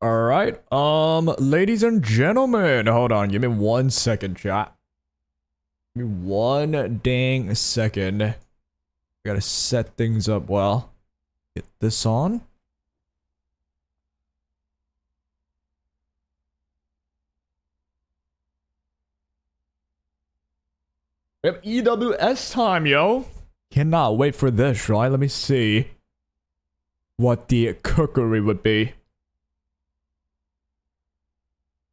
All right. Ladies and gentlemen, hold on. Give me 1 second, chat. Give me one dang second. I gotta set things up well. Get this on. We have EWS time, yo. Cannot wait for this, right? Let me see what the cookery would be.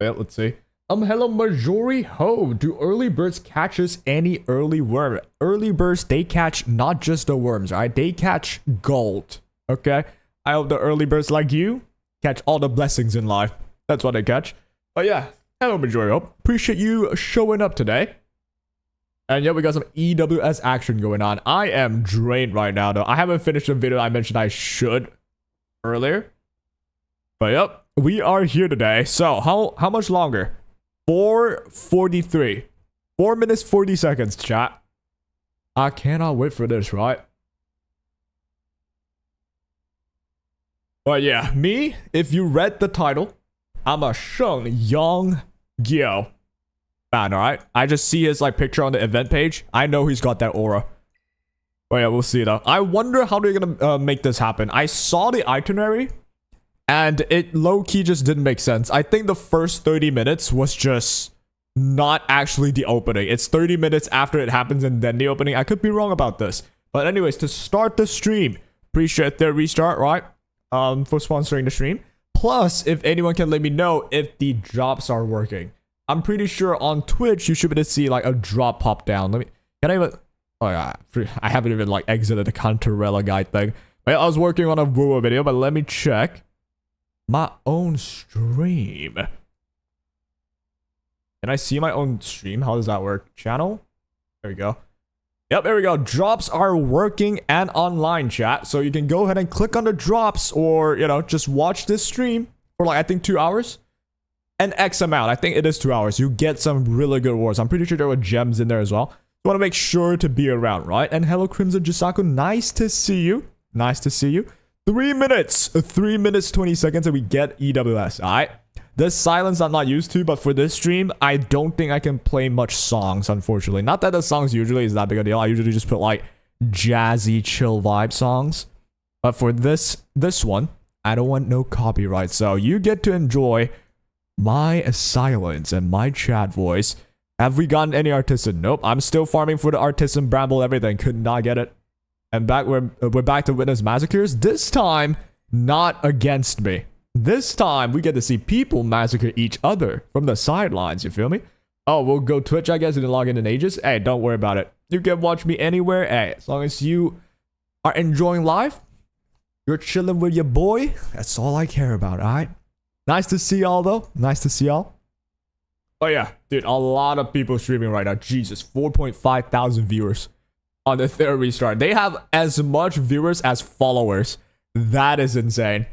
Yeah, let's see. Hello, Majori Ho. Do early birds catches any early worm? Early birds, they catch not just the worms, right? They catch gold, okay? I hope the early birds like you catch all the blessings in life. That's what they catch. But yeah, hello, Majori Ho. Appreciate you showing up today. And yeah, we got some EWS action going on. I am drained right now, though. I haven't finished the video I mentioned I should earlier. But yep, we are here today. So, how much longer? 4:43. 4 minutes, 40 seconds, chat. I cannot wait for this, right? But yeah, me, if you read the title, I'm a Yeongeo fan, alright? I just see his like picture on the event page. I know he's got that aura. But yeah, we'll see though. I wonder how they're gonna make this happen. I saw the itinerary, and it low-key just didn't make sense. I think the first 30 minutes was just not actually the opening. It's 30 minutes after it happens and then the opening. I could be wrong about this. But anyways, to start the stream, appreciate their restart, right? For sponsoring the stream. Plus, if anyone can let me know if the drops are working. I'm pretty sure on Twitch, you should be able to see like a drop pop down. Can I even... Oh yeah, I haven't even like exited the Cantarella guide thing. Well, I was working on a Woo video, but let me check my own stream. Can I see my own stream? How does that work? Channel? There we go. Yep, there we go. Drops are working and online, chat. So you can go ahead and click on the drops or, you know, just watch this stream for like, I think 2 hours. And X amount. I think it is 2 hours. You get some really good awards. I'm pretty sure there were gems in there as well. You want to make sure to be around, right? And hello, Crimson Jisaku. Nice to see you. Nice to see you. 3 minutes. 3 minutes, 20 seconds, and we get EWS. Alright. This silence I'm not used to, but for this stream, I don't think I can play much songs, unfortunately. Not that the songs usually is that big a deal. I usually just put like jazzy, chill vibe songs. But for this one, I don't want no copyright. So you get to enjoy my silence and my chat voice. Have we gotten any artisan? Nope. I'm still farming for the artisan bramble everything. Could not get it. And we're back to witness massacres. This time, not against me. This time, we get to see people massacre each other from the sidelines. You feel me? Oh, we'll go Twitch, I guess. Didn't log in ages. Hey, don't worry about it. You can watch me anywhere. Hey, as long as you are enjoying life, you're chilling with your boy. That's all I care about, alright? Nice to see y'all, though. Nice to see y'all. Oh, yeah. Dude, a lot of people streaming right now. Jesus, 4.5 thousand viewers on the third restart. They have as much viewers as followers. That is insane.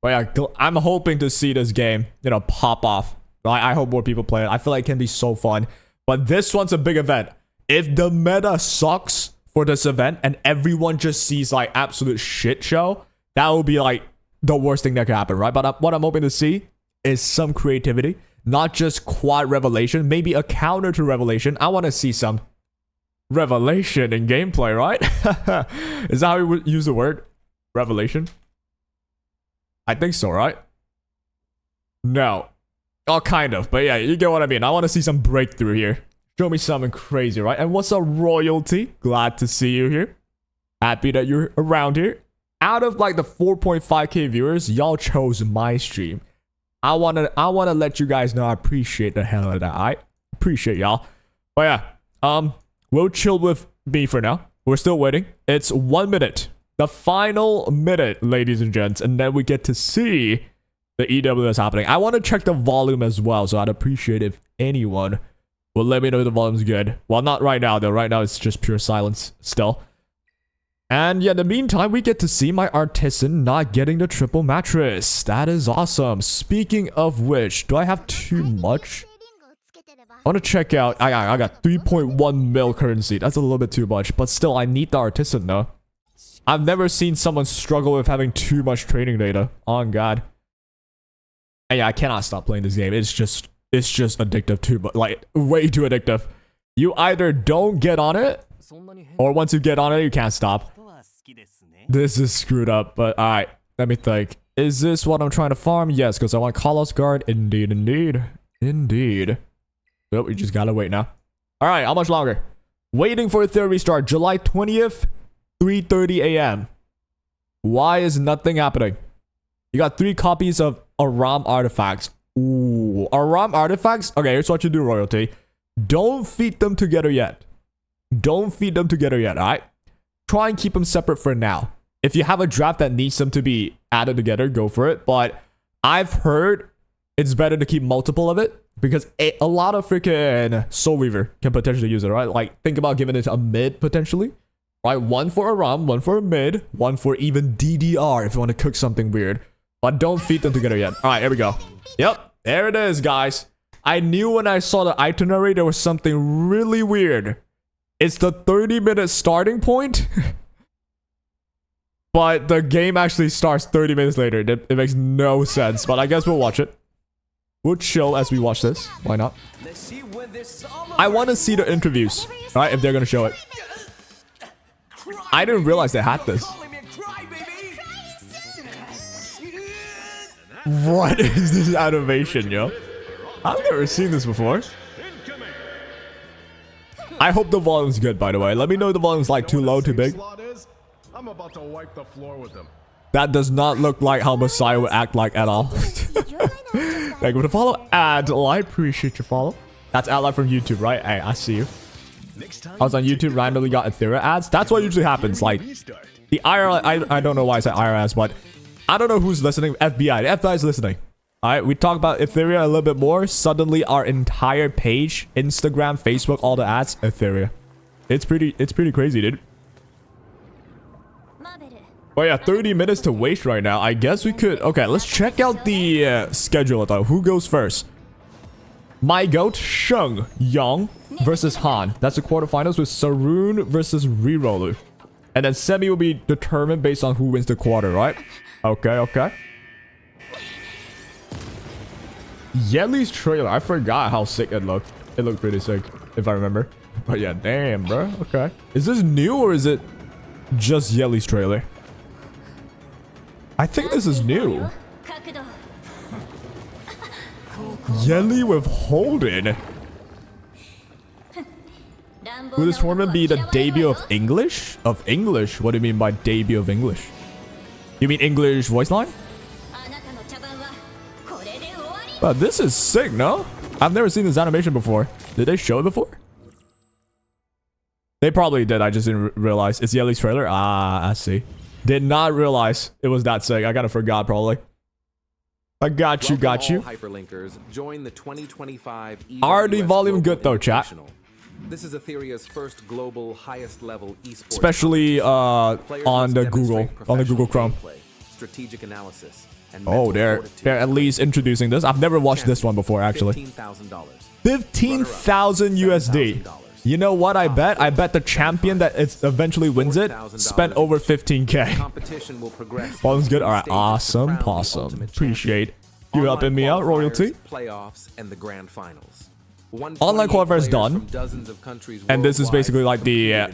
But yeah, I'm hoping to see this game, you know, pop off. I hope more people play it. I feel like it can be so fun. But this one's a big event. If the meta sucks for this event and everyone just sees like absolute shit show, that will be like the worst thing that could happen, right? But what I'm hoping to see is some creativity. Not just quad revelation, maybe a counter to revelation. I want to see some revelation in gameplay, right? Is that how we would use the word? Revelation? I think so, right? No. Oh, kind of. But yeah, you get what I mean. I want to see some breakthrough here. Show me something crazy, right? And what's up, royalty? Glad to see you here. Happy that you're around here. Out of like the 4.5k viewers, y'all chose my stream. I wanna let you guys know I appreciate the hell of that. I appreciate y'all. But yeah, we'll chill with me for now. We're still waiting. It's 1 minute. The final minute, ladies and gents, and then we get to see the EWS happening. I want to check the volume as well, so I'd appreciate if anyone will let me know if the volume's good. Well, not right now, though. Right now, it's just pure silence still. And yeah, in the meantime, we get to see my artisan not getting the triple mattress. That is awesome. Speaking of which, do I have too much? I want to check out. I got 3.1 mil currency. That's a little bit too much, but still, I need the artisan though. I've never seen someone struggle with having too much training data. On God. And yeah, I cannot stop playing this game. It's just addictive too, but like way too addictive. You either don't get on it, or once you get on it, you can't stop. This is screwed up, but alright, let me think. Is this what I'm trying to farm? Yes, because I want Carlos Guard. Indeed, indeed. Indeed. So we just gotta wait now. Alright, how much longer? Waiting for a third restart. July 20th, 3:30 a.m. Why is nothing happening? You got 3 copies of Aram artifacts. Ooh, Aram artifacts? Okay, here's what you do, Royalty. Don't feed them together yet. Don't feed them together yet, alright? Try and keep them separate for now. If you have a draft that needs them to be added together, go for it. But I've heard it's better to keep multiple of it because a lot of freaking Soul Weaver can potentially use it, right? Like, think about giving it a mid potentially, right? 1 for Aram, 1 for a mid, 1 for even DDR if you want to cook something weird. But don't feed them together yet. All right, here we go. Yep, there it is, guys. I knew when I saw the itinerary there was something really weird. It's the 30-minute starting point. But the game actually starts 30 minutes later. It makes no sense, but I guess we'll watch it. We'll chill as we watch this. Why not? I want to see the interviews, right? If they're going to show it. I didn't realize they had this. What is this animation, yo? I've never seen this before. I hope the volume's good, by the way. Let me know if the volume's like too low, too big. I'm about to wipe the floor with them. That does not look like how Messiah would act like at all. Thank you for the follow. Adl, I appreciate your follow. That's Adl from YouTube, right? Hey, I see you. I was on YouTube, randomly got Ethereum ads. That's what usually happens. Like, the IRL, I don't know why I said IRS, but I don't know who's listening. FBI. The FBI is listening. Alright, we talk about Ethereum a little bit more. Suddenly, our entire page, Instagram, Facebook, all the ads, Ethereum. It's pretty crazy, dude. Oh yeah, 30 minutes to waste right now. I guess we could... Okay, let's check out the schedule though. Who goes first? My goat, Yeongeo versus Han. That's the quarterfinals with Saroon versus Rirolu. And then semi will be determined based on who wins the quarter, right? Okay, okay. Yeli's trailer. I forgot how sick it looked. It looked pretty sick, if I remember. But yeah, damn, bro. Okay. Is this new or is it just Yeli's trailer? I think this is new. Yeli with Holden. Will this tournament be the debut of English? Of English? What do you mean by debut of English? You mean English voice line? But this is sick, no? I've never seen this animation before. Did they show it before? They probably did. I just didn't realize. It's Yeli's trailer? Ah, I see. Did not realize it was that sick. I kind of forgot, probably. I got you, got you. Hyperlinkers join the 2025 Already volume good though, chat. This is Etherea's first global highest level esports. Especially on the Google Chrome. Strategic analysis. Oh, they're at least introducing this. I've never watched this one before, actually. $15,000 USD. You know what I bet? I bet the champion that eventually wins it spent over 15K. Volume's good. All right, awesome, awesome. Appreciate you helping me out, Royalty. Playoffs and the grand finals. Online qualifier is done, and this is basically like the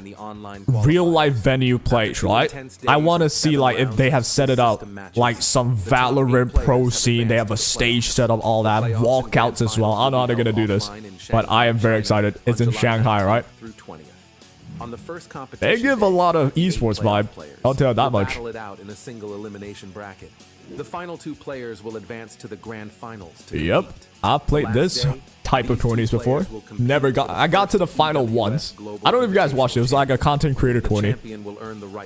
real life venue place, right? I want to see like if they have set it up like some Valorant pro scene. They have a stage set up, all that, walkouts as well. I don't know how they're gonna do this, but I am very excited. It's in Shanghai, right? They give a lot of esports vibe. I'll tell you that much. The final 2 players will advance to the grand finals. Yep, I've played this type of tourneys before. I got to the final once. I don't know if you guys watched it. It was like a content creator tourney.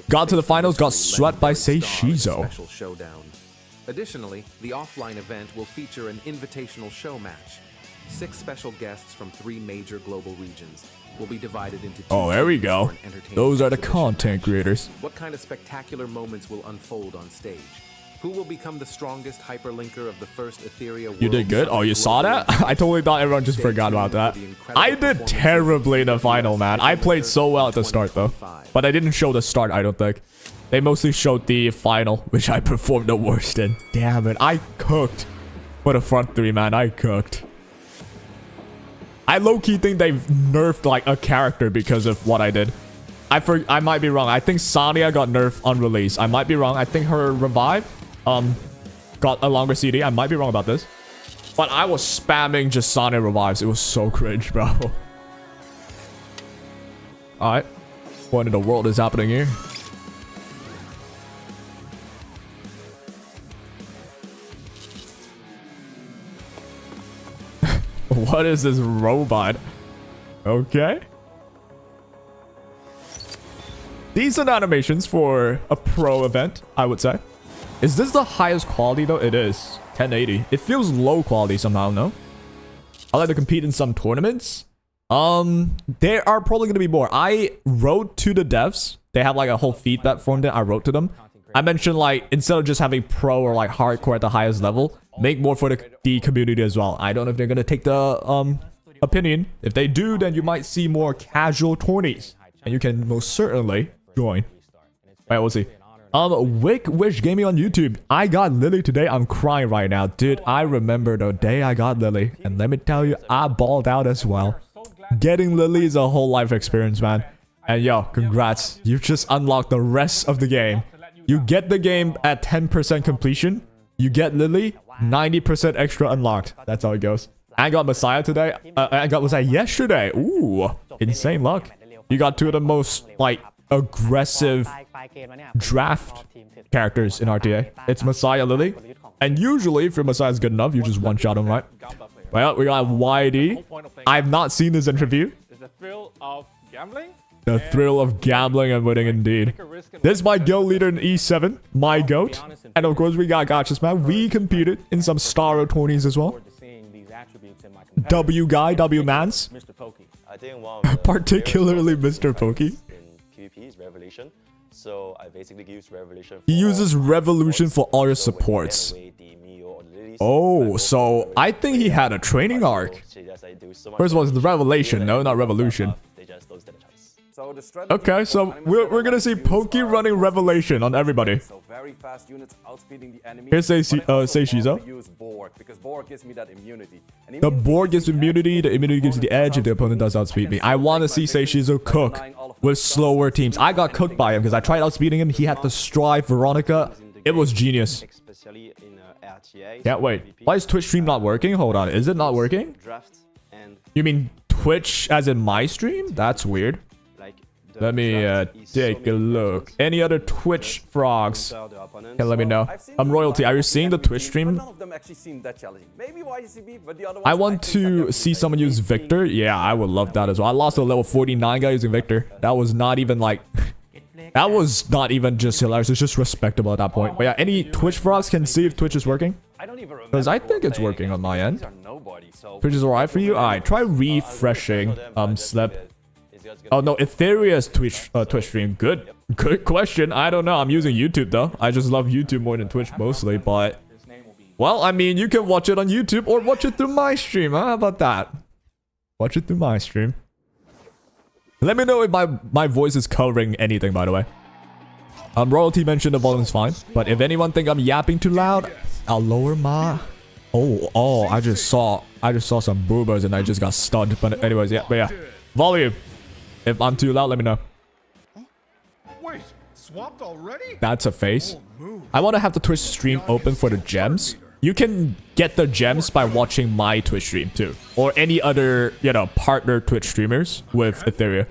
Got to the finals, got swept by Seishizo. Additionally, the offline event will feature an invitational show match. 6 special guests from 3 major global regions will be divided into 2. Oh, there we go. Those are the content creators. What kind of spectacular moments will unfold on stage? Who will become the strongest hyperlinker of the first Ethereum world? You did good? Oh, you saw that? I totally thought everyone just forgot about that. I did terribly in the final, man. I played so well at the start, though. But I didn't show the start, I don't think. They mostly showed the final, which I performed the worst in. Damn it, I cooked. For the front three, man, I cooked. I low-key think they've nerfed like a character because of what I did. I might be wrong. I think Sonya got nerfed on release. I might be wrong. I think her revive got a longer CD. I might be wrong about this. But I was spamming just Sonya revives. It was so cringe, bro. Alright. What in the world is happening here? What is this robot? Okay. Decent animations for a pro event, I would say. Is this the highest quality though? It is. 1080. It feels low quality somehow, no? I like to compete in some tournaments. There are probably going to be more. I wrote to the devs. They have like a whole feedback form that I wrote to them. I mentioned like, instead of just having pro or like hardcore at the highest level, make more for the community as well. I don't know if they're going to take the opinion. If they do, then you might see more casual tourneys. And you can most certainly join. Alright, we'll see. Wick Wish Gaming on YouTube. I got Lily today. I'm crying right now. Dude, I remember the day I got Lily. And let me tell you, I balled out as well. Getting Lily is a whole life experience, man. And yo, congrats. You've just unlocked the rest of the game. You get the game at 10% completion. You get Lily, 90% extra unlocked. That's how it goes. I got Messiah today. I got Messiah yesterday. Ooh, insane luck. You got two of the most, like, aggressive draft characters in RTA. It's Messiah, Lily. And usually, if your Messiah is good enough, you just one-shot him, right? Well, we got YD. I've not seen this interview. The thrill of gambling? The thrill of gambling and winning, indeed. This is my guild leader in E7, my goat. And of course, we got Gotchas, man. We competed in some Star tourneys as well. W Guy, W Mans. Particularly Mr. Pokey. He uses Revolution for all your supports. Oh, so I think he had a training arc. First of all, it's the Revelation. No, not Revolution. Okay, so we're gonna see Pokey running Revelation on everybody. Here's Seishizo. The board gives immunity, the immunity gives you the edge if the opponent does outspeed me. I want to see Seishizo cook with slower teams. I got cooked by him because I tried outspeeding him. He had to strive Veronica. It was genius. Can't wait. Why is Twitch stream not working? Hold on, is it not working? You mean Twitch as in my stream? That's weird. Let me take a look. Any other Twitch frogs? Can let me know. Royalty, are you seeing the Twitch stream? I want to see someone use Victor. Yeah, I would love that as well. I lost a level 49 guy using Victor. That was not even like... that was not even just hilarious. It's just respectable at that point. But yeah, any Twitch frogs can see if Twitch is working? Because I think it's working on my end. Twitch is alright for you? Alright, try refreshing Slip. Oh no, Etherea's Twitch stream. Good question. I don't know. I'm using YouTube though. I just love YouTube more than Twitch mostly, but well, I mean, you can watch it on YouTube or watch it through my stream. Huh? How about that? Watch it through my stream. Let me know if my voice is covering anything, by the way. Royalty mentioned the volume's fine, but if anyone think I'm yapping too loud, I'll lower my... Oh, I just saw some boobers and I just got stunned. But anyways, yeah. Volume. If I'm too loud, let me know. Wait, swapped already? That's a face. I want to have the Twitch stream open for the gems. You can get the gems by watching my Twitch stream too. Or any other, you know, partner Twitch streamers with Ethereum.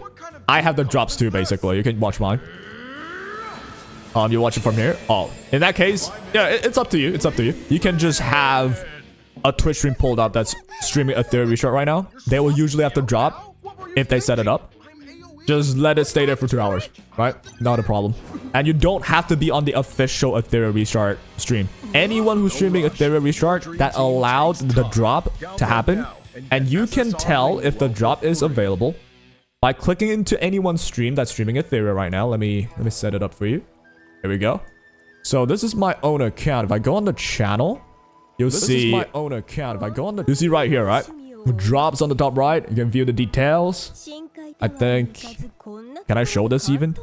I have the drops too, basically. You can watch mine. You watch it from here? Oh, in that case, yeah, it's up to you. It's up to you. You can just have a Twitch stream pulled up that's streaming Ethereum restart right now. They will usually have to drop if they set it up. Just let it stay there for 2 hours, right? Not a problem. And you don't have to be on the official Ethereum restart stream. Anyone who's streaming Ethereum restart that allowed the drop to happen, and you can tell if the drop is available by clicking into anyone's stream that's streaming Ethereum right now. Let me set it up for you. Here we go. So this is my own account. If I go on the channel, you'll see... This is my own account. If I go on the... You see right here, right? Drops on the top right. You can view the details. I think... Can I show this even?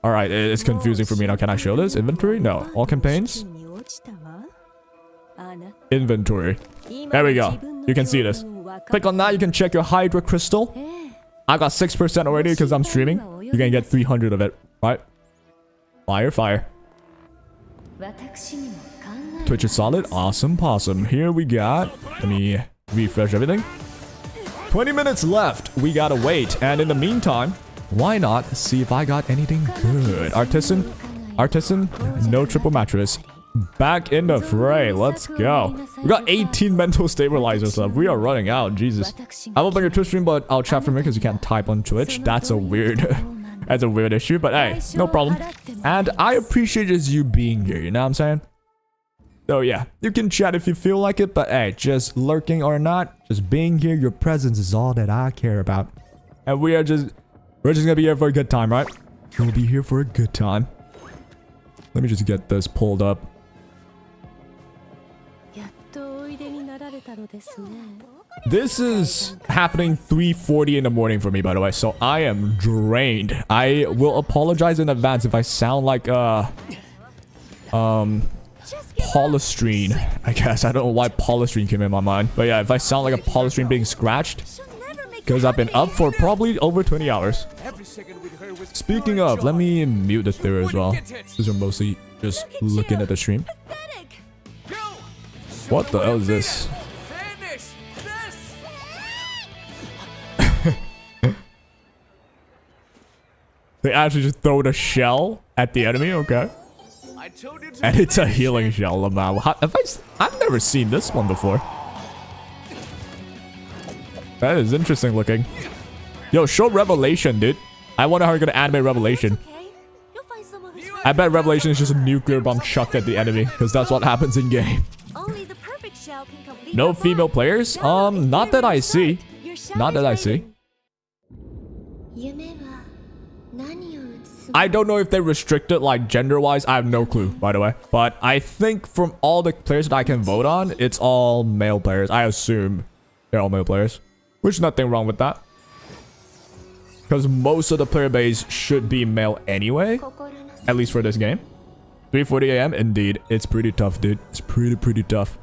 Alright, it's confusing for me now. Can I show this? Inventory? No. All campaigns? Inventory. There we go. You can see this. Click on that. You can check your Hydra Crystal. I got 6% already because I'm streaming. You can get 300 of it. Right? Fire, fire. Twitch is solid. Awesome possum. Here we got. Let me refresh everything. 20 minutes left. We gotta wait. And in the meantime, why not see if I got anything good? Artisan. No triple mattress. Back in the fray. Let's go. We got 18 mental stabilizers left. We are running out. Jesus. I will bring your Twitch stream, but I'll chat from here because you can't type on Twitch. That's a weird... That's a weird issue, but hey, no problem. And I appreciate just you being here, you know what I'm saying? So yeah, you can chat if you feel like it, but hey, just lurking or not, just being here, your presence is all that I care about. And we're just gonna be here for a good time, right? We'll be here for a good time. Let me just get this pulled up. This is happening 3:40 in the morning for me, by the way, so I am drained. I will apologize in advance if I sound like polystyrene, I guess. I don't know why polystyrene came in my mind, but yeah, if I sound like a polystyrene being scratched, because I've been up for probably over 20 hours. Speaking of, let me mute the theory as well. These are mostly just looking at the stream. What the hell is this? They actually just throw the shell at the enemy, okay. And it's a healing shell, I've never seen this one before. That is interesting looking. Yo, show Revelation, dude. I wonder how you're gonna animate Revelation. I bet Revelation is just a nuclear bomb chucked at the enemy, because that's what happens in game. No female players? Not that I see. Not that I see. I don't know if they restrict it like gender-wise. I have no clue, by the way. But I think from all the players that I can vote on, it's all male players. I assume they're all male players. Which nothing wrong with that. Because most of the player base should be male anyway. At least for this game. 3:40 AM, indeed. It's pretty tough, dude. It's pretty tough.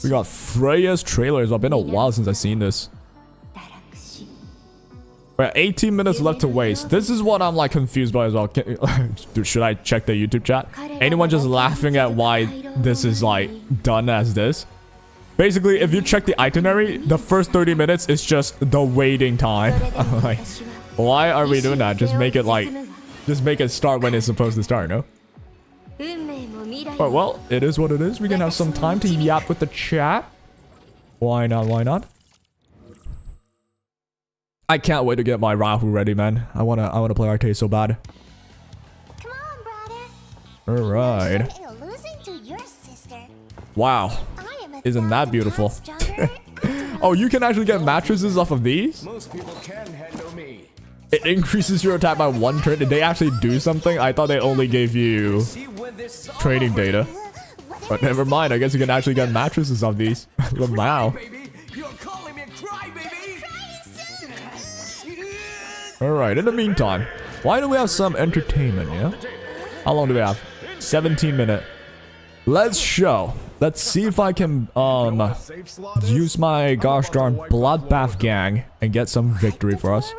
We got Freya's trailers. It's been a while since I've seen this. We're at 18 minutes left to waste. This is what I'm like confused by as well. Dude, should I check the YouTube chat? Anyone just laughing at why this is like done as this? Basically, if you check the itinerary, the first 30 minutes is just the waiting time. I'm like, why are we doing that? Just make it start when it's supposed to start, no? But well, it is what it is. We can have some time to yap with the chat. Why not? Why not? I can't wait to get my Rahu ready, man. I wanna play arcade so bad. Come on, brother. All right. Wow. Isn't that beautiful? Oh, you can actually get mattresses off of these? Most people can handle me. It increases your attack by 1 turn. Did they actually do something? I thought they only gave you trading data. But never mind. I guess you can actually get mattresses off these. Wow. Alright, in the meantime, why do we have some entertainment, yeah? How long do we have? 17 minutes. Let's show. Let's see if I can use my gosh darn bloodbath gang and get some victory for us.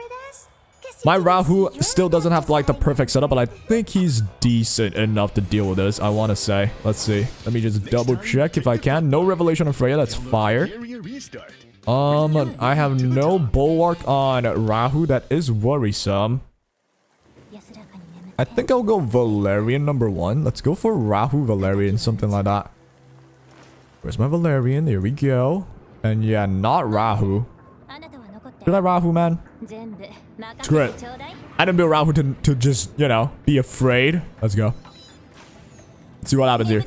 My Rahu still doesn't have like the perfect setup, but I think he's decent enough to deal with this, I want to say. Let's see. Let me just double check if I can. No Revelation of Freya, that's fire. I have no Bulwark on Rahu, that is worrisome. I think I'll go Valerian number 1. Let's go for Rahu Valerian, something like that. Where's my Valerian? There we go. And yeah, not Rahu. Should I Rahu, man? Screw it. I didn't build Rahu to just, you know, be afraid. Let's go. Let's see what happens here.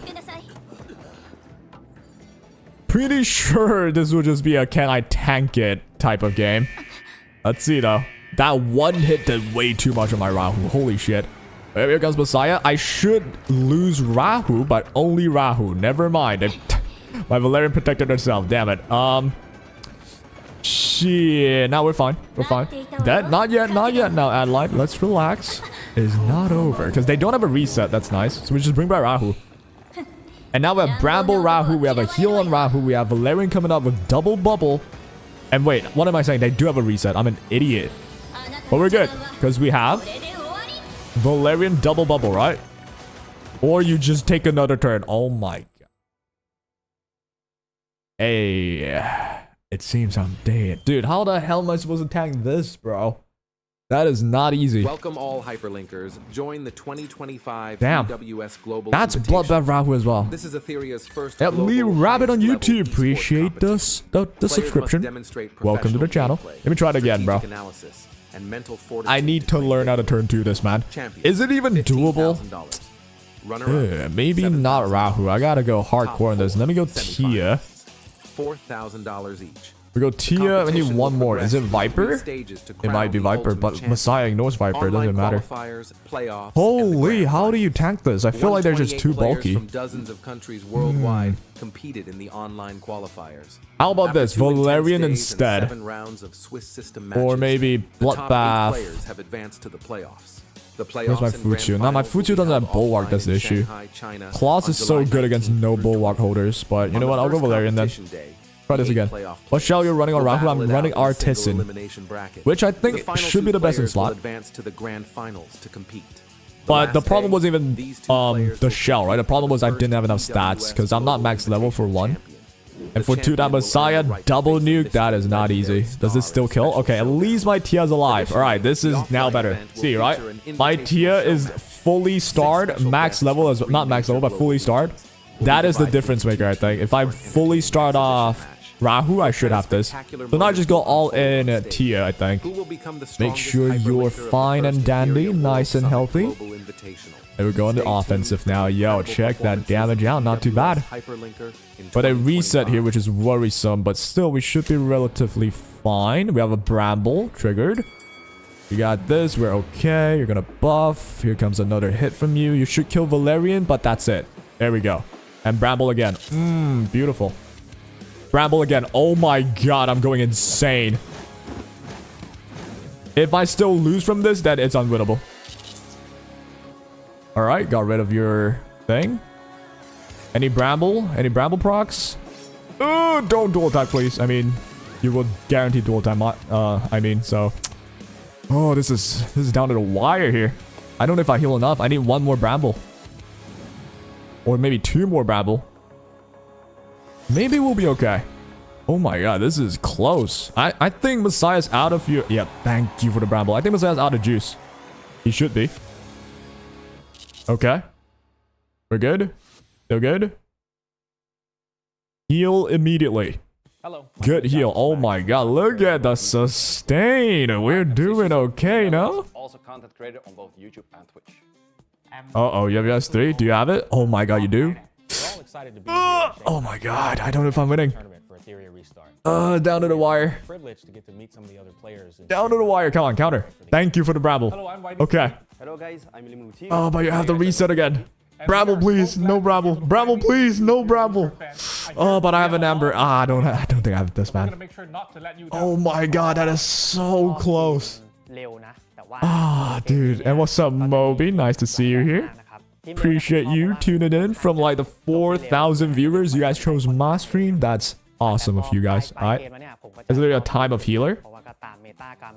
Pretty sure this will just be a can I tank it type of game. Let's see though. That one hit did way too much on my Rahu. Holy shit. Here comes Messiah. I should lose Rahu, but only Rahu. Never mind. My Valerian protected herself. Damn it. Shit. Now we're fine. We're fine. That not yet. Not yet. Now, Adeline, let's relax. It's not over because they don't have a reset. That's nice. So we just bring back Rahu. And now we have Bramble Rahu. We have a heal on Rahu. We have Valerian coming up with double bubble. And wait, what am I saying? They do have a reset. I'm an idiot. But we're good because we have Valerian double bubble, right? Or you just take another turn. Oh my god. Hey. It seems I'm dead. Dude, how the hell am I supposed to tank this, bro? That is not easy. Welcome all hyperlinkers. Join the 2025 Damn. UWS Global That's Invitational. Bloodbath Rahu as well. This is Etherea's first Yep, Lee global Rabbit on highest level YouTube. esports Appreciate competition. the Players subscription. must demonstrate Welcome to the channel. professional Let me try it again, bro. strategic analysis, and mental fortitude I need to claim learn how to victory. turn 2 this, man. Champion, Is it even doable? $15,000. Runner-up, Maybe not $7,000. Rahu. I gotta go hardcore in this. Let me go Tia. $4,000 each. We go Tia. I need Competition one will more. Is it progress Viper? through 3 stages to It might be crown the Viper, but ultimate champion. Messiah ignores Viper. It Online doesn't matter. qualifiers, playoffs, and the Holy, grand how do you finals. tank this? I feel like they're just too 128 players bulky. From dozens of countries worldwide competed in the online qualifiers. How about After this? 2 intense Valerian days and instead. 7 rounds of Swiss system Or matches, maybe the top 8 Bloodbath. players have advanced to the playoffs. The playoffs Where's my and grand Futsu? Now, my finals will Futsu be doesn't held have Bulwark, offline that's the in issue. Shanghai, China, Claus on is so July good against 19th no through Bulwark 20th. holders, but you On know the what? I'll go first Valerian then. competition day, Try this the 8 again. playoff What shell you're running on will Rahu? battle I'm it running out in a single Artisan, elimination bracket. which I The think final should be 2 the best in players will slot. advance to the grand finals to compete. But the last problem day, wasn't even these 2 players the will shell, right? The compete problem for was I the didn't have enough first stats TWS because I'm not max Global level for 1. Champion. And for 2, that Messiah double nuke, that is not easy. Does this still kill? Okay, at least my Tia's alive. Alright, this is now better. See, right? My Tia is fully starred, max level, as not max level, but fully starred. That is the difference maker, I think. If I fully start off Rahu, I should have this. So now I just go all in at Tia, I think. Who will become the Make strongest sure you're hyperlinker of the fine first and dandy, Imperial nice and World healthy. Summit Global Invitational. There we go on the Stay tuned offensive now. for Yo, incredible check that performances damage out. Not too from bad. Hyperlinker in But a reset 2025. here, which is worrisome. But still, we should be relatively fine. We have a Bramble triggered. We got this. We're okay. You're going to buff. Here comes another hit from you. You should kill Valerian, but that's it. There we go. And Bramble again. Beautiful. Bramble again. Oh my god, I'm going insane. If I still lose from this, then it's unwinnable. Alright, got rid of your thing. Any Bramble? Any Bramble procs? Oh, don't dual attack, please. I mean, you will guarantee dual attack. So. Oh, this is down to the wire here. I don't know if I heal enough. I need 1 more Bramble. Or maybe 2 more Bramble. Maybe we'll be okay. Oh my god, this is close. I think Messiah's out of your... Yeah, thank you for the Bramble. I think Messiah's out of juice. He should be. Okay. We're good. Still good. Heal immediately. Hello. Good heal. Oh my god, look at the sustain. We're doing okay, no? Also content creator on both YouTube and Twitch. Uh-oh, you have S3? Do you have it? Oh my god, you do? We're all excited to be here. Oh my god, I don't know if I'm winning. Tournament for Ethereum Restart. Down to the wire. Privileged to get to meet some of the other players. Down to the wire. Come on, counter. Thank you for the Bramble. Hello, I'm Whitey. Okay. Hello guys, I'm Limuti. Oh, but you have to reset again. Bramble, please. No Bramble. Bramble, please. No Bramble. Oh, but I have an Amber. I don't think I have this, I'm gonna man. make sure not to let you down. Oh my god, that is so close. Ah, dude. And what's up, Moby? Nice to see you here. Appreciate you tuning in from like the 4,000 viewers. You guys chose my stream. That's awesome of you guys. Alright. Is there a time of healer?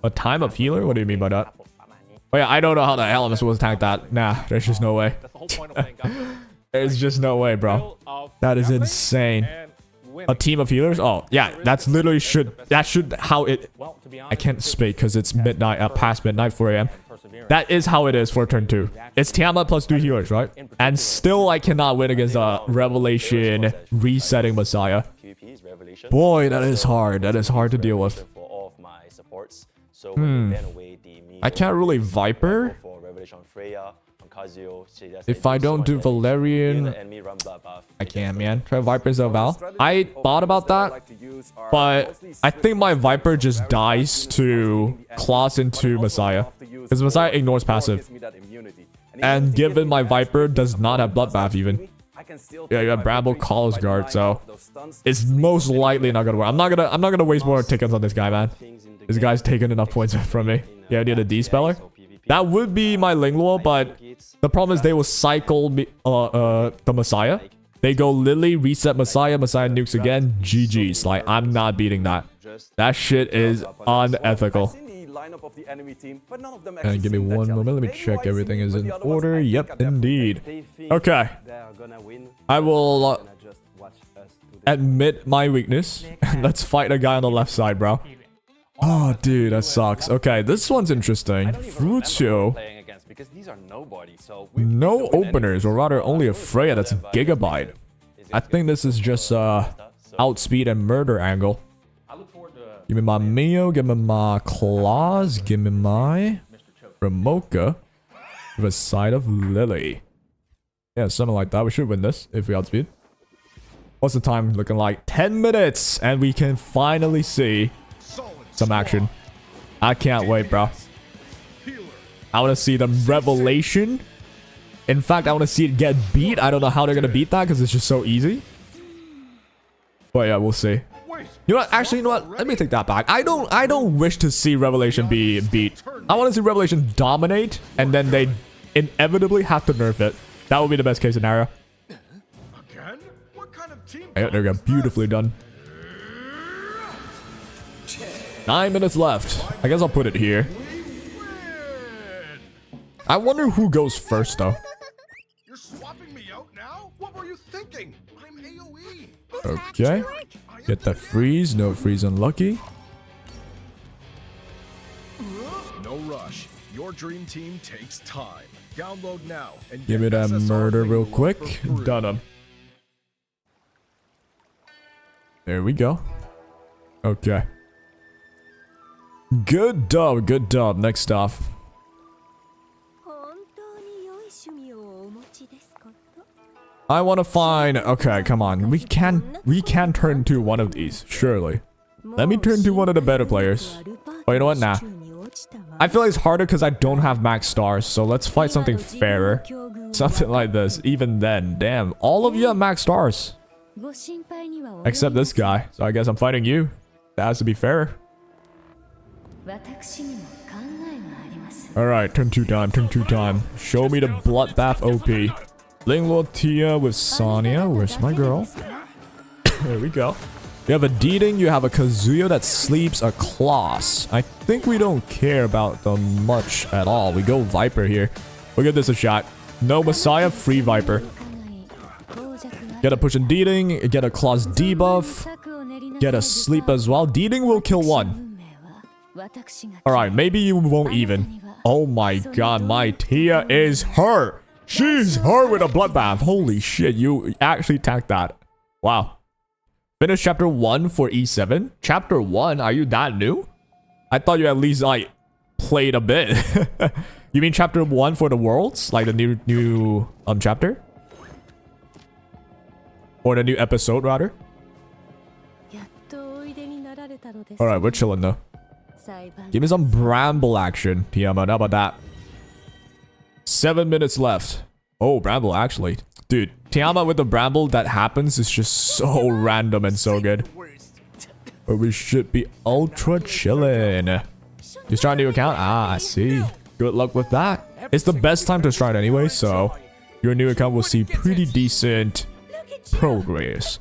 A time of healer? What do you mean by that? Oh yeah, I don't know how the hell I'm supposed to tank that. Nah, there's just no way. That's the whole point of playing gambling. There's just no way, bro. Of That is gambling insane. and winning. A team of healers? Oh, yeah, that's literally should how it... Well, to be honest, I can't speak because it's midnight, past midnight, 4 a.m. perseverance. That is how it is for turn 2. It's Tiamat plus 2 healers, right? And still I cannot win against a Revelation resetting Messiah. QP's Revelation. Boy, that is hard. That is hard to deal with. For all of my supports. So when they ban away the I can't really Viper. for Revelation Freya, Kazio, If I don't do Valerian, enemy run bloodbath. I can't, man. Try Viper Val. I thought about that, but I think my Viper just dies to Claws into Messiah. Because Messiah ignores passive. And given my Viper does not have Bloodbath even. I can still Yeah, take you have my Bramble victory Calls by Guard, denying so all of those stuns. it's most likely not gonna work. I'm not gonna waste more tickets on this guy, man. This guy's taking enough points from me. Yeah, I need a D-speller. That would be my Lingluo, but the problem is they will cycle me, the Messiah. They go Lily, reset Messiah, Messiah nukes again. GG's. Like, I'm not beating that. That shit is unethical. And give me one moment. Let me check everything is in order. Yep, indeed. Okay. I will admit my weakness. Let's fight a guy on the left side, bro. Oh, dude, that sucks. Okay, this one's interesting. Fruitio. No openers, or rather only a Freya that's Gigabyte. I think this is just outspeed and murder angle. Give me my Mio, give me my Claws, give me my Ramoka with a side of Lily. Yeah, something like that. We should win this if we outspeed. What's the time looking like? 10 minutes, and we can finally see some action. I can't wait, bro. I want to see the revelation. In fact, I want to see it get beat. I don't know how they're going to beat that because it's just so easy. But yeah, we'll see. You know what? Actually, you know what? Let me take that back. I don't wish to see Revelation be beat. I want to see Revelation dominate, and then they inevitably have to nerf it. That would be the best case scenario. Yeah, there we go. Beautifully done. 9 minutes left. I guess I'll put it here. I wonder who goes first, though. You're swapping me out now? What were you thinking? I'm AoE. Okay. Get that freeze. No freeze unlucky. No rush. Your dream team takes time. Download now and Give me get that SSR murder real Lingluo quick. for free. Done him. There we go. Okay. Good dub. Good dub. Next off. I want to find... Okay, come on. We can turn into one of these. Surely. Let me turn to one of the better players. Oh, you know what? Nah. I feel like it's harder because I don't have max stars. So let's fight something fairer. Something like this. Even then. Damn. All of you have max stars. Except this guy. So I guess I'm fighting you. That has to be fair. Alright, turn 2 time. Turn 2 time. Show me the bloodbath OP. Lingluo Tia with Sonya. Where's my girl? There we go. You have a Deeding, you have a Kazuya that sleeps, a Kloss. I think we don't care about them much at all. We go Viper here. We'll give this a shot. No Messiah, free Viper. Get a push and Deeding, get a Kloss debuff, get a sleep as well. Deeding will kill one. Alright, maybe you won't even. Oh my god, my Tia is her. She's her with a bloodbath. Holy shit, you actually tanked that. Wow. Finish chapter 1 for E7. Chapter 1? Are you that new? I thought you at least, like, played a bit. You mean chapter 1 for the worlds? Like the new chapter? Or the new episode, rather? Alright, we're chilling, though. Give me some Bramble action, Tiamat. How about that? 7 minutes left. Oh, Bramble, actually. Dude, Tiamat with the Bramble that happens is just so random and so good. But we should be ultra chilling. You start a new account? Ah, I see. Good luck with that. It's the best time to start anyway, so your new account will see pretty decent progress.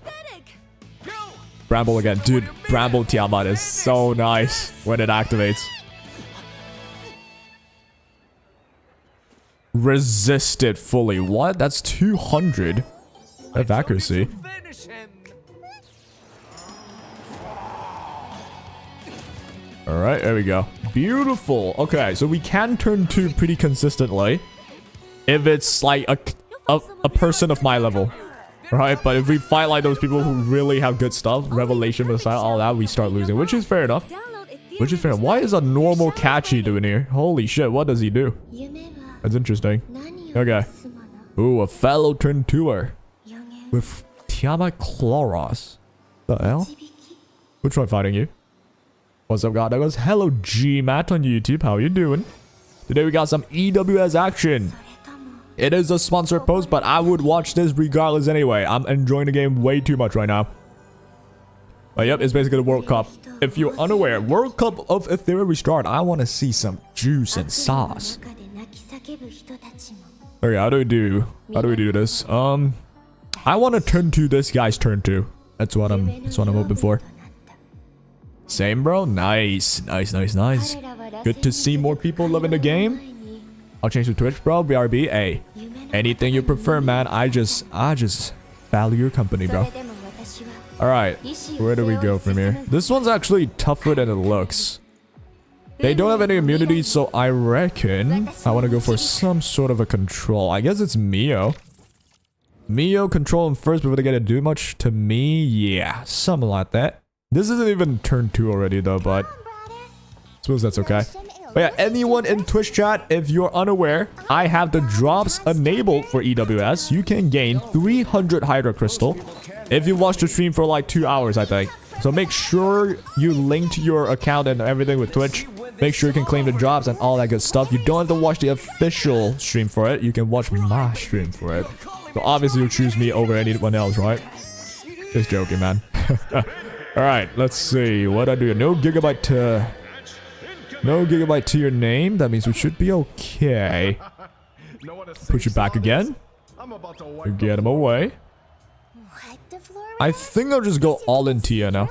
Bramble again. Dude, Bramble Tiamat is so nice when it activates. Resist it fully. What? That's 200 of accuracy. Alright, there we go. Beautiful. Okay, so we can turn 2 pretty consistently. If it's like a person of my level. Right? But if we fight like those people who really have good stuff, Revelation, Messiah, all that, we start losing. Which is fair enough. Which is fair. Why is a normal Kachi doing here? Holy shit, what does he do? That's interesting. Okay. Ooh, a fellow turn 2er. With Tiamat Chloros. The hell? Which one fighting you? What's up, God? That goes, hello, GMAT on YouTube. How you doing? Today we got some EWS action. It is a sponsored post, but I would watch this regardless anyway. I'm enjoying the game way too much right now. But yep, it's basically the World Cup. If you're unaware, World Cup of Ethereum Restart. I want to see some juice and sauce. Okay, how do we do this? I want to turn to this guy's turn to. That's what I'm hoping for. Same, bro. Nice. Good to see more people loving the game. I'll change to Twitch, bro. BRB. Hey, anything you prefer, man. I just value your company, bro. All right, where do we go from here? This one's actually tougher than it looks. They don't have any immunity, so I reckon I want to go for some sort of a control. I guess it's Mio. Mio control him first before they get to do much to me. Yeah, something like that. This isn't even turn 2 already though, but I suppose that's okay. But yeah, anyone in Twitch chat, if you're unaware, I have the drops enabled for EWS. You can gain 300 Hydra Crystal if you watch the stream for like 2 hours, I think. So make sure you link to your account and everything with Twitch. Make sure you can claim the drops and all that good stuff. You don't have to watch the official stream for it. You can watch my stream for it. So obviously you'll choose me over anyone else, right? Just joking, man. Alright, let's see. What I do? No gigabyte to your name. That means we should be okay. Push it back again. Get him away. I think I'll just go all in Tia now.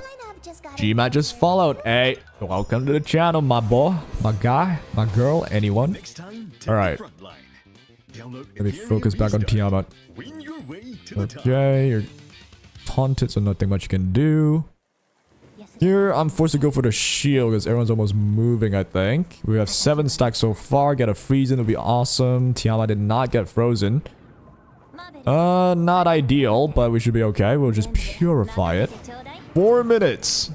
GMAT just followed. Hey, welcome to the channel, my boy, my guy, my girl, anyone. Alright. Let me focus back on Tiamat. Okay, you're taunted, so nothing much you can do. Here, I'm forced to go for the shield because everyone's almost moving, I think. We have 7 stacks so far. Get a freezing would be awesome. Tiamat did not get frozen. Not ideal, but we should be okay. We'll just purify it. 4 minutes.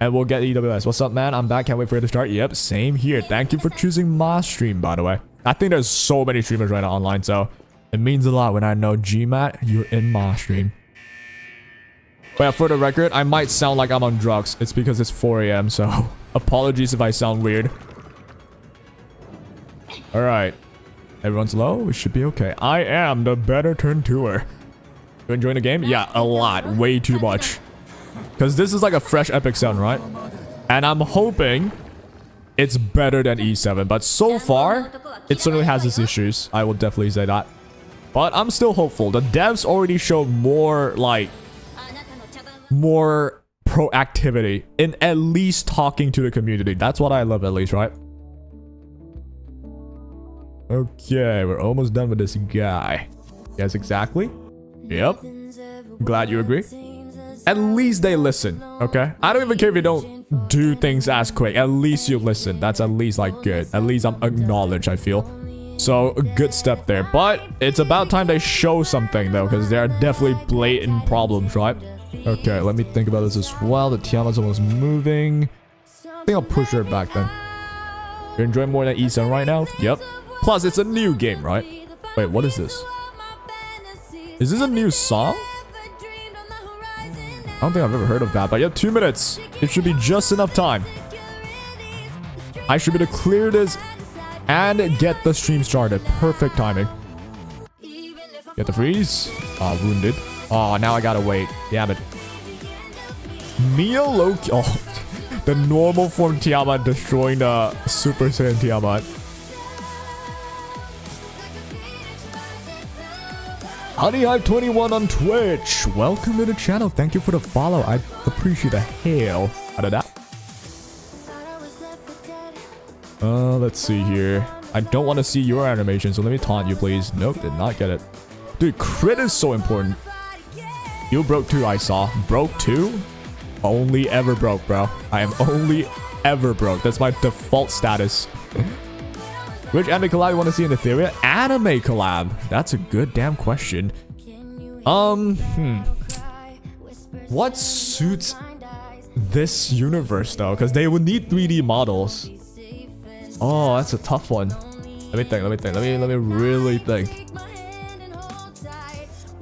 And we'll get EWS. What's up, man? I'm back. Can't wait for it to start. Yep, same here. Thank you for choosing my stream, by the way. I think there's so many streamers right now online, so it means a lot when I know GMAT, you're in my stream. But yeah, for the record, I might sound like I'm on drugs. It's because it's 4 a.m., so apologies if I sound weird. Alright. Everyone's low? We should be okay. I am the better turn tour. You enjoying the game? Yeah, a lot. Way too much. Because this is like a fresh epic sound, right? And I'm hoping it's better than E7. But so far, it certainly has its issues. I will definitely say that. But I'm still hopeful. The devs already showed more, like, more proactivity in at least talking to the community. That's what I love, at least, right? Okay, we're almost done with this guy. Yes, exactly. Yep. Glad you agree. At least they listen, okay? I don't even care if you don't do things as quick. At least you listen. That's at least, like, good. At least I'm acknowledged, I feel. So, a good step there. But it's about time they show something, though, because there are definitely blatant problems, right? Okay, let me think about this as well. The Tiamat's almost moving. I think I'll push her back then. You're enjoying more than E7 right now? Yep. Plus, it's a new game, right? Wait, what is this? Is this a new song? I don't think I've ever heard of that, but yeah, 2 minutes. It should be just enough time. I should be able to clear this and get the stream started. Perfect timing. Get the freeze. Wounded. Oh, now I gotta wait. Damn it. Mio Loki. Oh, the normal form Tiamat destroying the Super Saiyan Tiamat. HoneyHive21 on Twitch. Welcome to the channel. Thank you for the follow. I appreciate the hell out of that. Let's see here. I don't want to see your animation, so let me taunt you, please. Nope, did not get it. Dude, crit is so important. You broke 2, I saw. Broke 2? Only ever broke, bro. I am only ever broke. That's my default status. Which anime collab you want to see in Ethereum? Anime collab. That's a good damn question. What suits this universe though? Because they would need 3D models. Oh, that's a tough one. Let me think. Let me really think.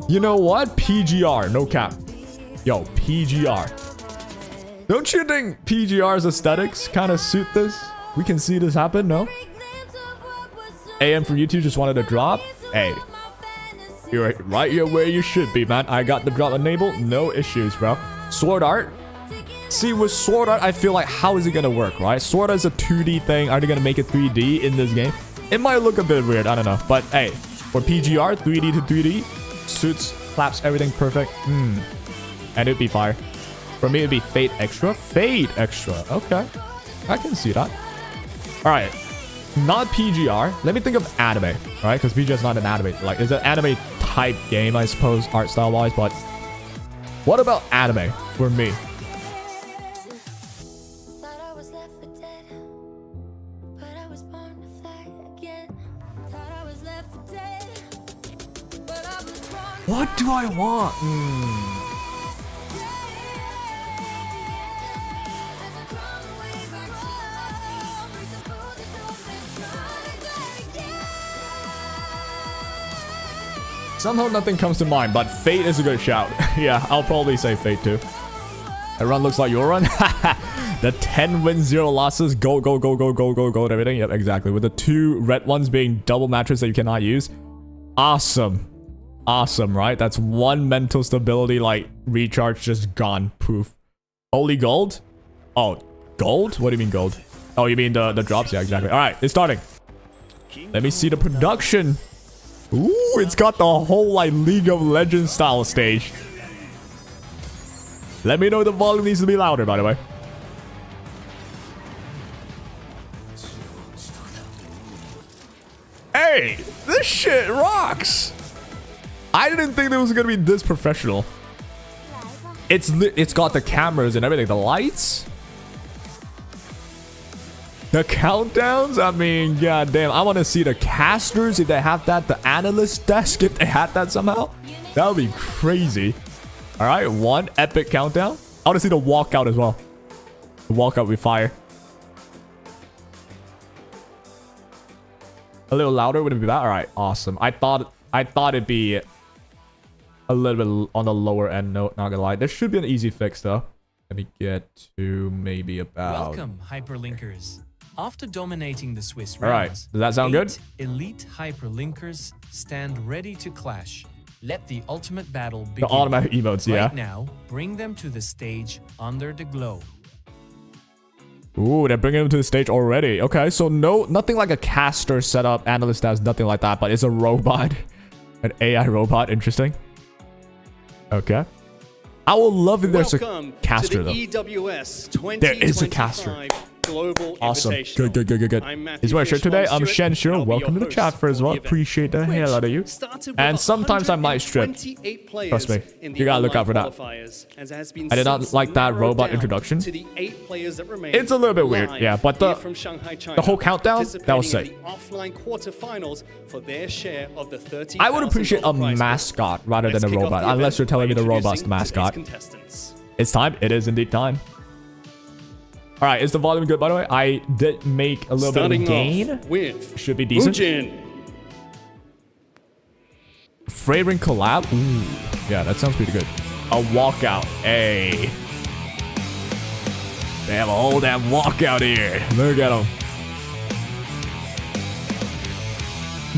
You know what? PGR. No cap. Yo, PGR. Don't you think PGR's aesthetics kind of suit this? We can see this happen, no? AM from YouTube just wanted to drop. Hey, you're right here where you should be, man. I got the drop enabled. No issues, bro. Sword art. See, with sword art, I feel like, how is it gonna work, right? Sword art is a 2D thing. Are they gonna make it 3D in this game? It might look a bit weird. I don't know. But hey, for PGR, 3D to 3D, suits, claps, everything perfect. And it'd be fire. For me, it'd be Fate Extra. Fate Extra. Okay. I can see that. All right. Not PGR. Let me think of anime, right? Because PGR is not an anime. Like, it's an anime type game, I suppose, art style wise. But what about anime for me? Thought I was left for dead, but I was born to fly again. Thought I was left for dead, but I was born to What do I want? Somehow nothing comes to mind, but Fate is a good shout. Yeah, I'll probably say Fate too. That run looks like your run. The 10 wins, 0 losses. Go, go, go, go, go, go, go, and everything. Yep, exactly. With the 2 red ones being double matches that you cannot use. Awesome. Awesome, right? That's 1 mental stability, like, recharge just gone. Poof. Holy gold? Oh, gold? What do you mean gold? Oh, you mean the drops? Yeah, exactly. All right, it's starting. Let me see the production. Ooh, it's got the whole, like, League of Legends style stage. Let me know the volume needs to be louder, by the way. Hey, this shit rocks. I didn't think it was gonna be this professional. It's got the cameras and everything, the lights, the countdowns. I mean, goddamn, I want to see the casters if they have that, the analyst desk if they had that somehow. That would be crazy. All right, 1 epic countdown. I want to see the walkout as well. The walkout with fire. A little louder wouldn't be bad. All right, awesome. I thought it'd be a little bit on the lower end. No, not gonna lie. There should be an easy fix though. Let me get to maybe about. Welcome, hyperlinkers. After dominating the Swiss All right, rounds, does that sound good? 8 elite hyperlinkers stand ready to clash. Let the ultimate battle begin. The automatic emotes, yeah. Right now, bring them to the stage under the glow. Ooh, they're bringing him to the stage already. Okay, so nothing like a caster setup, analyst has nothing like that, but it's a robot. An AI robot, interesting. Okay. I will love if there's a caster though. EWS There is a caster. Global Awesome. Invitational. Good. I'm Matthew He's wearing a shirt today. Fishman I'm Stewart, Shen and Shiro. I'll be Welcome to your the chat host for as well. for the event, Appreciate the hell out of you. which started with And sometimes I might strip. 128 players Trust me. in the You gotta look out for online that. qualifiers, as it has been I did not since like that narrowed robot down introduction. to the 8 players that remain It's a little bit weird, live yeah, but here from Shanghai, China, whole countdown, that was participating sick. in the offline quarterfinals for their share of the $30,000 I would appreciate a prize pool. mascot rather Let's than a kick off robot, the unless event you're telling me by the robot's the introducing mascot. today's contestants. It's time. It is indeed time. All right, is the volume good, by the way? I did make a little Starting bit of gain. off with Should be decent. Ujin. Fragrant collab. Ooh, yeah, that sounds pretty good. A walkout. Hey. They have a whole damn walkout here. Look at them.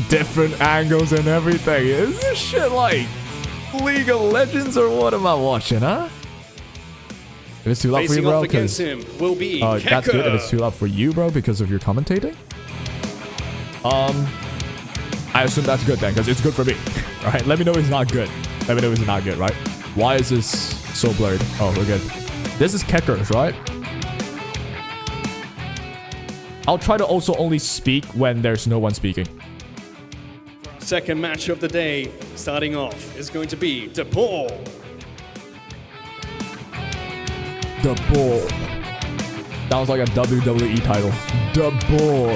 Different angles and everything. Is this shit like League of Legends or what am I watching, huh? If it's too loud for you, Facing bro, off against because him will be that's good. If it's Keka. too loud for you, bro, because of your commentating. I assume that's good then, because it's good for me. All right, let me know if it's not good. Let me know if it's not good, right? Why is this so blurred? Oh, we're good. This is Keckers, right? I'll try to also only speak when there's no one speaking. Second match of the day, starting off, is going to be DePaul. The Bull. Sounds like a WWE title. The Bull.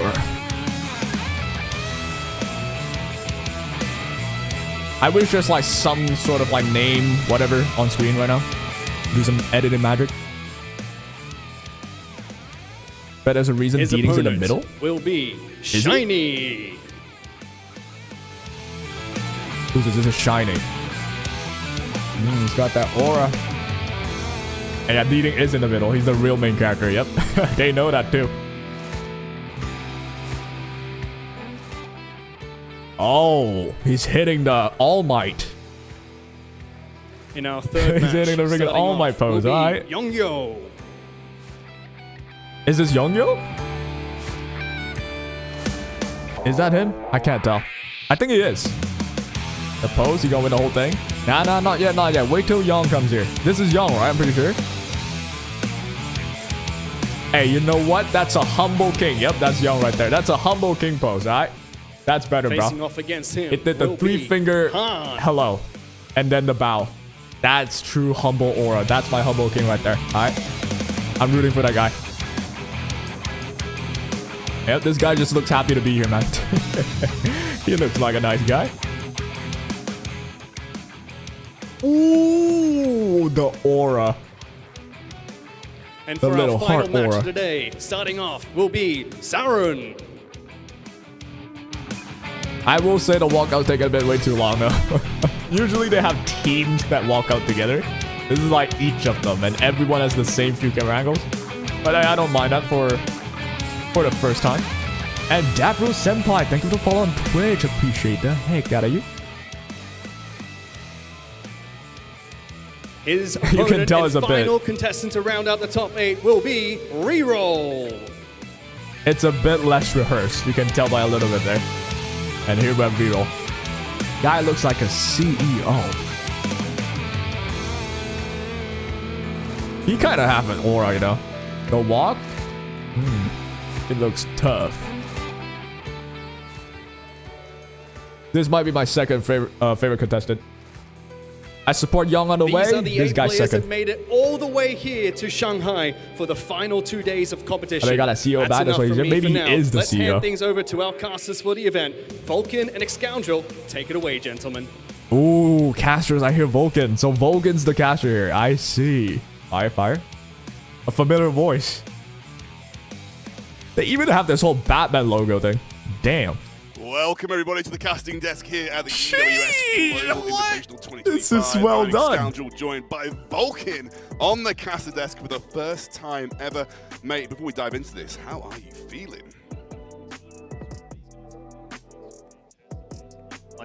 I wish there's like some sort of like name, whatever, on screen right now. Do some editing magic. But there's a reason His Beating's in the opponent middle. will be he? Shiny. Who's this? This is Shining. He's got that aura. And yeah, Beating is in the middle. He's the real main character. Yep. They know that too. Oh, he's hitting the All Might. In our third He's match, hitting the freaking starting All off Might pose, will be alright. Yeongeo. Is this Yeongeo? Is that him? I can't tell. I think he is. The pose, he gonna win the whole thing? Nah, not yet, not yet. Wait till Young comes here. This is Young, right? I'm pretty sure. Hey, you know what? That's a humble king. Yep, that's Young right there. That's a humble king pose, alright? That's better, Facing bro. off against him. It did the will three be finger Han. hello. And then the bow. That's true humble aura. That's my humble king right there. Alright? I'm rooting for that guy. Yep, this guy just looks happy to be here, man. He looks like a nice guy. Ooh, the aura. And The for little our final heart match aura. today, starting off will be Sarun. I will say the walkout's taking a bit way too long, though. Usually they have teams that walk out together. This is like each of them, and everyone has the same few camera angles. But I don't mind that for the first time. And Davro Senpai, thank you for the follow on Twitch. Appreciate the heck out of you. His You can opponent tell and it's a bit. final contestant to round out the top 8 will be Reroll. It's a bit less rehearsed. You can tell by a little bit there. And here we have Reroll. Guy looks like a CEO. He kind of have an aura, you know. The walk? It looks tough. This might be my second favorite contestant. I support Young on the way. These are the This 8 guy's players second. that made it all the way here to Shanghai for the final 2 days of competition. Oh, they got a CEO back, that's enough what he from said. me Maybe for he now. is the Let's CEO. hand things over to our casters for the event. Vulcan and Excoundrel, take it away, gentlemen. Ooh, casters. I hear Vulcan. So Vulcan's the caster here. I see. Fire. A familiar voice. They even have this whole Batman logo thing. Damn. Welcome everybody to the casting desk here at the Sheesh, EWS Global what? Invitational 2025. This is well I'm done. Scoundrel joined by Vulcan on the caster desk for the first time ever. Mate, before we dive into this, how are you feeling?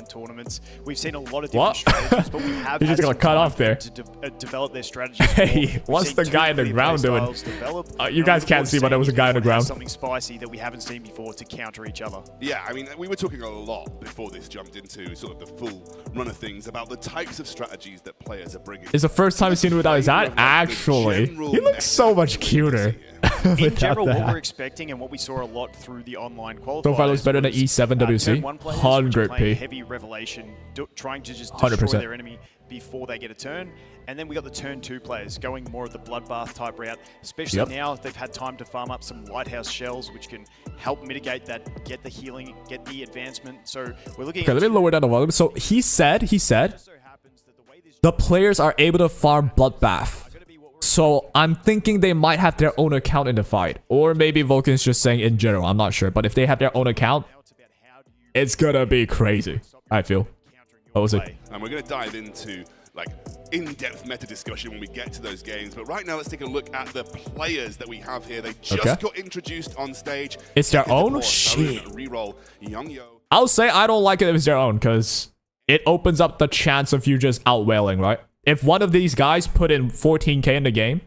Tournaments. We've seen a lot of What? different strategies, but we have You had just got some cut time off there. to develop their strategies. Hey, more. We've what's seen the two guy in the clear ground doing? playstyles develop, You and I'm guys looking can't forward see, to but there was a seeing guy in the if we have ground. something spicy that we haven't seen before to counter each other. Yeah, I mean, we were talking a lot before this jumped into sort of the full run of things about the types of strategies that players are bringing. It's the first time I've seen him without his hat. Actually, he looks so much cuter. In without general, the what hat. we're expecting and what we saw a lot through the online qualifiers. So far looks better than was, E7 WC. turn one players, which are 100p. playing heavy revelation, trying to just destroy 100%. their enemy before they get a turn. And then we got the turn 2 players going more of the bloodbath type route, especially Yep. now they've had time to farm up some lighthouse shells, which can help mitigate that, get the healing, get the advancement. So we're looking Okay, at let me lower down the volume. So he said the players are able to farm bloodbath. So I'm thinking they might have their own account in the fight. Or maybe Vulcan's just saying in general. I'm not sure. But if they have their own account, it's gonna be crazy, I feel. What was it? And we're going to dive into like in-depth meta discussion when we get to those games. But right now, let's take a look at the players that we have here. They just Okay. got introduced on stage. It's their Second own? deport, Shit. Sarun, Reroll, Yeongeo. I'll say I don't like it if it's their own, because it opens up the chance of you just outwailing, right? If one of these guys put in 14k in the game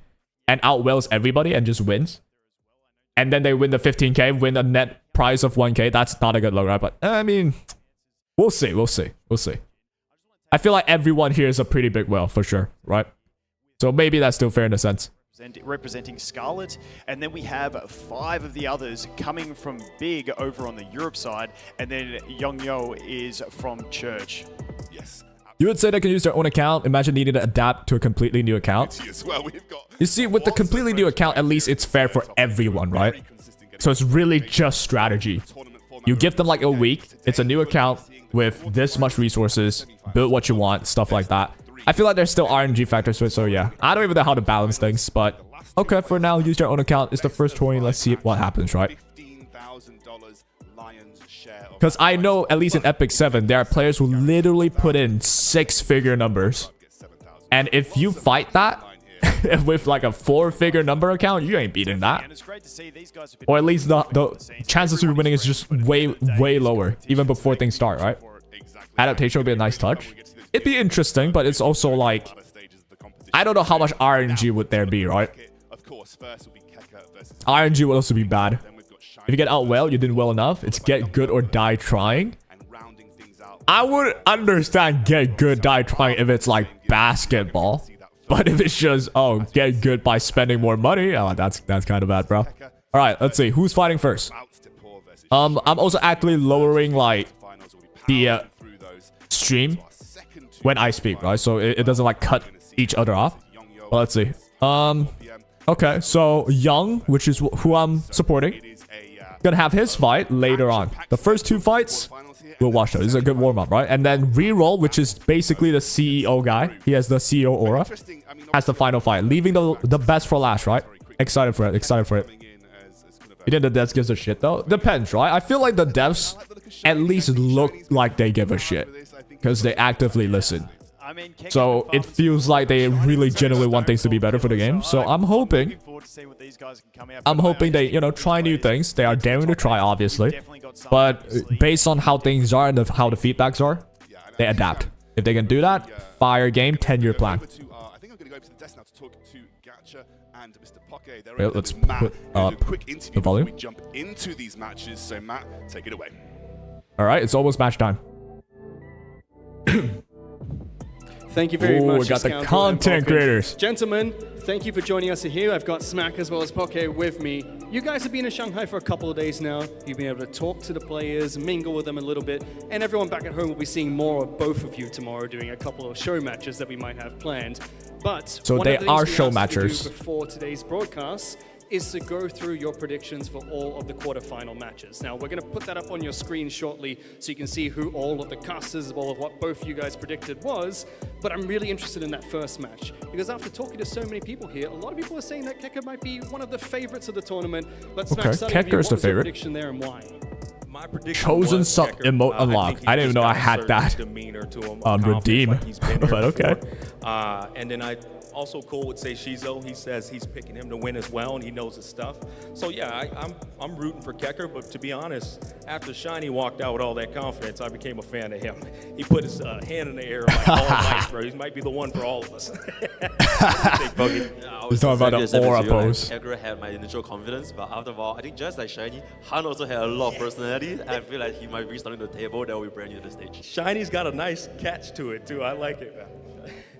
and outwails everybody and just wins, and then they win the 15k, win a net prize of 1k, that's not a good look, right? But I mean, we'll see. I feel like everyone here is a pretty big whale for sure, right? So maybe that's still fair in a sense. representing Scarlet, and then we have 5 of the others coming from Big over on the Europe side, and then Yeongeo is from Church. Yes. You would say they can use their own account. Imagine needing to adapt to a completely new account. As well, we've got You see, with the completely new account, at least it's fair for everyone, right? So it's really just strategy. You give them like a week. It's a new account with this much resources. Build what you want, stuff like that. I feel like there's still RNG factors to it, so yeah. I don't even know how to balance things, but okay, for now, use their own account. It's the first 20. Let's see what happens, right? Because I know, at least in Epic 7, there are players who literally put in 6-figure numbers. And if you fight that, with like a 4-figure number account, you ain't beating that. And it's great to see these guys have been Or at least the behind the scenes. chances of winning is just way lower, even before things start, right? Adaptation would be a nice touch. It'd be interesting, but it's also like, I don't know how much RNG would there be, right? RNG would also be bad. If you get out well, you didn't well enough. It's get good or die trying. I would understand get good, die trying if it's like basketball. But if it's just, oh, get good by spending more money, oh, that's kind of bad, bro. All right, let's see. Who's fighting first? I'm also actually lowering like the stream when I speak, right? So it doesn't like cut each other off. But let's see. Okay, so Young, which is who I'm supporting, gonna have his fight later on. The first 2 fights, we'll watch those. This is a good warm-up, right? And then Reroll, which is basically the CEO guy. He has the CEO aura. Has the final fight, leaving the best for last, right? Excited for it. Excited for it. You think the devs gives a shit though? Depends, right? I feel like the devs at least look like they give a shit because they actively listen. So it feels like they really genuinely want things to be better for the game. So I'm hoping they, you know, try new things. They are daring to try, obviously. But based on how things are and how the feedbacks are, they adapt. If they can do that, fire game, 10-year plan. Wait, let's put up the volume. We jump into these matches. So Matt, take it away. All right, it's almost match time. Thank you very much. We got the Scoundrel content and Pocket. creators. Gentlemen, thank you for joining us here. I've got Smack as well as Poke with me. You guys have been in Shanghai for a couple of days now. You've been able to talk to the players, mingle with them a little bit, and everyone back at home will be seeing more of both of you tomorrow doing a couple of show matches that we might have planned. But So one they of the are things we show asked you to do matchers. before today's broadcast is to go through your predictions for all of the quarterfinal matches. Now, we're going to put that up on your screen shortly so you can see who all of the casters, all of what both you guys predicted was. But I'm really interested in that first match because after talking to so many people here, a lot of people are saying that Kekker might be one of the favorites of the tournament. Let's Okay, Kekker's the favorite. prediction there and why? My prediction Chosen was sub Kekker. emote I unlock. think I didn't even know I he's had got a that certain demeanor to him, on confidence, redeem. like he's been here But okay. before. And then I also Cole would say Shizo. He says he's picking him to win as well, and he knows his stuff. So yeah, I'm rooting for Kekker. But to be honest, after Shiny walked out with all that confidence, I became a fan of him. He put his hand in the air like all night, bro. He might be the one for all of us. He's talking about the aura pose. Kekker had my initial confidence, but after all, I think just like Shiny, Han also had a lot of personality. And I feel like he might be starting the table that will be brand new to the stage. Shiny's got a nice catch to it too. I like it, man.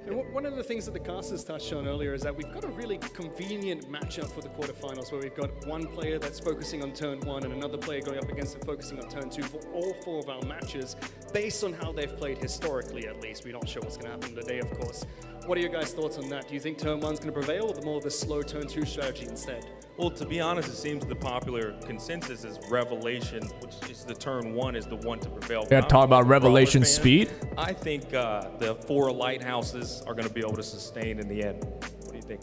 And one of the things that the casters touched on earlier is that we've got a really convenient matchup for the quarterfinals where we've got one player that's focusing on turn 1 and another player going up against him focusing on turn 2 for all 4 of our matches based on how they've played historically at least. We're not sure what's going to happen today, of course. What are your guys' thoughts on that? Do you think turn 1's going to prevail or more of the slow turn 2 strategy instead? Well, to be honest, it seems the popular consensus is Revelation, which is the turn 1 is the one to prevail. Yeah, talk about Revelation speed. I think the 4 lighthouses are going to be able to sustain in the end. What do you think?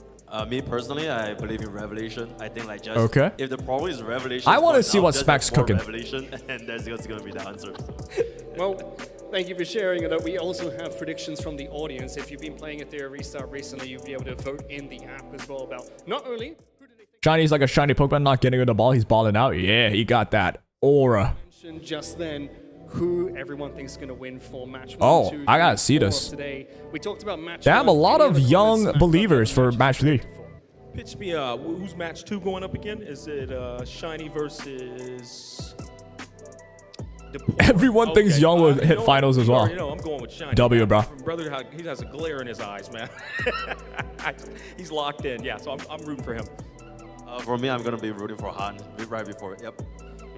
Me personally, I believe in Revelation. I think like just Okay. if the problem is Revelation, I wanna points see out, what just Smack's have more cooking. Revelation, and that's what's going to be the answer. Well, thank you for sharing it. We also have predictions from the audience. If you've been playing Ethereum Restart recently, you'll be able to vote in the app as well about not only who do they think Shiny's like a shiny Pokemon, not getting the ball. He's balling out. Yeah, he got that aura. mentioned just then who everyone thinks is going to win for match 1, Oh, 2, I gotta 3, see 4 this. today. We talked about match Damn, 1. a lot Any of other young comments, Smack, believers about for match 3. Pitch me, who's match 2 going up again? Is it Shiny versus... Everyone thinks Young will hit know finals what? as You well. already know I'm going with Shiny. W, bro. Brother, he has a glare in his eyes, man. He's locked in, yeah, so I'm rooting for him. For me, I'm going to be rooting for Han right before it. Yep.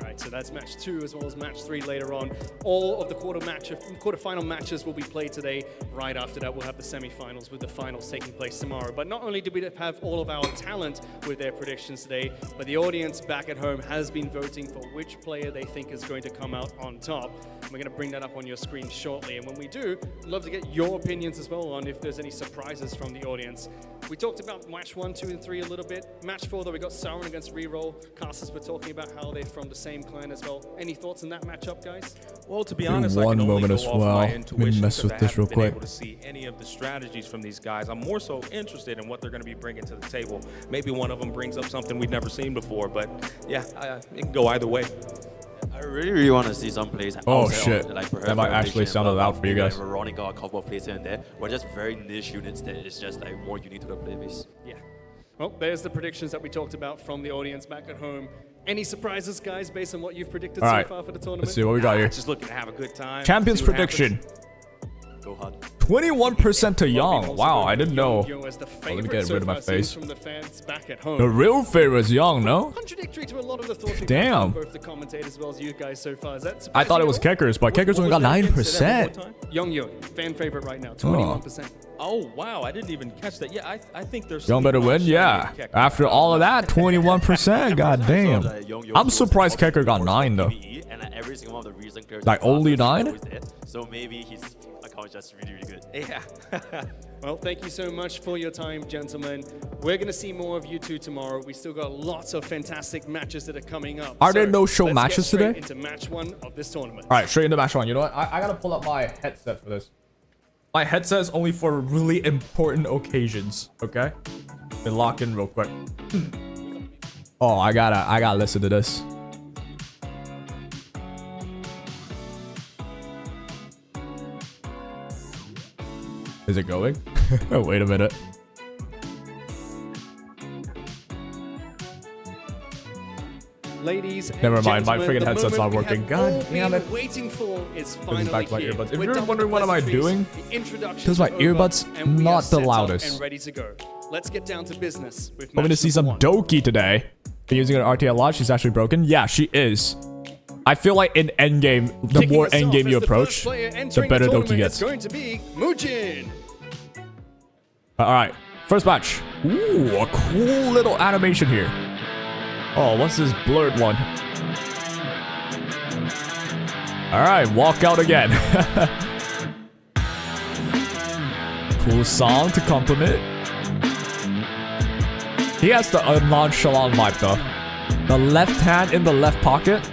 Right, so that's match 2 as well as match 3 later on. All of the quarterfinal matches will be played today. Right after that, we'll have the semifinals with the finals taking place tomorrow. But not only did we have all of our talent with their predictions today, but the audience back at home has been voting for which player they think is going to come out on top. And we're going to bring that up on your screen shortly. And when we do, I'd love to get your opinions as well on if there's any surprises from the audience. We talked about match 1, 2, and 3 a little bit. Match 4, though, we got Sauron against Reroll. Casters were talking about how they're from the same same clan as well. Any thoughts on that matchup, guys? Well, to be In honest, I one can only moment go as off well. my Let me intuition mess because with I this real haven't been quick. able to see any of the strategies from these guys. I'm more so interested in what they're going to be bringing to the table. Maybe one of them brings up something we've never seen before, but yeah, it can go either way. I really want to see some plays. Oh, outside shit. of, like, That might actually sound loud for you guys. Veronica, a couple of plays here and there, or just very niche units that is just like more unique to the play base. Yeah. Well, there's the predictions that we talked about from the audience back at home. Any surprises, guys, based on what you've predicted All so right. far for the tournament? Let's see what we got here. Just looking to have a good time. Champions see what prediction. happens. Go hard. 21% to Young. Wow, I didn't know. Yeongeo as the Let me favorite get so rid of my far, face. seems from the fans back at home. The real favorite is Young, no? Contradictory to a lot of the thoughts we've Damn. had from both the commentators as well as you guys so far. Is that I thought it was surprising Keckers, but Keckers only got 9%. at all? Yeongeo, fan favorite right now, 21%. Oh, wow, I didn't even catch that. Yeah, I think there's Young better win? Yeah. After all of that, 21%. God damn. I'm surprised Kecker got 9 though. And every single one of the recent players Like, only 9? So maybe his account is just really, really good. Yeah. Well, thank you so much for your time, gentlemen. We're going to see more of you two tomorrow. We still got lots of fantastic matches that are coming up. Are there no So show let's matches get straight today? into match 1 of this tournament. All right, straight into match 1. You know what? I gotta pull up my headset for this. My headset is only for really important occasions. Okay, been locked in real quick. Oh, I gotta listen to this. Is it going? Wait a minute. Ladies and Never mind, my gentlemen, freaking the headset's moment not we working. have God all damn been it. waiting for is This finally is back to my here. earbuds. If We're you're done with wondering the what am I pleasantries. doing, The introductions because my are over, earbuds and we are not the set up loudest. and ready to go. Let's get down to business with Hoping to match see some number 1. Doki today. Been using an RT a lot. She's actually broken. Yeah, she is. I feel like in endgame, the Kicking more us off endgame you as the approach, first player the entering better the Doki tournament, gets. It's going to be Mujin. All right, first match. Ooh, a cool little animation here. Oh, what's this blurred one? All right, walk out again. Cool song to compliment. He has the nonchalant vibe though. The left hand in the left pocket.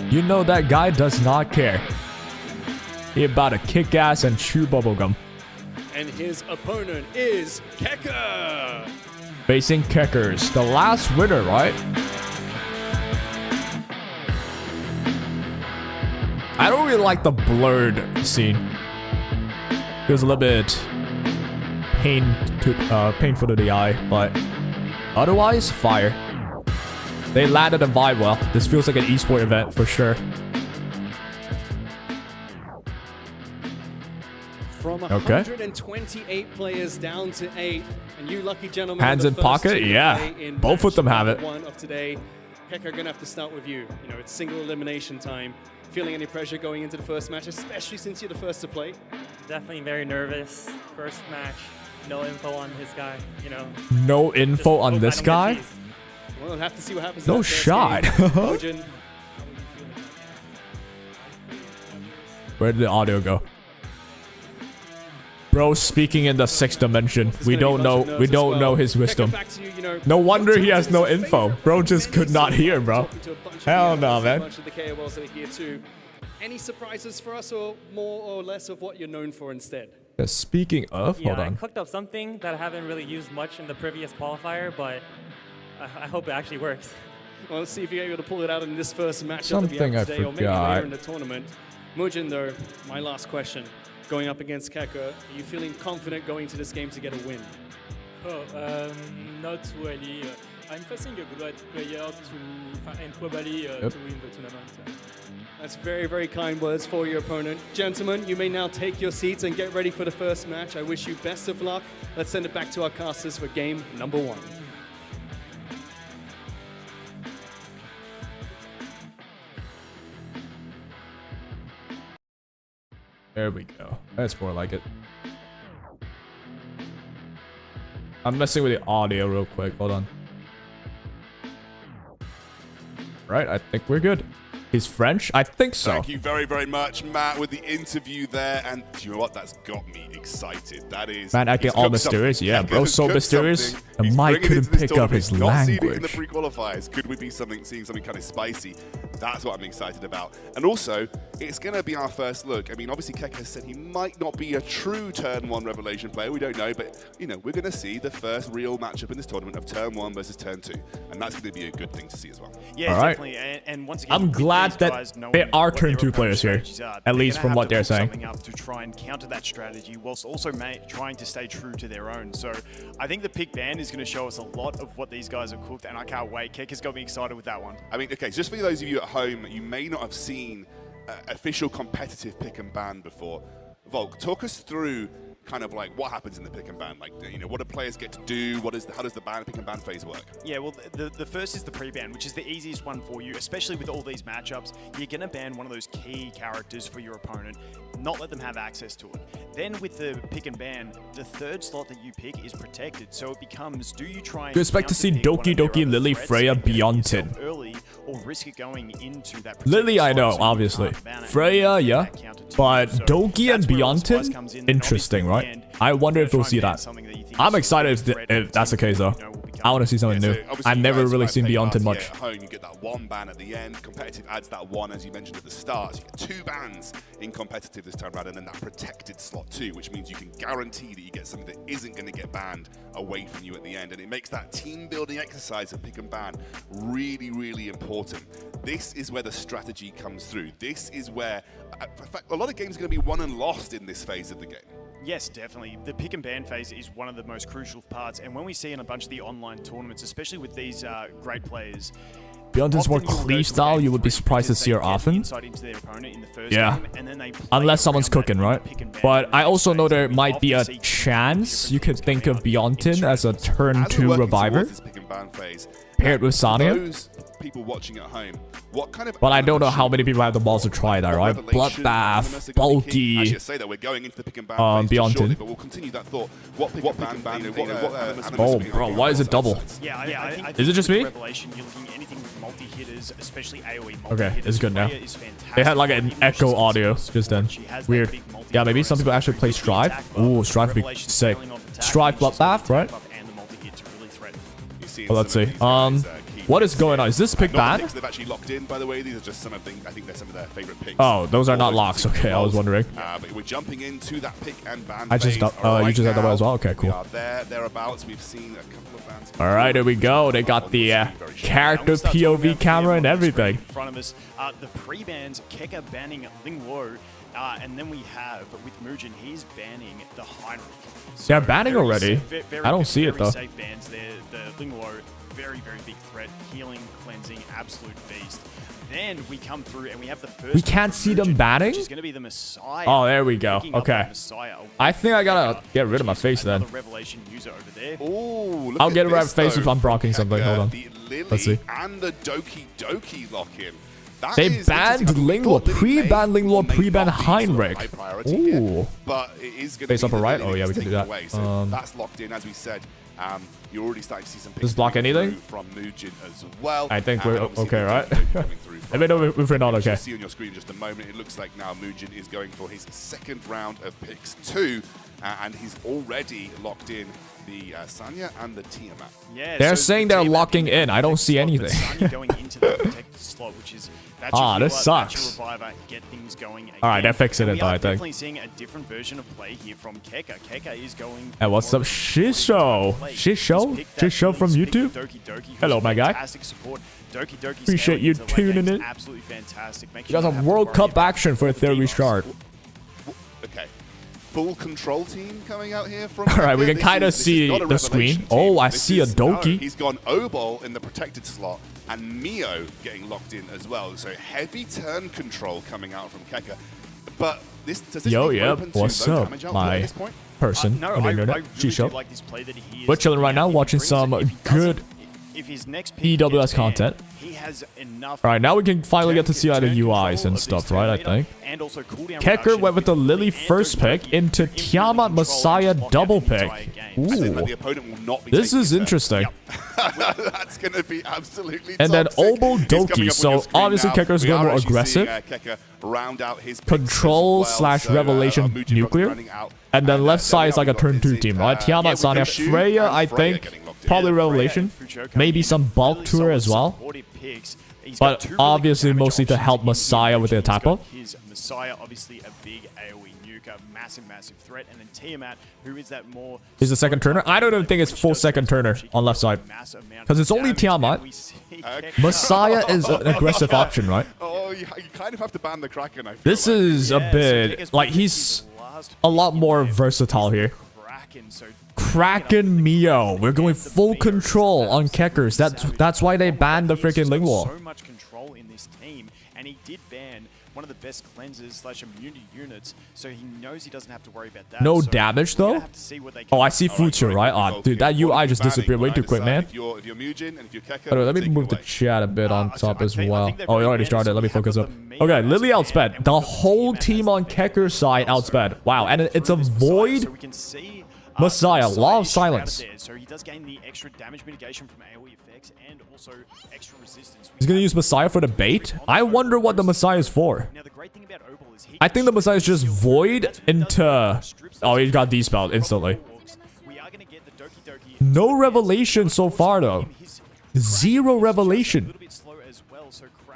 You know that guy does not care. He about to kick ass and chew bubblegum. And his opponent is Keka. Facing Keckers, the last winner, right? I don't really like the blurred scene. Feels a little bit painful to the eye, but otherwise, fire. They landed a vibe well. This feels like an esport event for sure. From Okay. 128 players down to 8, and you lucky gentlemen. Hands are in the first pocket? two to Yeah. play in Both of match them have number it. 1 of today. Keka, gonna have to start with you. You know, it's single elimination time. Feeling any pressure going into the first match, especially since you're the first to play? Definitely very nervous. First match, no info on his guy, you know. No info on hope I this don't get guy? teased. Well, we'll have to see what happens. No in that first shot. game. Mujin, Where did the audio go? Bro speaking in the 6th dimension. We don't know. We don't know his wisdom. back to you, you know, No wonder he has no info. Bro just could not hear, bro. talking to a bunch of Hell the no, analysts, a man. bunch of the KOLs that are here too. Any surprises for us, or more or less of what you're known for instead? Yeah, speaking of, Yeah, hold I on. cooked up something that I haven't really used much in the previous qualifier, but I hope it actually works. Well, let's see if you're able to pull it out in this first matchup Something that we I have today, or maybe forgot. later in the tournament. Mujin, though, my last question. Going up against Keka, are you feeling confident going to this game to get a win? Not really. I'm facing a good player and probably to win the tournament. That's very, very kind words for your opponent. Gentlemen, you may now take your seats and get ready for the first match. I wish you best of luck. Let's send it back to our casters for game number 1. There we go. That's more like it. I'm messing with the audio real quick. Hold on. Right, I think we're good. He's French? I think so. Thank you very, very much, Matt, with the interview there. And do you know what? That's got me excited. That is... Man, acting he's all cooked mysterious. something. Yeah, He bro, has so cooked mysterious. something. The He's mic bringing it couldn't to this pick up tournament. his Got seeded in the language. pre-qualifiers. Could we be seeing something kind of spicy? That's what I'm excited about. And also, it's going to be our first look. I mean, obviously, Keka has said he might not be a true Turn 1 Revelation player. We don't know, but, you know, we're going to see the first real matchup in this tournament of Turn 1 versus Turn 2. And that's going to be a good thing to see as well. Yeah, all right. definitely. And once again, I'm glad that there are Turn 2 players here, at least from what they're saying. Something up to try and counter that strategy, whilst also trying to stay true to their own. So I think the pick ban is going to show us a lot of what these guys have cooked, and I can't wait. Keka's got me excited with that one. I mean, okay, just for those of you at home, you may not have seen official competitive pick and ban before. Volk, talk us through kind of like what happens in the pick and ban. Like, you know, what do players get to do? How does the pick and ban phase work? Yeah, well, the first is the pre-ban, which is the easiest one for you, especially with all these matchups. You're going to ban one of those key characters for your opponent, not let them have access to it. Then with the pick and ban, the third slot that you pick is protected, so it becomes, do you try and You expect to see Doki Doki, Lily, Freya, Beyontin. Early, or risk it going into that Lily, I know, obviously. Freya, yeah. But Doki and Beyontin? Interesting, right? I wonder if we'll see that. I'm excited if that's the case, though. I want to see something new. I've never really seen Beyontin much. At home, you get that one ban at the end. Competitive adds that one, as you mentioned at the start. So you get 2 bans in competitive this time around, and then that protected slot too, which means you can guarantee that you get something that isn't going to get banned away from you at the end. And it makes that team building exercise of pick and ban really, really important. This is where the strategy comes through. This is where, in fact, a lot of games are going to be won and lost in this phase of the game. Yes, definitely. The pick and ban phase is one of the most crucial parts, and when we see in a bunch of the online tournaments, especially with these great players, Beyontin's more cleave style, you would be surprised to see her often. Yeah, unless someone's cooking, right? But I also know there might be a chance you could think of Beyontin as a turn 2 reviver paired with Sonya. People watching at home, what kind of but I don't know how many people have the balls to try that, right? Bloodbath, bulky, Beyontin. But we'll continue that thought. What pick and ban? Oh, bro, why is it double? Yeah, I think is it just me? Revelation, you're looking at anything with multi-hitters, especially AoE okay, it's good now. They had like an echo audio just then. Weird. Yeah, maybe some people actually play Strive. Ooh, Strive would be sick. Strive Bloodbath, right? Well, let's see. What is going on? Is this pick ban? They've actually locked in, by the way. These are just some of the, I think they're some of their favorite picks. Oh, those are not locks. Okay, I was wondering. But we're jumping into that pick and ban. I just you just had that one as well. Okay, cool. We are thereabouts. We've seen a couple of bans. All right, here we go. They got the character POV camera and everything. In front of us, the pre-bans, Keka banning Lingwo, and then we have with Mugen, he's banning the Heinrich. So they're banning already. I don't see it though. Safe bans there. The Lingwo, very, very big threat. Healing, cleansing, absolute beast. Then we come through and we have the first. We can't see them banning? Which is going to be the Messiah. Oh, there we go. Okay. I think I gotta get rid of my face then. Revelation user over there. Ooh, I'll get rid of my face if I'm blocking something. Hold on. Let's see. And the Doki Doki lock-in. They banned Lingwo, pre-banned Lingwo, pre-banned Heinrich. Ooh. But it is going to face upper right? Oh yeah, we can do that. So that's locked in, as we said. You're already starting to see some picks. Does block anything? From Mugen as well. I think we're okay, right? Let me know if we're not okay. You'll see on your screen in just a moment. It looks like now Mugen is going for his second round of picks 2, and he's already locked in the Sanya and the Tiamat. Yeah, they're saying they're locking in. I don't see anything. Going into the protected slot, which is this sucks. Get things going again. All right, they're fixing it though, I think. Definitely seeing a different version of play here from Keka. Keka is going. And what's up, Shisho? Shisho from YouTube. Hello, my guy. Appreciate you tuning in. Absolutely fantastic. You guys have World Cup action for a third restart. Okay. Full control team coming out here from. All right, we can kind of see the screen. Oh, I see a Doki. He's gone Obol in the protected slot, and Mio getting locked in as well. So heavy turn control coming out from Keka. But this does this what's up, my person on the internet? Shisho. Like this play that he is. We're chilling right now, watching some good EWS content. All right, now we can finally get to see the UIs and stuff, right? I think. Kecker went with the Lily first pick into Tiamat Messiah double pick. Ooh, this is interesting. That's going to be absolutely. And then Obol Doki. So obviously Kecker's going more aggressive. Control / Revelation nuclear. And then left side is like a turn 2 team, right? Tiamat, Sonya, Freya, I think. Probably Revelation. Maybe some bulk tour as well. He's got But two really obviously good damage mostly to options help in Messiah with the He's attack got buff. His Messiah, obviously a big AoE nuke, a massive threat, and then Tiamat, who is that more... He's the second turner. I don't even think it's full second turner on left side. Because it's only Tiamat. Messiah is an aggressive option, right? Oh, you kind of have to ban the Kraken, I feel This like. is a bit... Like, he's a lot more versatile here. Kraken Mio. We're going full control on Kekkers. That's why they banned the freaking Ling Wall. So much control in this team, and he did ban one of the best cleansers / immunity units, so he knows he doesn't have to worry about that. No So damage we're gonna though? have to see what they Oh, can I see future, right? Oh, dude, that UI just disappeared way too quick, man. If you're Mujin and if you're Kekker, Anyway, let me take it move the away. chat a bit on top as well. they've Oh, you already already banned, started. so Let me we have focus the up. main Okay, as Lily ban, outsped. and The we've got whole Tiamat team as on the Kekker's side also outsped. Wow, and it's a through this Messiah, void so we can see, Messiah, Law of is shrouded Silence. there, so he does gain the extra damage mitigation from AoE effects and also extra resistance. He's gonna use Messiah for the bait. I wonder what the Messiah is for. Now the great thing about Opal is he I think the Messiah is just void into... Oh, he got dispelled instantly. we are going to get the Doki Doki No revelation so far, though. Zero revelation.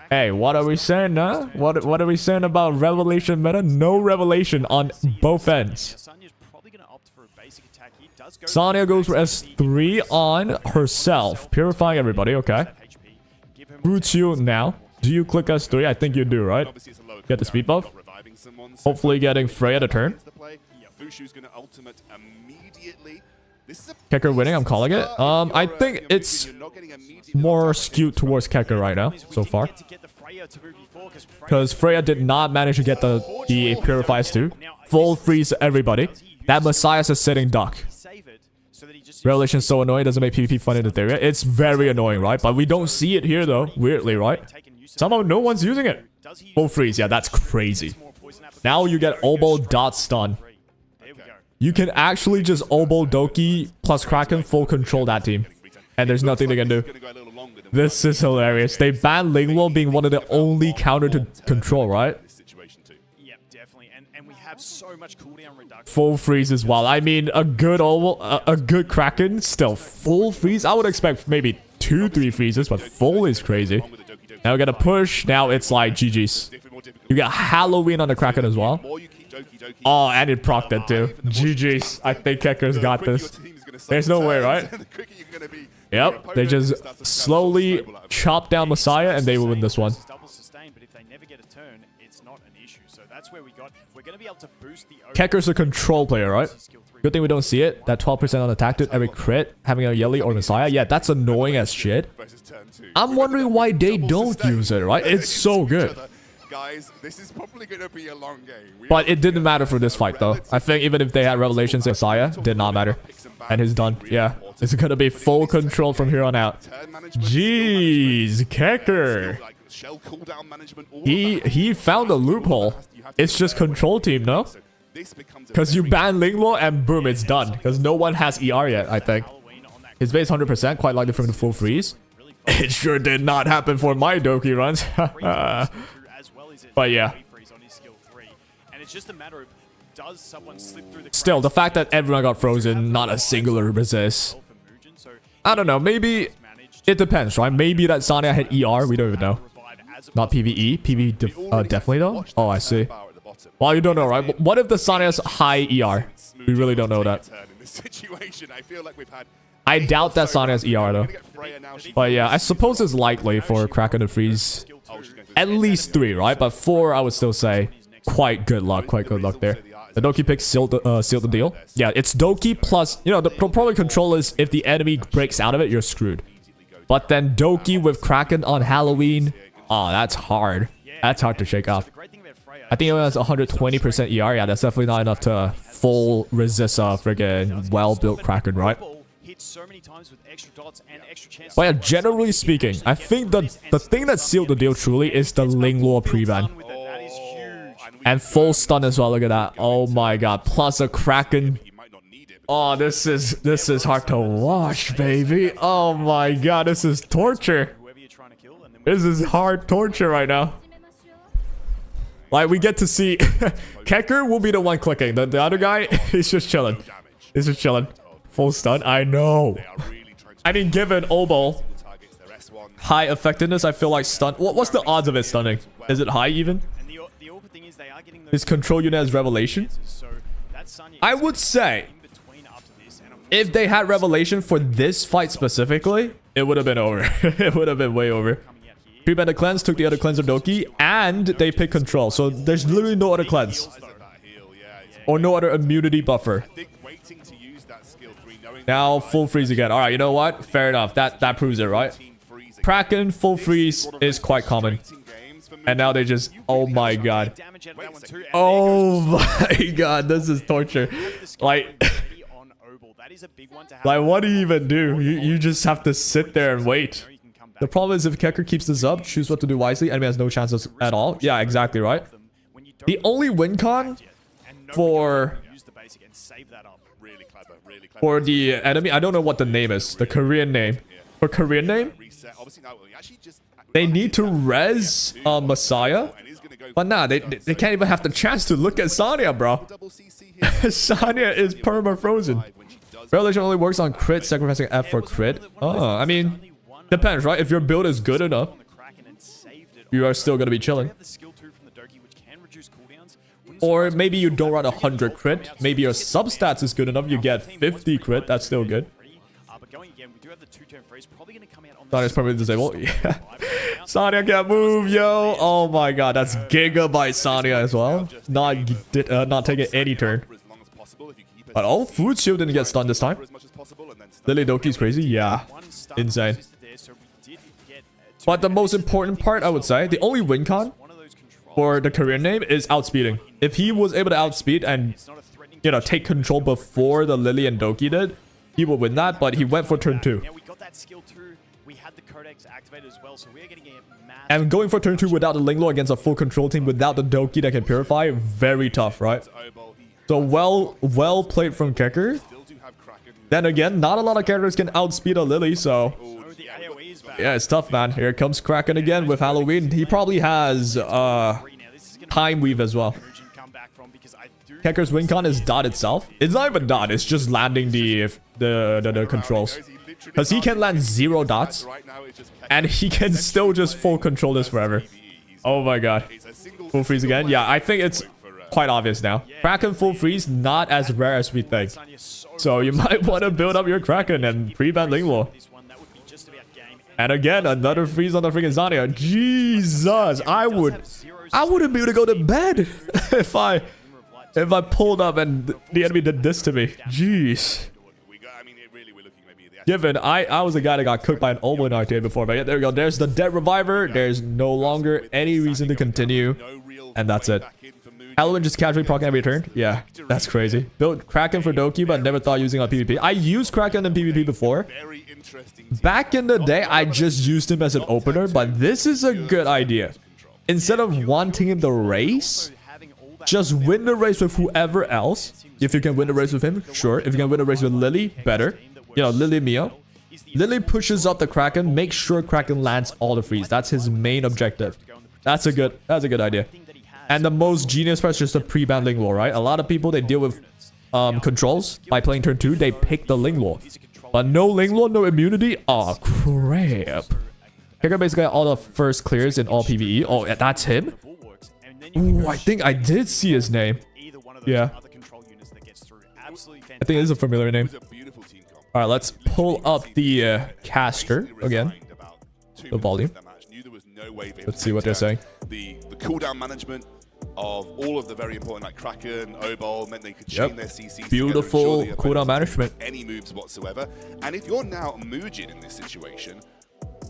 Hey, what are we saying, huh? What are we saying about revelation meta? No revelation on both ends. Sonya goes for S3 on herself. Purifying everybody, okay. Roots you now. Do you click S3? I think you do, right? Get the speed buff. Hopefully getting Freya to turn. Kekker winning, I'm calling it. I think it's more skewed towards Kekker right now, so far. Because Freya did not manage to get the Purifies too. Full freeze everybody. That Messiah's a sitting duck. Revelation's so annoying, doesn't make PvP fun in the area. It's very annoying, right? But we don't see it here though, weirdly, right? Somehow no one's using it. Full freeze, yeah, that's crazy. Now you get Obo dot stun. You can actually just Obo Doki plus Kraken full control that team. And there's nothing they can do. This is hilarious. They banned Lingwo being one of the only counter to control, right? Yep, definitely. And we have so much cooldown reduction. Full freeze as well. I mean, a good a good Kraken, still full freeze. I would expect maybe 2-3 freezes, but full is crazy. Now we got a push. Now it's like GG's. You got Halloween on the Kraken as well. Oh, and it procced it too. GG's. I think Kekker's got this. There's no way, right? Yep. They just slowly chop down Messiah and they will win this one. Kekker's a control player, right? Good thing we don't see it. That 12% on attack to every crit, having a Yelly or Messiah. Yeah, that's annoying as shit. I'm wondering why they don't use it, right? It's so good. Guys, this is probably going to be a long game. But it didn't matter for this fight, though. I think even if they had Revelations and Messiah, did not matter. And he's done. Yeah. It's going to be full control from here on out. Jeez, Kekker. He found a loophole. It's just control team, no? Because you ban Linglo and boom, it's done. Because no one has ER yet, I think. His base 100%, quite likely from the full freeze. It sure did not happen for my Doki runs. But yeah. Still, the fact that everyone got frozen, not a singular resist. I don't know, maybe it depends, right? Maybe that Sonya hit ER, we don't even know. Not PvE. PvE definitely though. Oh, I see. Well, you don't know, right? What if the Sonya's high ER? We really don't know that. I doubt that Sonya's ER though. But yeah, I suppose it's likely for Kraken to freeze at least 3, right? But 4, I would still say quite good luck there. The Doki pick sealed the deal. Yeah, it's Doki plus, you know, the probably control is if the enemy breaks out of it, you're screwed. But then Doki with Kraken on Halloween, oh, that's hard. That's hard to shake off. I think it was 120% ER. Yeah, that's definitely not enough to full resist a friggin' well-built Kraken, right? But yeah, generally speaking, I think the thing that sealed the deal truly is the Linglo pre-ban. And full stun as well, look at that. Oh my god, plus a Kraken. Oh, this is hard to watch, baby. Oh my god, this is torture. This is hard torture right now. Like, we get to see... Kekker will be the one clicking. The other guy, he's just chilling. He's just chilling. Full stun? I know. I mean, given Obo high effectiveness, I feel like stun. What's the odds of it stunning? Is it high even? His control unit has revelation. I would say if they had revelation for this fight specifically, it would have been over. It would have been way over. Pre-ban the cleanse, took the other cleanser Doki, and they picked control. So there's literally no other cleanse. Or no other immunity buffer. Now full freeze again. Alright, you know what? Fair enough. That proves it, right? Kraken full freeze is quite common. And now they just... Oh my god. Oh my god. This is torture. Like... Like, what do you even do? You just have to sit there and wait. The problem is if Kekker keeps this up, choose what to do wisely. Enemy has no chances at all. Yeah, exactly, right? The only win con for the enemy, I don't know what the name is. The Korean name. For Korean name, they need to res Messiah. But nah, they can't even have the chance to look at Sonya, bro. Sonya is perma-frozen. Revelation only works on crit, sacrificing F for crit. Oh, I mean, depends, right? If your build is good enough, you are still going to be chilling. Or maybe you don't run 100 crit. Maybe your substats is good enough. You get 50 crit. That's still good. Sonya's permanently disabled. Yeah. Sonya can't move, yo. Oh my god, that's gigabyte Sonya as well. Not taking any turn. But oh, Food Shield didn't get stunned this time. Lily Doki's crazy. Yeah. Insane. But the most important part, I would say, the only win con for the Korean name is outspeeding. If he was able to outspeed and, you know, take control before the Lily and Doki did, he would win that, but he went for turn 2. And going for turn 2 without the Linglo against a full control team without the Doki that can purify, very tough, right? So well played from Kekker. Then again, not a lot of characters can outspeed a Lily, so... Yeah, it's tough, man. Here comes Kraken again with Halloween. He probably has Time Weave as well. Kekker's win con is dot itself. It's not even dot, it's just landing the controls. Because he can land 0 dots. And he can still just full control this forever. Oh my god. Full freeze again. Yeah, I think it's quite obvious now. Kraken full freeze, not as rare as we think. So you might want to build up your Kraken and pre-ban Linglo. And again, another freeze on the freaking Sonya. Jesus, I wouldn't be able to go to bed if I pulled up and the enemy did this to me. Jeez. Given I was a guy that got cooked by an Omo in arcade before, but yeah, there we go. There's the Dead Reviver. There's no longer any reason to continue, and that's it. Halloween just casually proccing every turn. Yeah, that's crazy. Built Kraken for Doki, but never thought using on PvP. I used Kraken in PvP before. Back in the day, I just used him as an opener, but this is a good idea. Instead of wanting him to race, just win the race with whoever else. If you can win the race with him, sure. If you can win the race with Lily, better. You know, Lily Mio. Lily pushes up the Kraken, make sure Kraken lands all the freeze. That's his main objective. That's a good idea. And the most genius part is just the pre-ban Linglo, right? A lot of people, they deal with controls by playing turn 2. They pick the Linglo. But no Linglo, no immunity. Oh, crap. Kekker basically got all the first clears in all PvE. Oh, yeah, that's him? Ooh, I think I did see his name. Yeah. I think it is a familiar name. Alright, let's pull up the caster again. The volume. Let's see what they're saying. The cooldown management of all of the very important, like Kraken, Obol, meant they could chain their CCs. Beautiful cooldown management. Any moves whatsoever. And if you're now Mujin in this situation,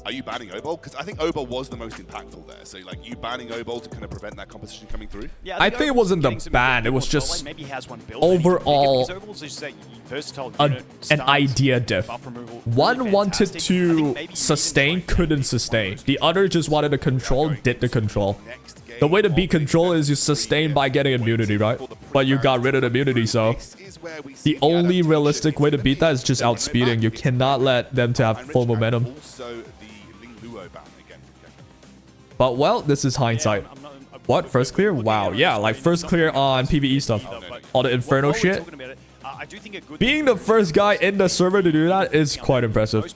are you banning Obol? Because I think Obol was the most impactful there. So, like, you banning Obol to kind of prevent that competition coming through? Yeah, I think it wasn't the ban. It was just overall an idea diff. One wanted to sustain, couldn't sustain. The other just wanted to control, did the control. The way to beat control is you sustain by getting immunity, right? But you got rid of immunity, so the only realistic way to beat that is just outspeeding. You cannot let them to have full momentum. But well, this is hindsight. What? First clear? Wow. Yeah, like first clear on PvE stuff. All the Inferno shit. Being the first guy in the server to do that is quite impressive.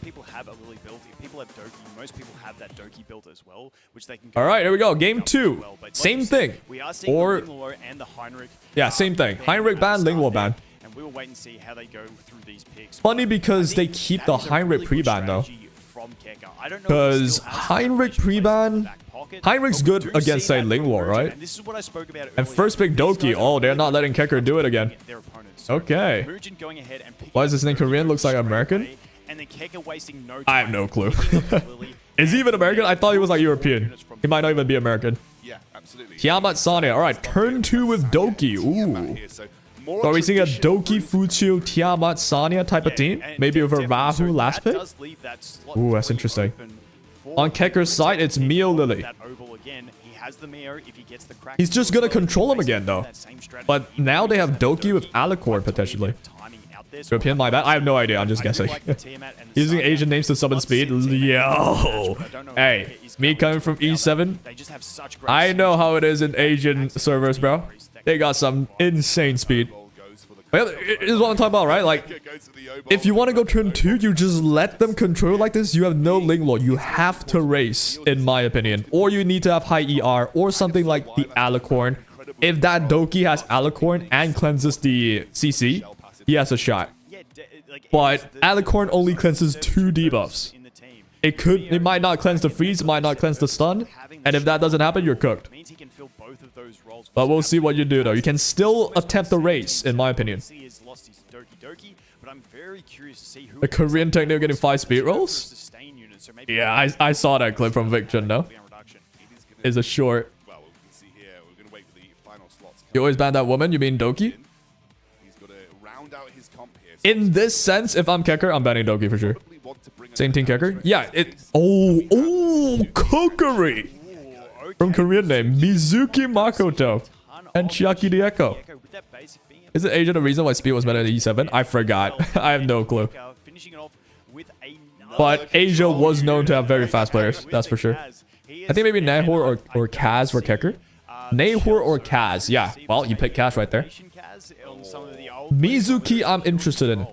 people have Doki, most people have that Doki built as well, which they can go All right, here we go. Game as 2. well. But like Same you said, thing. We are seeing Or the Linglo and the Heinrich. yeah, same thing. Heinrich ban, Linglo ban. And we will wait and see how they go through these picks. Funny because they keep the Heinrich pre-ban though. Because Heinrich pre-ban, Heinrich's good against say Linglo, right? And first pick Doki. Oh, they're not letting Kekker do it again. Okay. Why is this in Korean? Looks like American. I have no clue. Is he even American? I thought he was like European. He might not even be American. Yeah, absolutely. Tiamat Sanya. All right, turn 2 with Doki. Ooh. So are we seeing a Doki, Fuchio, Tiamat, Sanya type of team? Maybe with a Rahu last pick? Ooh, that's interesting. On Kekker's side, it's Mio Lily. He's just gonna control him again though. But now they have Doki with Alicorn potentially. European, my bad. I have no idea. I'm just guessing. Using Asian names to summon speed. Yo. Hey, me coming from E7. I know how it is in Asian servers, bro. They got some insane speed. But yeah, this is what I'm talking about, right? Like, if you want to go turn 2, you just let them control like this. You have no Linglo. You have to race, in my opinion. Or you need to have high ER or something like the Alicorn. If that Doki has Alicorn and cleanses the CC, he has a shot. But Alicorn only cleanses 2 debuffs. It might not cleanse the freeze, it might not cleanse the stun. And if that doesn't happen, you're cooked. But we'll see what you do though. You can still attempt the race, in my opinion. The Korean technique getting 5 speed rolls? Yeah, I saw that clip from Victor, no? It's a short. You always ban that woman? You mean Doki? In this sense, if I'm Kekker, I'm banning Doki for sure. Same team Kekker? Yeah, Oh, cookery! From Korean name, Mizuki Makoto. And Chiaki the Echo. Is it Asia the reason why speed was better than E7? I forgot. I have no clue. But Asia was known to have very fast players, that's for sure. I think maybe Nahor or Kaz for Kekker. Nahor or Kaz, yeah. Well, you picked Kaz right there. Mizuki, I'm interested in.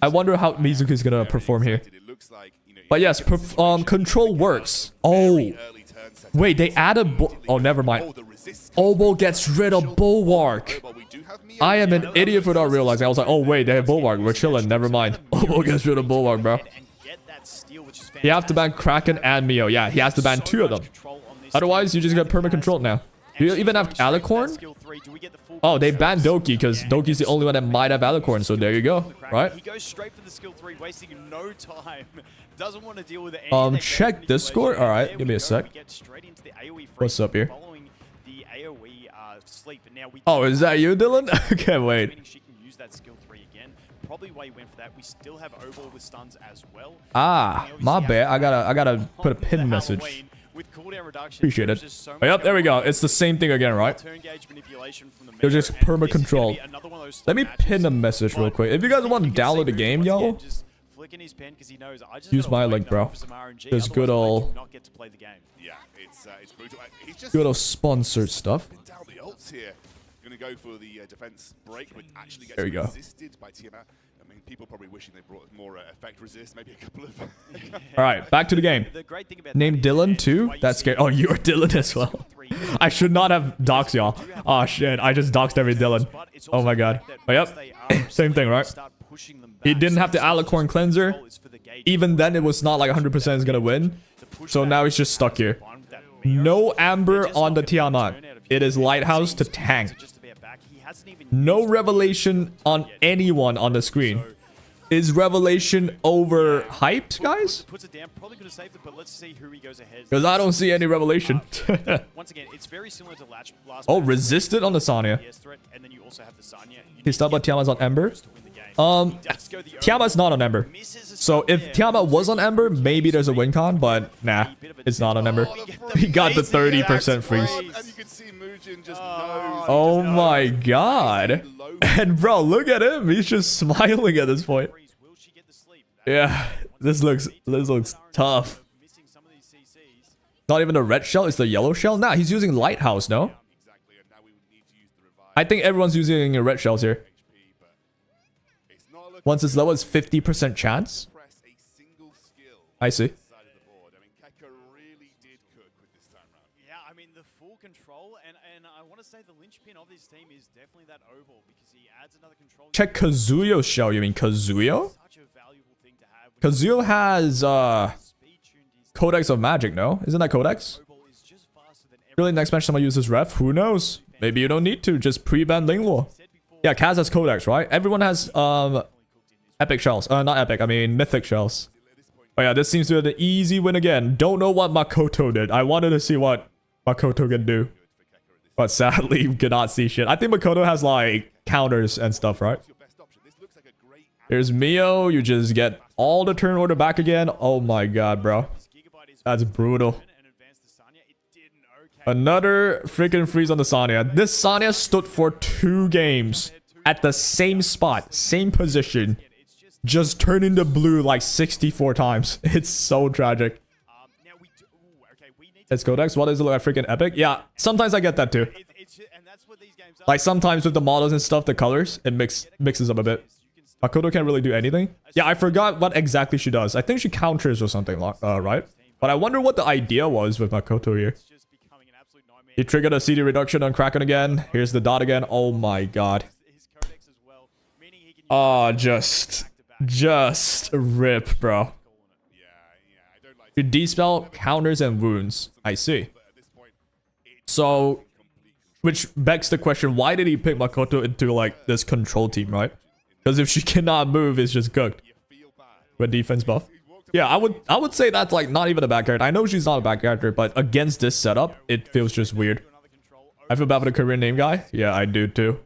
I wonder how Mizuki is gonna perform here. But yes, control works. Oh, wait, they added. Oh, never mind. Obo gets rid of Bulwark. I am an idiot for not realizing. I was like, oh wait, they have Bulwark. We're chilling. Never mind. Obo gets rid of Bulwark, bro. You have to ban Kraken and Mio. Yeah, he has to ban 2 of them. Otherwise, you just get perma controlled now. Do you even have Alicorn? Oh, they banned Doki because Doki's the only one that might have Alicorn. So there you go, right? He goes straight for the skill 3, wasting no time. Doesn't want to deal with it. Check Discord. All right, give me a sec. What's up here? Oh, is that you, Dylan? Okay, wait. Probably why he went for that. We still have Oval with stuns as well. Ah, my bad. I gotta put a pin message. Appreciate it. Oh, yep, there we go. It's the same thing again, right? They're just perma control. Let me pin a message real quick. If you guys want to download the game, yo, use my link, bro. There's good old sponsored stuff. Go for the defense break, but actually gets there we go. resisted by Tiamat. I mean, people probably wishing they brought more effect resist, maybe a couple of. All right, back to the game. Name Dylan too. That's scary. Oh, you're Dylan as well. I should not have doxed y'all. Oh shit, I just doxed every Dylan. Oh my god. Oh, yep. Same thing, right? He didn't have the Alicorn cleanser. Even then, it was not like 100% is gonna win. So now he's just stuck here. No Amber on the Tiamat. It is Lighthouse to tank. No Revelation on anyone on the screen. Is Revelation overhyped, guys? Because I don't see any Revelation. Oh, resisted on the Sanya. He's stuck, but Tiamat's on Ember. Tiamat's not on Ember. So if Tiamat was on Ember, maybe there's a win con, but nah, it's not on Ember. He got the 30% freeze. Oh my god. And bro, look at him. He's just smiling at this point. Yeah, this looks tough. Not even a red shell, it's the yellow shell. Nah, he's using Lighthouse, no? I think everyone's using red shells here. Once it's low, it's 50% chance. I see. to say the linchpin of this team is definitely that Obol because he adds another control. Check Kazuyo's shell. You mean Kazuyo? Such a valuable thing to have. Kazuyo has Codex of Magic, no? Isn't that Codex? Really, next match someone uses Ref? Who knows? Maybe you don't need to. Just pre-ban Lingwo. Yeah, Kaz has Codex, right? Everyone has epic shells. Not epic, I mean mythic shells. Oh yeah, this seems to be an easy win again. Don't know what Makoto did. I wanted to see what Makoto can do. But sadly, we cannot see shit. I think Makoto has like counters and stuff, right? Here's Mio. You just get all the turn order back again. Oh my god, bro. That's brutal. Another freaking freeze on the Sanya. This Sanya stood for 2 games at the same spot, same position. Just turning the blue like 64 times. It's so tragic. It's Codex. What is it like freaking epic? Yeah, sometimes I get that too. Like sometimes with the models and stuff, the colors, it mixes up a bit. Makoto can't really do anything. Yeah, I forgot what exactly she does. I think she counters or something, right? But I wonder what the idea was with Makoto here. He triggered a CD reduction on Kraken again. Here's the dot again. Oh my god. Oh, just rip, bro. You dispel counters and wounds. I see. So, which begs the question, why did he pick Makoto into like this control team, right? Because if she cannot move, it's just cooked. With defense buff. Yeah, I would say that's like not even a bad character. I know she's not a bad character, but against this setup, it feels just weird. I feel bad for the Korean name guy. Yeah, I do too.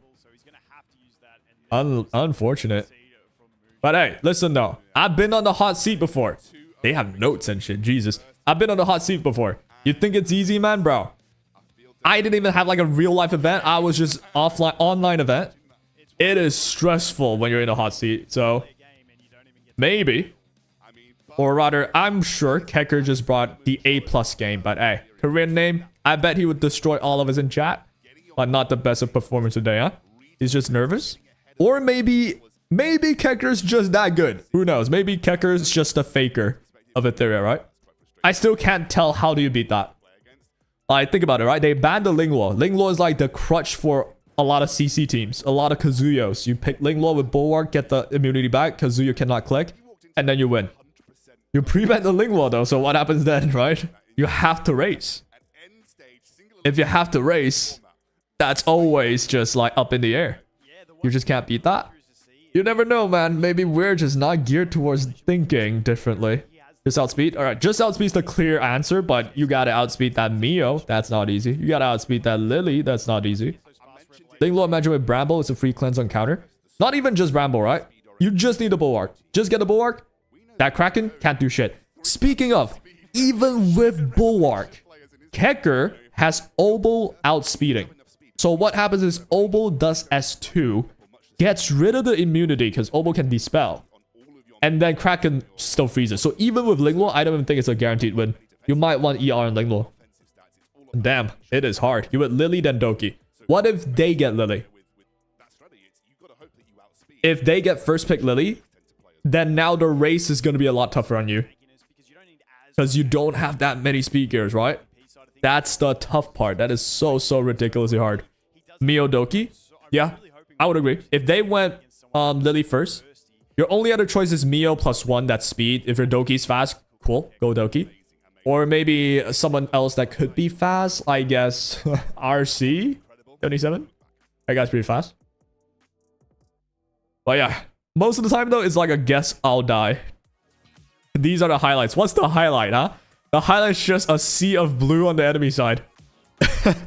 Unfortunate. But hey, listen though. I've been on the hot seat before. They have notes and shit. Jesus. I've been on the hot seat before. You think it's easy, man, bro? I didn't even have like a real life event. I was just online event. It is stressful when you're in a hot seat. So maybe. Or rather, I'm sure Kecker just brought the A+ game. But hey, Korean name, I bet he would destroy all of us in chat. But not the best of performance today, huh? He's just nervous. Or maybe Kecker's just that good. Who knows? Maybe Kecker's just a faker of Ethereum, right? I still can't tell how do you beat that. Like, think about it, right? They banned the Lingwo. Lingwo is like the crutch for a lot of CC teams. A lot of Kazuyos. You pick Lingwo with Bulwark, get the immunity back. Kazuyo cannot click. And then you win. You prevent the Lingwo though, so what happens then, right? You have to race. If you have to race, that's always just like up in the air. You just can't beat that. You never know, man. Maybe we're just not geared towards thinking differently. Just outspeed? Alright, just outspeed's the clear answer, but you gotta outspeed that Mio. That's not easy. You gotta outspeed that Lily. That's not easy. Lingwo imagine with Bramble, it's a free cleanse on counter. Not even just Bramble, right? You just need a Bulwark. Just get a Bulwark. That Kraken can't do shit. Speaking of, even with Bulwark, Kecker has Obol outspeeding. So what happens is Obol does S2, gets rid of the immunity because Obol can dispel. And then Kraken still freezes. So even with Lingwo, I don't even think it's a guaranteed win. You might want ER on Lingwo. Damn, it is hard. You would Lily then Doki. What if they get Lily? If they get first pick Lily, then now the race is going to be a lot tougher on you. Because you don't have that many speed gears, right? That's the tough part. That is so ridiculously hard. Mio Doki? Yeah, I would agree. If they went Lily first, your only other choice is Mio +1, that's speed. If your Doki's fast, cool, go Doki. Or maybe someone else that could be fast, I guess. RC? 77? That guy's pretty fast. But yeah. Most of the time, though, it's like a guess I'll die. These are the highlights. What's the highlight, huh? The highlight's just a sea of blue on the enemy side.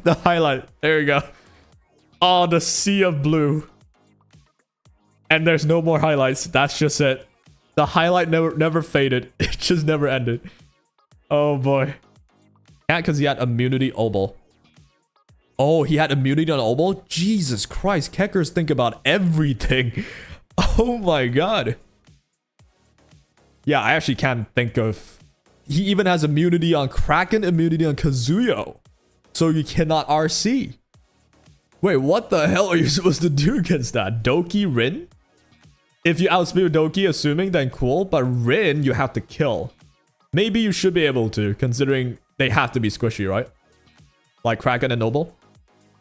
The highlight. There you go. Oh, the sea of blue. And there's no more highlights. That's just it. The highlight never faded. It just never ended. Oh, boy. Yeah, because he had immunity Obol. Oh, he had immunity on Obol? Jesus Christ. Keckers think about everything. Oh my god. Yeah, I actually can't think of... He even has immunity on Kraken, immunity on Kazuyo. So you cannot RC. Wait, what the hell are you supposed to do against that? Doki, Rin? If you outspeed Doki, assuming, then cool. But Rin, you have to kill. Maybe you should be able to, considering they have to be squishy, right? Like Kraken and Noble.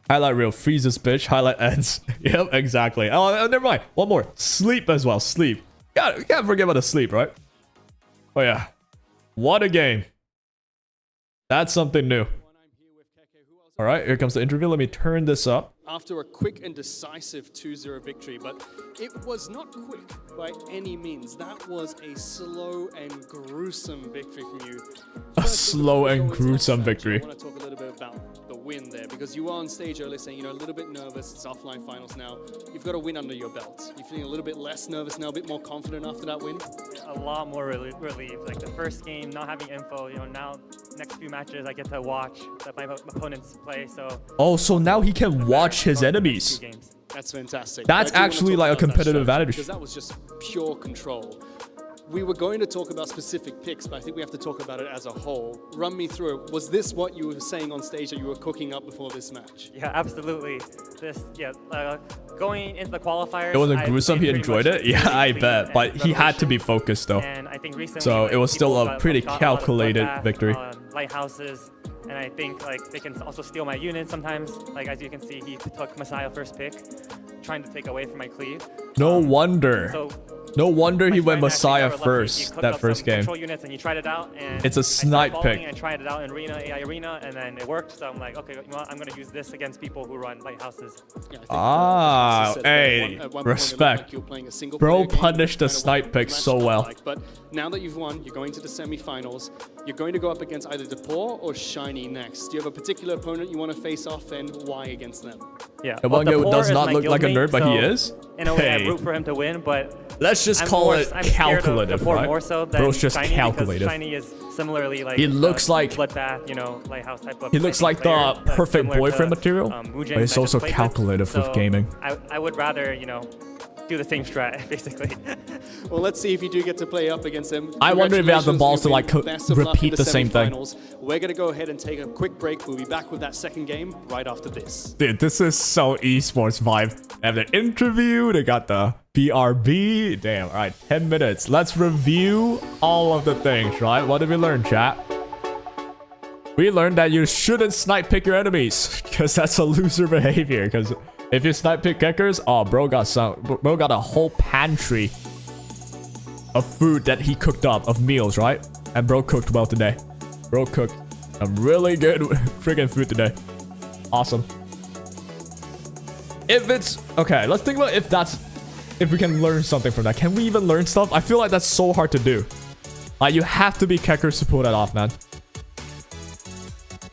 Highlight reel freezes bitch. Highlight ends. Yep, exactly. Oh, never mind. One more. Sleep as well. Sleep. You can't forget about the sleep, right? Oh yeah. What a game. That's something new. All right, here comes the interview. Let me turn this up. After a quick and decisive 2-0 victory, but it was not quick by any means. That was a slow and gruesome victory from you. A slow and gruesome victory. I want to talk a little bit about the win there, because you were on stage earlier saying, you know, a little bit nervous. It's offline finals now. You've got a win under your belt. You're feeling a little bit less nervous now, a bit more confident after that win? A lot more relieved. Like the first game, not having info, you know, now next few matches I get to watch my opponents play, so... Oh, so now he can watch his enemies. That's fantastic. That's actually like a competitive advantage. Because that was just pure control. We were going to talk about specific picks, but I think we have to talk about it as a whole. Run me through it. Was this what you were saying on stage that you were cooking up before this match? Yeah, absolutely. Going into the qualifiers... It wasn't gruesome, he enjoyed it? Yeah, I bet. But he had to be focused though. And I think recently, so it was still a pretty calculated victory. Lighthouses, and I think like they can also steal my units sometimes. Like as you can see, he took Messiah first pick, trying to take away from my cleave. No wonder. So no wonder he went Messiah first that first game. Control units and you tried it out, and it's a snipe pick. I tried it out in AI Arena, and then it worked. So I'm like, okay, you know what? I'm gonna use this against people who run lighthouses. Yeah, hey, respect. Bro punished the snipe pick so well. But now that you've won, you're going to the semi-finals. You're going to go up against either Depor or Shiny next. Do you have a particular opponent you want to face off, and why against them? Yeah, Yeongeo does not look like a nerd, but he is. In a way, I root for him to win, but let's just call it calculative, right? More so than Bro's just Shiny, calculative. Shiny is similarly like he looks like Bloodbath, you know, Lighthouse type of. He looks like the perfect boyfriend material, but he's also calculative with gaming. I would rather, you know, do the same strat, basically. Well, let's see if you do get to play up against him. I wonder if he has the balls to like repeat the same thing. We're going to go ahead and take a quick break. We'll be back with that second game right after this. Dude, this is so esports vibe. They have the interview, they got the BRB. Damn, all right, 10 minutes. Let's review all of the things, right? What did we learn, chat? We learned that you shouldn't snipe pick your enemies, because that's a loser behavior, because if you snipe pick Kekkers, oh, bro got a whole pantry of food that he cooked up, of meals, right? And bro cooked well today. Bro cooked some really good freaking food today. Awesome. If it's... Okay, let's think about if we can learn something from that. Can we even learn stuff? I feel like that's so hard to do. Like, you have to be Kekkers to pull that off, man.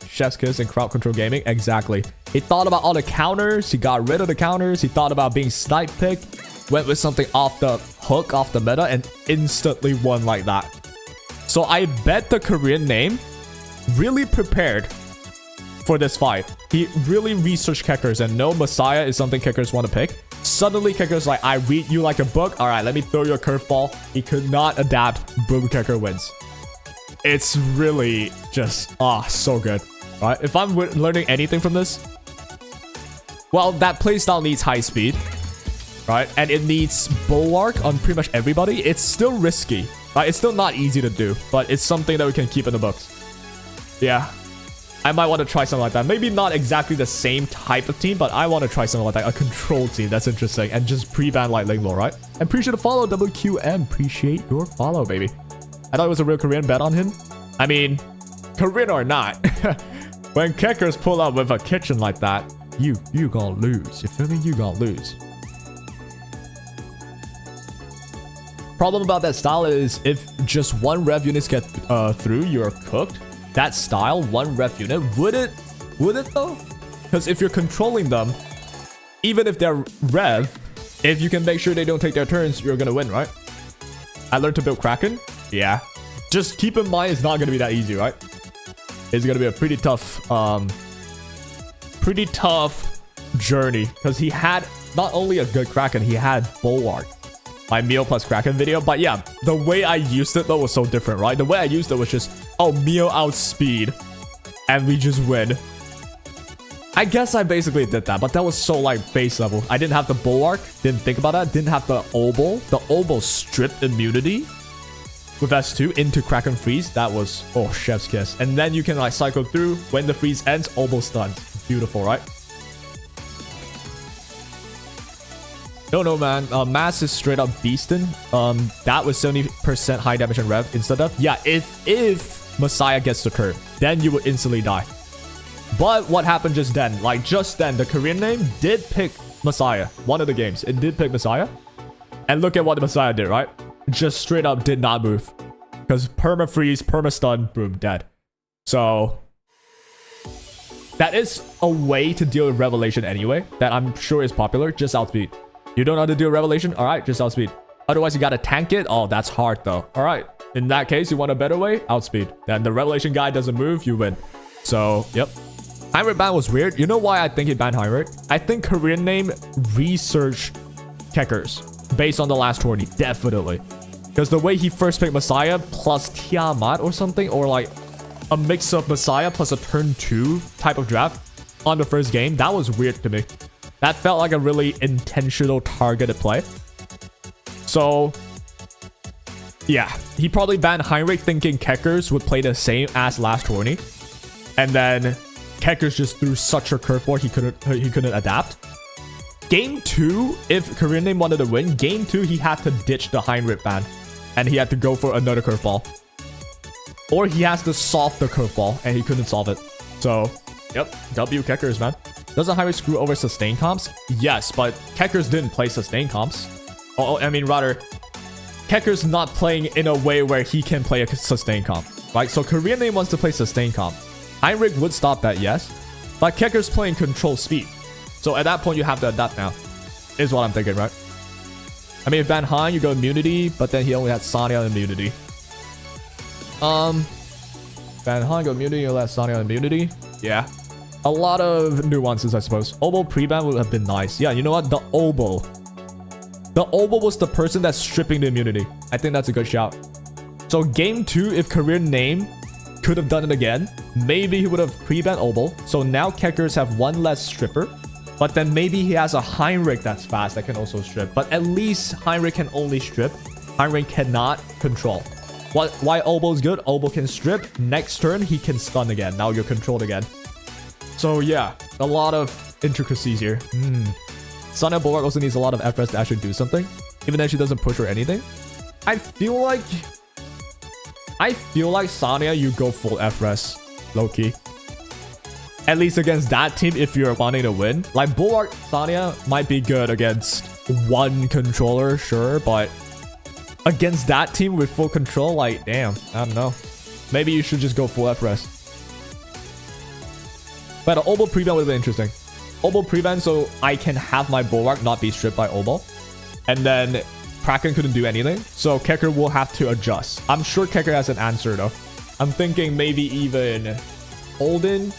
Chef's kiss and crowd control gaming. Exactly. He thought about all the counters. He got rid of the counters. He thought about being snipe picked. Went with something off the hook, off the meta, and instantly won like that. So I bet the Korean name really prepared for this fight. He really researched Kekkers and no Messiah is something Kekkers want to pick. Suddenly Kekker's like, I read you like a book. All right, let me throw you a curveball. He could not adapt. Boom, Kekker wins. It's really just, so good. Right? If I'm learning anything from this, well, that playstyle needs high speed, right? And it needs bulwark on pretty much everybody. It's still risky, right? It's still not easy to do, but it's something that we can keep in the books. Yeah, I might want to try something like that. Maybe not exactly the same type of team, but I want to try something like that. A control team, that's interesting. And just pre-ban like Linglo, right? And appreciate the follow, WQM. Appreciate your follow, baby. I thought it was a real Korean bet on him. I mean, Korean or not, when Kekkers pull up with a kitchen like that, you gonna lose. You feel me? You gonna lose. Problem about that style is if just one rev units get through, you're cooked. That style, one rev unit, would it though? Because if you're controlling them, even if they're rev, if you can make sure they don't take their turns, you're gonna win, right? I learned to build Kraken. Yeah. Just keep in mind, it's not gonna be that easy, right? It's gonna be a pretty tough journey, because he had not only a good Kraken, he had Bulwark. My Meal plus Kraken video. But yeah, the way I used it though was so different, right? The way I used it was just, Meal outspeed and we just win. I guess I basically did that, but that was so like base level. I didn't have the Bulwark, didn't think about that, didn't have the Obol. The Obol stripped immunity with S2 into Kraken freeze. That was, chef's kiss. And then you can like cycle through. When the freeze ends, Obol stuns. Beautiful, right? Don't know, man. Mass is straight up beastin'. That was 70% high damage and rev instead of. Yeah, if Messiah gets the curve, then you would instantly die. But what happened just then? Like, just then, the Korean name did pick Messiah. One of the games. It did pick Messiah. And look at what the Messiah did, right? Just straight up did not move. Because perma-freeze, perma-stun, boom, dead. So, that is a way to deal with Revelation anyway. That I'm sure is popular. Just outspeed. You don't know how to deal with Revelation? Alright, just outspeed. Otherwise, you gotta tank it. Oh, that's hard though. Alright. In that case, you want a better way? Outspeed. Then the Revelation guy doesn't move, you win. So, yep. Heinrich ban was weird. You know why I think he banned Heinrich? I think Korean name researched Kekkers based on the last tourney. Definitely. Because the way he first picked Messiah plus Tiamat or something, or like a mix of Messiah plus a turn 2 type of draft on the first game, that was weird to me. That felt like a really intentional targeted play. So, yeah. He probably banned Heinrich thinking Kekkers would play the same as last tourney. And then Kekkers just threw such a curveball he couldn't adapt. Game 2, if Korean name wanted to win, game 2 he had to ditch the Heinrich ban. And he had to go for another curveball. Or he has to solve the curveball, and he couldn't solve it. So, yep, W Kekkers, man. Doesn't Heinrich screw over sustain comps? Yes, but Kekkers didn't play sustain comps. Oh, I mean, rather, Kekkers not playing in a way where he can play a sustain comp. Right? So Korean name wants to play sustain comp. Heinrich would stop that, yes. But Kekkers playing control speed. So at that point, you have to adapt now. Is what I'm thinking, right? I mean, if Van Hein, you go immunity, but then he only had Sanya immunity. Van Hein go immunity, you let Sanya immunity. Yeah. A lot of nuances, I suppose. Obo pre-ban would have been nice. Yeah, you know what? The Obo. The Obo was the person that's stripping the immunity. I think that's a good shout. So game 2, if Korean name could have done it again, maybe he would have pre-banned Obo. So now Kekkers have one less stripper. But then maybe he has a Heinrich that's fast that can also strip. But at least Heinrich can only strip. Heinrich cannot control. Why Obo's good? Obo can strip. Next turn, he can stun again. Now you're controlled again. So yeah, a lot of intricacies here. Sanya Bulwark also needs a lot of FS to actually do something. Even though she doesn't push or anything. I feel like Sanya, you go full FS. Low-key. At least against that team if you're wanting to win. Like Bulwark, Sanya might be good against one controller, sure. But against that team with full control, like, damn, I don't know. Maybe you should just go full FS. But an Obo pre-ban would have been interesting. Obo pre-ban so I can have my Bulwark not be stripped by Obo. And then Kraken couldn't do anything. So Kekker will have to adjust. I'm sure Kekker has an answer though. I'm thinking maybe even Holden.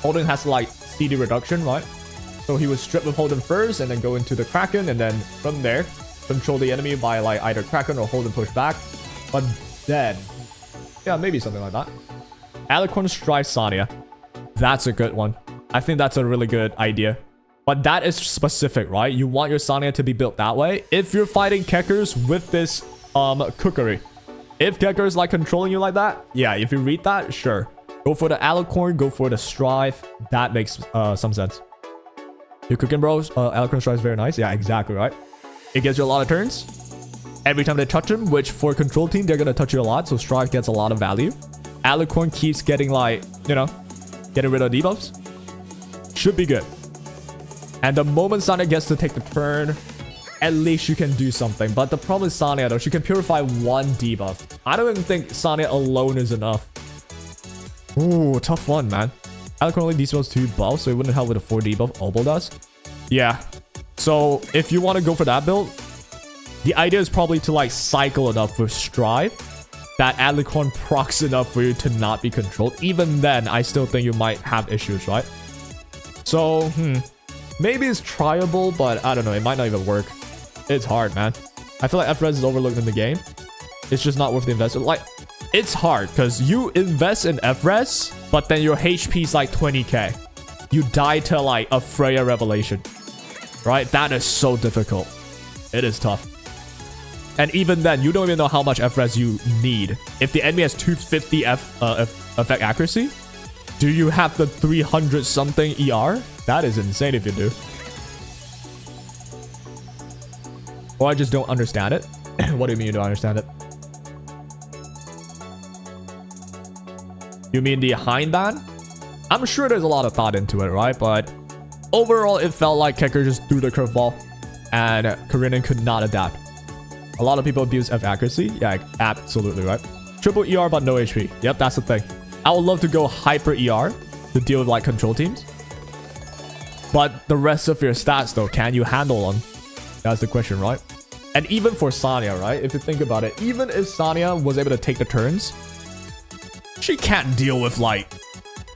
Holden has like CD reduction, right? So he would strip with Holden first and then go into the Kraken. And then from there, control the enemy by like either Kraken or Holden push back. But then, yeah, maybe something like that. Alicorn Strive Sanya. That's a good one. I think that's a really good idea. But that is specific, right? You want your Sanya to be built that way. If you're fighting Kekkers with this cookery. If Kekkers like controlling you like that, yeah, if you read that, sure. Go for the Alicorn, go for the Strive. That makes some sense. You're cooking, bros. Alicorn Strive is very nice. Yeah, exactly, right? It gives you a lot of turns. Every time they touch him, which for a control team, they're going to touch you a lot. So Strive gets a lot of value. Alicorn keeps getting like, you know, getting rid of debuffs. Should be good. And the moment Sanya gets to take the turn, at least you can do something. But the problem is Sanya though, she can purify one debuff. I don't even think Sanya alone is enough. Ooh, tough one, man. Alicorn only dispels 2 buffs, so it wouldn't help with a 4 debuff. Obo does. Yeah. So if you want to go for that build, the idea is probably to like cycle enough with Strive that Alicorn procs enough for you to not be controlled. Even then, I still think you might have issues, right? So, maybe it's tryable, but I don't know. It might not even work. It's hard, man. I feel like F-Res is overlooked in the game. It's just not worth the investment. Like, it's hard because you invest in F-Res, but then your HP is like 20k. You die to like a Freya Revelation, right? That is so difficult. It is tough. And even then, you don't even know how much F-Res you need. If the enemy has 250 effect accuracy, do you have the 300 something ER? That is insane if you do. Or I just don't understand it. What do you mean you don't understand it? You mean the hind ban? I'm sure there's a lot of thought into it, right? But overall, it felt like Kekker just threw the curveball and Karinen could not adapt. A lot of people abuse F accuracy. Yeah, absolutely, right? Triple ER but no HP. Yep, that's the thing. I would love to go hyper ER to deal with like control teams. But the rest of your stats though, can you handle them? That's the question, right? And even for Sanya, right? If you think about it, even if Sanya was able to take the turns, she can't deal with like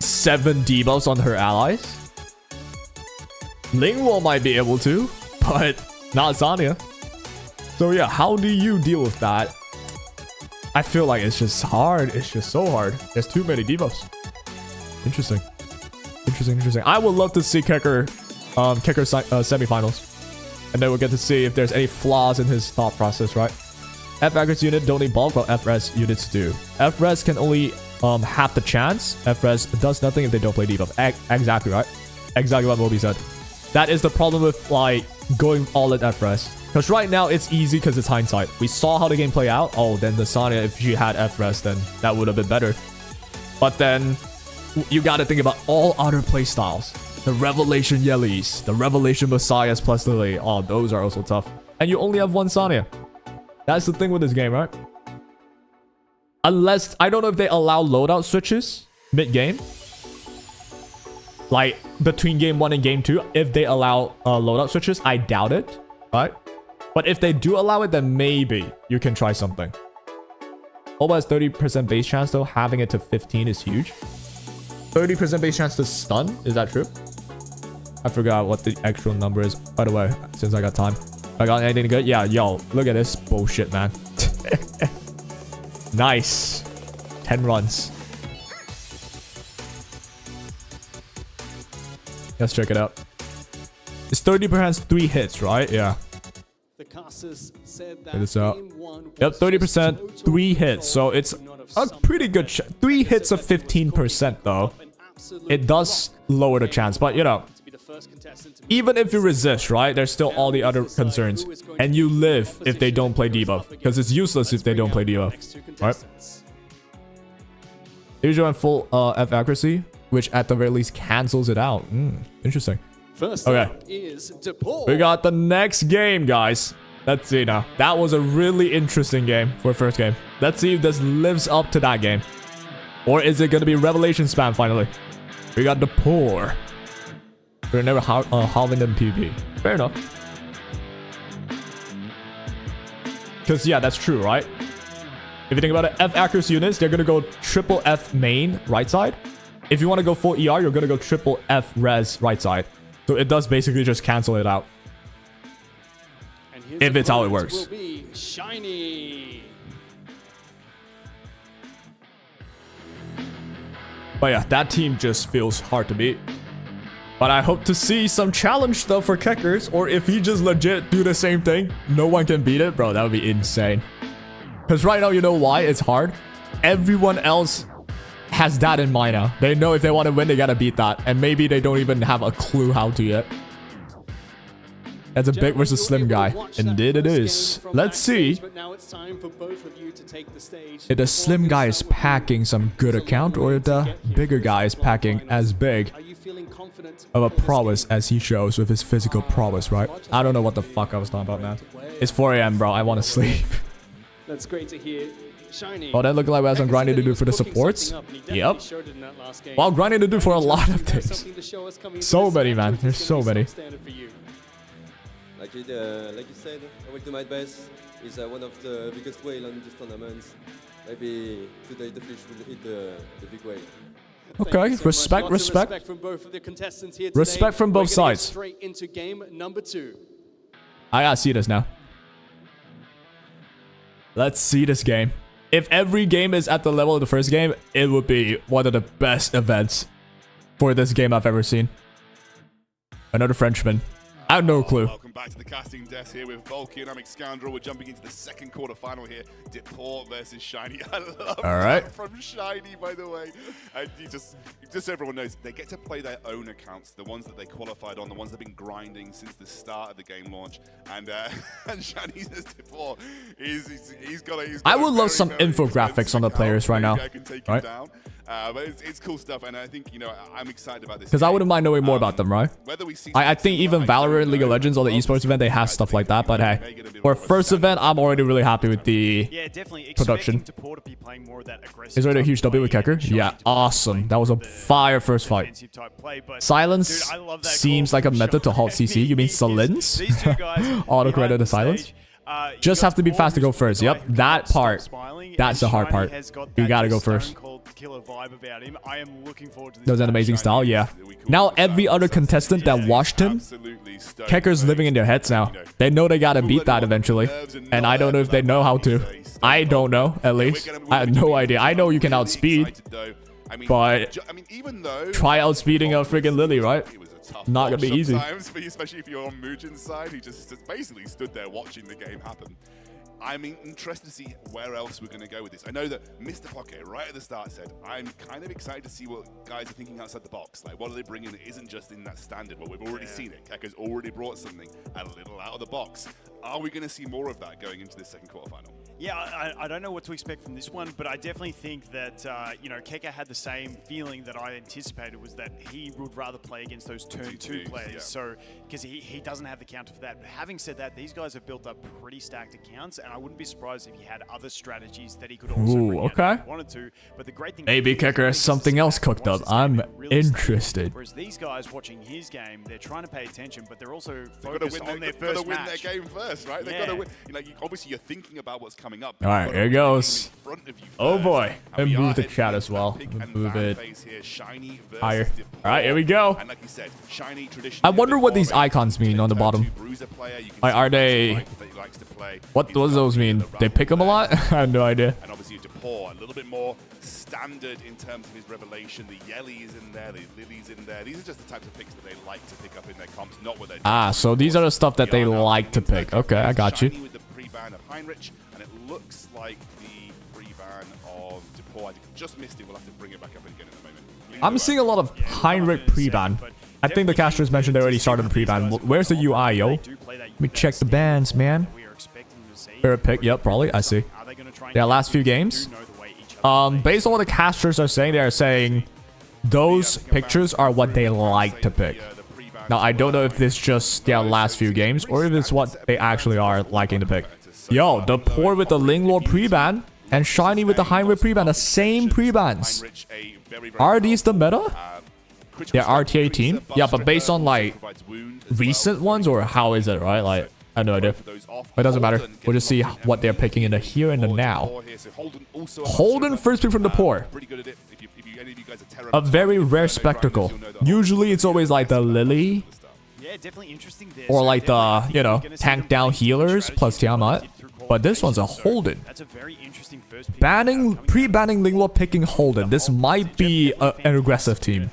7 debuffs on her allies. Lingwo might be able to, but not Sanya. So yeah, how do you deal with that? I feel like it's just hard. It's just so hard. There's too many debuffs. Interesting. Interesting. I would love to see Kekker semifinals. And then we'll get to see if there's any flaws in his thought process, right? F-Accuracy unit don't need bulk, but F-Res units do. F-Res can only half the chance. F-Res does nothing if they don't play debuff. Exactly, right? Exactly what Moby said. That is the problem with, like, going all at F-Res. Because right now, it's easy because it's hindsight. We saw how the game play out. Oh, then the Sanya, if she had F-Res, then that would have been better. But then, you gotta think about all other playstyles. The Revelation Yellies, the Revelation Messiahs plus Lily. Oh, those are also tough. And you only have one Sanya. That's the thing with this game, right? Unless, I don't know if they allow loadout switches mid-game. Like, between game 1 and game 2. If they allow loadout switches, I doubt it. Right? But if they do allow it, then maybe you can try something. Oba has 30% base chance though. Having it to 15 is huge. 30% base chance to stun. Is that true? I forgot what the actual number is. By the way, since I got time. I got anything good? Yeah, yo. Look at this bullshit, man. Nice. 10 runs. Let's check it out. It's 30% 3 hits, right? Yeah. The casters said that Check this out. Yep, 30% 3 hits. So it's a pretty good 3 hits of 15% though. It does lower the chance, but you know, even if you resist, right? There's still all the other concerns. And you live if they don't play debuff. Because it's useless if they don't play debuff. Right? Usually on full F accuracy, which at the very least cancels it out. Interesting. Okay. We got the next game, guys. Let's see now. That was a really interesting game for first game. Let's see if this lives up to that game. Or is it going to be Revelation spam finally? We got the poor. We're never halving them PvP. Fair enough. Because yeah, that's true, right? If you think about it, F accuracy units, they're going to go triple F main right side. If you want to go full ER, you're going to go triple F res right side. So it does basically just cancel it out. If it's how it works. Will be Shiny. But yeah, that team just feels hard to beat. But I hope to see some challenge stuff for Kekkers. Or if he just legit do the same thing, no one can beat it. Bro, that would be insane. Because right now, you know why it's hard? Everyone else has that in mind now. They know if they want to win, they gotta beat that. And maybe they don't even have a clue how to yet. That's a big versus slim guy. Indeed it is. Let's see if the slim guy is packing some good account or if the bigger guy is packing as big of a prowess as he shows with his physical prowess, right? I don't know what the fuck I was talking about, man. It's 4 AM, bro. I want to sleep. That's great to hear. Shiny. Oh, that looking like we have some grinding to do for the supports. Yep. Well, grinding to do for a lot of things. So many, man. There's so many. Like you said, I will do my best. It's one of the biggest whale on this tournament. Maybe today the fish will hit the big whale. Okay, respect. Respect from both of the contestants here today. Respect from both sides. Straight into game number 2. I gotta see this now. Let's see this game. If every game is at the level of the first game, it would be one of the best events for this game I've ever seen. Another Frenchman. I have no clue. back to the casting desk here with Volcanomic Scoundrel. We're jumping into the second quarterfinal here. Deport versus Shiny. I love that from Shiny, by the way. And just so everyone knows, they get to play their own accounts, the ones that they qualified on, the ones that have been grinding since the start of the game launch. And Shiny says Deport, he's got I would love some infographics on the players right now. Right? But it's cool stuff, and I think, you know, I'm excited about this. Because I wouldn't mind knowing more about them, right? I think even Valorant, League of Legends, or the esports event, they have stuff like that. But hey, for first event, I'm already really happy with the production. Is there a huge W with Kecker? Yeah, awesome. That was a fire first fight. Silence seems like a method to halt CC. You mean silence? Auto credit to silence? Just have to be fast to go first. Yep, that part. That's the hard part. You gotta go first. Does an amazing style, yeah. Now every other contestant that watched him, Kecker's living in their heads now. They know they gotta beat that eventually. And I don't know if they know how to. I don't know, at least. I have no idea. I know you can outspeed. But try outspeeding a freaking Lily, right? Not gonna be easy. Especially if you're on Mugen's side, who just basically stood there watching the game happen. I'm interested to see where else we're going to go with this. I know that Mr. Pocket right at the start said, I'm kind of excited to see what guys are thinking outside the box. Like, what are they bringing that isn't just in that standard? Well, we've already seen it. Kecker's already brought something a little out of the box. Are we going to see more of that going into this second quarterfinal? Yeah, I don't know what to expect from this one, but I definitely think that, you know, Kecker had the same feeling that I anticipated, was that he would rather play against those turn 2 players. Yeah. So, because he doesn't have the counter for that. But having said that, these guys have built up pretty stacked accounts, and I wouldn't be surprised if he had other strategies that he could also bring out if he wanted to. But the great thing, maybe Kecker has something else cooked up. I'm interested. Whereas these guys watching his game, they're trying to pay attention, but they're also focused on their first match. They've got to win their game first, right? They've got to win. You know, obviously you're thinking about what's coming up. All right, here it goes. Oh boy. And move the chat as well. Move it higher. All right, here we go. I wonder what these icons mean on the bottom. Are they... What does those mean? They pick them a lot? I have no idea. And obviously Deport, a little bit more standard in terms of his revelation. The Yelly is in there, the Lily's in there. These are just the types of picks that they like to pick up in their comps, not what they're doing. So these are the stuff that they like to pick. Okay, I got you. With the pre-ban of Heinrich, and it looks like the pre-ban of Deport. I just missed it. We'll have to bring it back up again in a moment. I'm seeing a lot of Heinrich pre-ban. I think the casters mentioned they already started the pre-ban. Where's the UI, yo? Let me check the bans, man. Favorite pick, yep, probably. I see. Yeah, last few games. Based on what the casters are saying, they are saying those pictures are what they like to pick. Now, I don't know if this just their last few games or if it's what they actually are liking to pick. Yo, the Poor with the Linglord pre-ban and Shiny with the Heinrich pre-ban, the same pre-bans. Are these the meta? They're RTA team? Yeah, but based on like recent ones, or how is it, right? Like, I have no idea. It doesn't matter. We'll just see what they're picking in the here and the now. Holden first pick from the Poor. A very rare spectacle. Usually it's always like the Lily. Or like the, you know, tank down healers plus Tiamat. But this one's a Holden. Banning, pre-banning Linglord, picking Holden. This might be an aggressive team.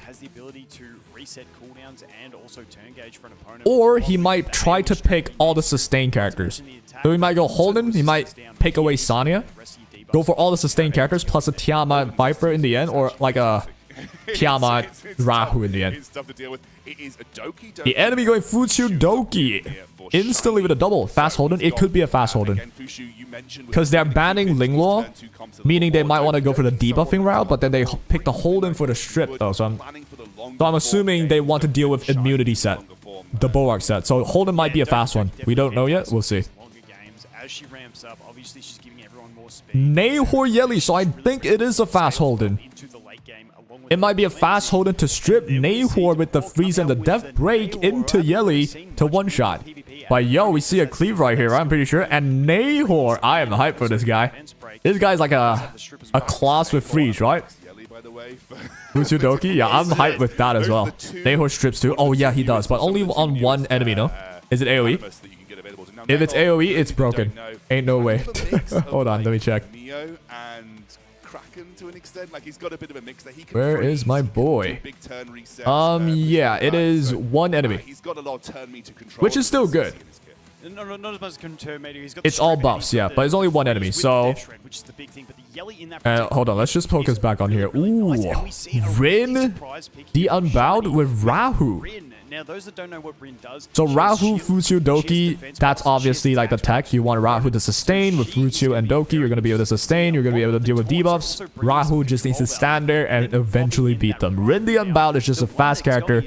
Or he might try to pick all the sustain characters. So he might go Holden, he might pick away Sonya, go for all the sustain characters plus a Tiamat Viper in the end, or like a Tiamat Rahu in the end. The enemy going Fuchu Doki. Instantly with a double. Fast Holden. It could be a fast Holden. Because they're banning Linglord, meaning they might want to go for the debuffing route, but then they pick the Holden for the strip though. So I'm assuming they want to deal with immunity set. The Bulwark set. So Holden might be a fast one. We don't know yet. We'll see. Nahor Yelly. So I think it is a fast Holden. It might be a fast Holden to strip Nahor with the freeze and the death break into Yelly to one shot. But yo, we see a cleave right here, I'm pretty sure. And Nahor, I am hyped for this guy. This guy's like a class with freeze, right? Utsudoki? Yeah, I'm hyped with that as well. Nahor strips too. Oh yeah, he does, but only on one enemy, no? Is it AoE? If it's AoE, it's broken. Ain't no way. Hold on, let me check. broken to an extent. Like he's got a bit of a mix there. He can Where freeze, is my boy? do big turn resets, Yeah, it is one enemy, he's got a lot of turn meter control, which is still good. Not as much as turn meter. He's got It's all buffs, yeah, but it's only one enemy, so... which is the big thing. But the Yelly in that hold on, let's just focus back on here. Ooh, Rin, the Unbowed with Rahu. Now, those that don't know what Rin does, So Rahu, Futsu, Doki, that's obviously like the tech. You want Rahu to sustain. With Futsu and Doki, you're going to be able to sustain. You're going to be able to deal with debuffs. Rahu just needs to stand there and eventually beat them. Rin the Unbowed is just a fast character.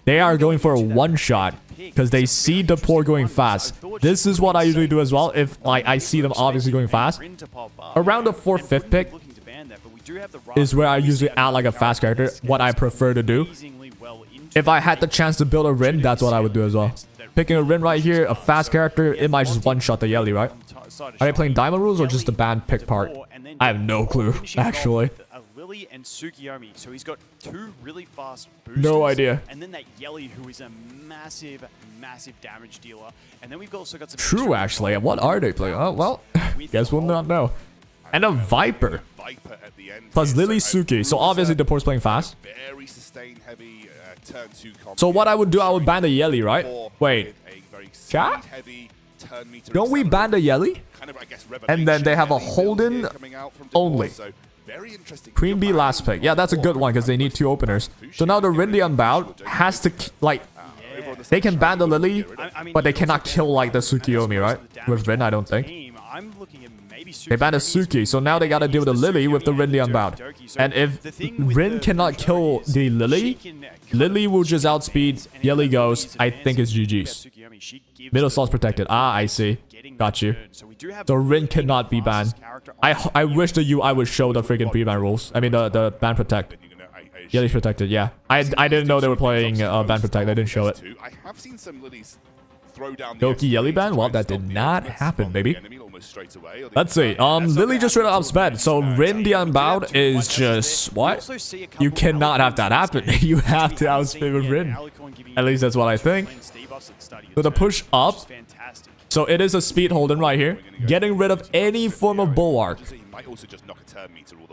They are going for a one-shot because they see the poor going fast. This is what I usually do as well if like I see them obviously going fast. Around the 4th, 5th pick is where I usually add like a fast character, what I prefer to do. If I had the chance to build a Rin, that's what I would do as well. Picking a Rin right here, a fast character, it might just one-shot the Yelly, right? Are they playing Diamond rules or just the banned pick part? I have no clue, actually. Lily and Tsukiyomi. So he's got 2 really fast boosters. No idea. And then that Yelly, who is a massive, massive damage dealer. And then we've also got some... True, actually. What are they playing? Oh, well, guess we'll not know. And a Viper. Plus Lily Suki. So obviously the poor's playing fast. Very sustain heavy turn 2 combo. So what I would do, I would ban the Yelly, right? Wait. Chat? Don't we ban the Yelly? And then they have a Holden only. Queen Bee last pick. Yeah, that's a good one because they need 2 openers. So now the Rin the Unbowed has to, like... They can ban the Lily, but they cannot kill, like, the Tsukiyomi, right? With Rin, I don't think. They banned the Suki, so now they gotta deal with the Lily with the Rin the Unbowed. And if Rin cannot kill the Lily, Lily will just outspeed Yelly Ghost. I think it's GG's. Middle slot's protected. Ah, I see. Got you. So Rin cannot be banned. I wish the UI would show the freaking pre-ban rules. I mean the ban protect. Yelly's protected, yeah. I didn't know they were playing ban protect. I didn't show it. I have seen some Lilies throw down Doki Yelly ban? Well, that did not happen, baby. Let's see. Lily just straight up sped. So Rin the Unbowed is just... What? You cannot have that happen. You have to outspeed with Rin. At least that's what I think. So the push up. So it is a speed Holden right here. Getting rid of any form of bulwark.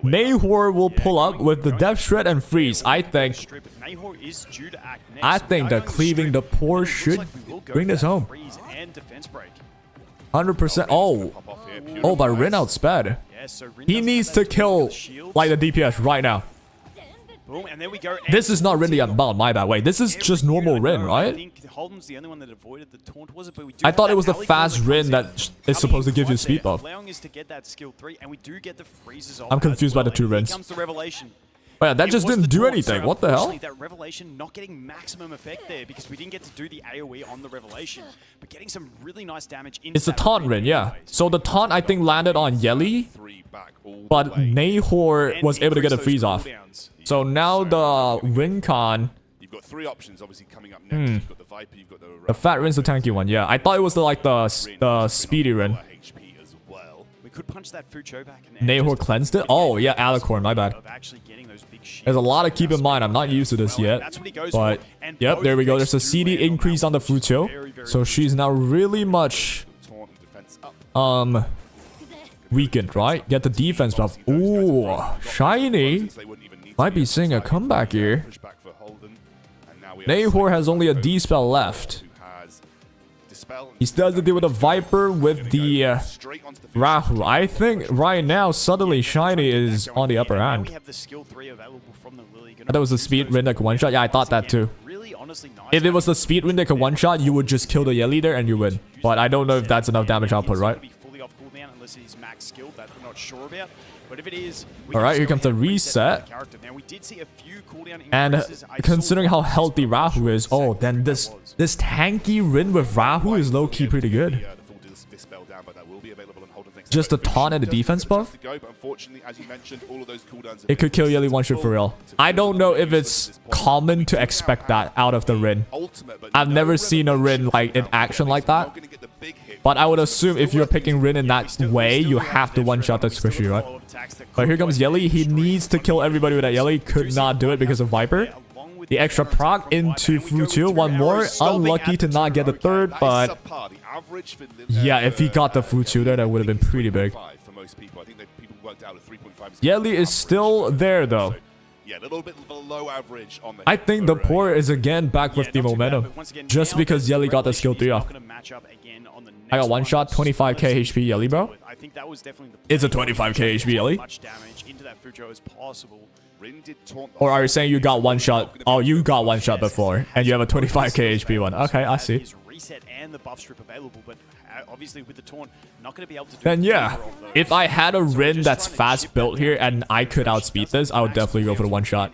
Nahor will pull up with the Depth Shred and Freeze. I think that cleaving the poor should bring this home. 100%. Oh, but Rin outsped. He needs to kill like the DPS right now. Boom, and there we go. This is not Rin the Unbound, my bad. Wait, this is just normal Rin, right? I think Holden's the only one that avoided the taunt, was it? But we do I thought it was the Alley fast that Rin that is supposed to give you a speed buff. allowing us to get that skill 3, and we do get the freezes off I'm confused by the 2 Rins. Here comes the revelation. Oh yeah, that just didn't do anything. What the hell? That revelation not getting maximum effect there because we didn't get to do the AoE on the revelation, but getting some really nice damage into It's the taunt Rin, yeah. So the taunt I think landed on Yelly, but Nahor was able to get a freeze off. So now the Rin con. You've got 3 options obviously coming up next. You've got the Viper, you've got the fat Rin's the tanky one, yeah. I thought it was the speedy Rin. We could punch that Fucho back in Nahor cleansed it? Oh yeah, Alicorn, my bad. There's a lot to keep in mind. I'm not used to this yet. But yep, there we go. There's a CD increase on the Fucho. So she's now really much weakened, right? Get the defense buff. Ooh, shiny. Might be seeing a comeback here. Nahor has only a D-spell left. He still has to deal with a Viper with the Rahu. I think right now, suddenly Shiny is on the upper hand. I thought it was the speed Rin that could one-shot. Yeah, I thought that too. If it was the speed Rin that could one-shot, you would just kill the Yelly there and you win. But I don't know if that's enough damage output, right? Alright, here comes the reset. And considering how healthy Rahu is, oh, then this tanky Rin with Rahu is low-key pretty good. Just the taunt and the defense buff? It could kill Yelly one shot for real. I don't know if it's common to expect that out of the Rin. I've never seen a Rin like in action like that. But I would assume if you're picking Rin in that way, you have to one-shot that squishy, right? But here comes Yelly. He needs to kill everybody with that Yelly. Could not do it because of Viper. The extra proc into Futu. One more. Unlucky to not get the third, but... Yeah, if he got the Futu there, that would have been pretty big. worked out at 3.5. Yeli is still there though. Yeah, a little bit below average on the I think the poor is again back with the momentum. Just because Yeli got the skill 3 off. I got one shot, 25k HP Yeli, bro. It's a 25k HP Yeli. Or are you saying you got one shot? Oh, you got one shot before, and you have a 25k HP one. Okay, I see. And the buff strip available, but obviously with the taunt, not going to be able to do. Then yeah, if I had a Rin that's fast built here and I could outspeed this, I would definitely go for the one shot.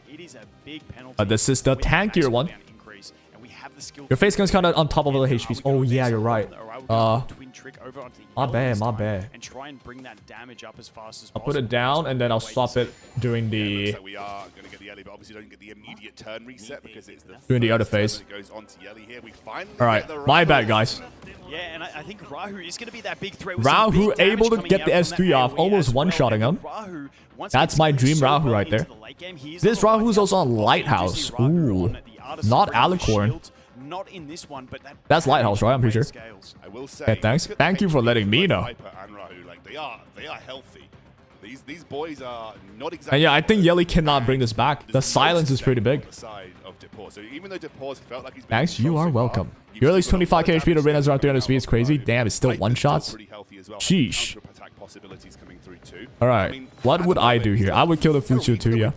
But this is the tankier one. Your face gun's kind of on top of the HPs. Oh yeah, you're right. My bad. And try and bring that damage up as fast as I'll put it down and then I'll swap it during the. So we are going to get the Yeli, but obviously don't get the immediate turn reset because it's the during the other phase. Goes on to Yeli here. We finally all right, my bad, guys. Yeah, and I think Rahu is going to be that big threat. Rahu able to get the S3 off, almost one-shotting him. That's my dream Rahu right there. This Rahu is also on Lighthouse. Ooh, not Alicorn. Not in this one, but that's Lighthouse, right? I'm pretty sure. I will say, okay, thanks. Thank you for letting me know. Like they are healthy. These boys are not exactly. And yeah, I think Yeli cannot bring this back. The silence is pretty big. So even though Depor's felt like he's thanks, you are welcome. Your least 25k HP to Rin has around 300 speed is crazy. Damn, it's still one shots. Sheesh. All right, what would I do here? I would kill the Fuchu too, yeah.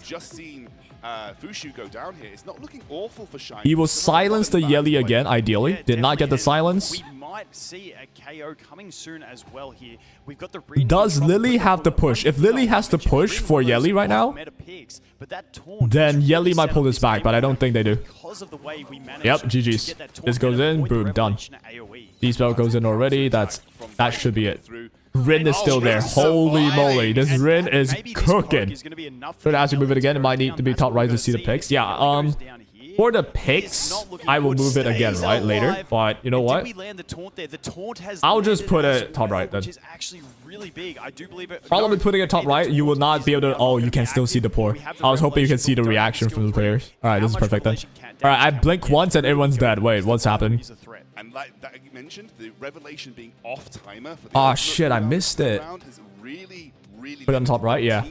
Fushu go down here. It's not looking awful for Shiny. He will silence the Yeli again, ideally. Did not get the silence. We might see a KO coming soon as well here. We've got the does Lily have to push? If Lily has to push for Yeli right now, then Yeli might pull this back, but I don't think they do. Yep, GG's. This goes in, boom, done. D-spell goes in already. That should be it. Rin is still there. Holy moly, this Rin is cooking. But as we move it again, it might need to be top right to see the picks. Yeah, for the picks, I will move it again, right, later. But you know what? I'll just put it top right then. Problem with putting it top right, you will not be able to. Oh, you can still see the poor. I was hoping you can see the reaction from the players. All right, this is perfect then. All right, I blink once and everyone's dead. Wait, what's happened? And like that you mentioned, the revelation being off timer. Oh shit, I missed it. Put it on top right, yeah.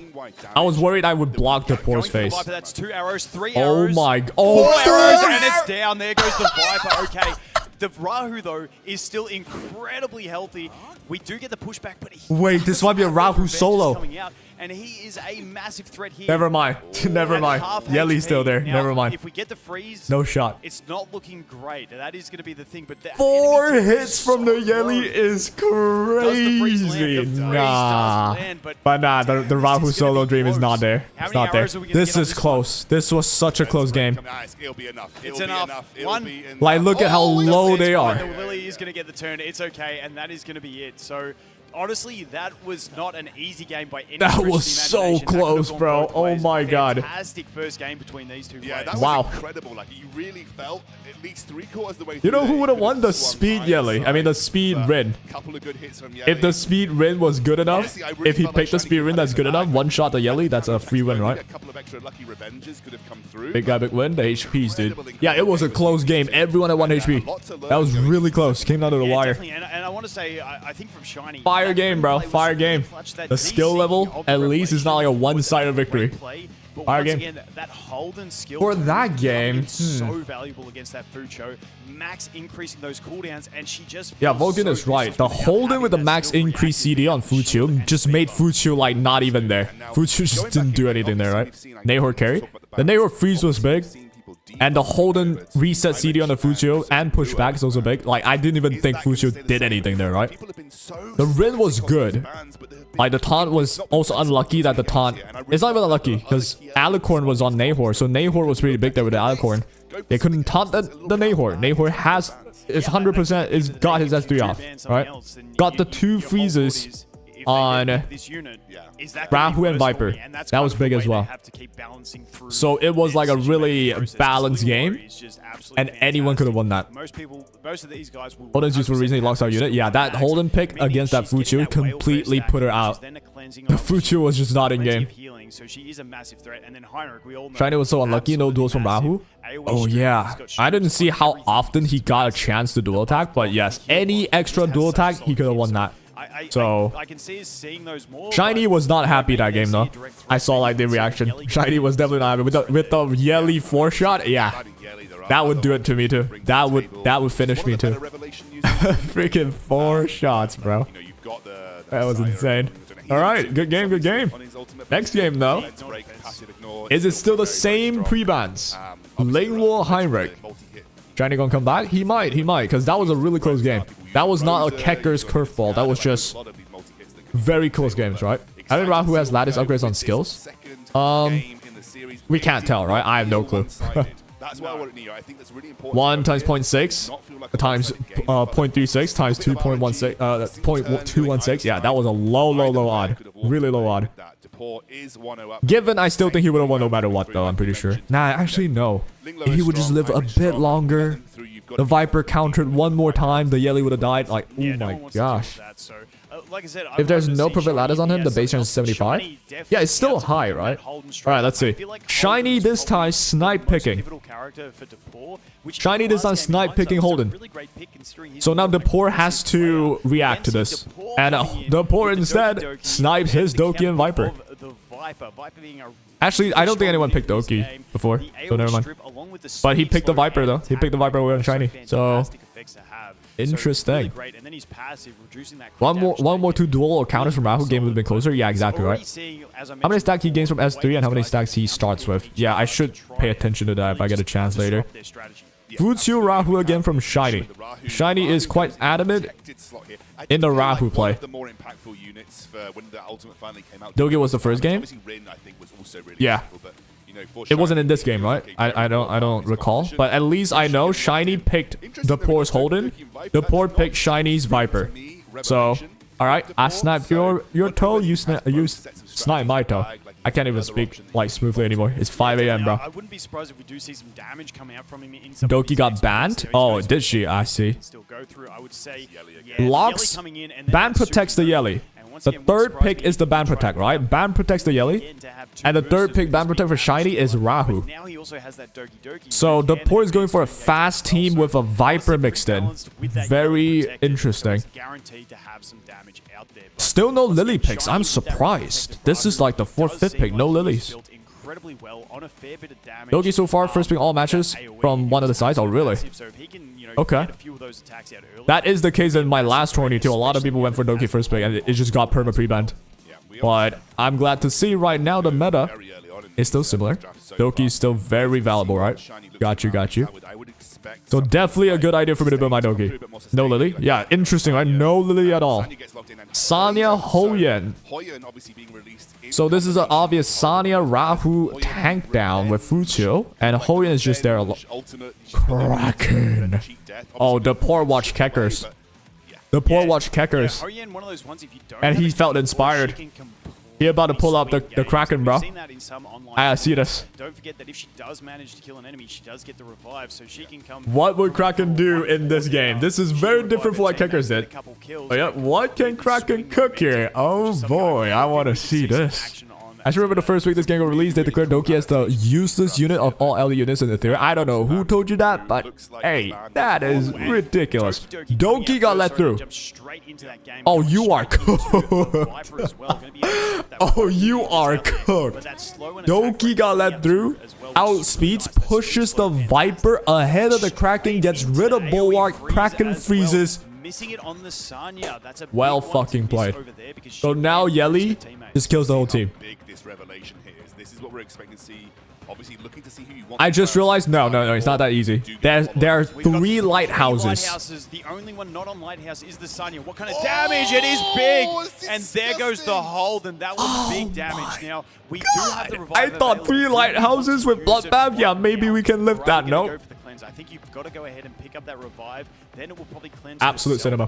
I was worried I would block the poor's face. That's 2 arrows, 3 arrows. Oh my god. Oh, 4 arrows and it's down. There goes the Viper. Okay. The Rahu, though, is still incredibly healthy. We do get the pushback, but wait, this might be a Rahu solo. Coming out, and he is a massive threat here. Never mind. Never mind. Yeli's still there. Now, never mind. If we get the freeze, no shot. It's not looking great. That is going to be the thing. But 4 hits from the Yeli is crazy. Nah. But nah, the Rahu solo dream is not there. It's not there. This is close. This was such a close game. It's enough. Like, look at how low they are. The Lily is going to get the turn. It's okay, and that is going to be it. So, honestly, that was not an easy game by any stretch of the That was so close, bro. Oh my god. Fantastic first game between these two players. That was incredible. Like, you really felt at least 3/4 the way through. You know who would have won? The speed Yeli. I mean, the speed Rin. Couple of good hits from Yeli. If the speed Rin was good enough, if he picked the speed Rin that's good enough, one shot the Yeli, that's a free win, right? A couple of extra lucky revenges could have come through. Big guy, big win. The HPs, dude. Yeah, it was a close game. Everyone at 1 HP. That was really close. Came down to the wire. And I want to say, I think from Shiny... Fire game, bro. Fire game. The skill level, at least, is not like a one-sided victory. Fire game. Again, that Holden skill for that game, so valuable against that Fucho. Max increasing those cooldowns, and she just yeah, Vulcan is right. The Holden with the max increase CD on Fuchu just made Fuchu like not even there. Fuchu just didn't do anything there, right? Nahor carry. The Nahor freeze was big. And the Holden reset CD on the Fuchu and pushback is also big. Like, I didn't even think Fuchu did anything there, right? The Rin was good. Like, the taunt was also unlucky that the taunt... It's not even unlucky, because Alicorn was on Nahor, so Nahor was pretty big there with the Alicorn. They couldn't taunt the Nahor. Nahor has... It's 100% is got his S3 off, right? Got the 2 freezes on Rahu and Viper. That was big as well. So it was like a really balanced game, and anyone could have won that. Holden's used for reason he locks out unit. Yeah, that Holden pick against that Fuchu completely put her out. The Fuchu was just not in game. Shiny was so unlucky, no duels from Rahu. Oh yeah, I didn't see how often he got a chance to dual attack, but yes, any extra dual attack, he could have won that. So I can see us seeing those more. Shiny was not happy that game though. I saw like the reaction. Shiny was definitely not happy with the Yelly 4-shot. Yeah, that would do it to me too. That would finish me too. Freaking 4 shots, bro. That was insane. All right, good game, good game. Next game though, is it still the same pre-bans? Lingwo Heinrich. Shiny gonna come back? He might, because that was a really close game. That was not a Kecker's curveball. That was just very close games, right? I think Rahu has lattice upgrades on skills. We can't tell, right? I have no clue. 1 times 0.6 times 0.36 times 2.16 0.216. Yeah, that was a low odd. Really low odd. Given, I still think he would have won no matter what, though. I'm pretty sure. Nah, actually, no. If he would just live a bit longer, the Viper countered one more time, the Yelly would have died. Like, oh my gosh. Like I said, If there's no prevent ladders on him, the base chance is 75. Yeah, it's still high, right? Alright, let's see. Shiny this time snipe picking. Shiny this time snipe picking Holden. So now Depor has to react to this. And Depor instead snipes his Doki and Viper. Actually, I don't think anyone picked Doki before, so never mind. But he picked the Viper though. He picked the Viper over Shiny. So interesting. One more 2 duel or counters from Rahu game would have been closer. Yeah, exactly right. How many stacks he gains from S3 and how many stacks he starts with? Yeah, I should pay attention to that if I get a chance later. Futsu Rahu again from Shiny. Shiny is quite adamant in the Rahu play. Dogi was the first game? Yeah. It wasn't in this game, right? I don't recall. But at least I know Shiny picked Depor's Holden. Depor picked Shiny's Viper. So, alright, I sniped your toe, you snipe my toe. I can't even speak like smoothly anymore. It's 5 AM, bro. I wouldn't be surprised if we do see some damage coming out from him in Doki got banned? Oh, did she? I see. Locks. Ban protects the Yelly. The third pick is the ban protect, right? Ban protects the Yelly. And the third pick, ban protect for Shiny, is Rahu. So Depor is going for a fast team with a Viper mixed in. Very interesting. Still no Lily picks. I'm surprised. This is like the 4th, 5th pick. No Lilies. Doki so far first pick all matches from one of the sides. Oh, really? Okay. That is the case in my last tourney too. A lot of people went for Doki first pick and it just got perma pre-banned. But I'm glad to see right now the meta is still similar. Doki is still very valuable, right? Got you. So definitely a good idea for me to build my Doki. No Lily? Yeah, interesting, right? No Lily at all. Sanya Hoyen. So this is an obvious Sanya Rahu tank down with Futsu. And Hoyen is just there. Kraken. Oh, the poor watch Keckers. The poor watch Keckers. And he felt inspired. He about to pull up the Kraken, bro. I see this. Don't forget that if she does manage to kill an enemy, she does get the revive, so she can come. What would Kraken do in this game? This is very different from what Keckers did. Oh, yeah. What can Kraken cook here? Oh boy, I want to see this. I just remember the first week this game got released, they declared Doki as the useless unit of all LE units in the theory. I don't know who told you that, but hey, that is ridiculous. Doki got let through. Oh, you are cooked. Oh, you are cooked. Doki got let through. Outspeeds, pushes the Viper ahead of the Kraken, gets rid of Bulwark, Kraken freezes. Well fucking played. So now Yelly just kills the whole team. I just realized, no, it's not that easy. There are 3 lighthouses. The only one not on lighthouse is the Sanya. What kind of damage? It is big, and there goes the hold, and that was big damage. Now we do have the revive. I thought 3 lighthouses with Bloodbath. Yeah, maybe we can lift that. No. I think you've got to go ahead and pick up that revive. Then it will probably cleanse absolute cinema.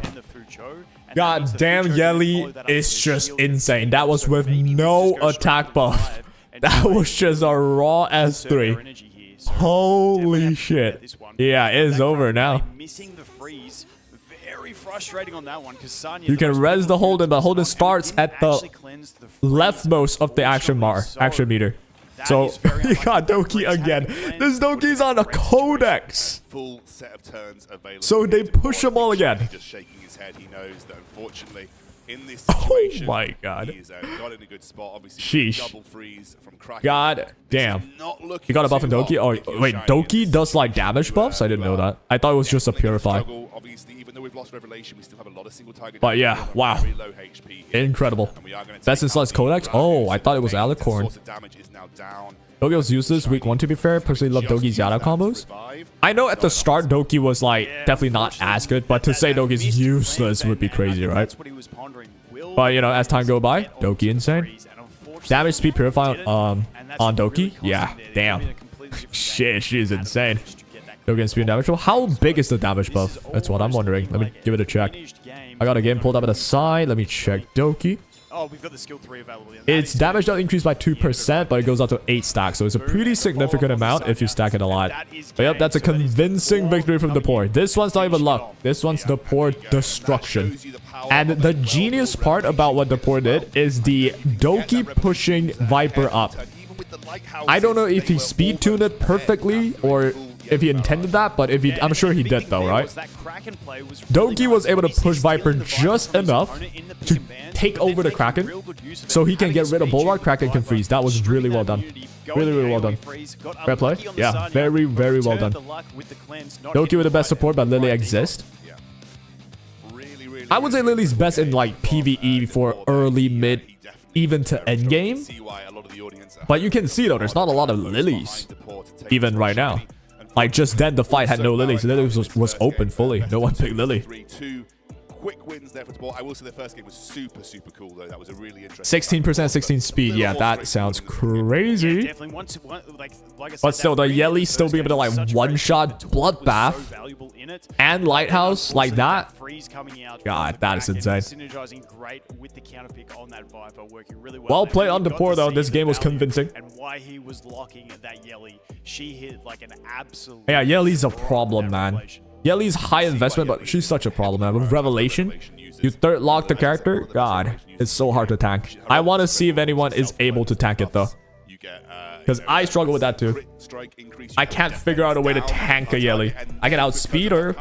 God damn, Yelly is just insane. That was with no attack buff. That was just a raw S3. Holy shit. Yeah, it is over now. Missing the freeze. Very frustrating on that one because Sanya. You can res the Holden, but Holden starts at the leftmost of the action meter. So you got Doki again. This Doki's on a codex. Full set of turns available. So they push him all again. Just shaking his head, he knows that unfortunately in this situation. Oh my god. He's got in a good spot. Obviously, Sheesh. double freeze from Kraken. God damn. Not looking You got a buff in too Doki? hot Oh, if wait, you're Doki does like damage buffs? I didn't know that. I thought it was just a Purify. struggle. Obviously, even though we've lost Revelation, we still have a lot of single target. But yeah, wow. Very low HP here. Incredible. And we are gonna Best in take slots out Codex? the Oh, I Rabbits. thought it was The Alicorn. source of damage is now down. Doki's useless week 1 to be fair. Personally love Doki's Yada combos. I know at the start Doki was like definitely not as good, but to say Doki's useless would be crazy, right? But you know, as time go by, Doki insane. Damage speed purify on Doki? Yeah, damn. Shit, she is insane. Doki and speed damage. Well, how big is the damage buff? That's what I'm wondering. Let me give it a check. I got a game pulled up at the side. Let me check Doki. Oh, we've got the skill 3 available. Its damage does increase by 2%, but it goes up to 8 stacks, so it's a pretty significant amount if you stack it a lot. But yep, that's a convincing victory from the poor. This one's not even luck. This one's the poor destruction. And the genius part about what the poor did is the Doki pushing Viper up. I don't know if he speed tuned it perfectly or if he intended that, but if he, I'm sure he did though, right? Doki was able to push Viper just enough to take over the Kraken, so he can get rid of Bulwark. Kraken can freeze. That was really well done. Really, really well done. Fair play? Yeah, very, very well done. Doki with the best support, but Lily exists. I would say Lily's best in like PvE for early, mid, even to end game. But you can see though, there's not a lot of Lilies even right now. Like just then the fight had no Lilies. Lily was open fully. No one picked Lily. Quick wins there for Tabor. I will say the first game was super, super cool though. That was a really interesting. 16%, 16 speed. Yeah, that sounds crazy. But still, the Yelly still being able to like one-shot Bloodbath and Lighthouse like that. God, that is insane. Well played on Depor though. This game was convincing. And why he was locking that Yelly, she hit like an absolute. Yeah, Yelly's a problem, man. Yelly's high investment, but she's such a problem, man. With Revelation, you third lock the character. God, it's so hard to tank. I want to see if anyone is able to tank it though, because I struggle with that too. I can't figure out a way to tank a Yelly. I can outspeed her,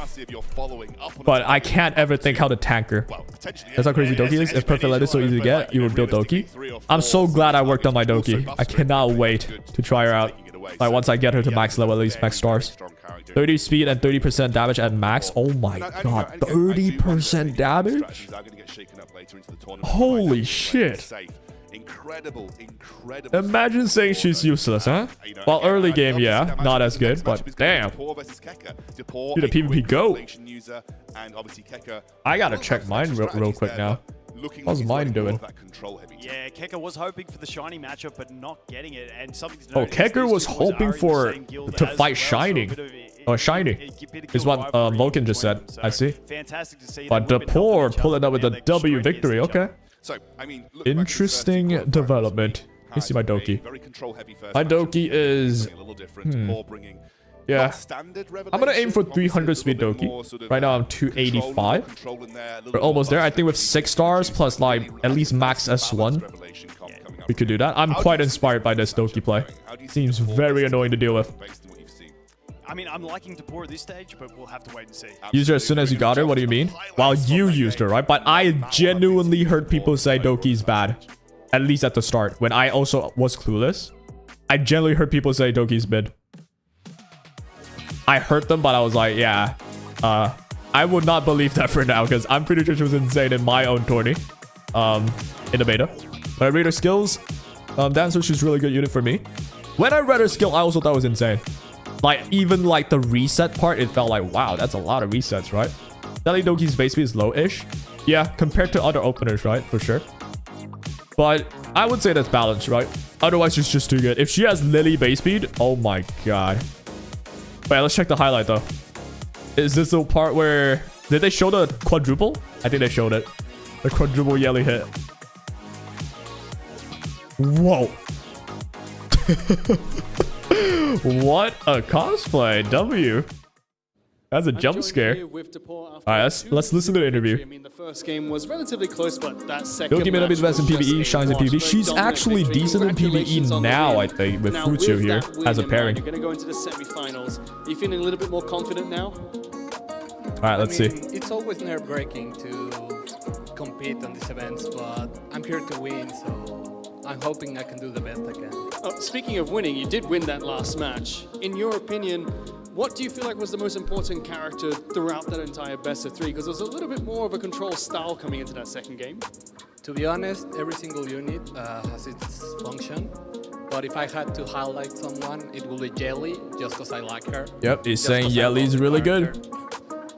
but I can't ever think how to tank her. That's how crazy Doki is. If perfect light is so easy to get, you would build Doki. I'm so glad I worked on my Doki. I cannot wait to try her out. Like once I get her to max level, at least max stars. 30 speed and 30% damage at max. Oh my god, 30% damage? Holy shit. Imagine saying she's useless, huh? Well, early game, yeah, not as good, but damn. Dude, the PvP go. I gotta check mine real quick now. How's mine doing? Yeah, Keka was hoping for the shiny matchup, but not getting it. And something to Oh, note is Kecker these was two boys hoping are in the for same guild to as fight well, so a Shining. bit of Oh, Shiny is what Vulcan just said. I see. Fantastic to see. But the poor pulling up with a W victory. Okay. So, I mean, Interesting development. Let me see my Doki. My Doki is... Yeah. I'm gonna aim for 300 speed Doki. Right now I'm 285. We're almost there. I think with 6 stars plus like at least max S1, we could do that. I'm quite inspired by this Doki play. Seems very annoying to deal with. I mean, I'm liking Depor at this stage, but we'll have to wait and see. Use her as soon as you got her? What do you mean? Well, you used her, right? But I genuinely heard people say Doki's bad. At least at the start. When I also was clueless. I genuinely heard people say Doki's mid. I heard them, but I was like, yeah. I would not believe that for now, because I'm pretty sure she was insane in my own tourney. In the beta. But I read her skills. Dancer, she's a really good unit for me. When I read her skill, I also thought it was insane. Like, even like the reset part, it felt like, wow, that's a lot of resets, right? Sally Doki's base speed is low-ish. Yeah, compared to other openers, right? For sure. But I would say that's balanced, right? Otherwise, she's just too good. If she has Lily base speed, oh my god. Wait, let's check the highlight, though. Is this the part where... Did they show the quadruple? I think they showed it. The quadruple Yelly hit. Whoa. What a cosplay. W. That's a jump scare. All right, let's listen to the interview. I mean, the first game was relatively close, but that second Doki may not be the best in match was PvE, just shines in a PvP. She's dominant actually victory. decent in Congratulations PvE on the now, win. I think, with Now, Futio with here that win as a in pairing. mind, you're going to go into the semi-finals. Are you feeling a little bit more confident now? All right, let's see. It's always nerve-wracking to compete on these events, but I'm here to win, so I'm hoping I can do the best I can. Speaking of winning, you did win that last match. In your opinion, what do you feel like was the most important character throughout that entire best of 3? Because there's a little bit more of a control style coming into that second game. To be honest, every single unit has its function. But if I had to highlight someone, it would be Jelly, just because I like her. Yep, he's saying Jelly's really good.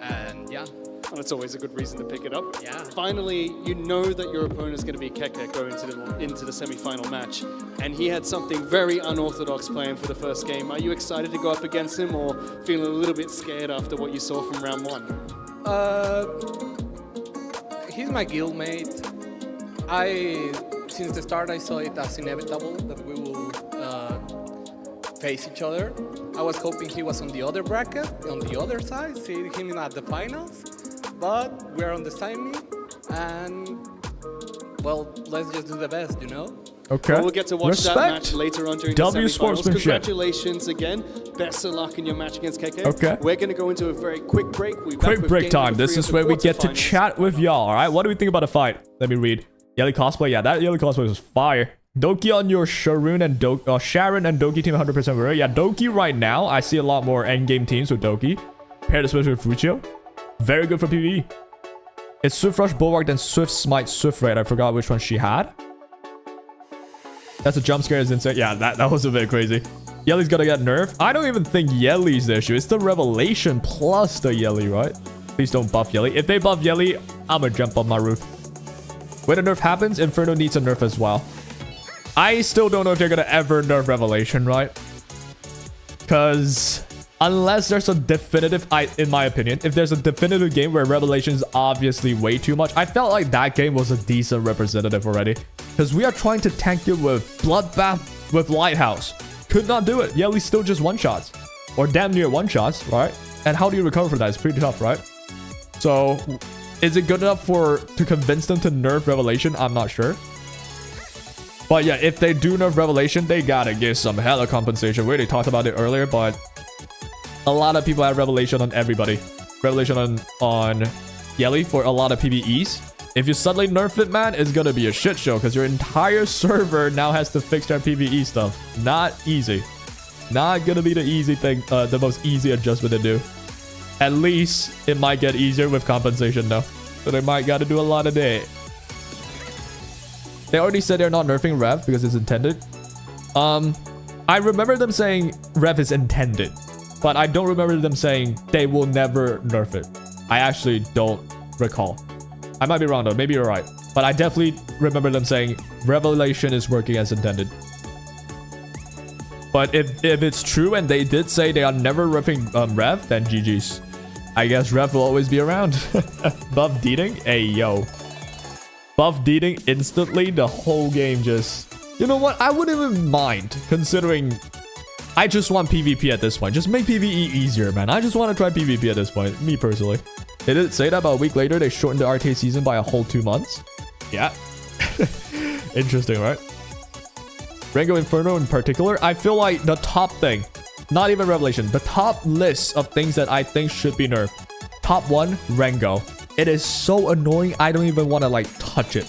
And yeah. Well, that's always a good reason to pick it up. Yeah. Finally, you know that your opponent is going to be Keke going into the semi-final match. And he had something very unorthodox planned for the first game. Are you excited to go up against him or feeling a little bit scared after what you saw from round 1? He's my guildmate. Since the start, I saw it as inevitable that we will face each other. I was hoping he was on the other bracket, on the other side, see him at the finals. But we're on the semi, and well, let's just do the best, you know? Okay. Well, we'll get to watch that match later on during the semifinals. Sportsmanship. Congratulations again. Best of luck in your match against KK. Okay. We're going to go into a very quick break. Quick break time. This is where we get to chat with y'all, all right? What do we think about the fight? Let me read. Yelly cosplay. Yeah, that Yelly cosplay was fire. Doki on your Sharon and Doki team 100% winner. Yeah, Doki right now, I see a lot more endgame teams with Doki. Paired especially with Fuchio. Very good for PvE. It's Swift Rush, Bulwark, then Swift Smite, Swift Raid. I forgot which one she had. That's a jump scare is insane. Yeah, that was a bit crazy. Yelly's gonna get nerfed. I don't even think Yelly's the issue. It's the Revelation plus the Yelly, right? Please don't buff Yelly. If they buff Yelly, I'm gonna jump on my roof. When a nerf happens, Inferno needs a nerf as well. I still don't know if they're gonna ever nerf Revelation, right? Because unless there's a definitive, in my opinion, if there's a definitive game where Revelation is obviously way too much, I felt like that game was a decent representative already. Because we are trying to tank it with Bloodbath, with Lighthouse. Could not do it. Yelly still just one-shots. Or damn near one-shots, right? And how do you recover from that? It's pretty tough, right? So, is it good enough to convince them to nerf Revelation? I'm not sure. But yeah, if they do nerf Revelation, they gotta give some hella compensation. We already talked about it earlier, but a lot of people have Revelation on everybody. Revelation on Yelly for a lot of PvEs. If you suddenly nerf it, man, it's gonna be a shit show because your entire server now has to fix their PvE stuff. Not easy. Not gonna be the easy thing, the most easy adjustment to do. At least it might get easier with compensation though. So they might gotta do a lot of that. They already said they're not nerfing Rev because it's intended. I remember them saying Rev is intended, but I don't remember them saying they will never nerf it. I actually don't recall. I might be wrong though, maybe you're right. But I definitely remember them saying Revelation is working as intended. But if it's true and they did say they are never nerfing Rev, then GG's. I guess Rev will always be around. Buff Deeding? Hey, yo. Buff Deeding instantly, the whole game just... You know what? I wouldn't even mind, considering... I just want PvP at this point. Just make PvE easier, man. I just want to try PvP at this point, me personally. They did say that about a week later, they shortened the RTA season by a whole 2 months. Yeah. Interesting, right? Rango Inferno in particular, I feel like the top thing, not even Revelation, the top list of things that I think should be nerfed. Top 1, Rango. It is so annoying, I don't even want to like touch it.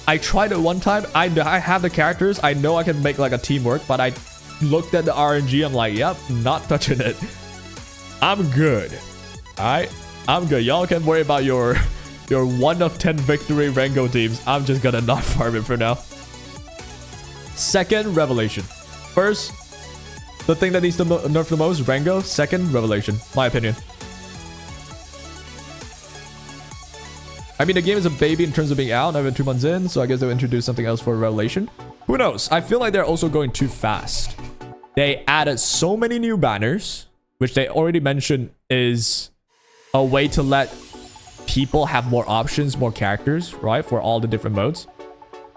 I tried it one time, I have the characters, I know I can make like a team work, but I looked at the RNG, I'm like, yep, not touching it. I'm good. Alright, I'm good. Y'all can worry about your 1 of 10 victory Rango teams. I'm just gonna not farm it for now. Second, Revelation. First, the thing that needs to nerf the most, Rango. Second, Revelation. My opinion. I mean, the game is a baby in terms of being out, not even 2 months in, so I guess they'll introduce something else for Revelation. Who knows? I feel like they're also going too fast. They added so many new banners, which they already mentioned is a way to let people have more options, more characters, right? For all the different modes.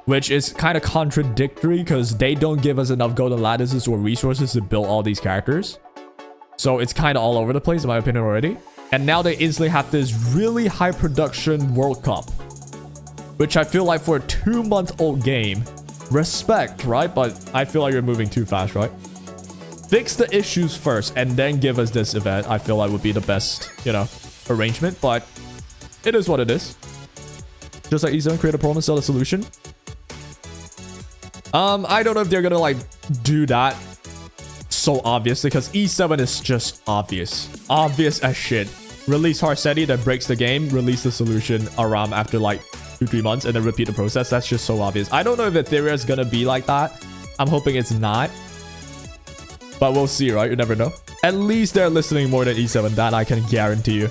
Which is kind of contradictory because they don't give us enough golden lattices or resources to build all these characters. So it's kind of all over the place in my opinion already. And now they instantly have this really high production World Cup. Which I feel like for a 2-month-old game, respect, right? But I feel like you're moving too fast, right? Fix the issues first and then give us this event. I feel like would be the best, you know, arrangement. But it is what it is. Just like E7, create a problem, sell a solution. I don't know if they're gonna like do that so obviously, because E7 is just obvious. Obvious as shit. Release Harsetti that breaks the game, release the solution around after like 2-3 months, and then repeat the process. That's just so obvious. I don't know if Ethereum is gonna be like that. I'm hoping it's not. But we'll see, right? You never know. At least they're listening more than E7. That I can guarantee you.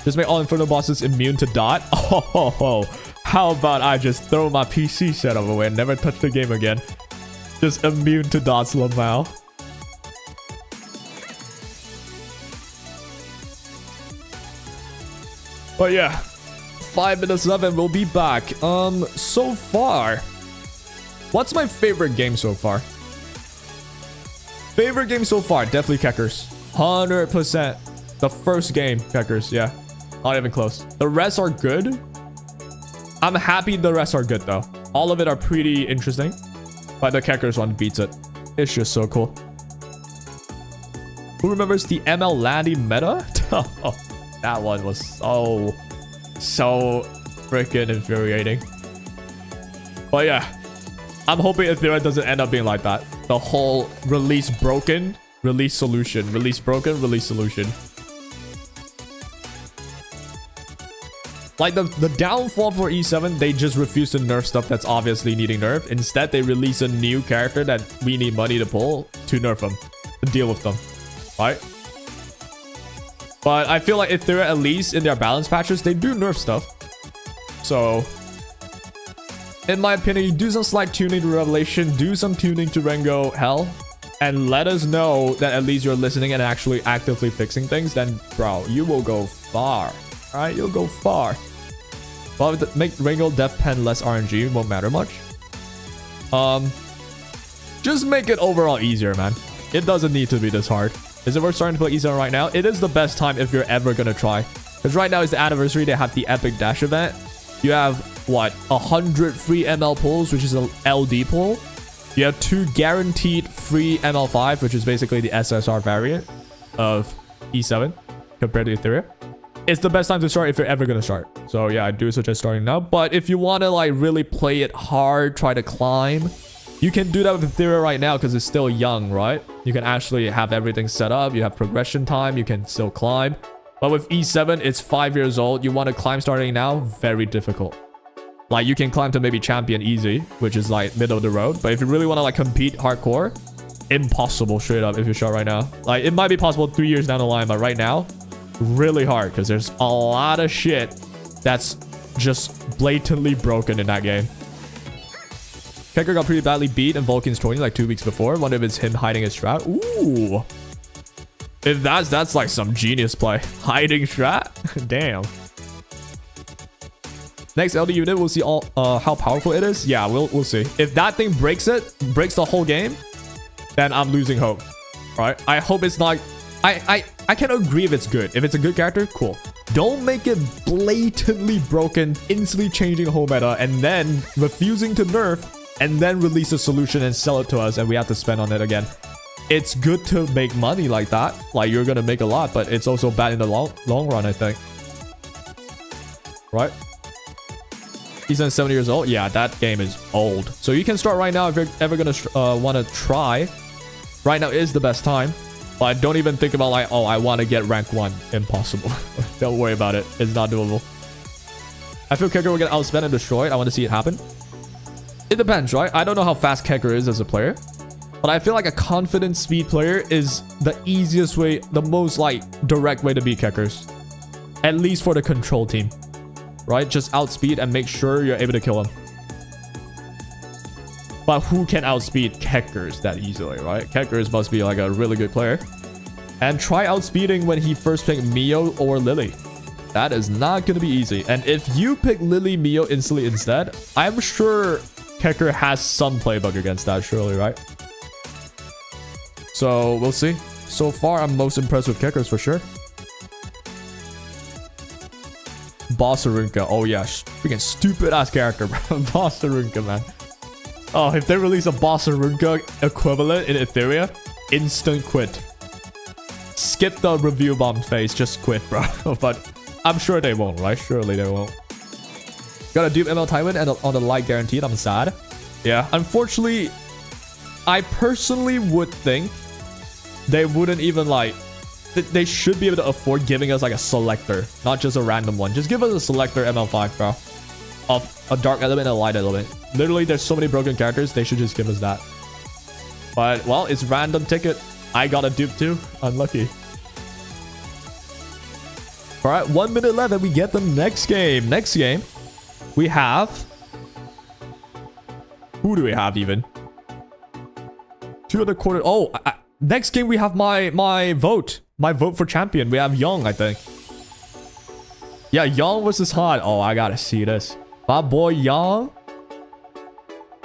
Just make all Inferno bosses immune to dot. Oh, how about I just throw my PC setup away and never touch the game again? Just immune to dots, Lamau. But yeah, 5 minutes left and we'll be back. So far, what's my favorite game so far? Favorite game so far, definitely Keckers. 100%. The first game, Keckers, yeah. Not even close. The rest are good. I'm happy the rest are good though. All of it are pretty interesting. But the Keckers one beats it. It's just so cool. Who remembers the ML Landy meta? Oh, that one was so freaking infuriating. But yeah, I'm hoping Ethereum doesn't end up being like that. The whole release broken, release solution, release broken, release solution. Like the downfall for E7, they just refuse to nerf stuff that's obviously needing nerf. Instead, they release a new character that we need money to pull to nerf them, to deal with them, right? But I feel like Ethereum, at least in their balance patches, they do nerf stuff. So, in my opinion, you do some slight tuning to Revelation, do some tuning to Rengo Hell, and let us know that at least you're listening and actually actively fixing things, then, bro, you will go far. Alright, you'll go far. Well, make Rengo Death Pen less RNG, won't matter much. Just make it overall easier, man. It doesn't need to be this hard. Is it worth starting to play E7 right now? It is the best time if you're ever gonna try. Because right now is the anniversary. They have the Epic Dash event. You have, what, 100 free ML pulls, which is a LD pull. You have 2 guaranteed free ML5, which is basically the SSR variant of E7 compared to Ethereum. It's the best time to start if you're ever gonna start. So yeah, I do suggest starting now. But if you want to like really play it hard, try to climb, you can do that with Ethereum right now because it's still young, right? You can actually have everything set up. You have progression time. You can still climb. But with E7, it's 5 years old. You want to climb starting now? Very difficult. Like you can climb to maybe champion easy, which is like middle of the road. But if you really want to like compete hardcore, impossible straight up if you start right now. Like it might be possible 3 years down the line, but right now, really hard because there's a lot of shit that's just blatantly broken in that game. Kecker got pretty badly beat in Vulcan's 20 like 2 weeks before. Wonder if it's him hiding his strat. Ooh. If that's like some genius play. Hiding strat? Damn. Next LD unit, we'll see all how powerful it is. Yeah, we'll see. If that thing breaks the whole game, then I'm losing hope. Right? I hope it's not. I can agree if it's good. If it's a good character, cool. Don't make it blatantly broken, instantly changing the whole meta, and then refusing to nerf, and then release a solution and sell it to us, and we have to spend on it again. It's good to make money like that. Like, you're gonna make a lot, but it's also bad in the long run, I think. Right? He's 70 years old. Yeah, that game is old. So you can start right now if you're ever gonna want to try. Right now is the best time. But don't even think about like, oh, I want to get rank 1. Impossible. Don't worry about it. It's not doable. I feel Kecker will get outspent and destroyed. I want to see it happen. It depends, right? I don't know how fast Kecker is as a player. But I feel like a confident speed player is the easiest way, the most like direct way to beat Keckers. At least for the control team. Right? Just outspeed and make sure you're able to kill him. But who can outspeed Keckers that easily, right? Keckers must be like a really good player. And try outspeeding when he first picked Mio or Lily. That is not going to be easy. And if you pick Lily, Mio instantly instead, I'm sure Kecker has some playbook against that, surely, right? So, we'll see. So far, I'm most impressed with Keckers for sure. Bossarunka. Oh, yeah. Freaking stupid-ass character, bro. Bossarunka, man. Oh, if they release a Bossarunka equivalent in Ethereum, instant quit. Skip the review bomb phase, just quit, bro. But I'm sure they won't, right? Surely they won't. Got a dupe ML Tywin and on the light guaranteed. I'm sad. Yeah, unfortunately, I personally would think they wouldn't even like... They should be able to afford giving us like a selector, not just a random one. Just give us a selector ML5, bro. Of a dark element and a light element. Literally, there's so many broken characters. They should just give us that. But, well, it's random ticket. I got a dupe too. Unlucky. Alright, 1 minute left and we get the next game. Next game, we have... Who do we have even? 2.25. Oh, next game we have my vote. My vote for champion. We have Young, I think. Yeah, Young versus Han. Oh, I gotta see this. My boy Young.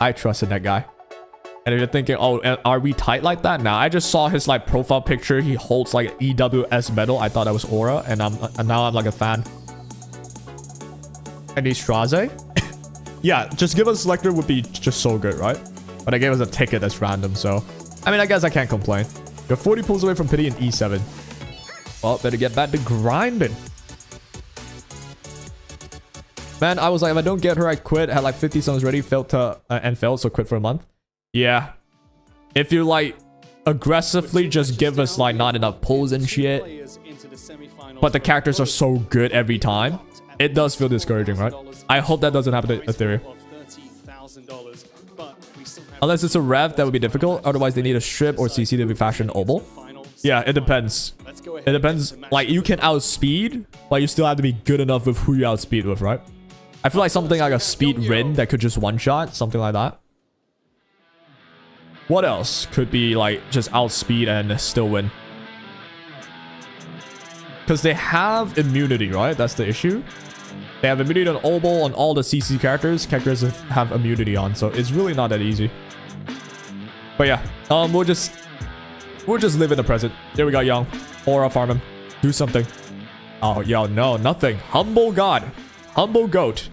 I trusted that guy. And if you're thinking, oh, are we tight like that? Nah, I just saw his like profile picture. He holds like an EWS medal. I thought that was Aura, and now I'm like a fan. And he's Straze? Yeah, just give us a selector would be just so good, right? But I gave us a ticket that's random, so I mean, I guess I can't complain. You're 40 pulls away from pity in E7. Well, better get back to grinding. Man, I was like, if I don't get her, I quit. Had like 50 summons ready, failed, so quit for a month. Yeah. If you like aggressively just give us like not enough pulls and shit, but the characters are so good every time, it does feel discouraging, right? I hope that doesn't happen to Ethereum. Unless it's a rev, that would be difficult. Otherwise, they need a strip or CC to be fashioned obel. Yeah, it depends. It depends. Like, you can outspeed, but you still have to be good enough with who you outspeed with, right? I feel like something like a speed Rin that could just one-shot, something like that. What else could be like just outspeed and still win? Because they have immunity, right? That's the issue. They have immunity on obel on all the CC characters. Characters have immunity on, so it's really not that easy. But yeah, we'll just live in the present. There we go, Young. Aura farm him. Do something. Oh, yo, no, nothing. Humble God. Humble goat.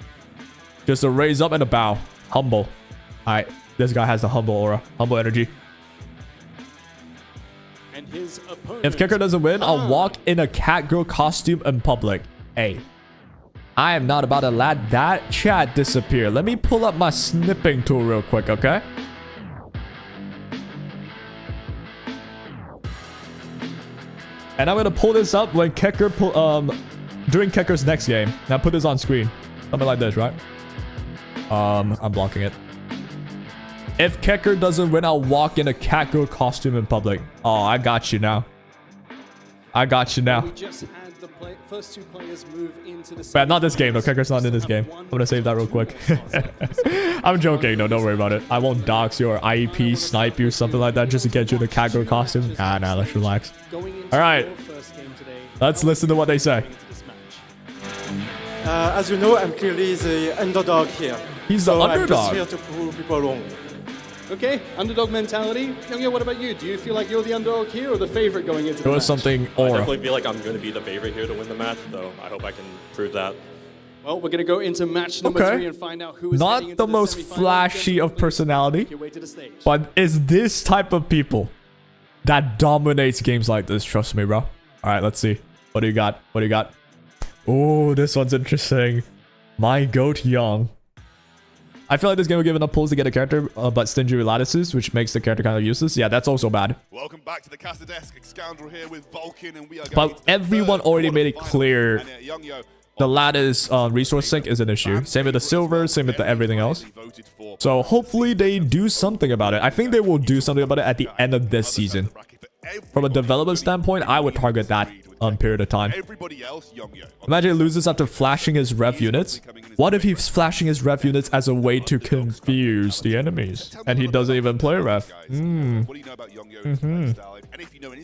Just a raise up and a bow. Humble. Alright, this guy has the humble aura. Humble energy. And his opponent, if Kicker doesn't win, I'll walk in a cat girl costume in public. Hey, I am not about to let that chat disappear. Let me pull up my snipping tool real quick, okay? And I'm gonna pull this up when Kecker during Kecker's next game. Now put this on screen. Something like this, right? I'm blocking it. If Kecker doesn't win, I'll walk in a catgirl costume in public. Oh, I got you now. I got you now. We just had the first two players move into the But not this game, though. Kecker's not in this game. I'm gonna save that real quick. I'm joking, no, don't worry about it. I won't dox you or IEP, snipe you, something like that, just to get you in a catgirl costume. Nah, let's relax. Alright. Let's listen to what they say. As you know, I'm clearly the underdog here. He's the underdog. I'm just here to prove people wrong. Okay, underdog mentality. Yeongeo, what about you? Do you feel like you're the underdog here or the favorite going into the There was match? something I aura. definitely feel like I'm going to be the favorite here to win the match, though. I hope I can prove that. Well, we're going to go into match number 3 and find out who is heading Not into the most semifinals. flashy of personality, Your way to the stage. but it's this type of people that dominates games like this. Trust me, bro. Alright, let's see. What do you got? What do you got? Oh, this one's interesting. My goat Young. I feel like this game will give enough pulls to get a character, but stingy with lattices, which makes the character kind of useless. Yeah, that's also bad. Welcome back to the Caster Desk. Scoundrel here with Vulcan, and we are But everyone already made it clear the lattice resource sink is an issue. Same with the silver, same with the everything else. So hopefully they do something about it. I think they will do something about it at the end of this season. From a development standpoint, I would target that period of time. Imagine he loses after flashing his ref units. What if he's flashing his ref units as a way to confuse the enemies? And he doesn't even play ref.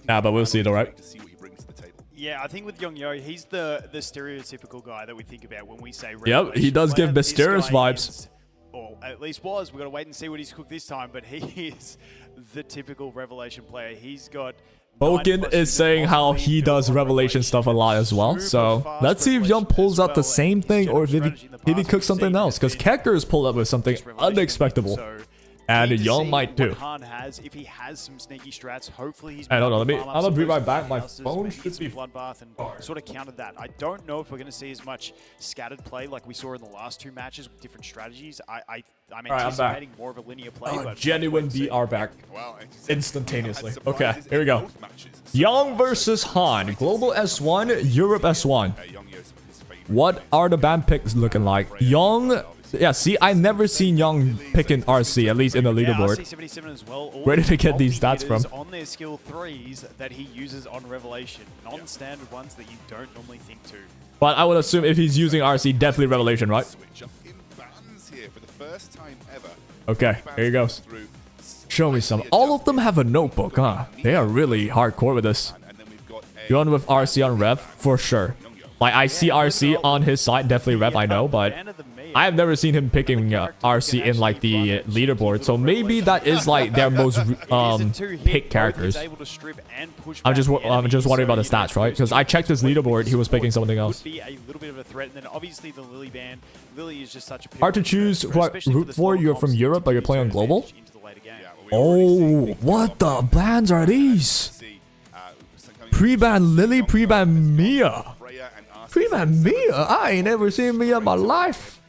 Nah, but we'll see it, alright? Yeah, I think with Yeongeo, he's the stereotypical guy that we think about when we say Yep, he does give mysterious vibes. Or at least was. We've got to wait and see what he's cooked this time, but he is the typical Revelation player. He's got... Vulcan is saying how he does Revelation stuff a lot as well. So let's see if Young pulls out the same thing or if he cooks something else. Because Kecker's pulled up with something unexpectable. And Keen to Young see might what too. Han has, if he has some sneaky strats, hopefully he's I don't know. been I'm able to gonna farm be up right some back. My houses, phone maybe should get some be bloodbath and sort of countered that. I don't know if we're going to see as much scattered play like we saw in the last two matches with different strategies. I'm All right, I'm back. anticipating more of a linear play. Oh, but genuine DR back instantaneously. Okay, here we go. Young versus Han. Global S1, Europe S1. What are the band picks looking like? Young. Yeah, see, I never seen Young picking RC, at least in the leaderboard. RC77 as well. All Where did the he get these stats from? multi-hitters on their skill 3s that he uses on Revelation. Non-standard ones that you don't normally think to. But I would assume if he's using RC, definitely Revelation, right? Okay, here he goes. Show me some. All of them have a notebook, huh? They are really hardcore with this. Going with RC on Rev, for sure. Like, I see RC on his side, definitely Rev, I know, but I have never seen him picking RC in, like, the leaderboard. So maybe that is, like, their most picked characters. I'm just wondering about the stats, right? Because I checked his leaderboard, he was picking something else. Hard to choose who I root for. You're from Europe, but you're playing on global? Oh, what the bands are these? Pre-ban Lily, pre-ban Mia. Pre-ban Mia? I ain't never seen Mia in my life.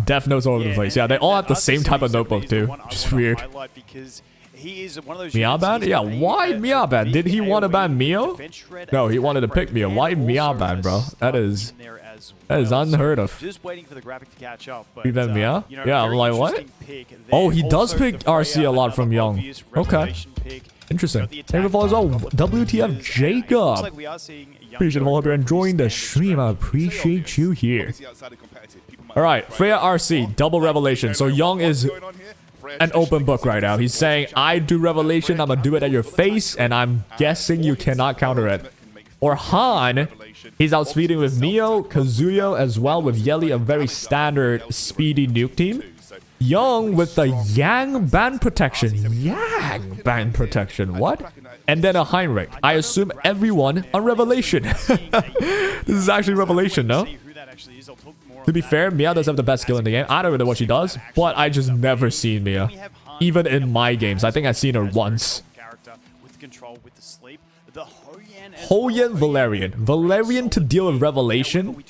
Death notes all over the place. Yeah, they all have the same type of notebook too. Just weird. Mia ban? Yeah, why Mia ban? Did he want to ban Mio? No, he wanted to pick Mia. Why Mia ban, bro? That is unheard of. Just waiting for the graphic to catch up. Pre-ban Mia? Yeah, I'm like, what? Oh, he does pick RC a lot from Young. Okay. Interesting. Thank you for as well. WTF Jacob. Appreciate all of you enjoying the stream. I appreciate you here. Alright, Freya RC, double Revelation. So Young is an open book right now. He's saying, I do Revelation, I'm gonna do it at your face, and I'm guessing you cannot counter it. Or Han, he's outspeeding with Mio, Kazuyo as well, with Yeli, a very standard speedy nuke team. Young with the Yang ban protection. Yang ban protection. What? And then a Heinrich. I assume everyone on Revelation. This is actually Revelation, no? To be fair, Mia does have the best skill in the game. I don't know what she does, but I just never seen Mia. Even in my games. I think I've seen her once. Hoyen Valerian. Valerian to deal with Revelation,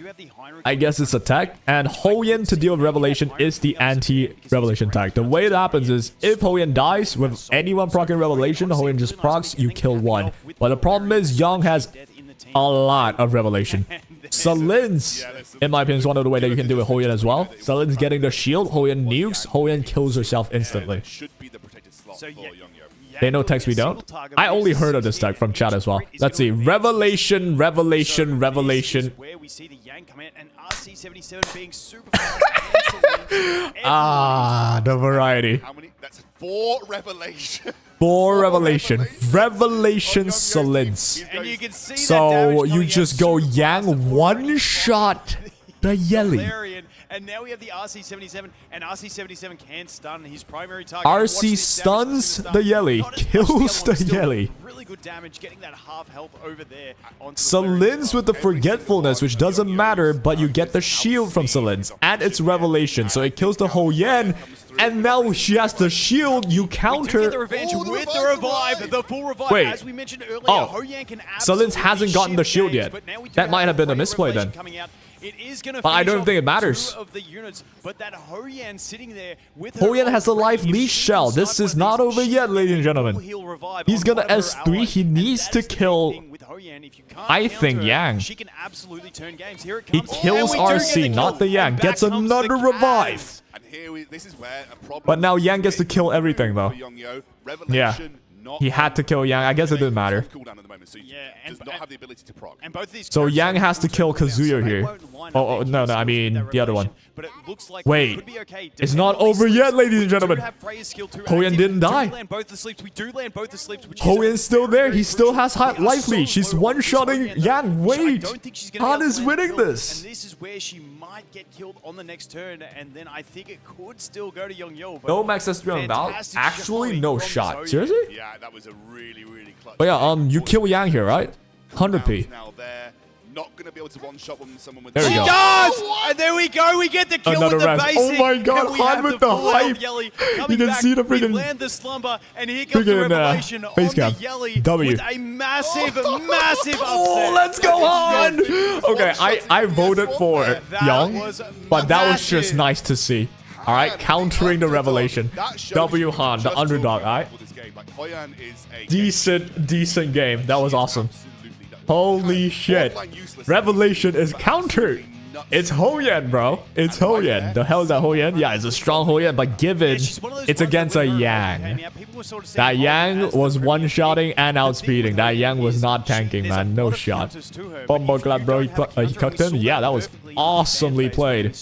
I guess it's a tech. And Hoyen to deal with Revelation is the anti-Revelation tech. The way it happens is, if Hoyen dies with anyone proccing Revelation, Hoyen just procs, you kill one. But the problem is, Young has a lot of Revelation. Salin's, in my opinion, is one of the ways that you can do with Hoyen as well. Salin's getting the shield, Hoyen nukes, Hoyen kills herself instantly. They know text we don't. I only heard of this tech from chat as well. Let's see. Revelation, Revelation, Revelation. Ah, the variety. That's 4 Revelation. 4 Revelation. Revelation Salins. So you just go Yang one shot the Yeli. And now we have the RC77, and RC77 can stun his primary target. RC stuns the Yeli, kills the Yeli. Really good damage, getting that half health over there. Salins with the forgetfulness, which doesn't matter, but you get the shield from Salins, and it's Revelation, so it kills the Hoyen. And now she has the shield, you counter. The revenge with the revive, the full revive. Wait. As we mentioned earlier, Hoyen can Salins hasn't gotten the shield yet. That might have been a misplay then. But I don't think it matters. Hoyen has a life leash shell. This is not over yet, ladies and gentlemen. He's gonna S3. He needs to kill, I think, Yang. He kills RC, not the Yang. Gets another revive. But now Yang gets to kill everything, though. Yeah. He had to kill Yang. I guess it didn't matter. So Yang has to kill Kazuya here. Oh, no, no, I mean the other one. Wait, it's not over yet, ladies and gentlemen. Hoyen didn't die. Hoyen's still there. He still has life leash. He's one-shotting Yang. Wait, Han is winning this. And this is where she might get killed on the next turn, and then I think it could still go to Yeongeo. No max S3 on Val? Actually, no shot. Seriously? Yeah, that was a really, really clutch. But yeah, you kill Yang here, right? 100p. not going to be able to one-shot someone with... There we She go. does! And there we go. We get the kill Another with the res. basic. Oh my God, And we Han have with the full-out hype. Yelly You coming can back. see the We friggin- land the slumber, and here comes the friggin, revelation on face the cam. Yelly W. with a massive, massive upset. Oh, let's go on! Okay, I voted for Young, but that was just nice to see. All right, countering the revelation. W Han, the underdog. All right, decent game. That was awesome. Holy shit! Revelation is countered. It's Hoyen, bro. It's Hoyen. The hell is that Hoyen? Yeah, it's a strong Hoyen, but given it's against a Yang. That Yang was one-shotting and outspeeding. That Yang was not tanking, man. No shot. Bumbo glad, bro. He cooked him. Yeah, that was awesomely played.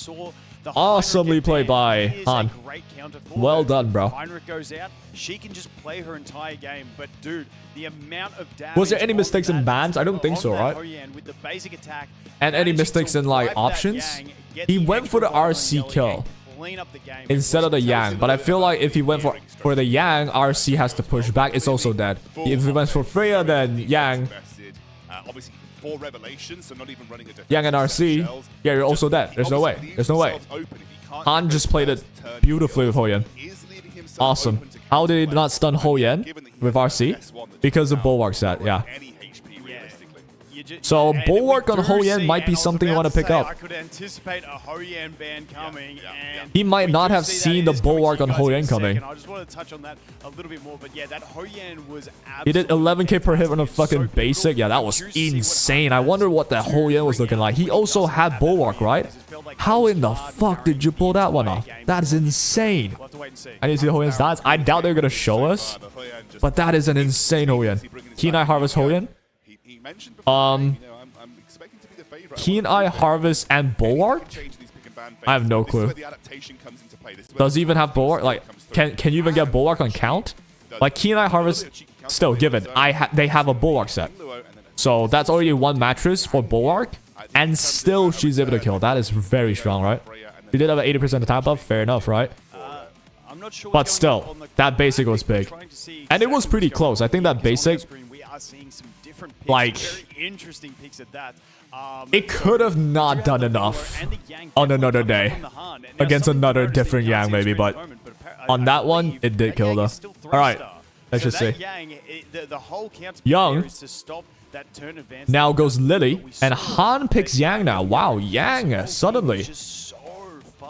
Awesomely played by Han. Well done, bro. Heinrich goes out. She can just play her entire game, but dude, the amount of damage. Was there any mistakes in bans? I don't think so, right? With the basic attack, And any mistakes in like options? He went for the RC kill instead of the Yang, but I feel like if he went for the Yang, RC has to push back. It's also dead. If he went for Freya, then Yang. Obviously, 4 revelations, so not even running a Yang and RC, yeah, you're also dead. There's no way. There's no way. Han just played it beautifully with Hoyen. Awesome. How did he not stun Hoyen with RC? Because of Bulwark set, yeah. So Bulwark on Hoyen might be something you want to pick I up. could anticipate a Hoyen ban coming, and He might not have see seen that the is coming Bulwark to on you guys in a Hoyen coming. second. I just want to touch on that a little bit more, but yeah, that Hoyen was He did absolutely 11k per hit on a fucking basic. Yeah, that was insane. I wonder what that Hoyen was looking like. He also had Bulwark, right? How in the fuck did you pull that one off? That is insane. I need to see the Hoyen stats. I doubt they're gonna show us, but that is an insane Hoyen. Keen Eye Harvest Hoyen. Keen Eye Harvest and Bulwark? I have no clue. Does he even have Bulwark? Like, can you even get Bulwark on count? Like, Keen Eye Harvest, still, given. They have a Bulwark set. So, that's already one mattress for Bulwark. And still, she's able to kill. That is very strong, right? She did have an 80% attack buff. Fair enough, right? But still, that basic was big. And it was pretty close. I think that basic, like, interesting picks at that. it could have not done enough on another day against another different Yang maybe, but on that one, it did kill though. Alright, let's just see. Young now goes Lily, and Han picks Yang now. Wow, Yang suddenly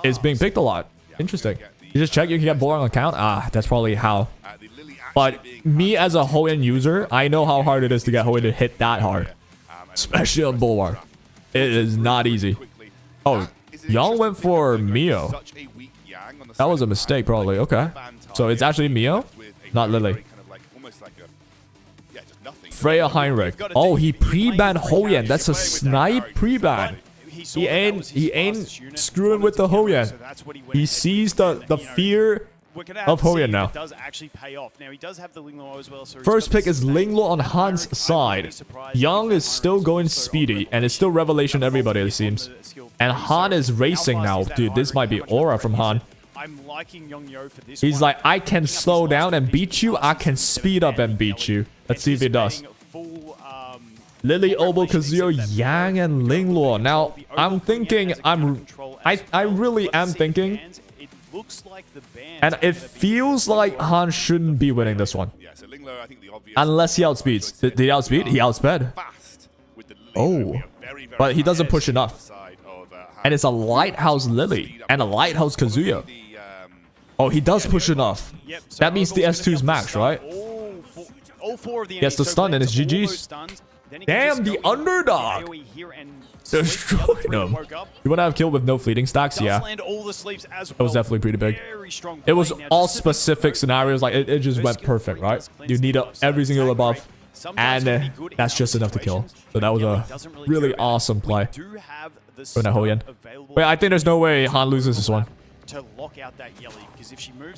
is being picked a lot. Interesting. You just check you can get Bulwark on count? Ah, that's probably how. But me as a Hoyen user, I know how hard it is to get Hoyen to hit that hard. Especially on Bulwark. It is not easy. Oh, Young went for Mio. That was a mistake probably. Okay. So it's actually Mio, not Lily. Freya Heinrich. Oh, he pre-banned Hoyen. That's a snipe pre-ban. He ain't screwing with the Hoyen. He sees the fear of Hoyen now. First pick is Linglo on Han's side. Young is still going speedy and it's still revelation everybody it seems. And Han is racing now. Dude, this might be aura from Han. He's like, I can slow down and beat you. I can speed up and beat you. Let's see if he does. Lily, Obo, Kazuyo, Yang, and Lingluo. Now, I'm thinking, I really am thinking, and it feels like Han shouldn't be winning this one. Unless he outspeeds. Did he outspeed? He outsped. Oh. But he doesn't push enough. And it's a Lighthouse Lily and a Lighthouse Kazuya. Oh, he does push enough. That means the S2's max, right? Gets the stun and it's GG's. Damn, the underdog! Destroyed him. You want to have killed with no fleeting stacks? Yeah. It was definitely pretty big. It was all specific scenarios. Like, it just went perfect, right? You need every single buff. And that's just enough to kill. So that was a really awesome play for Hoyen. Wait, I think there's no way Han loses this one.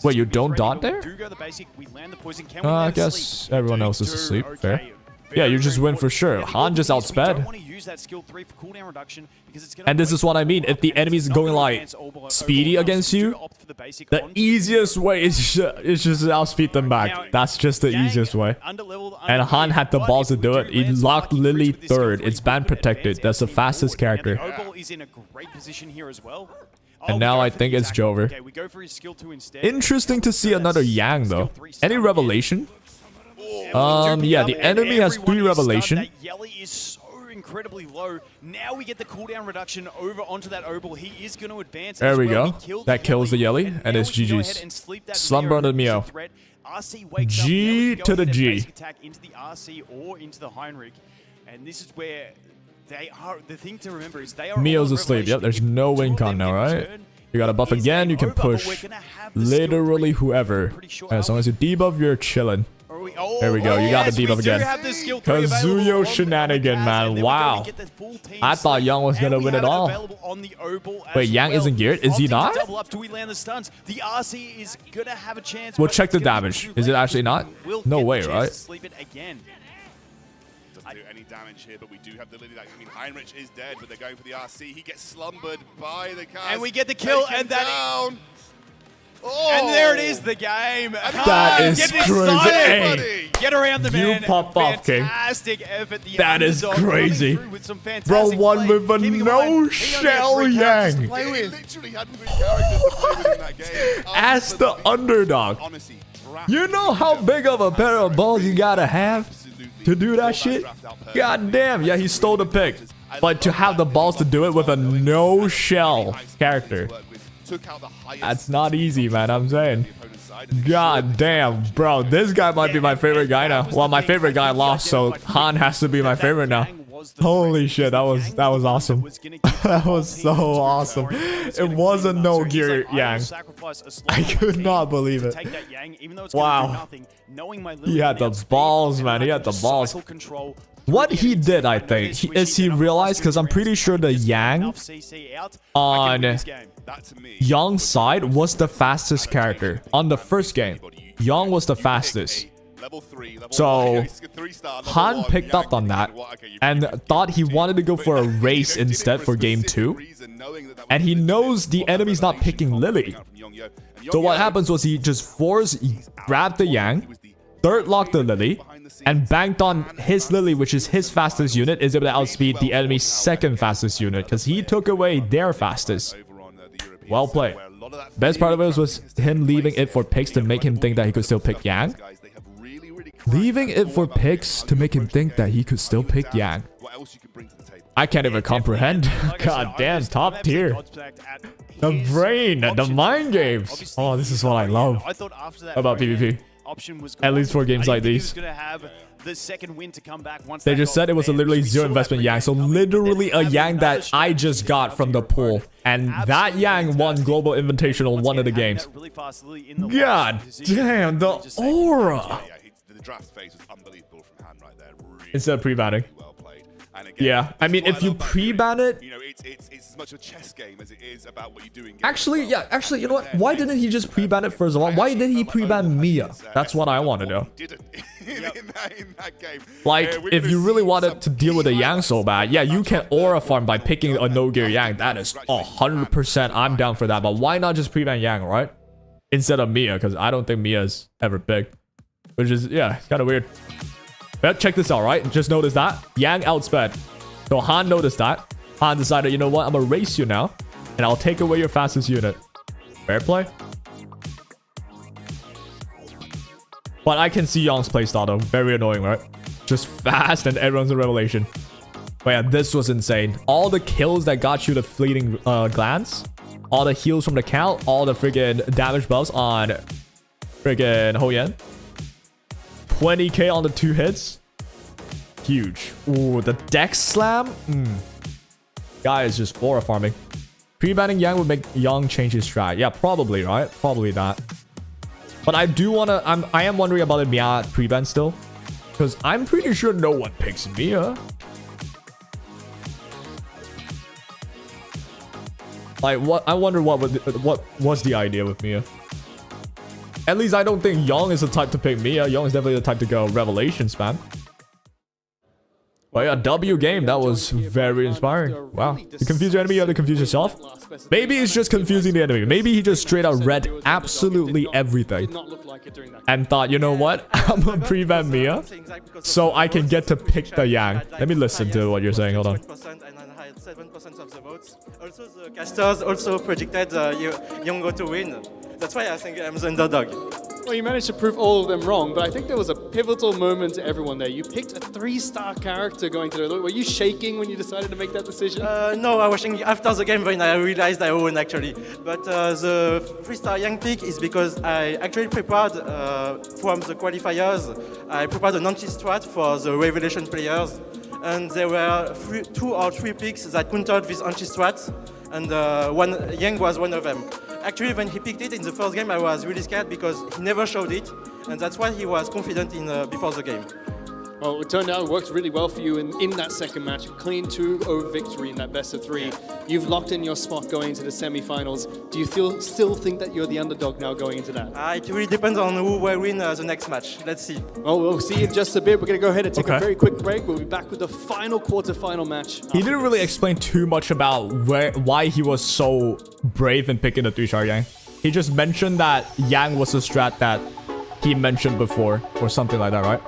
Wait, you don't dot there? I guess everyone else is asleep. Fair. Yeah, you just win for sure. Han just outsped. And this is what I mean. If the enemy's going like speedy against you, the basic. The easiest way is just to outspeed them back. That's just the easiest way. And Han had the balls to do it. He locked Lily third. It's ban protected. That's the fastest character. Obol is in a great position here as well. And now I think it's Jover. Okay, we go for his skill 2 instead. Interesting to see another Yang though. Any revelation? Yeah, the enemy has 3 revelation. That Yelly is so incredibly low. Now we get the cooldown reduction over onto that Obol. He is going to advance. There we go. That kills the Yelly, and it's GG's. Slumber on the Mio. G to the G. Attack into the RC or into the Heinrich, and this is where they are. The thing to remember is they are. Mio's asleep. Yep, there's no win con now, right? You got a buff again. You can push literally whoever. As long as you debuff, you're chilling. There we go. You got the debuff again. Kazuyo shenanigan, man. Wow. I thought Yang was gonna win it all. Wait, Yang isn't geared? Is he not? We'll check the damage. Is it actually not? No way, right? Doesn't do any damage here, but we do have the Lily. I mean, Heinrich is dead, but they're going for the RC. He gets slumbered by the cast. And we get the kill, and that down. And there it is, the game. That is crazy. Hey, get around the man. You pop off, King. Fantastic effort. The that is crazy. Bro, one with a no-shell Yang. As the underdog. You know how big of a pair of balls you gotta have to do that shit? God damn. Yeah, he stole the pick. But to have the balls to do it with a no-shell character. That's not easy, man. I'm saying. God damn, bro. This guy might be my favorite guy now. Well, my favorite guy lost, so Han has to be my favorite now. Holy shit, that was awesome. That was so awesome. It was a no gear Yang. I could not believe it. Wow. He had the balls, man. He had the balls. What he did, I think, is he realized, because I'm pretty sure the Yang on Young's side was the fastest character. On the first game, Young was the fastest. So Han picked up on that and thought he wanted to go for a race instead for game 2. And he knows the enemy's not picking Lily. So what happens was he just grabbed the Yang, third locked the Lily, and banked on his Lily, which is his fastest unit, is able to outspeed the enemy's second fastest unit because he took away their fastest. Well played. Best part of it was him leaving it for picks to make him think that he could still pick Yang. Leaving it for picks to make him think that he could still pick Yang. I can't even comprehend. God damn, top tier. The brain, the mind games. Oh, this is what I love about PvP. At least for games like these. They just said it was a literally zero investment Yang. So literally a Yang that I just got from the pool. And that Yang won Global Invitational one of the games. God damn, the aura. The draft phase was unbelievable from Han right there. Really, instead of pre-banning. Well played. And again, yeah, I mean, if you pre-ban it, you know, it's as much a chess game as it is about what you're doing. Actually, yeah, you know what? Why didn't he just pre-ban it first of all? Why did he pre-ban Mia? That's what I want to know. in that game. Like, if you really wanted to deal with a Yang so bad, yeah, you can aura farm by picking a no-gear Yang. That is 100%. I'm down for that. But why not just pre-ban Yang, right? Instead of Mia, because I don't think Mia's ever picked. Which is, yeah, it's kind of weird. But check this out, right? Just notice that. Yang outsped. So Han noticed that. Han decided, you know what? I'm going to race you now. And I'll take away your fastest unit. Fair play. But I can see Young's playstyle though. Very annoying, right? Just fast and everyone's a revelation. But yeah, this was insane. All the kills that got you the fleeting glance. All the heals from the count. All the freaking damage buffs on freaking Ho Yan. 20k on the 2 hits. Huge. Ooh, the dex slam. Guy is just aura farming. Pre-banning Yang would make Yang change his strat. Yeah, probably, right? Probably not. But I do want to... I am wondering about the Mia pre-ban still. Because I'm pretty sure no one picks Mia. Like, what? I wonder what was the idea with Mia. At least I don't think Young is the type to pick Mia. Young is definitely the type to go Revelation spam. But yeah, W game. That was very inspiring. Wow. You confuse your enemy, you have to confuse yourself. Maybe it's just confusing the enemy. Maybe he just straight out read absolutely everything and thought, you know what? I'm gonna prevent Mia so I can get to pick the Yang. Let me listen to what you're saying. Hold on. 7% of the votes. Also, the casters also predicted Yeongeo to win. That's why I think I'm the underdog. Well, you managed to prove all of them wrong, but I think there was a pivotal moment to everyone there. You picked a 3-star character going to the... Were you shaking when you decided to make that decision? No, I was shaking after the game when I realized I won actually. But the 3-star Yang pick is because I actually prepared from the qualifiers. I prepared an anti-strat for the Revelation players. And there were 2 or 3 picks that countered this anti-strat, and Yang was one of them. Actually, when he picked it in the first game, I was really scared because he never showed it, and that's why he was confident in before the game. Well, it turned out it worked really well for you in that second match. A clean 2-0 victory in that best of 3. You've locked in your spot going into the semi-finals. Do you still think that you're the underdog now going into that? It really depends on who will win the next match. Let's see. Oh, we'll see in just a bit. We're going to go ahead and take a very quick break. We'll be back with the final quarter-final match. He didn't really explain too much about why he was so brave in picking the 3-star Yang. He just mentioned that Yang was a strat that he mentioned before or something like that, right?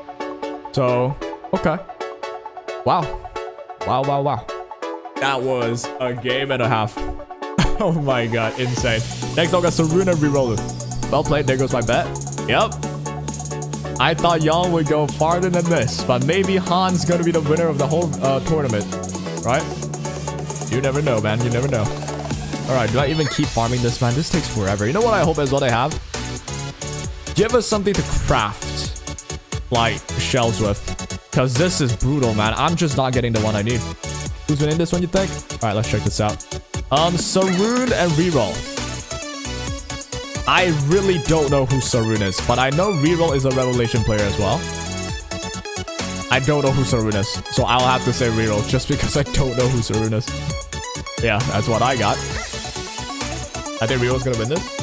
So, okay. Wow. Wow. That was a game and a half. Oh my god, insane. Next up, got Saruna reroller. Well played, there goes my bet. Yep. I thought Yang would go farther than this, but maybe Han's gonna be the winner of the whole tournament. Right? You never know, man. You never know. Alright, do I even keep farming this, man? This takes forever. You know what I hope is what I have? Give us something to craft like shells with, because this is brutal, man. I'm just not getting the one I need. Who's winning this one, you think? All right, let's check this out. Sarun and reroll. I really don't know who Sarun is, but I know reroll is a revelation player as well. I don't know who Sarun is, so I'll have to say reroll just because I don't know who Sarun is. Yeah, that's what I got. I think reroll's gonna win this.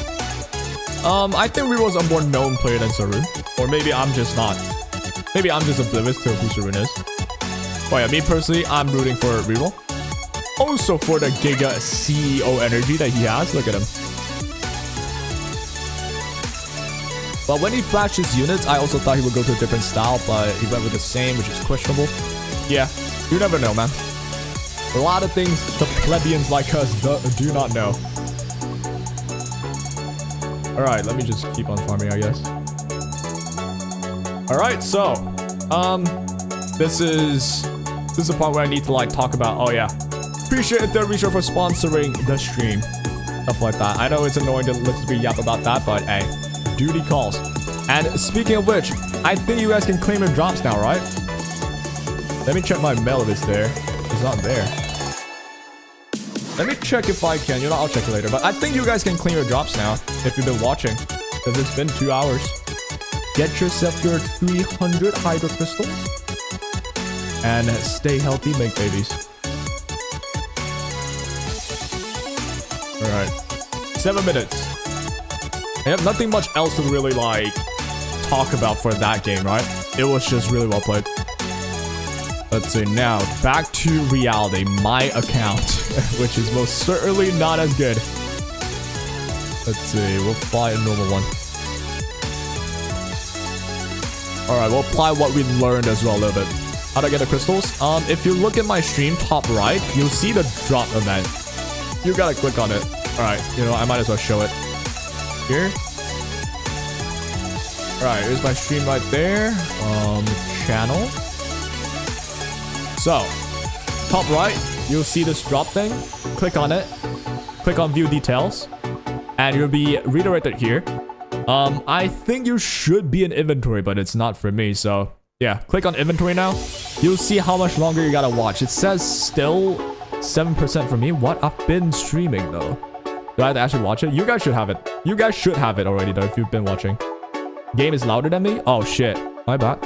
I think reroll's a more known player than Sarun, or maybe I'm just not. Maybe I'm just oblivious to who Sarun is. Oh yeah, me personally, I'm rooting for reroll. Also for the Giga CEO energy that he has. Look at him. But when he flashed his units, I also thought he would go to a different style, but he went with the same, which is questionable. Yeah, you never know, man. A lot of things the plebeians like us do not know. Alright, let me just keep on farming, I guess. Alright, so this is the part where I need to like talk about, oh yeah, appreciate Third Reacher for sponsoring the stream, stuff like that. I know it's annoying to listen to me yap about that, but hey, duty calls. And speaking of which, I think you guys can claim your drops now, right? Let me check my mail if it's there. It's not there. Let me check if I can. You know, I'll check it later. But I think you guys can claim your drops now if you've been watching, because it's been 2 hours. Get yourself your 300 Hydro Crystals. And stay healthy, make babies. Alright. 7 minutes. I have nothing much else to really, like, talk about for that game, right? It was just really well played. Let's see, now, back to reality. My account, which is most certainly not as good. Let's see, we'll fly a normal one. Alright, we'll apply what we learned as well a little bit. How to get the crystals? If you look at my stream, top right, you'll see the drop event. You gotta click on it. Alright, you know, I might as well show it. Here. Alright, here's my stream right there. Channel. So, top right, you'll see this drop thing. Click on it. Click on view details. And you'll be redirected here. I think you should be in inventory, but it's not for me. So, yeah, click on inventory now. You'll see how much longer you gotta watch. It says still 7% for me. What? I've been streaming, though. Do I have to actually watch it? You guys should have it. You guys should have it already, though, if you've been watching. Game is louder than me? Oh, shit. My bad.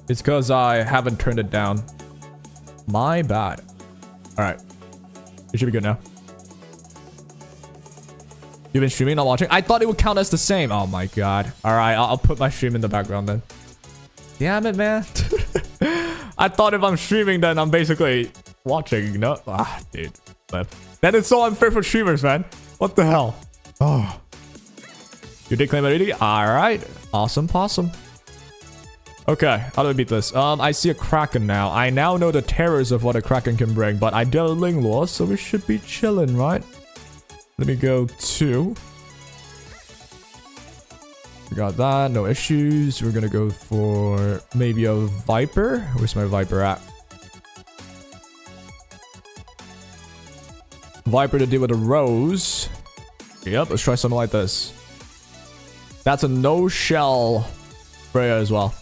It's because I haven't turned it down. My bad. Alright. It should be good now. You've been streaming, not watching? I thought it would count as the same. Oh my god. Alright, I'll put my stream in the background then. Damn it, man. I thought if I'm streaming, then I'm basically watching. No? Ah, dude. But that is so unfair for streamers, man. What the hell? Oh. You did claim it, alright. Awesome possum. Okay, how do I beat this? I see a Kraken now. I now know the terrors of what a Kraken can bring, but I dealt a Ling Law, so we should be chilling, right? Let me go 2. We got that, no issues. We're gonna go for maybe a Viper. Where's my Viper at? Viper to deal with a Rose. Yep, let's try something like this. That's a no-shell Freya as well.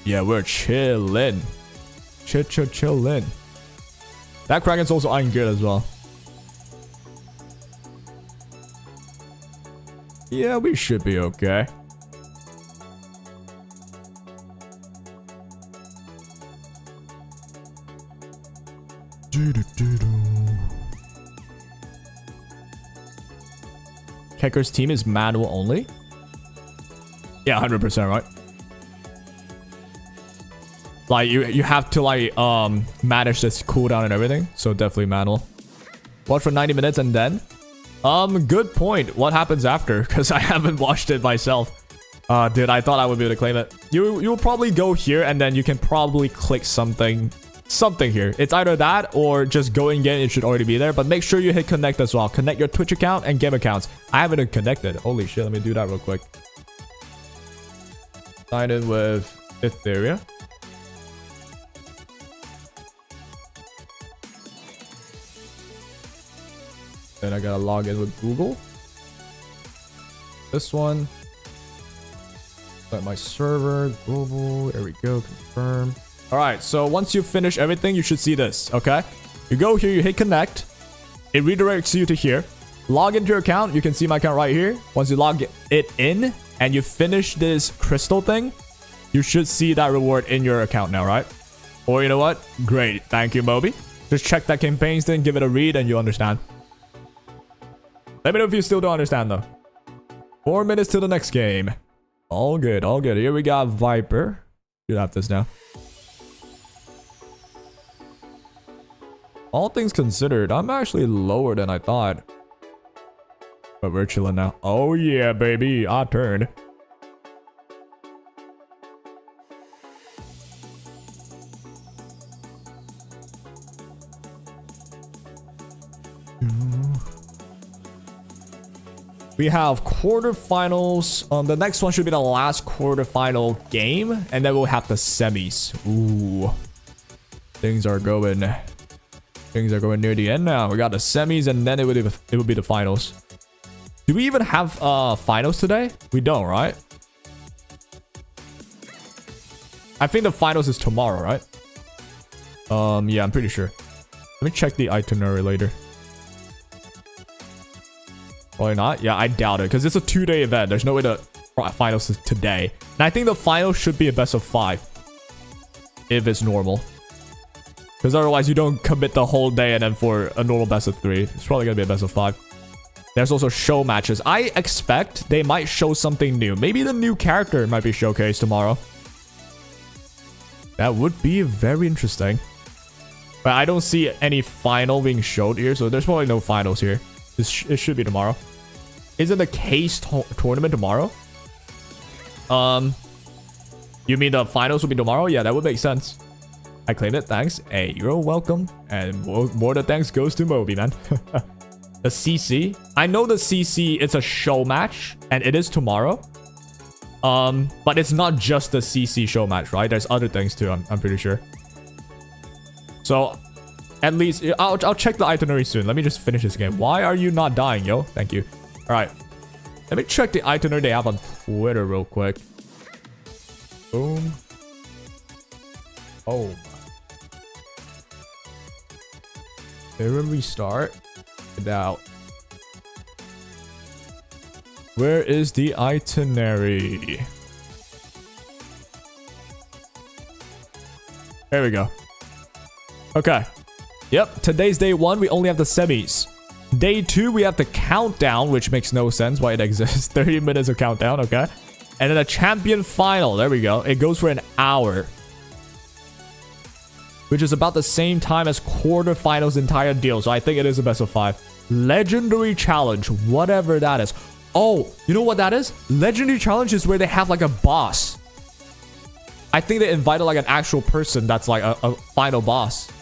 Yeah, we're chillin'. Chillin'. That Kraken's also eyeing good as well. Yeah, we should be okay. Kecker's team is manual only? Yeah, 100% right. Like you have to like manage this cooldown and everything, so definitely manual. Watch for 90 minutes and then good point. What happens after? Because I haven't watched it myself. Dude, I thought I would be able to claim it. You'll probably go here and then you can probably click something here. It's either that or just go in game. It should already be there, but make sure you hit connect as well. Connect your Twitch account and game accounts. I haven't connected. Holy shit, let me do that real quick. Sign in with Ethereum. Then I gotta log in with Google. This one. Set my server, global. There we go, confirm. Alright, so once you finish everything, you should see this, okay? You go here, you hit connect. It redirects you to here. Log into your account. You can see my account right here. Once you log it in and you finish this crystal thing, you should see that reward in your account now, right? Or you know what? Great. Thank you, Moby. Just check that campaigns thing, give it a read, and you'll understand. Let me know if you still don't understand, though. 4 minutes till the next game. All good, all good. Here we got Viper. Should have this now. All things considered, I'm actually lower than I thought. But we're chilling now. Oh yeah, baby. Our turn. We have quarterfinals. The next one should be the last quarterfinal game. And then we'll have the semis. Ooh. Things are going near the end now. We got the semis and then it would be the finals. Do we even have finals today? We don't, right? I think the finals is tomorrow, right? Yeah, I'm pretty sure. Let me check the itinerary later. Probably not. Yeah, I doubt it because it's a 2-day event. There's no way the finals is today. And I think the finals should be a best of 5 if it's normal. Because otherwise you don't commit the whole day and then for a normal best of 3. It's probably going to be a best of 5. There's also show matches. I expect they might show something new. Maybe the new character might be showcased tomorrow. That would be very interesting. But I don't see any final being showed here. So there's probably no finals here. It should be tomorrow. Isn't the case tournament tomorrow? You mean the finals will be tomorrow? Yeah, that would make sense. I claimed it. Thanks. Hey, you're welcome. And more than thanks goes to Moby, man. The CC. I know the CC, it's a show match. And it is tomorrow. But it's not just the CC show match, right? There's other things too, I'm pretty sure. So, at least, I'll check the itinerary soon. Let me just finish this game. Why are you not dying, yo? Thank you. Alright. Let me check the itinerary they have on Twitter real quick. Boom. Oh. They will restart. Now, where is the itinerary? There we go. Okay. Yep, today's day 1. We only have the semis. Day 2, we have the countdown, which makes no sense why it exists. 30 minutes of countdown, okay. And then a champion final. There we go. It goes for an hour, which is about the same time as quarterfinals entire deal. So I think it is a best of 5. Legendary challenge, whatever that is. Oh, you know what that is? Legendary challenge is where they have like a boss. I think they invited like an actual person that's like a final boss.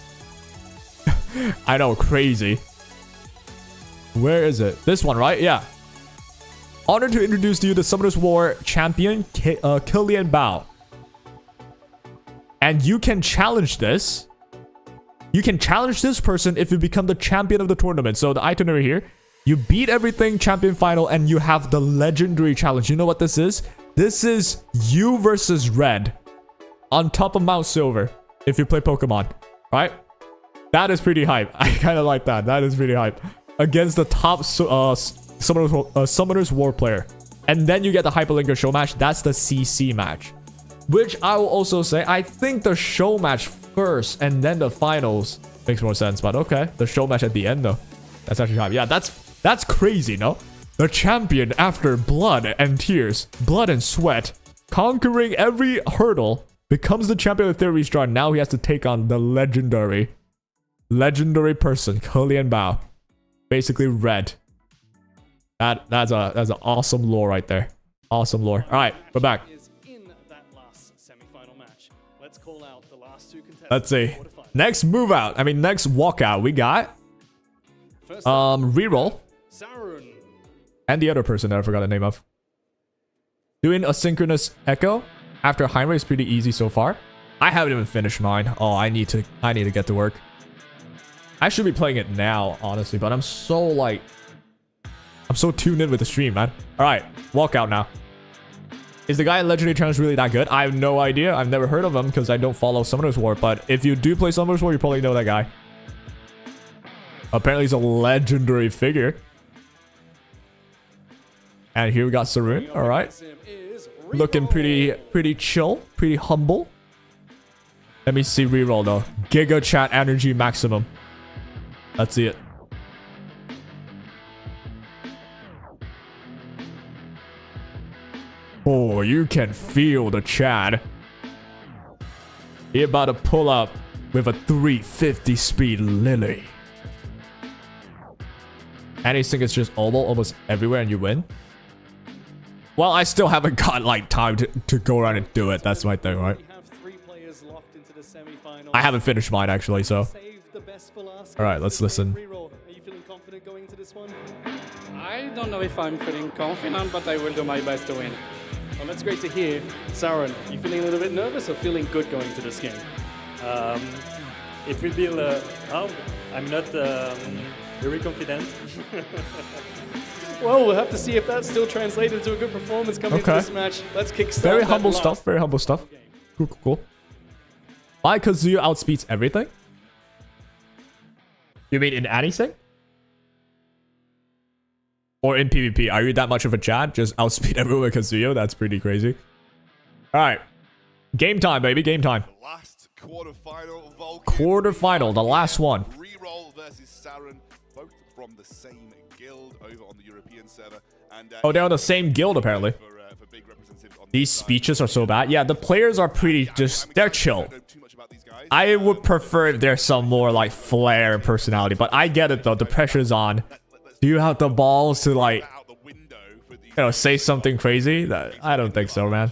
I know, crazy. Where is it? This one, right? Yeah. Honored to introduce to you the Summoners War champion, Killian Bao. And you can challenge this. You can challenge this person if you become the champion of the tournament. So the itinerary here. You beat everything, champion final, and you have the legendary challenge. You know what this is? This is you versus Red on top of Mount Silver if you play Pokemon. Right? That is pretty hype. I kind of like that. That is pretty hype. Against the top Summoners War player. And then you get the Hyperlinker show match. That's the CC match. Which I will also say, I think the show match first and then the finals makes more sense. But okay, the show match at the end though. That's actually hype. Yeah, that's crazy, no? The champion after blood and tears, blood and sweat, conquering every hurdle, becomes the champion of Theory Star. Now he has to take on the legendary person, Killian Bao. Basically Red. That's an awesome lore right there. Awesome lore. All right, we're back. In that last semi-final match, let's call out the last 2 contestants. Let's see. Next move out. I mean, next walkout. We got reroll. And the other person that I forgot the name of. Doing asynchronous echo after Heinrich is pretty easy so far. I haven't even finished mine. Oh, I need to get to work. I should be playing it now, honestly, but I'm so tuned in with the stream, man. All right, walkout now. Is the guy in Legendary Challenge really that good? I have no idea. I've never heard of him because I don't follow Summoners War, but if you do play Summoners War, you probably know that guy. Apparently, he's a legendary figure. And here we got Sarun. All right. Looking pretty chill, pretty humble. Let me see reroll, though. Giga Chat Energy Maximum. Let's see it. Oh, you can feel the Chad. He about to pull up with a 350 speed Lily. And you think it's just almost everywhere and you win? Well, I still haven't got like time to go around and do it. That's my thing, right? I haven't finished mine actually, so. Alright, let's listen. Are you feeling confident going into this one? I don't know if I'm feeling confident, but I will do my best to win. Well, that's great to hear. Sauron, you feeling a little bit nervous or feeling good going into this game? It will be hard. I'm not very confident. Well, we'll have to see if that's still translated into a good performance coming into this match. Let's kickstart. Very humble stuff. Very humble stuff. Cool. Why Kazuya outspeeds everything? You mean in anything? Or in PvP? Are you that much of a Chad? Just outspeed everyone with Kazuya? That's pretty crazy. Alright. Game time, baby. Game time. Last quarterfinal, Quarterfinal, the last one. Reroll versus Sauron, both from the same guild over on the European server. And, Oh, they're on the same guild, apparently. These speeches are so bad. Yeah, the players are pretty they're chill. I would prefer if there's some more like flair and personality, but I get it though. The pressure's on. Do you have the balls to like, say something crazy? I don't think so, man.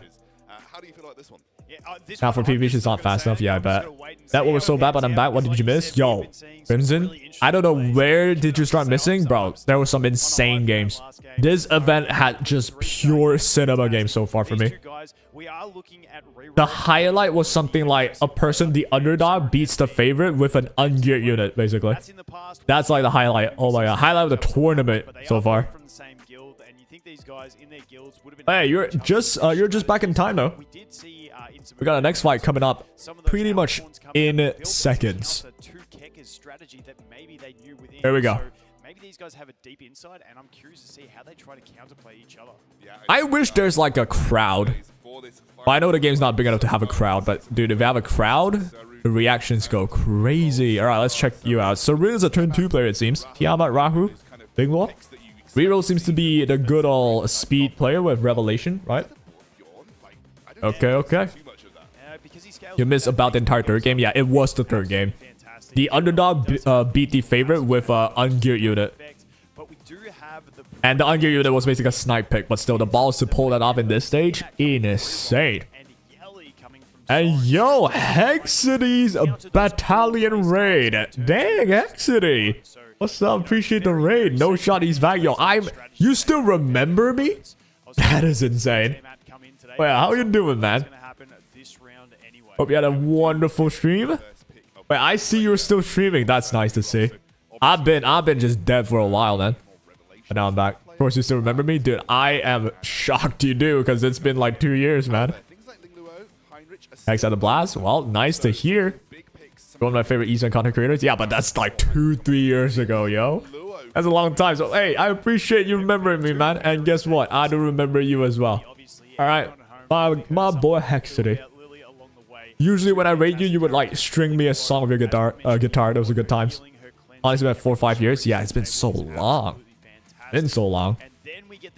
Now for PvP, it's not fast enough. Yeah, I bet. That one was so bad, but I'm back. What did you miss? Yo, Crimson, I don't know where did you start missing, bro. There were some insane games. This event had just pure cinema games so far for me. The highlight was something like a person, the underdog, beats the favorite with an ungeared unit, basically. That's like the highlight. Oh my god, highlight of the tournament so far. Hey, you're just back in time though. We got a next fight coming up pretty much in seconds. There we go. Maybe these guys have a deep insight, and I'm curious to see how they try to counterplay each other. I wish there's like a crowd. But I know the game's not big enough to have a crowd, but dude, if you have a crowd, The reactions go crazy. Alright, let's check you out. So Rin is a turn 2 player, it seems. Tiamat, Rahu, Lingluo. Reroll seems to be the good old speed player with Revelation, right? Okay, okay. You missed about the entire third game. Yeah, it was the third game. The underdog beat the favorite with ungeared unit. And the ungeared unit was basically a snipe pick, but still, the balls to pull that off in this stage, insane. And yo, Hexidy's battalion raid. Dang, Hexidy. What's up? Appreciate the raid. No shot, he's back. Yo, you still remember me? That is insane. Wait, how you doing, man? Hope you had a wonderful stream. Wait, I see you're still streaming. That's nice to see. I've been just dead for a while, man. But now I'm back. Of course, you still remember me? Dude, I am shocked you do, because it's been like 2 years, man. Hex at the blast. Well, nice to hear. One of my favorite Eastern content creators. Yeah, but that's like 2-3 years ago, yo. That's a long time. So, hey, I appreciate you remembering me, man. And guess what? I do remember you as well. Alright. My boy Hexity. Usually when I rate you, you would like string me a song of your guitar. Those are good times. Honestly, about 4 or 5 years. Yeah, it's been so long. Been so long.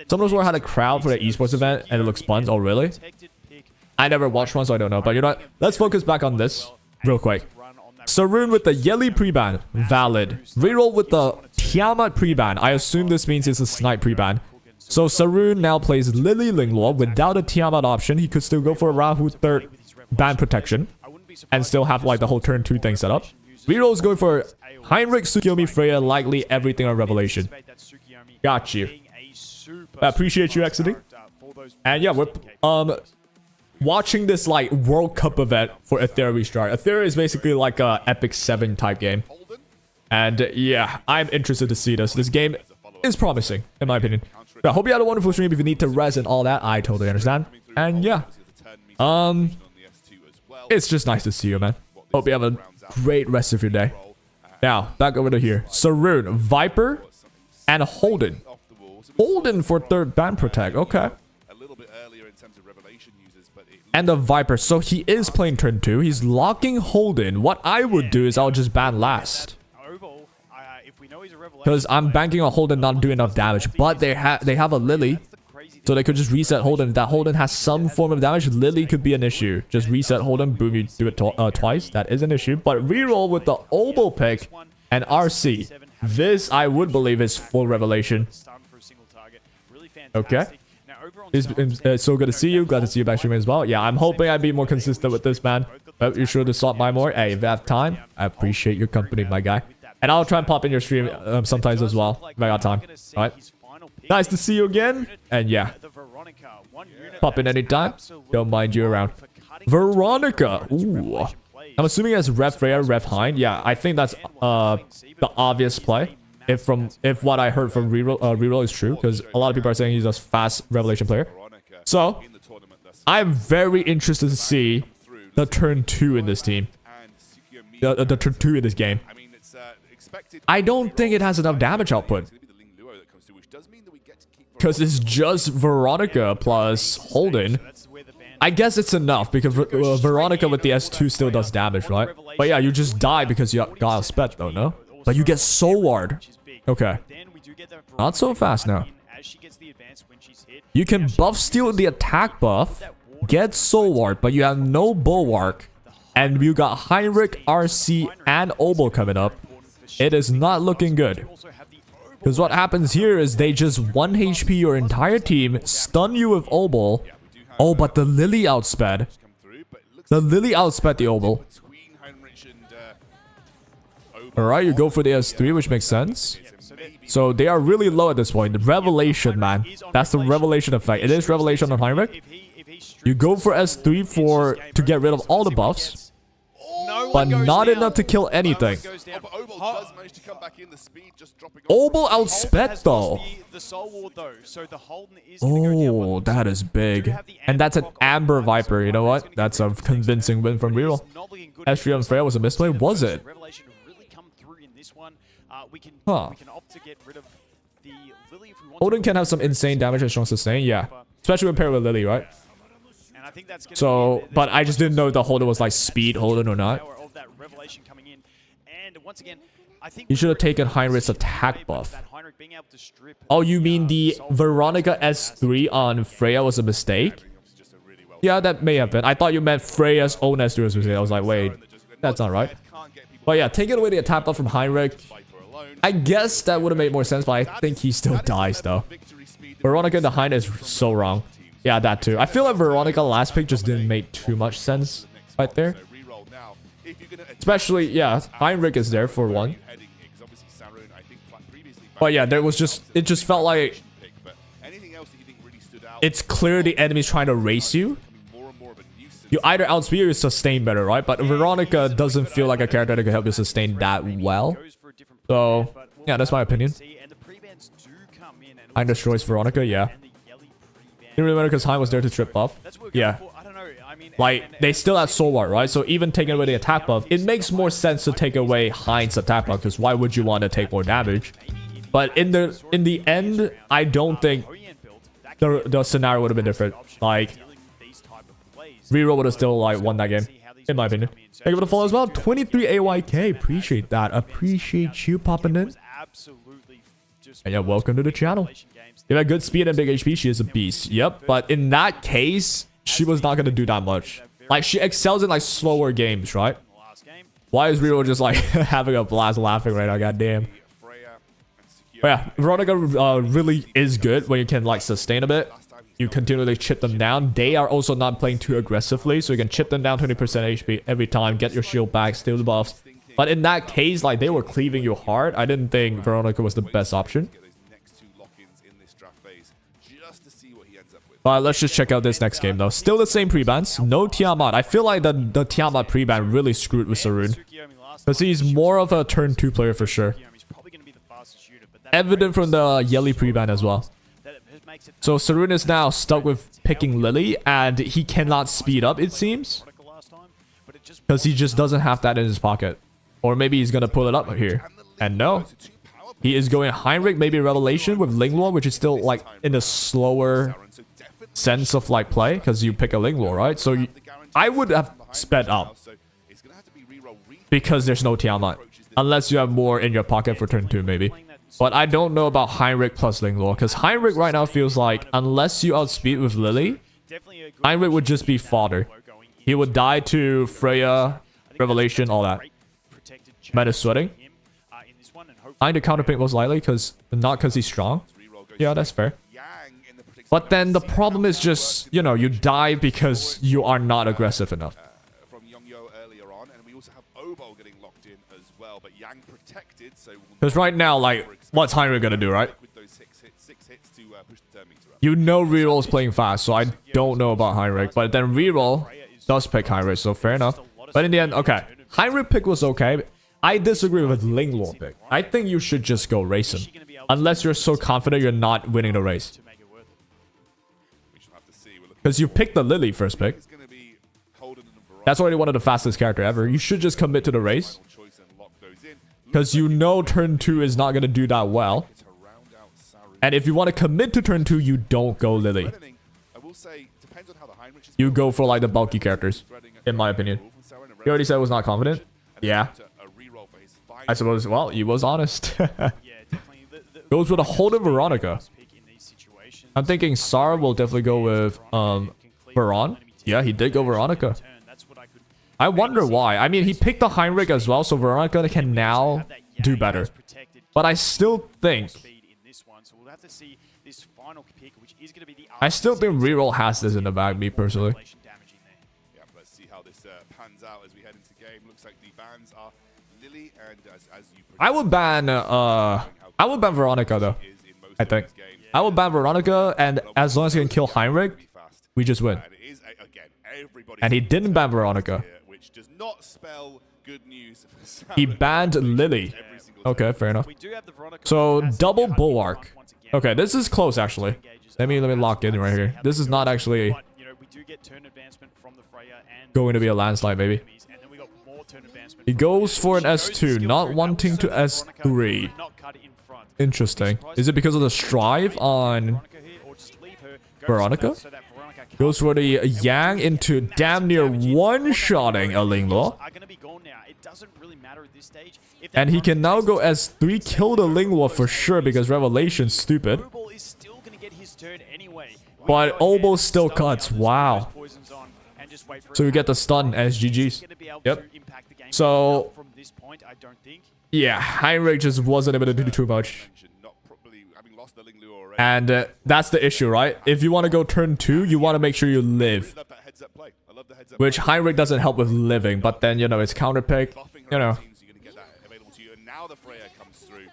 Some of those were had a crowd for the esports event and it looks fun. Oh, really? I never watched one, so I don't know. But you know what? Let's focus back on this real quick. Saroon with the Yeli pre-ban. Valid. Reroll with the Tiamat pre-ban. I assume this means it's a snipe pre-ban. So Saroon now plays Lily Lingluo without a Tiamat option. He could still go for a Rahu third ban protection and still have like the whole turn 2 thing set up. Reroll is going for Heinrich, Tsukiyomi, Freya, likely everything on Revelation. Got you. I appreciate you exiting. And yeah, we're watching this like World Cup event for Ethereum Restart. Ethereum is basically like a Epic 7 type game. And yeah, I'm interested to see this. This game is promising, in my opinion. I hope you had a wonderful stream. If you need to res and all that, I totally understand. And yeah. It's just nice to see you, man. Hope you have a great rest of your day. Now, back over to here. Saroon, Viper, and Holden. Holden for third ban protect. Okay. And the Viper. So he is playing turn 2. He's locking Holden. What I would do is I'll just ban last. Because I'm banking on Holden not doing enough damage. But they have a Lily. So they could just reset Holden. If that Holden has some form of damage, Lily could be an issue. Just reset Holden. Boom, you do it twice. That is an issue. But reroll with the Obel pick and RC. This, I would believe, is full Revelation. Okay. It's so good to see you. Glad to see you back streaming as well. Yeah, I'm hoping I'd be more consistent with this, man. But you're sure to stop by more. Hey, if you have time, I appreciate your company, my guy. And I'll try and pop in your stream sometimes as well, if I got time. Alright. Nice to see you again. And yeah. Pop in anytime. Don't mind you around. Veronica. Ooh. I'm assuming it's Ref Freya, Ref Hind. Yeah, I think that's the obvious play. If what I heard from Reroll is true, because a lot of people are saying he's a fast Revelation player. So, I'm very interested to see the turn 2 in this team. The turn 2 in this game. I don't think it has enough damage output. Because it's just Veronica plus Holden. I guess it's enough, because Veronica with the S2 still does damage, right? But yeah, you just die because you got a spec though, no? But you get Soul Ward. Okay. Not so fast now. You can buff steal the attack buff, get Soul Ward, but you have no Bulwark. And you got Heinrich, RC, and Obel coming up. It is not looking good. Because what happens here is they just 1 HP your entire team, stun you with Obel. Oh, but the Lily outsped. The Lily outsped the Obel. Alright, you go for the S3, which makes sense. So they are really low at this point. Revelation, man. That's the Revelation effect. It is Revelation on Heinrich. You go for S3 to get rid of all the buffs. But not enough to kill anything. Obel outsped though. Oh, that is big. And that's an Amber Viper. You know what? That's a convincing win from Reroll. S3 on Freya was a misplay. Was it? Huh. Odin can have some insane damage and strong sustain. Yeah. Especially when paired with Lily, right? So, but I just didn't know if the Holden was like speed Holden or not. information coming in. And once again, I think He should have taken Heinrich's attack buff. Heinrich being able to strip Oh, you mean the Veronica S3 on Freya was a mistake? Yeah, that may have been. I thought you meant Freya's own S3 was a mistake. I was like, wait, that's not right. But yeah, taking away the attack buff from Heinrich, I guess that would have made more sense, but I think he still dies though. Veronica in the Hein is so wrong. Yeah, that too. I feel like Veronica last pick just didn't make too much sense right there. Especially, yeah, Heinrich is there for one. But yeah, there was just, it just felt like it's clear the enemy's trying to race you. You either outspeed or you sustain better, right? But Veronica doesn't feel like a character that can help you sustain that well. So, yeah, that's my opinion. Hein destroys Veronica, yeah. Didn't really matter because Hein was there to trip buff. Yeah. Like, they still have Soul Art, right? So even taking away the attack buff, it makes more sense to take away Hein's attack buff, because why would you want to take more damage? But in the end, I don't think the scenario would have been different. Like, Reroll would have still like won that game, in my opinion. Thank you for the follow as well. 23 AYK, appreciate that. Appreciate you popping in. And yeah, welcome to the channel. If had good speed and big HP, she is a beast. Yep, but in that case, she was not gonna do that much. Like, she excels in like slower games, right? Why is Reroll just like having a blast laughing right now? Goddamn. But yeah, Veronica really is good when you can like sustain a bit. You continually chip them down. They are also not playing too aggressively, so you can chip them down 20% HP every time, get your shield back, steal the buffs. But in that case, like, they were cleaving you hard. I didn't think Veronica was the best option. But let's just check out this next game though. Still the same pre-bans. No Tiamat. I feel like the Tiamat pre-ban really screwed with Sarun, because he's more of a turn 2 player for sure. Evident from the Yelly pre-ban as well. So Sarun is now stuck with picking Lily, and he cannot speed up, it seems, because he just doesn't have that in his pocket. Or maybe he's gonna pull it up here. And no, he is going Heinrich, maybe Revelation with Linglor, which is still like in a slower sense of like play, because you pick a Linglor, right? So I would have sped up, because there's no Tiamat, unless you have more in your pocket for turn 2 maybe. But I don't know about Heinrich plus Linglor, because Heinrich right now feels like, unless you outspeed with Lily, Heinrich would just be fodder. He would die to Freya, Revelation, all that. Meta sweating. Hein to counterpick most likely, not because he's strong. Yeah, that's fair. But then the problem is just, you know, you die because you are not aggressive enough. Because right now, like, what's Heinrich gonna do, right? You know Reroll is playing fast, so I don't know about Heinrich. But then Reroll does pick Heinrich, so fair enough. But in the end, okay. Heinrich pick was okay. I disagree with Linglor pick. I think you should just go race him. Unless you're so confident you're not winning the race. Because you picked the Lily first pick. That's already one of the fastest character ever. You should just commit to the race. Because you know turn 2 is not going to do that well. And if you want to commit to turn 2, you don't go Lily. You go for like the bulky characters, in my opinion. He already said was not confident. Yeah. I suppose, well, he was honest. Goes with a Holden Veronica. I'm thinking Sar will definitely go with Veron. Yeah, he did go Veronica. I wonder why. I mean, he picked the Heinrich as well, so Veronica can now do better. But I still think... I still think Reroll has this in the bag, me personally. Yeah, let's see how this pans out as we head into game. Looks like the bans are Lily and as you... I would ban Veronica though. I think. I would ban Veronica, and as long as you can kill Heinrich, we just win. And he didn't ban Veronica. He banned Lily. Okay, fair enough. So double Bulwark. Okay, this is close actually. Let me lock in right here. This is not actually going to be a landslide, maybe. He goes for an S2, not wanting to S3. Interesting. Is it because of the strive on Veronica? Goes for the Yang into damn near one-shotting a Linglor. now. It doesn't really matter at this stage. If And he can now go S3, kill the Lingua for sure because Revelation's stupid. Obo is still going to get his turn anyway. But Obo still cuts. Wow. So you get the stun as GG's. Yep. So yeah, Heinrich just wasn't able to do too much. And that's the issue, right? If you want to go turn 2, you want to make sure you live. Which Heinrich doesn't help with living, but then, you know, it's counter pick, you know.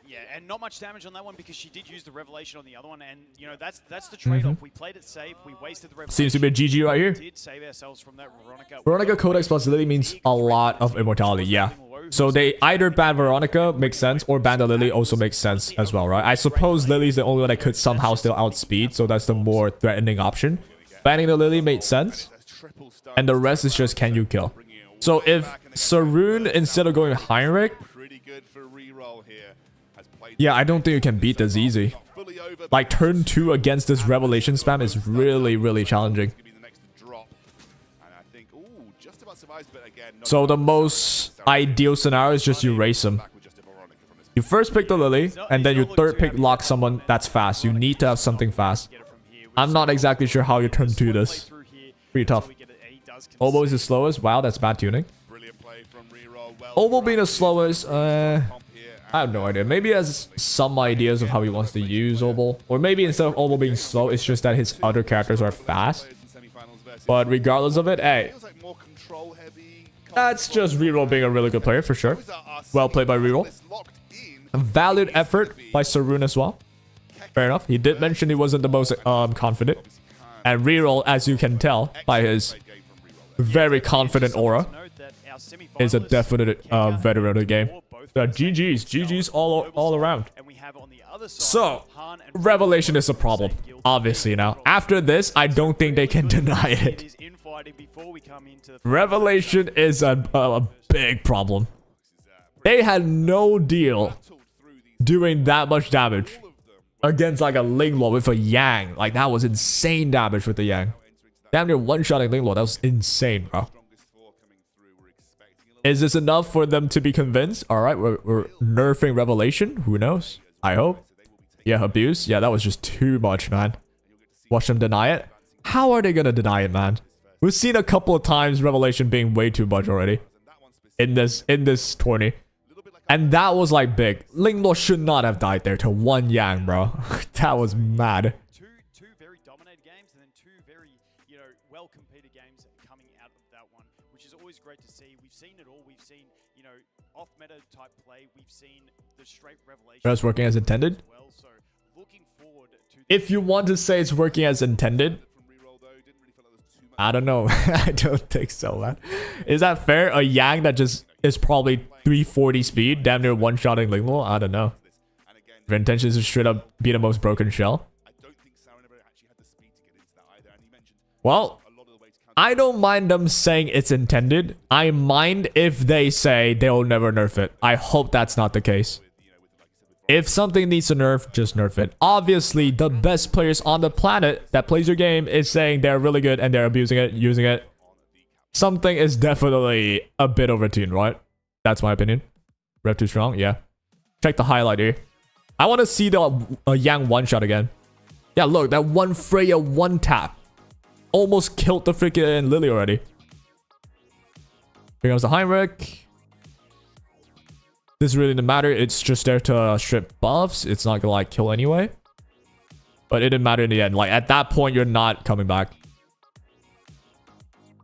Yeah, and not much damage on that one because she did use the Revelation on the other one, and you know that's the trade-off. We played it safe, we wasted the Revelation. Seems to be a GG right here. Did save ourselves from that Veronica. Veronica Codex plus Lily means a lot of immortality, yeah. So they either ban Veronica, makes sense, or ban the Lily also makes sense as well, right? I suppose Lily's the only one that could somehow still outspeed, so that's the more threatening option. Banning the Lily made sense, and the rest is just can you kill. So if Saroon, instead of going Heinrich, yeah, I don't think you can beat this easy. Like turn 2 against this Revelation spam is really, really challenging. So the most ideal scenario is just you race him. You first pick the Lily, and then you third pick lock someone that's fast. You need to have something fast. I'm not exactly sure how you turn 2 this. Pretty tough. Obo is the slowest. Wow, that's bad tuning. Obo being the slowest, I have no idea. Maybe he has some ideas of how he wants to use Obo. Or maybe instead of Obo being slow, it's just that his other characters are fast. But regardless of it, hey, that's just Reroll being a really good player for sure. Well played by Reroll. A valid effort by Saroon as well. Fair enough. He did mention he wasn't the most confident. And Reroll, as you can tell by his very confident aura, is a definite veteran of the game. GG's all around. So, Revelation is a problem, obviously now. After this, I don't think they can deny it. Revelation is a big problem. They had no deal doing that much damage against like a Linglo with a Yang. Like that was insane damage with the Yang. Damn near one-shotting Linglo. That was insane, bro. Is this enough for them to be convinced? Alright, we're nerfing Revelation. Who knows? I hope. Yeah, abuse. Yeah, that was just too much, man. Watch them deny it. How are they gonna deny it, man? We've seen a couple of times Revelation being way too much already. In this tourney. And that was like big. Linglo should not have died there to one Yang, bro. That was mad. Two very dominated games and then two very, you know, well competed games coming out of that one, which is always great to see. We've seen it all. We've seen, you know, off meta type play. We've seen the straight Revelation. That's working as intended. Well, so looking forward to if you want to say it's working as intended, I don't know. I don't think so, man. Is that fair? A Yang that just is probably 340 speed, damn near one-shotting Linglo? I don't know. Your intention is to straight up be the most broken shell. Well, I don't mind them saying it's intended. I mind if they say they'll never nerf it. I hope that's not the case. If something needs to nerf, just nerf it. Obviously, the best players on the planet that plays your game is saying they're really good and they're abusing it, using it. Something is definitely a bit overtuned, right? That's my opinion. Rev too strong? Yeah. Check the highlight here. I want to see the Yang one-shot again. Yeah, look, that one Freya one-tap. Almost killed the freaking Lily already. Here comes the Heinrich. This really didn't matter. It's just there to strip buffs. It's not gonna like kill anyway. But it didn't matter in the end. Like at that point, you're not coming back.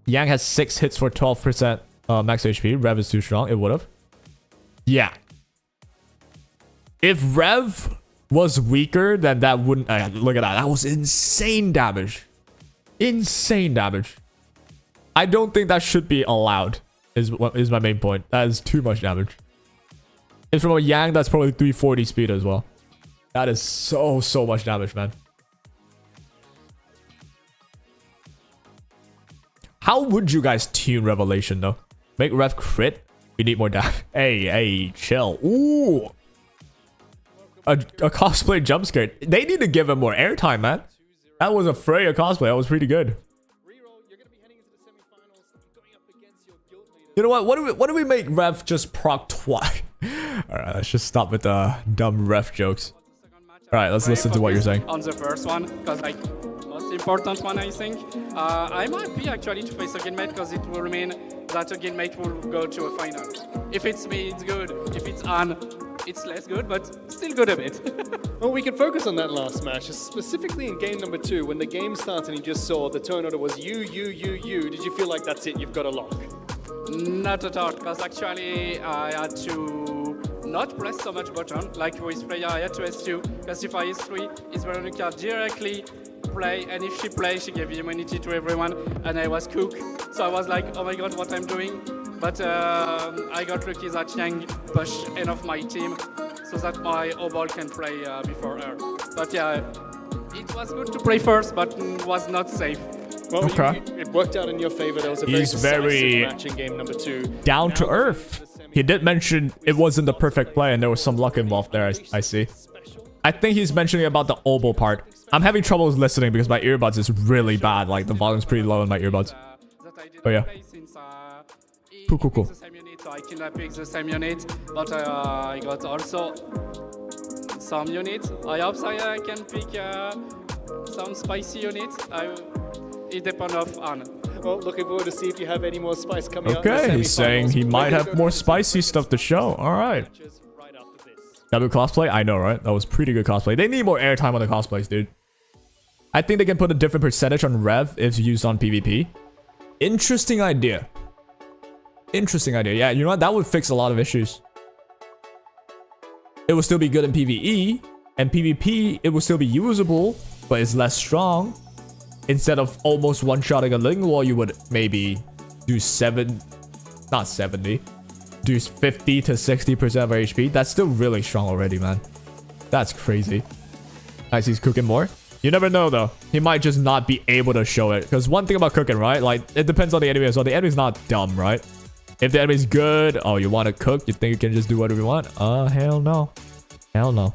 Yang has 6 hits for 12% max HP. Rev is too strong. It would have. Yeah. If Rev was weaker, then that wouldn't... look at that. That was insane damage. Insane damage. I don't think that should be allowed. Is my main point. That is too much damage. It's from a Yang that's probably 340 speed as well. That is so much damage, man. How would you guys tune Revelation, though? Make Rev crit? We need more damage. Hey, chill. Ooh. A cosplay jump scare. They need to give him more airtime, man. That was a Freya cosplay. That was pretty good. You know what? What do we make Rev just proc twice? Alright, let's just stop with the dumb ref jokes. Alright, let's listen to what you're saying. On the first one, because like most important one, I think. I'm happy actually to face a guildmate because it will mean that a guildmate will go to a final. If it's me, it's good. If it's Anne, it's less good, but still good a bit. Well, we can focus on that last match, specifically in game number 2, when the game started and you just saw the turn order was you. Did you feel like that's it, you've got a lock? Not at all, because actually I had to not press so much button, like with Freya I had to S2, because if I S3, is Veronica directly play, and if she plays, she gave immunity to everyone, and I was cooked. So I was like, oh my god, what I'm doing? But I got lucky that Yang pushed enough my team, so that my O-ball can play before her. But yeah, it was good to play first, but was not safe. Well, okay. It worked out in your favor. There was a He's very match in game number 2. Down to earth. He did mention it wasn't the perfect play and there was some luck involved there, I see. I think he's mentioning about the oboe part. I'm having trouble listening because my earbuds is really bad. Like, the volume's pretty low in my earbuds. Oh, yeah. Cool. So I cannot pick the same unit, but I got also some units. I hope I can pick some spicy units. It depends on. Well, looking forward to see if you have any more spice coming out. Okay, he's saying he might have more spicy stuff to show. Alright. W cosplay? I know, right? That was pretty good cosplay. They need more airtime on the cosplays, dude. I think they can put a different percentage on Rev if used on PvP. Interesting idea. Interesting idea. Yeah, you know what? That would fix a lot of issues. It would still be good in PvE. And PvP, it would still be usable, but it's less strong. Instead of almost one-shotting a lingual, you would maybe do not 70, do 50 to 60% of our HP. That's still really strong already, man. That's crazy. Nice, he's cooking more. You never know, though. He might just not be able to show it. Because one thing about cooking, right? Like, it depends on the enemy as well. The enemy's not dumb, right? If the enemy's good, oh, you want to cook? You think you can just do whatever you want? Hell no. Hell no.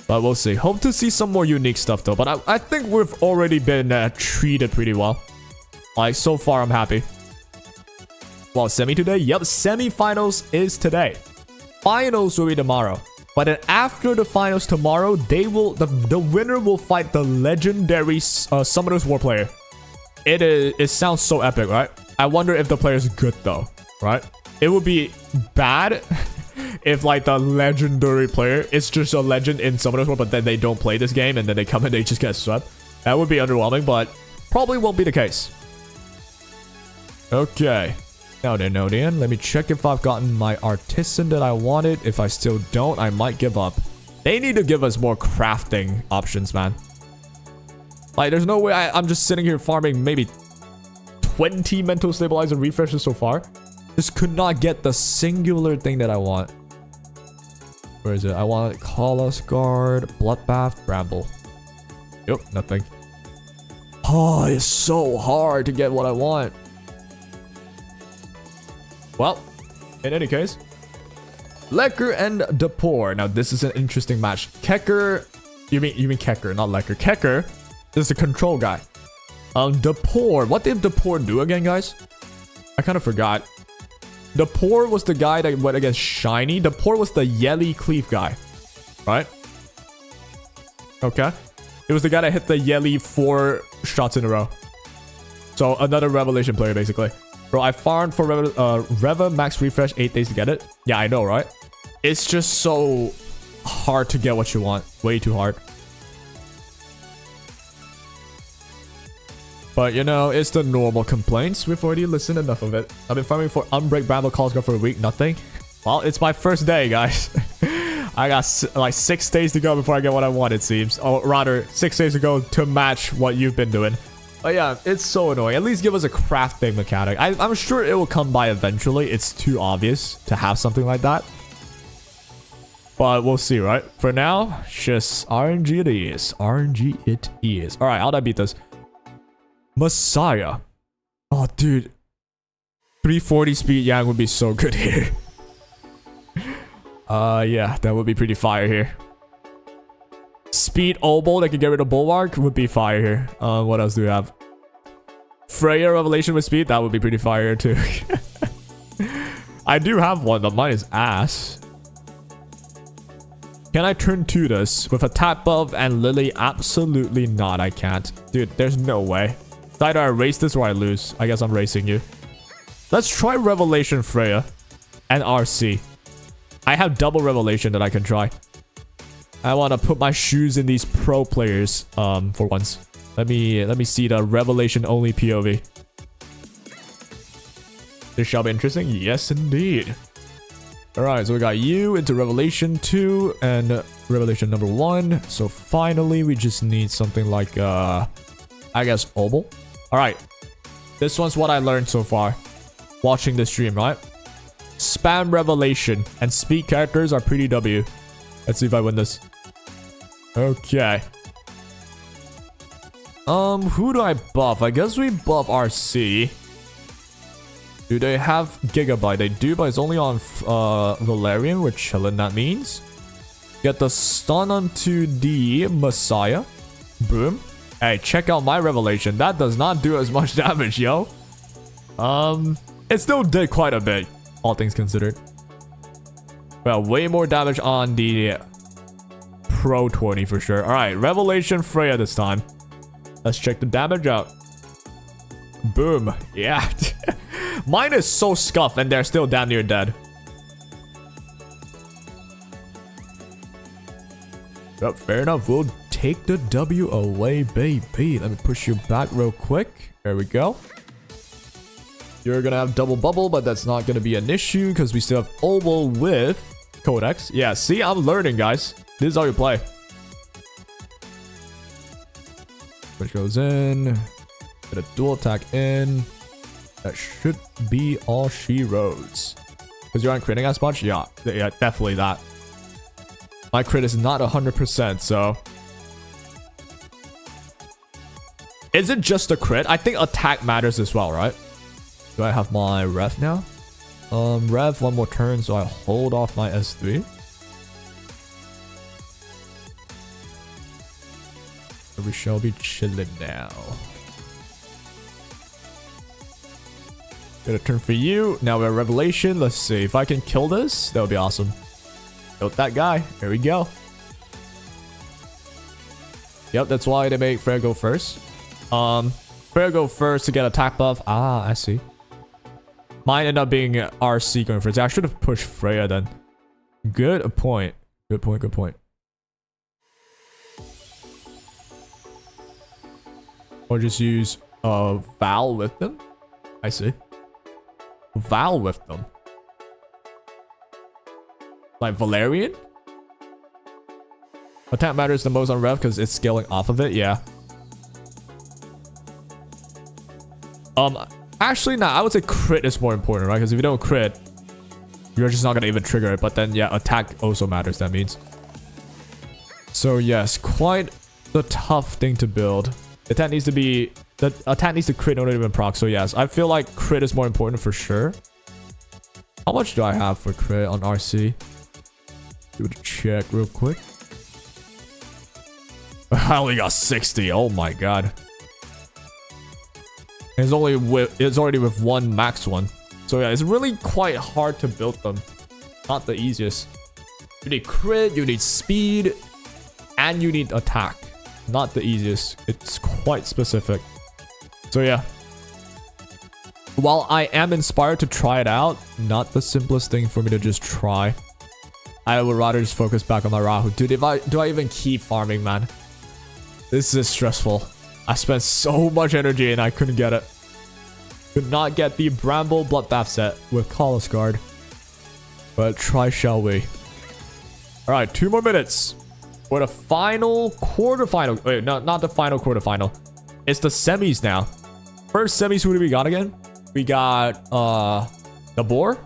But we'll see. Hope to see some more unique stuff, though. But I think we've already been treated pretty well. Like, so far, I'm happy. Well, semi today? Yep, semi-finals is today. Finals will be tomorrow. But then after the finals tomorrow, the winner will fight the legendary Summoner's War player. It sounds so epic, right? I wonder if the player is good, though, right? It would be bad if, like, the legendary player is just a legend in Summoner's War, but then they don't play this game, and then they come and they just get swept. That would be underwhelming, but probably won't be the case. Okay. Now then, let me check if I've gotten my artisan that I wanted. If I still don't, I might give up. They need to give us more crafting options, man. Like, there's no way I'm just sitting here farming maybe 20 mental stabilizer refreshes so far. Just could not get the singular thing that I want. Where is it? I want Colossus Guard, Bloodbath, Bramble. Yep, nothing. Oh, it's so hard to get what I want. Well, in any case, Lecker and Dapor. Now, this is an interesting match. Kecker, you mean Kecker, not Lecker. Kecker is the control guy. Dapor, what did Dapor do again, guys? I kind of forgot. Dapor was the guy that went against Shiny. Dapor was the Yelly Cleave guy, right? Okay. It was the guy that hit the Yelly 4 shots in a row. So, another Revelation player, basically. Bro, I farmed for Reva max refresh 8 days to get it. Yeah, I know, right? It's just so hard to get what you want. Way too hard. But, you know, it's the normal complaints. We've already listened enough of it. I've been farming for Unbreak Bramble Calls for a week. Nothing. Well, it's my first day, guys. I got like 6 days to go before I get what I want, it seems. Or rather, 6 days to go to match what you've been doing. But yeah, it's so annoying. At least give us a crafting mechanic. I'm sure it will come by eventually. It's too obvious to have something like that. But we'll see, right? For now, just RNG it is. RNG it is. Alright, how'd I beat this? Messiah. Oh, dude. 340 speed Yang would be so good here. Yeah, that would be pretty fire here. Speed Oboe that can get rid of Bulwark would be fire here. What else do we have? Freya Revelation with speed, that would be pretty fire too. I do have one, but mine is ass. Can I turn to this with attack buff and Lily? Absolutely not, I can't. Dude, there's no way. Either I race this or I lose. I guess I'm racing you. Let's try Revelation Freya and RC. I have double Revelation that I can try. I want to put my shoes in these pro players for once. Let me see the Revelation only POV. This shall be interesting. Yes, indeed. Alright, so we got you into Revelation 2 and Revelation number 1. So finally, we just need something like, I guess, Obel. Alright. This one's what I learned so far. Watching the stream, right? Spam Revelation and speed characters are pretty W. Let's see if I win this. Okay. Who do I buff? I guess we buff RC. Do they have Gigabyte? They do, but it's only on Valerian. We're chilling, that means. Get the stun onto the Messiah. Boom. Hey, check out my Revelation. That does not do as much damage, yo. It still did quite a bit, all things considered. Well, way more damage on the Pro 20 for sure. Alright, Revelation Freya this time. Let's check the damage out. Boom. Yeah. Mine is so scuffed and they're still damn near dead. Yep, fair enough. We'll take the W away, baby. Let me push you back real quick. There we go. You're gonna have double bubble, but that's not gonna be an issue because we still have Obel with Codex. Yeah, see, I'm learning, guys. This is how you play. Which goes in. Get a dual attack in. That should be all she rolls. Because you aren't critting as much? Yeah, definitely that. My crit is not 100%, so... Is it just a crit? I think attack matters as well, right? Do I have my Rev now? Rev one more turn, so I hold off my S3. We shall be chilling now. Get a turn for you. Now we're Revelation. Let's see. If I can kill this, that would be awesome. Killed that guy. There we go. Yep, that's why they make Freya go first. Freya go first to get attack buff. Ah, I see. Mine ended up being RC going first. I should have pushed Freya then. Good point. Good point, good point. Or just use Val with them. I see. Val with them. Like Valerian? Attack matters the most on Rev because it's scaling off of it. Yeah. Actually, nah. I would say crit is more important, right? Because if you don't crit, you're just not gonna even trigger it. But then, yeah, attack also matters. That means. So yes, quite the tough thing to build. Attack needs to be... The attack needs to crit, not even proc. So yes, I feel like crit is more important for sure. How much do I have for crit on RC? Do a check real quick. I only got 60. Oh my god. It's already with one max one. So yeah, it's really quite hard to build them. Not the easiest. You need crit, you need speed, and you need attack. Not the easiest. It's quite specific. So yeah. While I am inspired to try it out, not the simplest thing for me to just try. I would rather just focus back on my Rahu. Dude, do I even keep farming, man? This is stressful. I spent so much energy and I couldn't get it. Could not get the Bramble Bloodbath set with Colossus Guard. But try shall we. Alright, 2 more minutes. For the final quarterfinal. Wait, no, not the final quarterfinal. It's the semis now. First semis, who do we got again? We got the Boar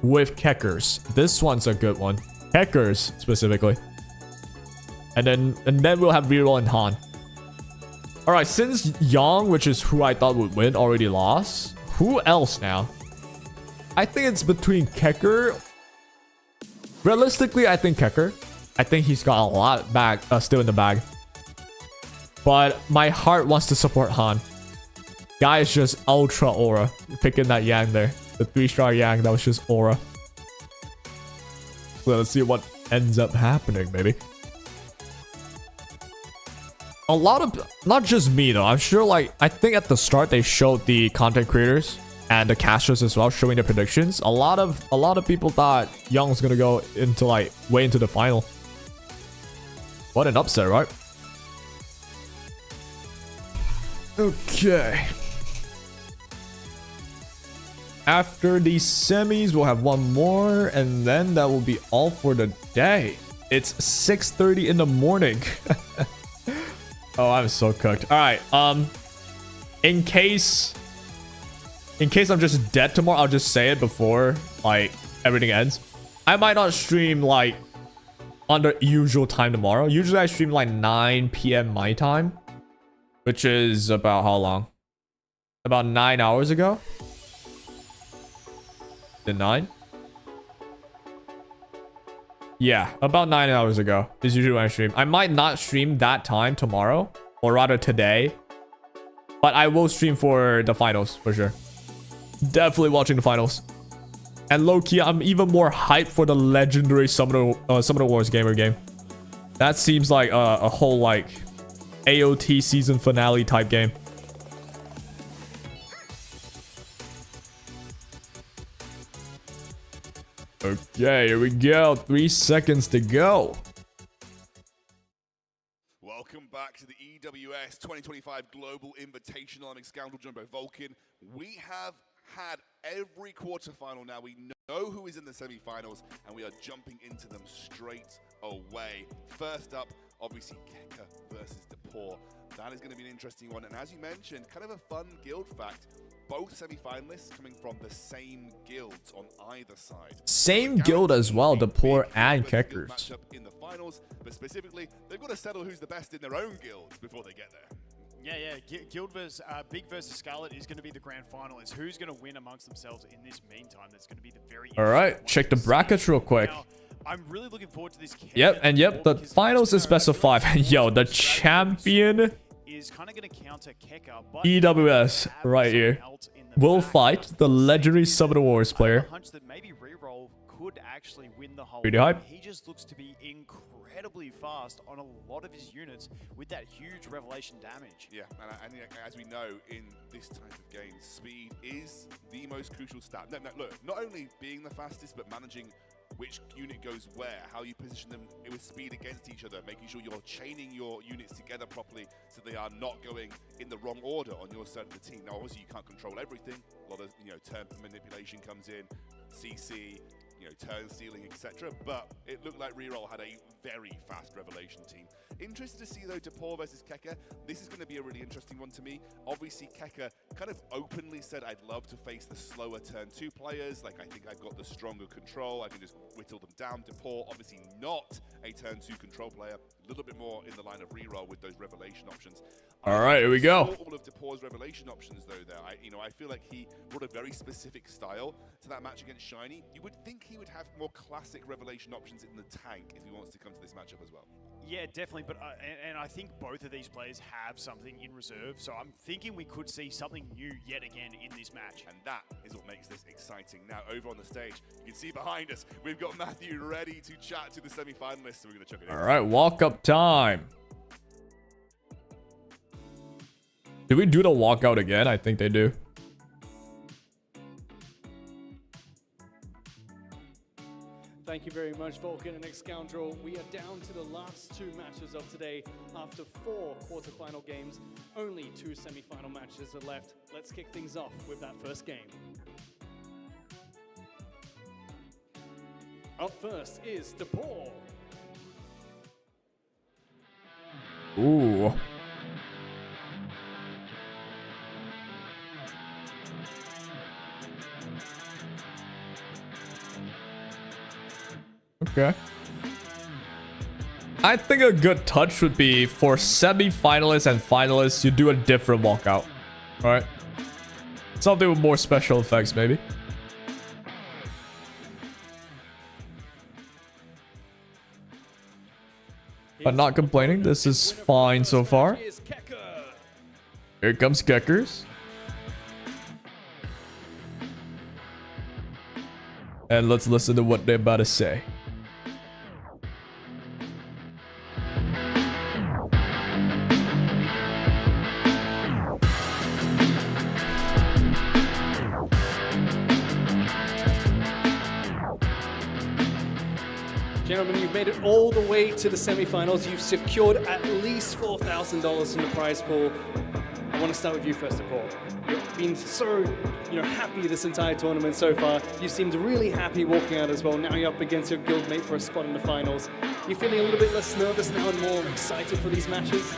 with Keckers. This one's a good one. Keckers specifically. And then we'll have Reroll and Han. Alright, since Yang, which is who I thought would win, already lost. Who else now? I think it's between Kecker. Realistically, I think Kecker. I think he's got a lot back, still in the bag. But my heart wants to support Han. Guy is just ultra aura. Picking that Yang there. The 3-star Yang, that was just aura. So let's see what ends up happening, maybe. A lot of, not just me though, I'm sure like, I think at the start they showed the content creators and the casters as well showing their predictions. A lot of people thought Young's gonna go into like, way into the final. What an upset, right? Okay. After the semis, we'll have one more, and then that will be all for the day. It's 6:30 in the morning. Oh, I'm so cooked. All right. In case I'm just dead tomorrow, I'll just say it before like everything ends. I might not stream like on the usual time tomorrow. Usually I stream like 9 p.m. my time, which is about how long? About 9 hours ago. The 9? Yeah, about 9 hours ago is usually when I stream. I might not stream that time tomorrow, or rather today, but I will stream for the finals for sure. Definitely watching the finals. And low-key, I'm even more hyped for the legendary Summoner Wars gamer game. That seems like a whole like AOT season finale type game. Okay, here we go. 3 seconds to go. Welcome back to the EWS 2025 Global Invitational. I'm Scoundrel Jumbo Vulcan. We have had every quarterfinal now. We know who is in the semifinals, and we are jumping into them straight away. First up, obviously, Keka versus Depor. That is going to be an interesting one. And as you mentioned, kind of a fun guild fact. Both semi-finalists coming from the same guilds on either side. Same guild as well, Depor and Keckers. Matchup in the finals, but specifically, they've got to settle who's the best in their own guilds before they get there. Yeah. Guild versus Big versus Scarlet is going to be the grand final. It's who's going to win amongst themselves in this meantime. That's going to be the very. All right, check the brackets real quick. Now, I'm really looking forward to this. Yep, the finals is best of 5. Yo, the champion is kind of going to counter Keka, but EWS right here will fight the legendary Summoner Wars player. Hunch that maybe Reroll could actually win the whole. Pretty hype. He just looks to be incredibly fast on a lot of his units with that huge revelation damage. Yeah, and as we know in this type of game, speed is the most crucial stat. No, look, not only being the fastest, but managing which unit goes where, how you position them with speed against each other, making sure you're chaining your units together properly so they are not going in the wrong order on your side of the team. Now, obviously, you can't control everything. A lot of turn manipulation comes in, CC, turn stealing, etc. But it looked like Reroll had a very fast revelation team. Interested to see though Depor versus Keka. This is going to be a really interesting one to me. Obviously, Keka kind of openly said, "I'd love to face the slower turn 2 players. Like I think I've got the stronger control. I can just whittle them down." Depor obviously not a turn 2 control player. A little bit more in the line of Reroll with those revelation options. All right, here we go. All of Depor's revelation options, though, there, I feel like he brought a very specific style to that match against Shiny. You would think he would have more classic revelation options in the tank if he wants to come to this matchup as well. Yeah, definitely. But and I think both of these players have something in reserve. So I'm thinking we could see something new yet again in this match. And that is what makes this exciting. Now, over on the stage, you can see behind us, we've got Matthew ready to chat to the semi-finalists. So we're going to chuck it in. All right, walk-up time. Did we do the walkout again? I think they do. Thank you very much, Vulcan and Scoundrel. We are down to the last 2 matches of today. After 4 quarterfinal games, only 2 semifinal matches are left. Let's kick things off with that first game. Up first is Depor. Ooh. Okay. I think a good touch would be for semi-finalists and finalists, you do a different walkout. Alright? Something with more special effects, maybe. But not complaining. This is fine so far. Here comes Keckers. And let's listen to what they're about to say. Gentlemen, you've made it all the way to the semifinals. You've secured at least $4,000 from the prize pool. I want to start with you first of all. You've been so, happy this entire tournament so far. You seemed really happy walking out as well. Now you're up against your guildmate for a spot in the finals. You feeling a little bit less nervous now and more excited for these matches?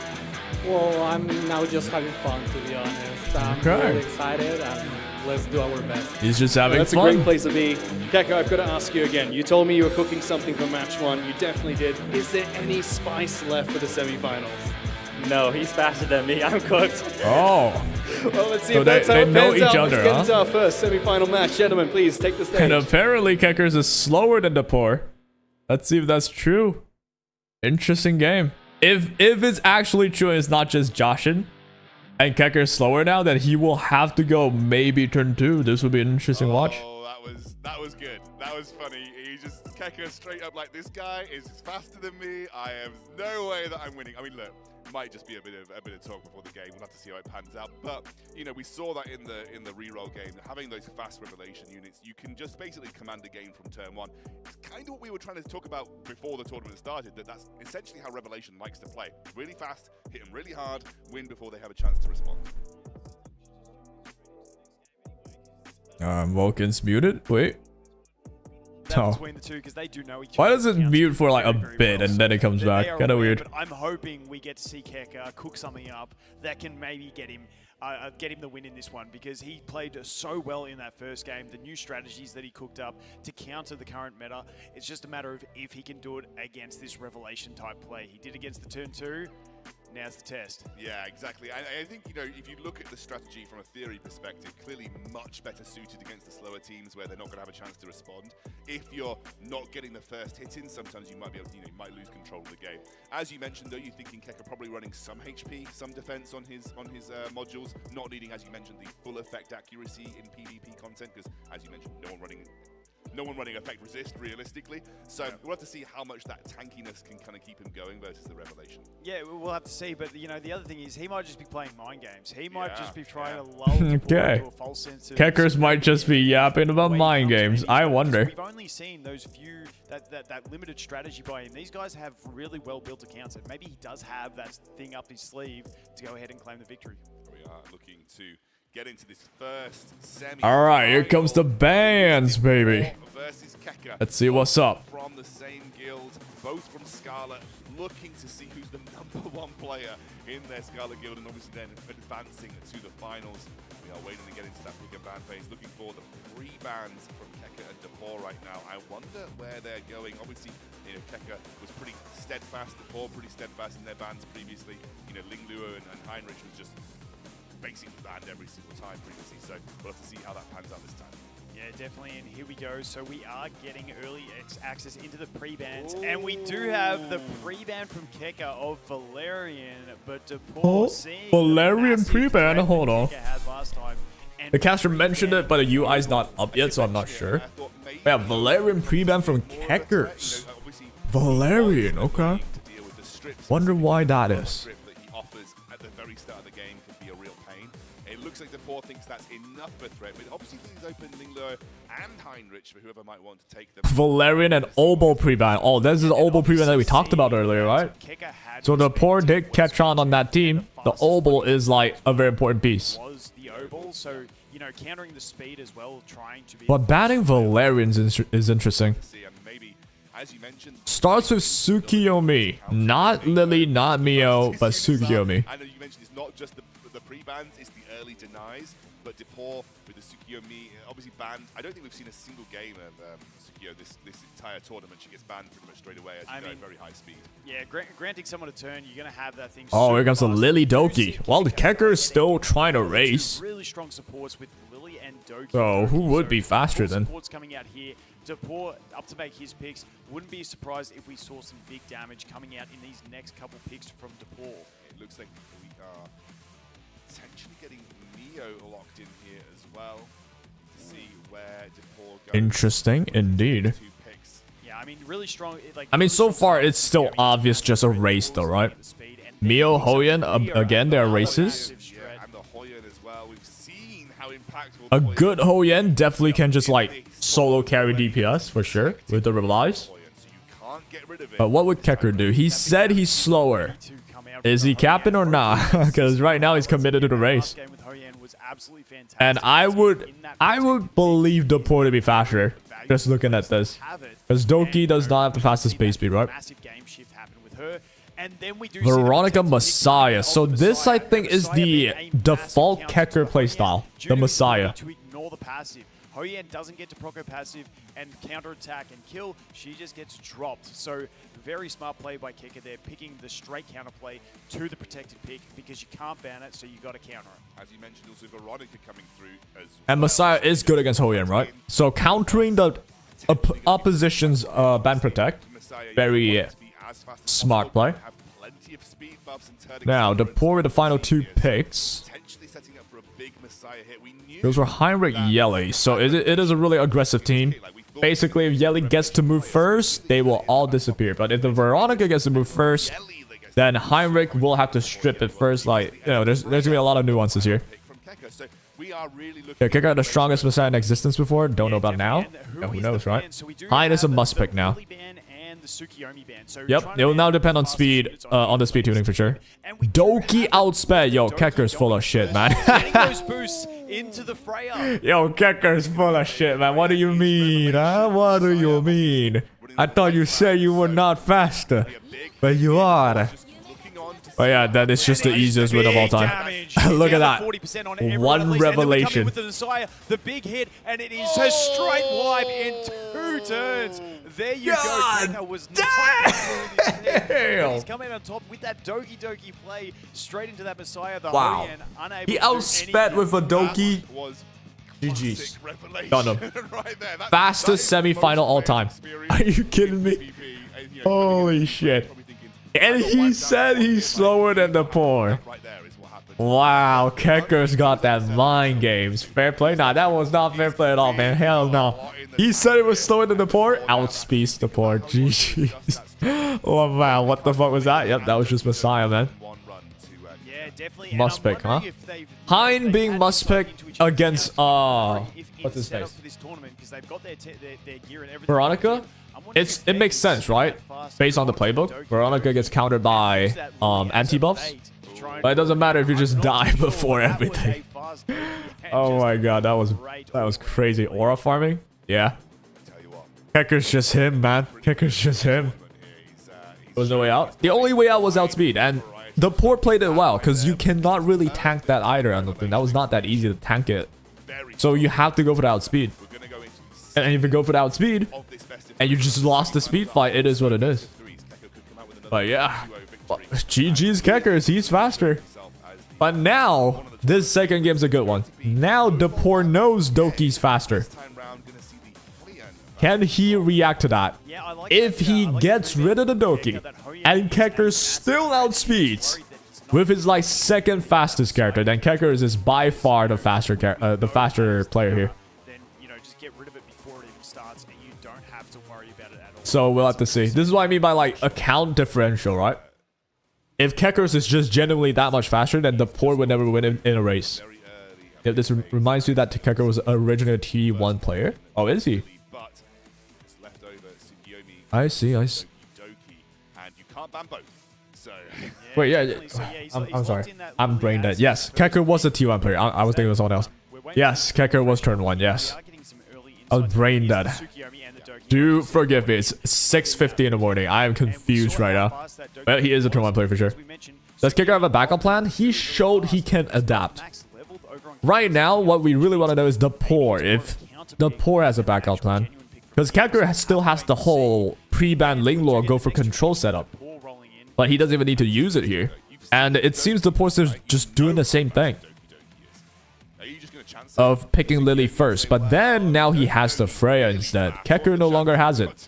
Well, I'm now just having fun, to be honest. I'm really excited, and let's do our best. He's just having That's fun. a great place to be. Keko, I've got to ask you again. You told me you were cooking something for match one. You definitely did. Is there any spice left for the semifinals? No, he's faster than me. I'm cooked. Oh. Well, let's see So if that's how they it know pans each out. other, Let's get huh? into our first semifinal match. Gentlemen, please take the stage. And apparently Kekkers is slower than Depor. Let's see if that's true. Interesting game. If it's actually true and it's not just Joshin and Kekkers slower now, then he will have to go maybe turn 2. This would be an interesting watch. Oh, that was good. That was funny. He just Keka straight up like, this guy is faster than me. I have no way that I'm winning. I mean, look, it might just be a bit of talk before the game. We'll have to see how it pans out. But we saw that in the reroll game. Having those fast revelation units, you can just basically command the game from turn 1. It's kind of what we were trying to talk about before the tournament started. That's essentially how Revelation likes to play. Really fast, hit them really hard, win before they have a chance to respond. Vulcan's muted. Wait. Oh. Between the two, because they do know each Why other. does it mute for like a bit and then it comes back? They are Kind of aware, weird. But I'm hoping we get to see Keka cook something up that can maybe get him the win in this one, because he played so well in that first game. The new strategies that he cooked up to counter the current meta. It's just a matter of if he can do it against this Revelation type play. He did against the turn 2. Now's the test. Yeah, exactly. I think, if you look at the strategy from a theory perspective, clearly much better suited against the slower teams where they're not going to have a chance to respond. If you're not getting the first hit in, sometimes you might be able to, you might lose control of the game. As you mentioned, though, you're thinking Keka probably running some HP, some defense on his modules, not needing, as you mentioned, the full effect accuracy in PvP content, because, as you mentioned, no one running effect resist realistically. So we'll have to see how much that tankiness can kind of keep him going versus the Revelation. Yeah, we'll have to see. But the other thing is he might just be playing mind games. He might just be trying to lull people into a false sense of Kekkers might just be yapping about mind games. I wonder. We've only seen those few that limited strategy by him. These guys have really well built accounts, and maybe he does have that thing up his sleeve to go ahead and claim the victory. We are looking to get into this first semi. All right, here comes the bands, baby. Versus Keka. Let's see what's up. From the same guild, both from Scarlet, looking to see who's the #1 player in their Scarlet guild, and obviously then advancing to the finals. We are waiting to get into that pick and ban phase, looking for the 3 bans from Keka and Depor right now. I wonder where they're going. Obviously, Keka was pretty steadfast, Depor pretty steadfast in their bans previously. Lingluo and Heinrich was just basically banned every single time previously, so we'll have to see how that pans out this time. Yeah, definitely, and here we go. So we are getting early access into the pre-bans, and we do have the pre-ban from Keka of Valerian, but Depor seeing Valerian pre-ban? Hold on. Keka had last time. The caster mentioned it, but the UI's not up yet, so I'm not sure. Yeah, Valerian pre-ban from Kekkers. Valerian, okay. Wonder why that is. Looks like Depor thinks that's enough of a threat, but obviously leaves open Linglo and Heinrich for whoever might want to take them. Valerian and Obo pre-ban. Oh, this is the Obo pre-ban that we talked about earlier, right? So Depor did catch on that team. The Obo is like a very important piece. Was the Obo, so countering the speed as well, trying to be. But banning Valerians is interesting. As you mentioned, starts with Tsukiyomi, not Lily, not Mio, but Tsukiyomi. I know you mentioned it's not just the pre-bans, it's the early denies, but Depor with the Tsukiyomi obviously banned. I don't think we've seen a single game of Tsukiyo this entire tournament. She gets banned pretty much straight away as you go at very high speed. Yeah, granting someone a turn, you're going to have that thing. Oh, here comes the Lily Doki. Well, the Kekker is still trying to race. Really strong supports with Lily and Doki. So who would be faster then? Supports coming out here. Depor up to make his picks. Wouldn't be surprised if we saw some big damage coming out in these next couple picks from Depor. It looks like we are potentially getting Mio locked in here as well. To Interesting indeed. Yeah, I mean, really strong. Like, I mean, so far it's still obvious just a race though, right? Mio, Hoyan, again, they're races. A good Hoyan definitely can just like solo carry DPS for sure with the replies. But what would Kekker do? He said he's slower. Is he capping or not? Because right now he's committed to the race. And I would believe the Poor to be faster. Just looking at this. Because Doki does not have the fastest base speed, right? Veronica Messiah. So this, I think, is the default Kekker playstyle. The Messiah. To ignore the passive. Hoyan doesn't get to proc passive and counterattack and kill. She just gets dropped. So very smart play by Kekker there, picking the straight counterplay to the protected pick because you can't ban it, so you got to counter it. As you mentioned, also Veronica coming through as And Messiah is good against Hoyan, right? So countering the opposition's ban protect. Very smart play. Now, the Poor with the final 2 picks. Those were Heinrich Yelly. So it is a really aggressive team. Basically, if Yelly gets to move first, they will all disappear. But if the Veronica gets to move first, then Heinrich will have to strip it first. Like, you know, there's gonna be a lot of nuances here. Yeah, Kekker had the strongest Messiah in existence before. Don't know about now. Yeah, who knows, right? Hein is a must pick now. Yep, it will now depend on speed, on the speed tuning for sure. Doki outsped. Yo, Kekker's full of shit, man. Yo, Kekker's full of shit, man. What do you mean, huh? What do you mean? I thought you said you were not faster, but you are. But yeah, that is just the easiest win of all time. Look at that. One revelation. With the Messiah, the big hit, and it is a straight wipe in 2 turns. There you go. Kekker was not. He's coming on top with that Doki play straight into that Messiah. The Wow. Hoyan, unable He to do outsped anything. with a Doki. GG's. Done him. Fastest semi-final all time. Are you kidding me? Holy shit. And he said he's slower than the Poor. Wow, Kekker's got that mind games. Fair play? Nah, that was not fair play at all, man. Hell no. He said it was slower than the Poor. Outspeeds the Poor. GG's. Oh, wow. What the fuck was that? Yep, that was just Messiah, man. Must pick, huh? Hein being must pick against, what's his face? Veronica? It makes sense, right? Based on the playbook, Veronica gets countered by anti-buffs. But it doesn't matter if you just die before everything. Oh my god, that was crazy. Aura farming? Yeah. Kekker's just him, man. Kekker's just him. There was no way out. The only way out was outspeed, and the Poor played it well, because you cannot really tank that either, I don't think. That was not that easy to tank it. So you have to go for the outspeed. And if you go for the outspeed, and you just lost the speed fight, it is what it is. But yeah, GG's Kekkers, he's faster. But now, this second game's a good one. Now the Poor knows Doki's faster. Can he react to that? If he gets rid of the Doki, and Kekker still outspeeds with his like second fastest character, then Kekker is by far the faster player here. So we'll have to see. This is what I mean by like account differential, right? If Kekkers is just genuinely that much faster, then the Poor would never win in a race. If this reminds me that Kekker was originally a T1 player. Oh, is he? I see. And you can't ban both. So wait, yeah. I'm sorry. I'm brain dead. Yes, Kekker was a T1 player. I was thinking it was someone else. Yes, Kekker was turn 1. Yes. I was brain dead. Do forgive me. It's 6:50 in the morning. I am confused right now. But he is a turn 1 player for sure. Does Kekker have a backup plan? He showed he can adapt. Right now, what we really want to know is the Poor. If the Poor has a backup plan. Because Kekker still has the whole pre-ban Ling Lore go for control setup. But he doesn't even need to use it here. And it seems the Poor is just doing the same thing. Of picking Lily first. But then now he has the Freya instead. Kekker no longer has it.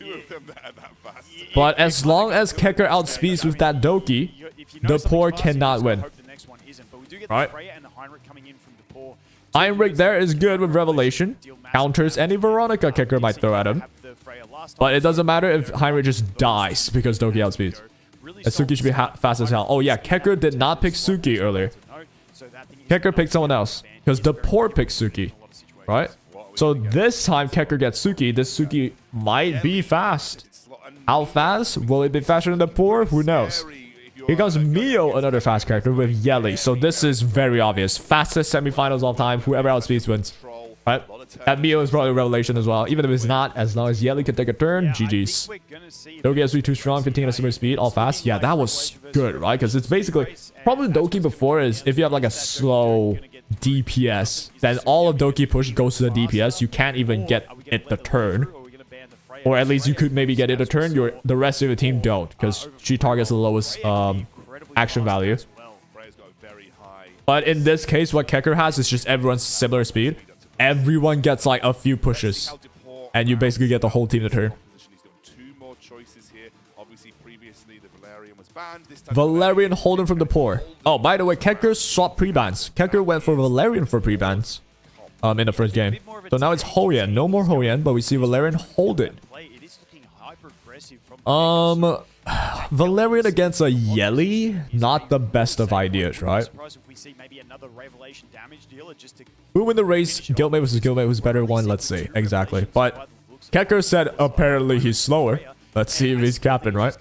But as long as Kekker outspeeds with that Doki, the Poor cannot win. Right? Heinrich there is good with Revelation. Counters any Veronica kicker might throw at him. But it doesn't matter if Heinrich just dies because Doki outspeeds. And Suki should be fast as hell. Oh yeah, Kekker did not pick Suki earlier. Kekker picked someone else. Because the poor picked Suki. Right? So this time Kekker gets Suki. This Suki might be fast. How fast? Will it be faster than the poor? Who knows? Here comes Mio, another fast character with Yelly. So this is very obvious. Fastest semifinals all time. Whoever outspeeds wins. Right? That Mio is probably a revelation as well. Even if it's not, as long as Yelly can take a turn, GG's. Doki has to be too strong, 15 at super speed, all fast. Yeah, that was good, right? Because it's basically... Problem with Doki before is if you have like a slow DPS, then all of Doki push goes to the DPS. You can't even get it the turn. Or at least you could maybe get it a turn. The rest of the team don't, because she targets the lowest action value. But in this case, what Kekker has is just everyone's similar speed. Everyone gets like a few pushes. And you basically get the whole team to turn. Valerian holding from the poor. Oh, by the way, Kekker swapped pre-bans. Kekker went for Valerian for pre-bans. In the first game. So now it's Hoyan. No more Hoyan, but we see Valerian hold it. Valerian against a Yelly, not the best of ideas, right? Who win the race? Guildmate versus Guildmate, who's better one? Let's see. Exactly. But Kekker said apparently he's slower. Let's see if he's captain, right?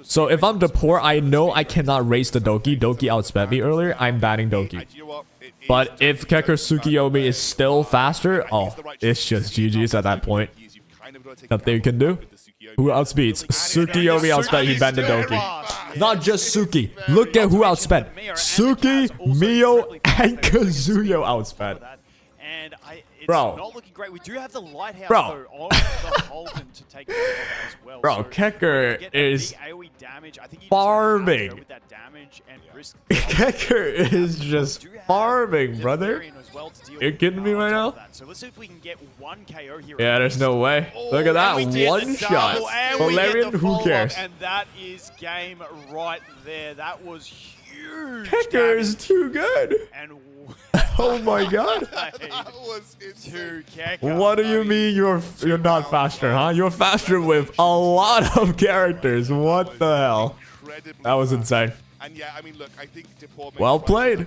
So if I'm the poor, I know I cannot race the Doki. Doki outsped me earlier. I'm banning Doki. But if Kekker Tsukiyomi is still faster, oh, it's just GG's at that point. Nothing you can do. Who outspeeds? Tsukiyomi outsped, he banned the Doki. Not just Suki. Look at who outsped. Suki, Mio, and Kazuyo outsped. Bro. Not looking great. We do have the lighthouse Bro. though on the Holden to take care of that as well. Bro, So Kekker get that is big AoE damage. I think you farming. just have to go with that damage and risk Kekker is just farming, brother. You're kidding me right now? So let's see if we can get one KO here. Yeah, there's no way. Look at that. One shot. Valerian, who cares? And that is game right there. That was huge. Kekker is too good. And oh my god. What do you mean you're not faster, huh? You're faster with a lot of characters. What the hell? That was insane. And yeah, I mean, look, I think well played.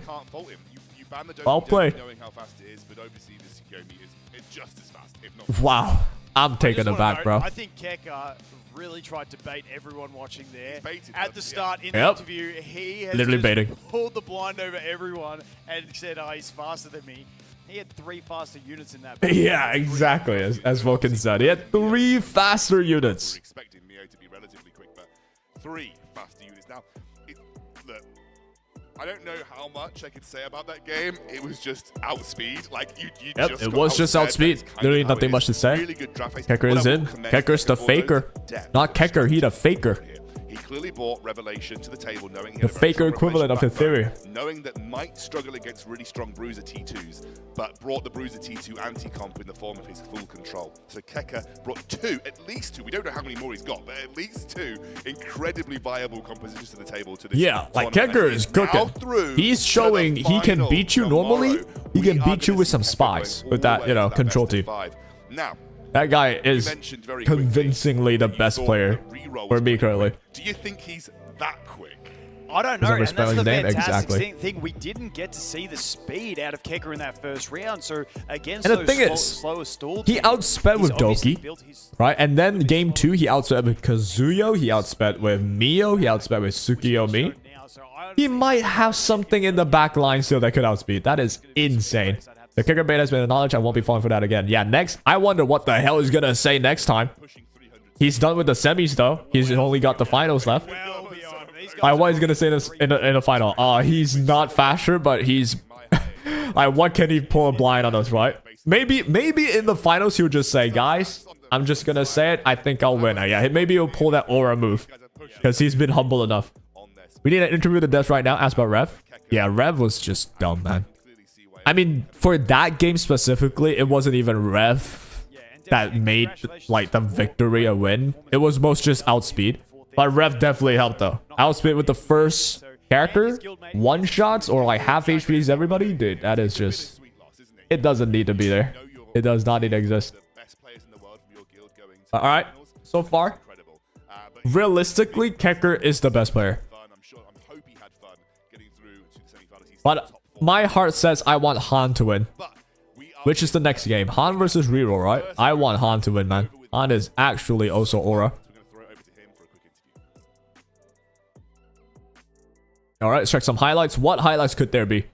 Well played. Knowing how fast it is, but obviously the Tsukiyomi is just as fast, if not. Wow. I'm taking it back, bro. I think Kekker really tried to bait everyone watching there. At the start in the Yep. interview, he has Literally just baiting. pulled the blind over everyone and said, oh, he's faster than me. He had 3 faster units in that. Yeah, exactly. As Vulcan said, he had 3 faster units. Expecting Mio to be relatively quick, but 3 faster units. Now, look, I don't know how much I could say about that game. It was just outspeed. Like you Yep, just it got was just outspeed. Literally nothing much to say. Really good draft face. Kekker is What I in. will commend Kekker's the Kekker for faker. those depth. Not Kekker, he the faker. He clearly brought Revelation to the table, knowing he The had a very faker strong equivalent of Revelation Ethereum. backbone, knowing that might struggle against really strong Bruiser T2s, but brought the Bruiser T2 anti-comp in the form of his full control. So Kekker brought 2, at least 2, we don't know how many more he's got, but at least 2 incredibly viable compositions to the table. To this Yeah, like tournament. Kekker He is now cooking. through He's showing to the he can final beat you normally. tomorrow. He can We are beat you gonna with see some Kekker spies going with that, all you the way know, to that control best of team. 5. Now, That guy is mentioned very quickly convincingly the best player for me currently. do you think he's that quick? I don't Is know, that and that's spelling the his name? fantastic Exactly. thing. We didn't get to see the speed out of Kekker in that first round, so against And the those thing is, slower stall he teams, outsped he's with obviously Doki, built his right? And then game 2, he outsped with Kazuyo. He outsped with Mio. He outsped with Tsukiyomi. He might have something in the back line still that could outspeed. That is insane. The Kekker beta has been acknowledged. I won't be falling for that again. Yeah, next. I wonder what the hell he's going to say next time. He's done with the semis, though. He's only got the finals left. What he's going to say this in the final? He's not faster, but he's... what can he pull a blind on us, right? Maybe in the finals, he'll just say, guys, I'm just going to say it. I think I'll win. Yeah, maybe he'll pull that aura move. Because he's been humble enough. We need an interview with the devs right now. Ask about Rev. Yeah, Rev was just dumb, man. I mean, for that game specifically, it wasn't even Rev that made like the victory a win. It was most just outspeed. But Rev definitely helped though. Outspeed with the first character, one shots or like half HPs everybody, dude. That is just It doesn't need to be there. It does not need to exist. All right. So far, realistically, Kekker is the best player. But my heart says I want Han to win. Which is the next game? Han versus Reroll, right? I want Han to win, man. Han is actually also Aura. Alright, let's check some highlights. What highlights could there be?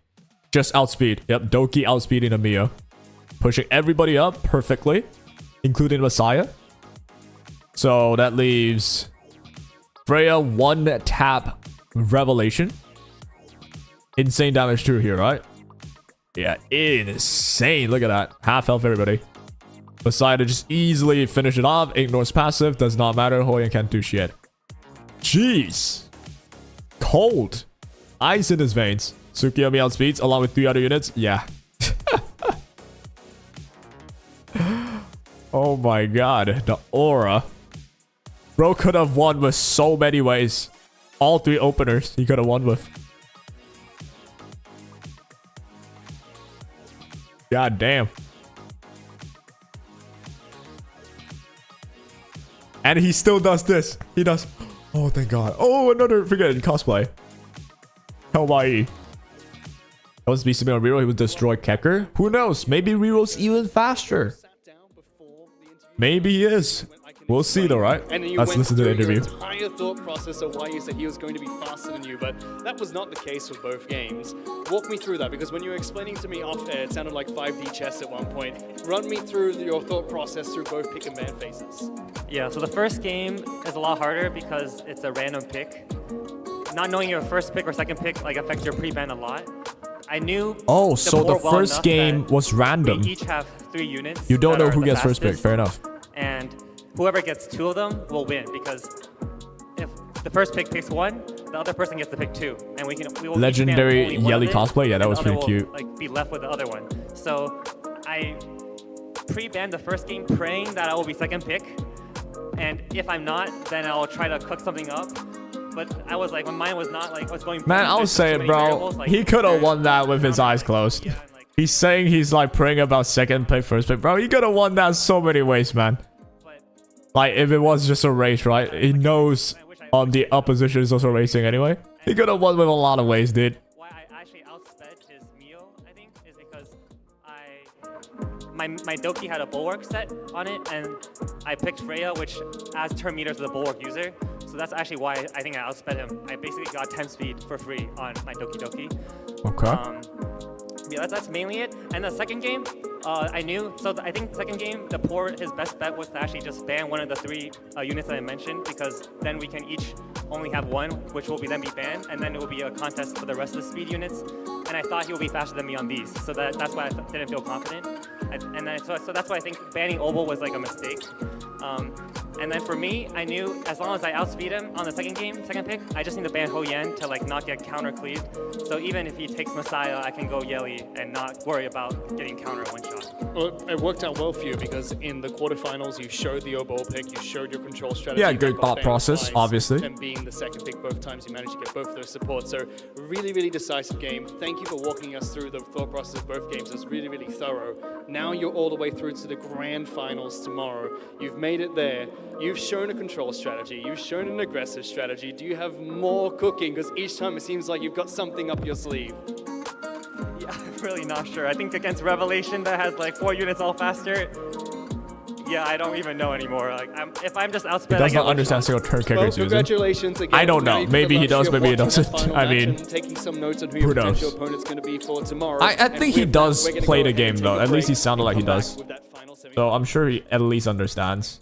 Just outspeed. Yep, Doki outspeeding Amiya. Pushing everybody up perfectly, including Messiah. So that leaves Freya 1 tap Revelation. Insane damage too here, right? Yeah, insane. Look at that. Half health, everybody. Messiah to just easily finish it off. Ignores passive. Does not matter. Hoyan can't do shit. Jeez. Cold. Ice in his veins. Tsukiyomi outspeeds along with 3 other units. Yeah. Oh my god. The aura. Bro could have won with so many ways. All 3 openers he could have won with. God damn. And he still does this. He does. Oh, thank God. Oh, another freaking cosplay. Hawaii. That was BCB on Reroll. He would destroy Kekker. Who knows? Maybe Reroll's even faster. Maybe he is. We'll see though, right? And then you Let's went listen to the through interview. your entire thought process of why you said he was going to be faster than you, but that was not the case with both games. Walk me through that, because when you were explaining to me off air, it sounded like 5D chess at one point. Run me through your thought process through both pick and ban phases. Yeah, so the first game is a lot harder because it's a random pick. Not knowing your first pick or second pick like affects your pre-ban a lot. I knew. Oh, so the board well first enough game that was random. We each have 3 units. You don't that know are who the gets first pick. fastest, Fair enough. And whoever gets 2 of them will win, because if the first pick picks 1, the other person gets to pick 2, and we will Legendary each ban only one Yelly of it, cosplay. Yeah, that and was the other pretty will, cute. like, be left with the other one. So I pre-banned the first game, praying that I will be second pick, and if I'm not, then I'll try to cook something up. But I was like, my mind was not like what's going. Man, I'll say it, bro. He could have won that with his eyes closed. He's saying he's like praying about second pick, first pick. Bro, he could have won that so many ways, man. Like, if it was just a race, right? He knows the opposition is also racing anyway. He could have won with a lot of ways, dude. Why I actually outsped his Mio, I think, is because my Doki had a bulwark set on it, and I picked Freya, which adds turn meter to the bulwark user. So that's actually why I think I outsped him. I basically got 10 speed for free on my Doki Doki. Okay. Yeah, that's mainly it. And the second game, I knew. So I think the second game, his best bet was to actually just ban one of the 3 units that I mentioned, because then we can each only have 1, which will then be banned, and then it will be a contest for the rest of the speed units. And I thought he would be faster than me on these, so that's why I didn't feel confident. So that's why I think banning Obel was like a mistake. And then for me, I knew as long as I outspeed him on the second pick, I just need to ban Ho Yen to like not get counter cleaved. So even if he takes Messiah, I can go Yelly and not worry about getting counter one shot. Well, it worked out well for you, because in the quarterfinals, you showed the Obel pick, you showed your control strategy. Yeah, good thought process, obviously. And being the second pick both times, you managed to get both of those supports. So really, really decisive game. Thank you for walking us through the thought process of both games. It was really, really thorough. Now you're all the way through to the grand finals tomorrow. You've made it there. You've shown a control strategy. You've shown an aggressive strategy. Do you have more cooking? Because each time it seems like you've got something up your sleeve. Yeah, I'm really not sure. I think against Revelation that has like 4 units all faster, yeah, I don't even know anymore. Like, if I'm just outsped, He does not understand single turn Kekker's using. Congratulations again. I don't know. Maybe he does, maybe he doesn't. I mean, taking some notes on who who your knows? potential opponent's going to be for tomorrow. I think he does play the game though. At least he sounded like he does. So I'm sure he at least understands.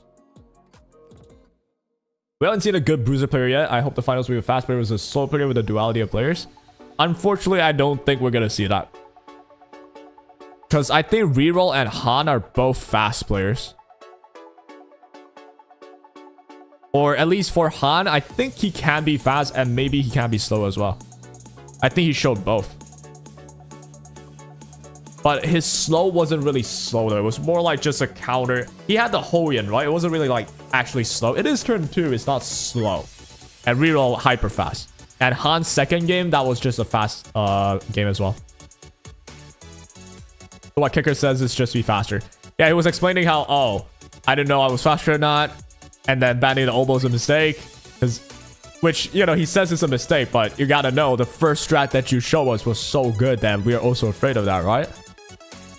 We haven't seen a good bruiser player yet. I hope the finals will be a fast player versus a slow player with a duality of players. Unfortunately, I don't think we're gonna see that. Because I think Reroll and Han are both fast players. Or at least for Han, I think he can be fast and maybe he can be slow as well. I think he showed both. But his slow wasn't really slow though. It was more like just a counter. He had the Hoyan, right? It wasn't really like actually slow. It is turn 2. It's not slow. And Reroll hyper fast. And Han's second game, that was just a fast game as well. So what Kicker says is just be faster. Yeah, he was explaining how, oh, I didn't know I was faster or not. And then banning the elbow is a mistake. Which, you know, he says it's a mistake, but you gotta know the first strat that you show us was so good that we are also afraid of that, right?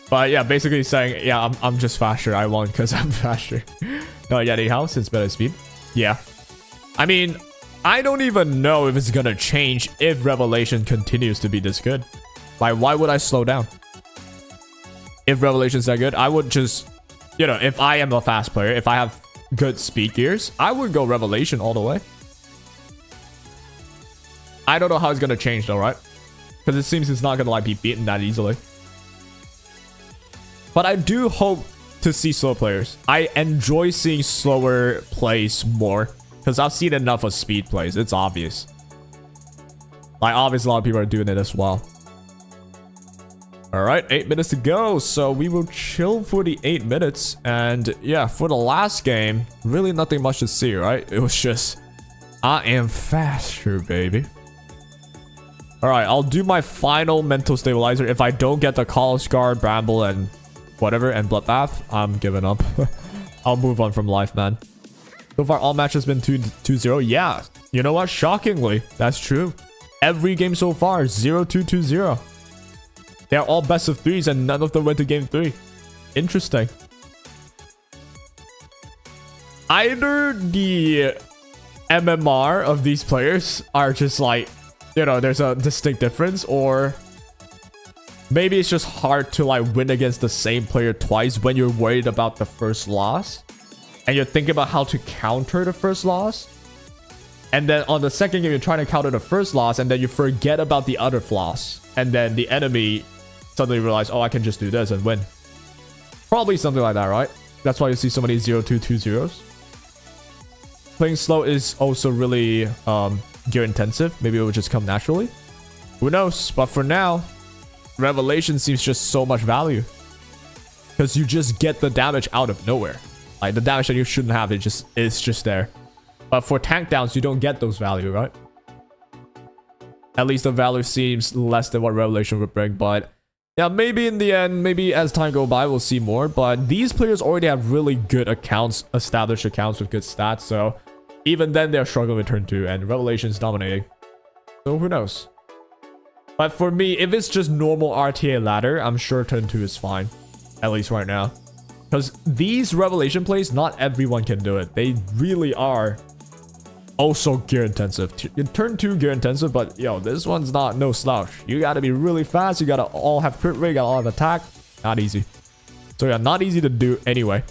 But yeah, basically saying, yeah, I'm just faster. I won because I'm faster. No, yeah, the house is better speed. Yeah. I mean, I don't even know if it's gonna change if Revelation continues to be this good. Like, why would I slow down? If Revelation's that good, I would just, you know, if I am a fast player, if I have good speed gears, I would go Revelation all the way. I don't know how it's gonna change though, right? Because it seems it's not gonna like be beaten that easily. But I do hope to see slow players. I enjoy seeing slower plays more because I've seen enough of speed plays. It's obvious. Like, obviously a lot of people are doing it as well. All right, 8 minutes to go. So we will chill for the 8 minutes. And yeah, for the last game, really nothing much to see, right? It was just, I am faster, baby. All right, I'll do my final mental stabilizer. If I don't get the College Guard, Bramble, and whatever, and Bloodbath, I'm giving up. I'll move on from life, man. So far, all matches been 2-0. Yeah, you know what? Shockingly, that's true. Every game so far, 0-2-2-0. They're all best of 3s, and none of them went to game 3. Interesting. Either the MMR of these players are just like, you know, there's a distinct difference, or maybe it's just hard to like win against the same player twice when you're worried about the first loss and you're thinking about how to counter the first loss, and then on the second game you're trying to counter the first loss and then you forget about the other loss, and then the enemy suddenly realize, oh, I can just do this and win. Probably something like that, right? That's why you see so many 0-2-2-0s. Playing slow is also really gear intensive. Maybe it will just come naturally. Who knows? But for now, Revelation seems just so much value. Because you just get the damage out of nowhere. Like, the damage that you shouldn't have, it's just there. But for tank downs, you don't get those value, right? At least the value seems less than what Revelation would bring. But yeah, maybe in the end, maybe as time goes by, we'll see more. But these players already have really good accounts, established accounts with good stats. So even then, they're struggling with turn 2, and Revelation's dominating. So who knows? But for me, if it's just normal RTA ladder, I'm sure turn 2 is fine. At least right now. Because these Revelation plays, not everyone can do it. They really are also gear intensive. Turn 2 gear intensive, but yo, this one's no slouch. You gotta be really fast. You gotta all have crit rate, you gotta all have attack. Not easy. So yeah, not easy to do anyway.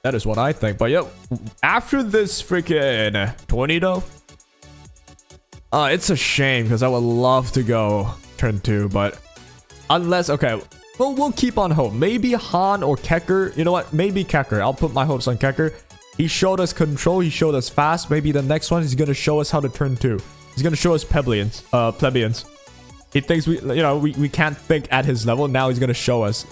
That is what I think. But yo, after this freaking 20 though, it's a shame because I would love to go turn 2, but unless, okay, well, we'll keep on hope. Maybe Han or Kecker. You know what? Maybe Kecker. I'll put my hopes on Kecker. He showed us control. He showed us fast. Maybe the next one he's gonna show us how to turn 2. He's gonna show us plebeians. He thinks we can't think at his level. Now he's gonna show us.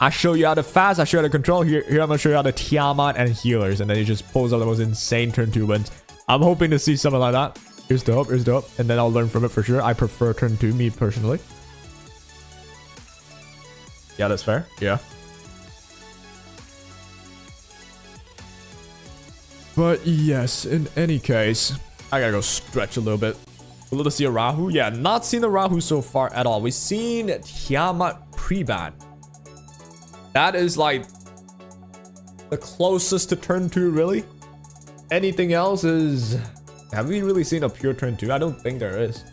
I show you how to fast, I show you how to control. Here I'm gonna show you how to Tiamat and healers. And then he just pulls out the most insane turn 2 wins. I'm hoping to see something like that. Here's dope, here's dope. And then I'll learn from it for sure. I prefer turn 2, me personally. Yeah, that's fair. Yeah. But yes, in any case, I gotta go stretch a little bit. A little to see a Rahu. Yeah, not seen the Rahu so far at all. We've seen Tiamat pre-ban. That is like the closest to turn 2, really. Anything else is... Have we really seen a pure turn 2? I don't think there is.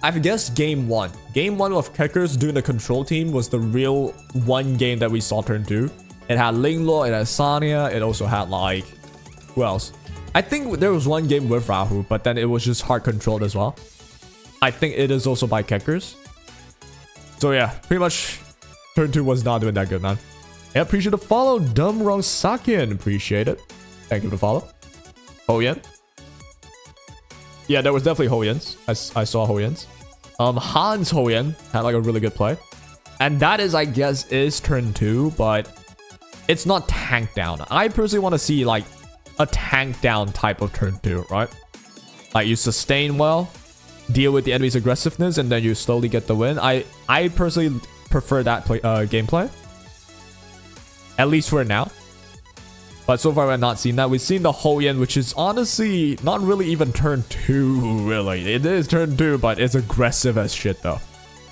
I've guessed game 1. Game 1 of Keckers doing the control team was the real one game that we saw turn 2. It had Linglo, it had Sanya, it also had like... Who else? I think there was one game with Rahu, but then it was just hard controlled as well. I think it is also by Keckers. So yeah, pretty much turn 2 was not doing that good, man. Yeah, appreciate the follow, Dumb Wrong Sakin. Appreciate it. Thank you for the follow. Hoyen. Yeah, there was definitely Hoyens. I saw Hoyens. Hans Hoyen had like a really good play. And that is, I guess, is turn 2, but it's not tank down. I personally want to see like a tank down type of turn 2, right? Like you sustain well, deal with the enemy's aggressiveness and then you slowly get the win. I personally prefer that gameplay. At least for now. But so far we've not seen that. We've seen the Hoyen, which is honestly not really even turn 2, really. It is turn 2, but it's aggressive as shit though.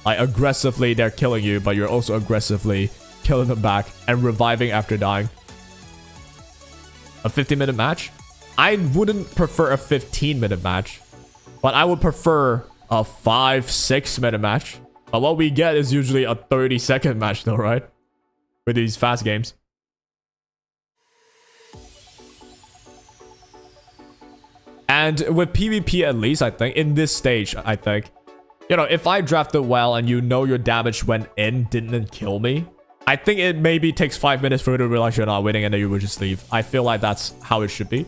Like aggressively they're killing you, but you're also aggressively killing them back and reviving after dying. A 50-minute match? I wouldn't prefer a 15-minute match, but I would prefer a 5-6 minute match. But what we get is usually a 30-second match though, right? With these fast games. And with PvP at least, I think, in this stage, I think, you know, if I drafted well and you know your damage went in, didn't kill me, I think it maybe takes 5 minutes for you to realize you're not winning and then you would just leave. I feel like that's how it should be.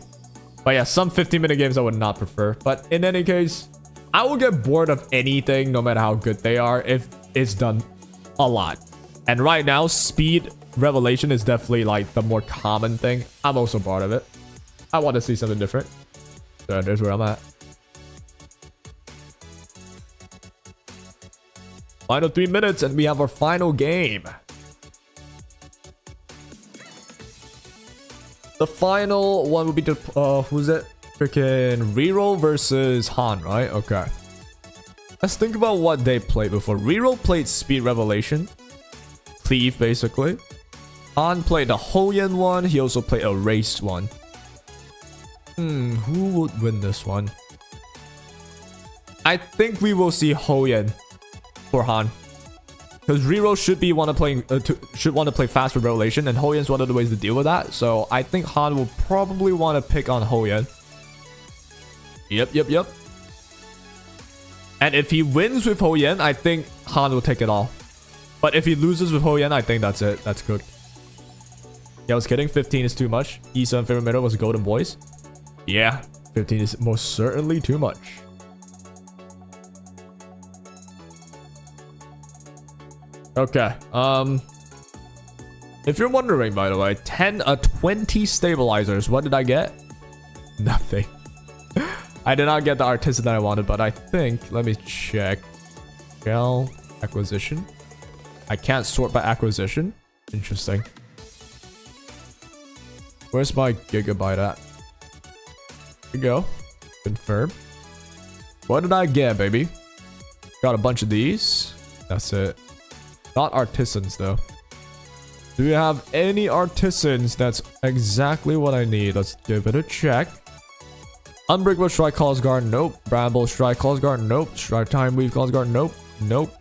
But yeah, some 15-minute games I would not prefer. But in any case, I will get bored of anything, no matter how good they are, if it's done a lot. And right now, speed revelation is definitely like the more common thing. I'm also bored of it. I want to see something different. So there's where I'm at. Final 3 minutes and we have our final game. The final one would be the, who's it? Freaking Reroll versus Han, right? Okay. Let's think about what they played before. Reroll played Speed Revelation. Cleave, basically. Han played the Hoyen one. He also played a Race one. Who would win this one? I think we will see Hoyen for Han. Because Reroll should be want to play fast with Revelation, and Hoyen's one of the ways to deal with that. So I think Han will probably want to pick on Hoyen. Yep. And if he wins with Hoyen, I think Han will take it all. But if he loses with Hoyen, I think that's it. That's good. Yeah, I was kidding. 15 is too much. E7 favorite meta was Golden Boys. Yeah, 15 is most certainly too much. Okay, if you're wondering, by the way, 20 stabilizers. What did I get? Nothing. I did not get the artisan that I wanted, but I think, let me check. Shell acquisition. I can't sort by acquisition. Interesting. Where's my gigabyte at? Here we go. Confirm. What did I get, baby? Got a bunch of these. That's it. Not artisans, though. Do we have any artisans? That's exactly what I need. Let's give it a check. Unbreakable Strike Calls Guard, nope. Bramble Strike Calls Guard, nope. Strike Time Weave Calls Guard, nope. Nope.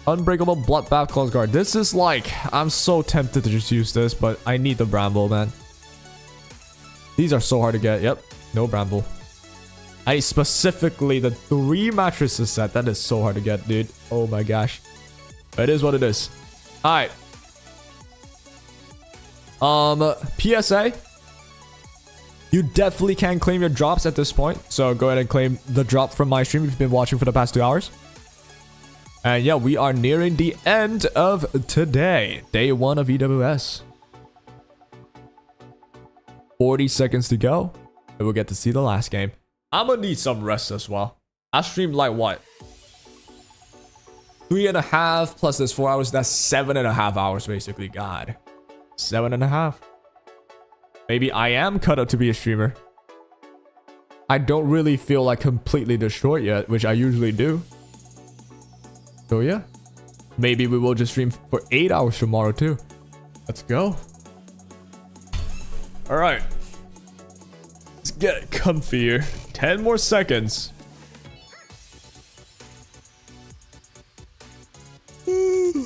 Unbreakable Bloodbath Calls Guard. This is like, I'm so tempted to just use this, but I need the Bramble, man. These are so hard to get. Yep, no Bramble. I need specifically the 3 mattresses set. That is so hard to get, dude. Oh my gosh. It is what it is. Alright. PSA. You definitely can claim your drops at this point. So go ahead and claim the drop from my stream if you've been watching for the past 2 hours. And yeah, we are nearing the end of today. Day 1 of EWS. 40 seconds to go. And we'll get to see the last game. I'm gonna need some rest as well. I streamed like what? 3.5 plus this 4 hours. That's 7.5 hours basically. God. 7.5. Maybe I am cut up to be a streamer. I don't really feel like completely destroyed yet, which I usually do. So yeah. Maybe we will just stream for 8 hours tomorrow too. Let's go. Alright. Let's get comfier. 10 more seconds.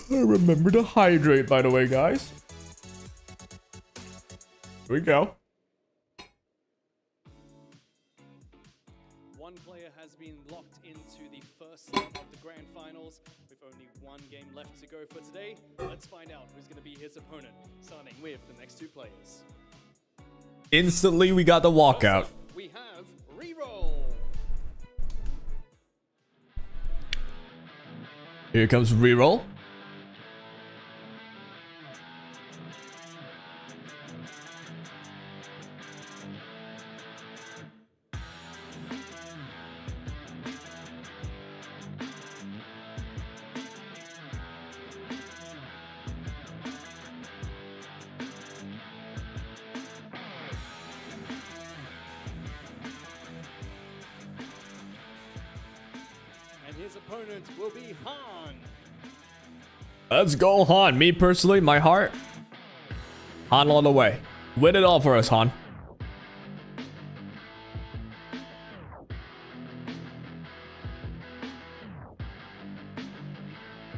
Remember to hydrate, by the way, guys. Here we go. One player has been locked into the first leg of the grand finals with only 1 game left to go for today. Let's find out who's going to be his opponent, starting with the next 2 players. Instantly, we got the walkout. We have Reroll. Here comes Reroll. opponent will be Han. Let's go, Han. Me personally, my heart, Han all the way. Win it all for us, Han.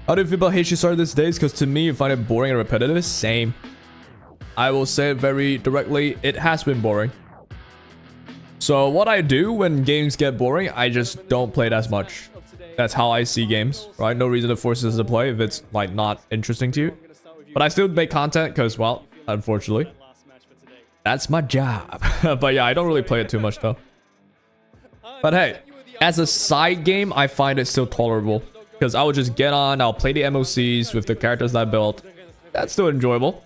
How do you feel about HSR these days? Because to me, you find it boring and repetitive. Same. I will say it very directly. It has been boring. So what I do when games get boring, I just don't play it as much. That's how I see games, right? No reason to force us to play if it's like not interesting to you. But I still make content because, well, unfortunately, that's my job. But yeah, I don't really play it too much though. But hey, as a side game, I find it still tolerable. Because I would just get on, I'll play the MOCs with the characters that I built. That's still enjoyable.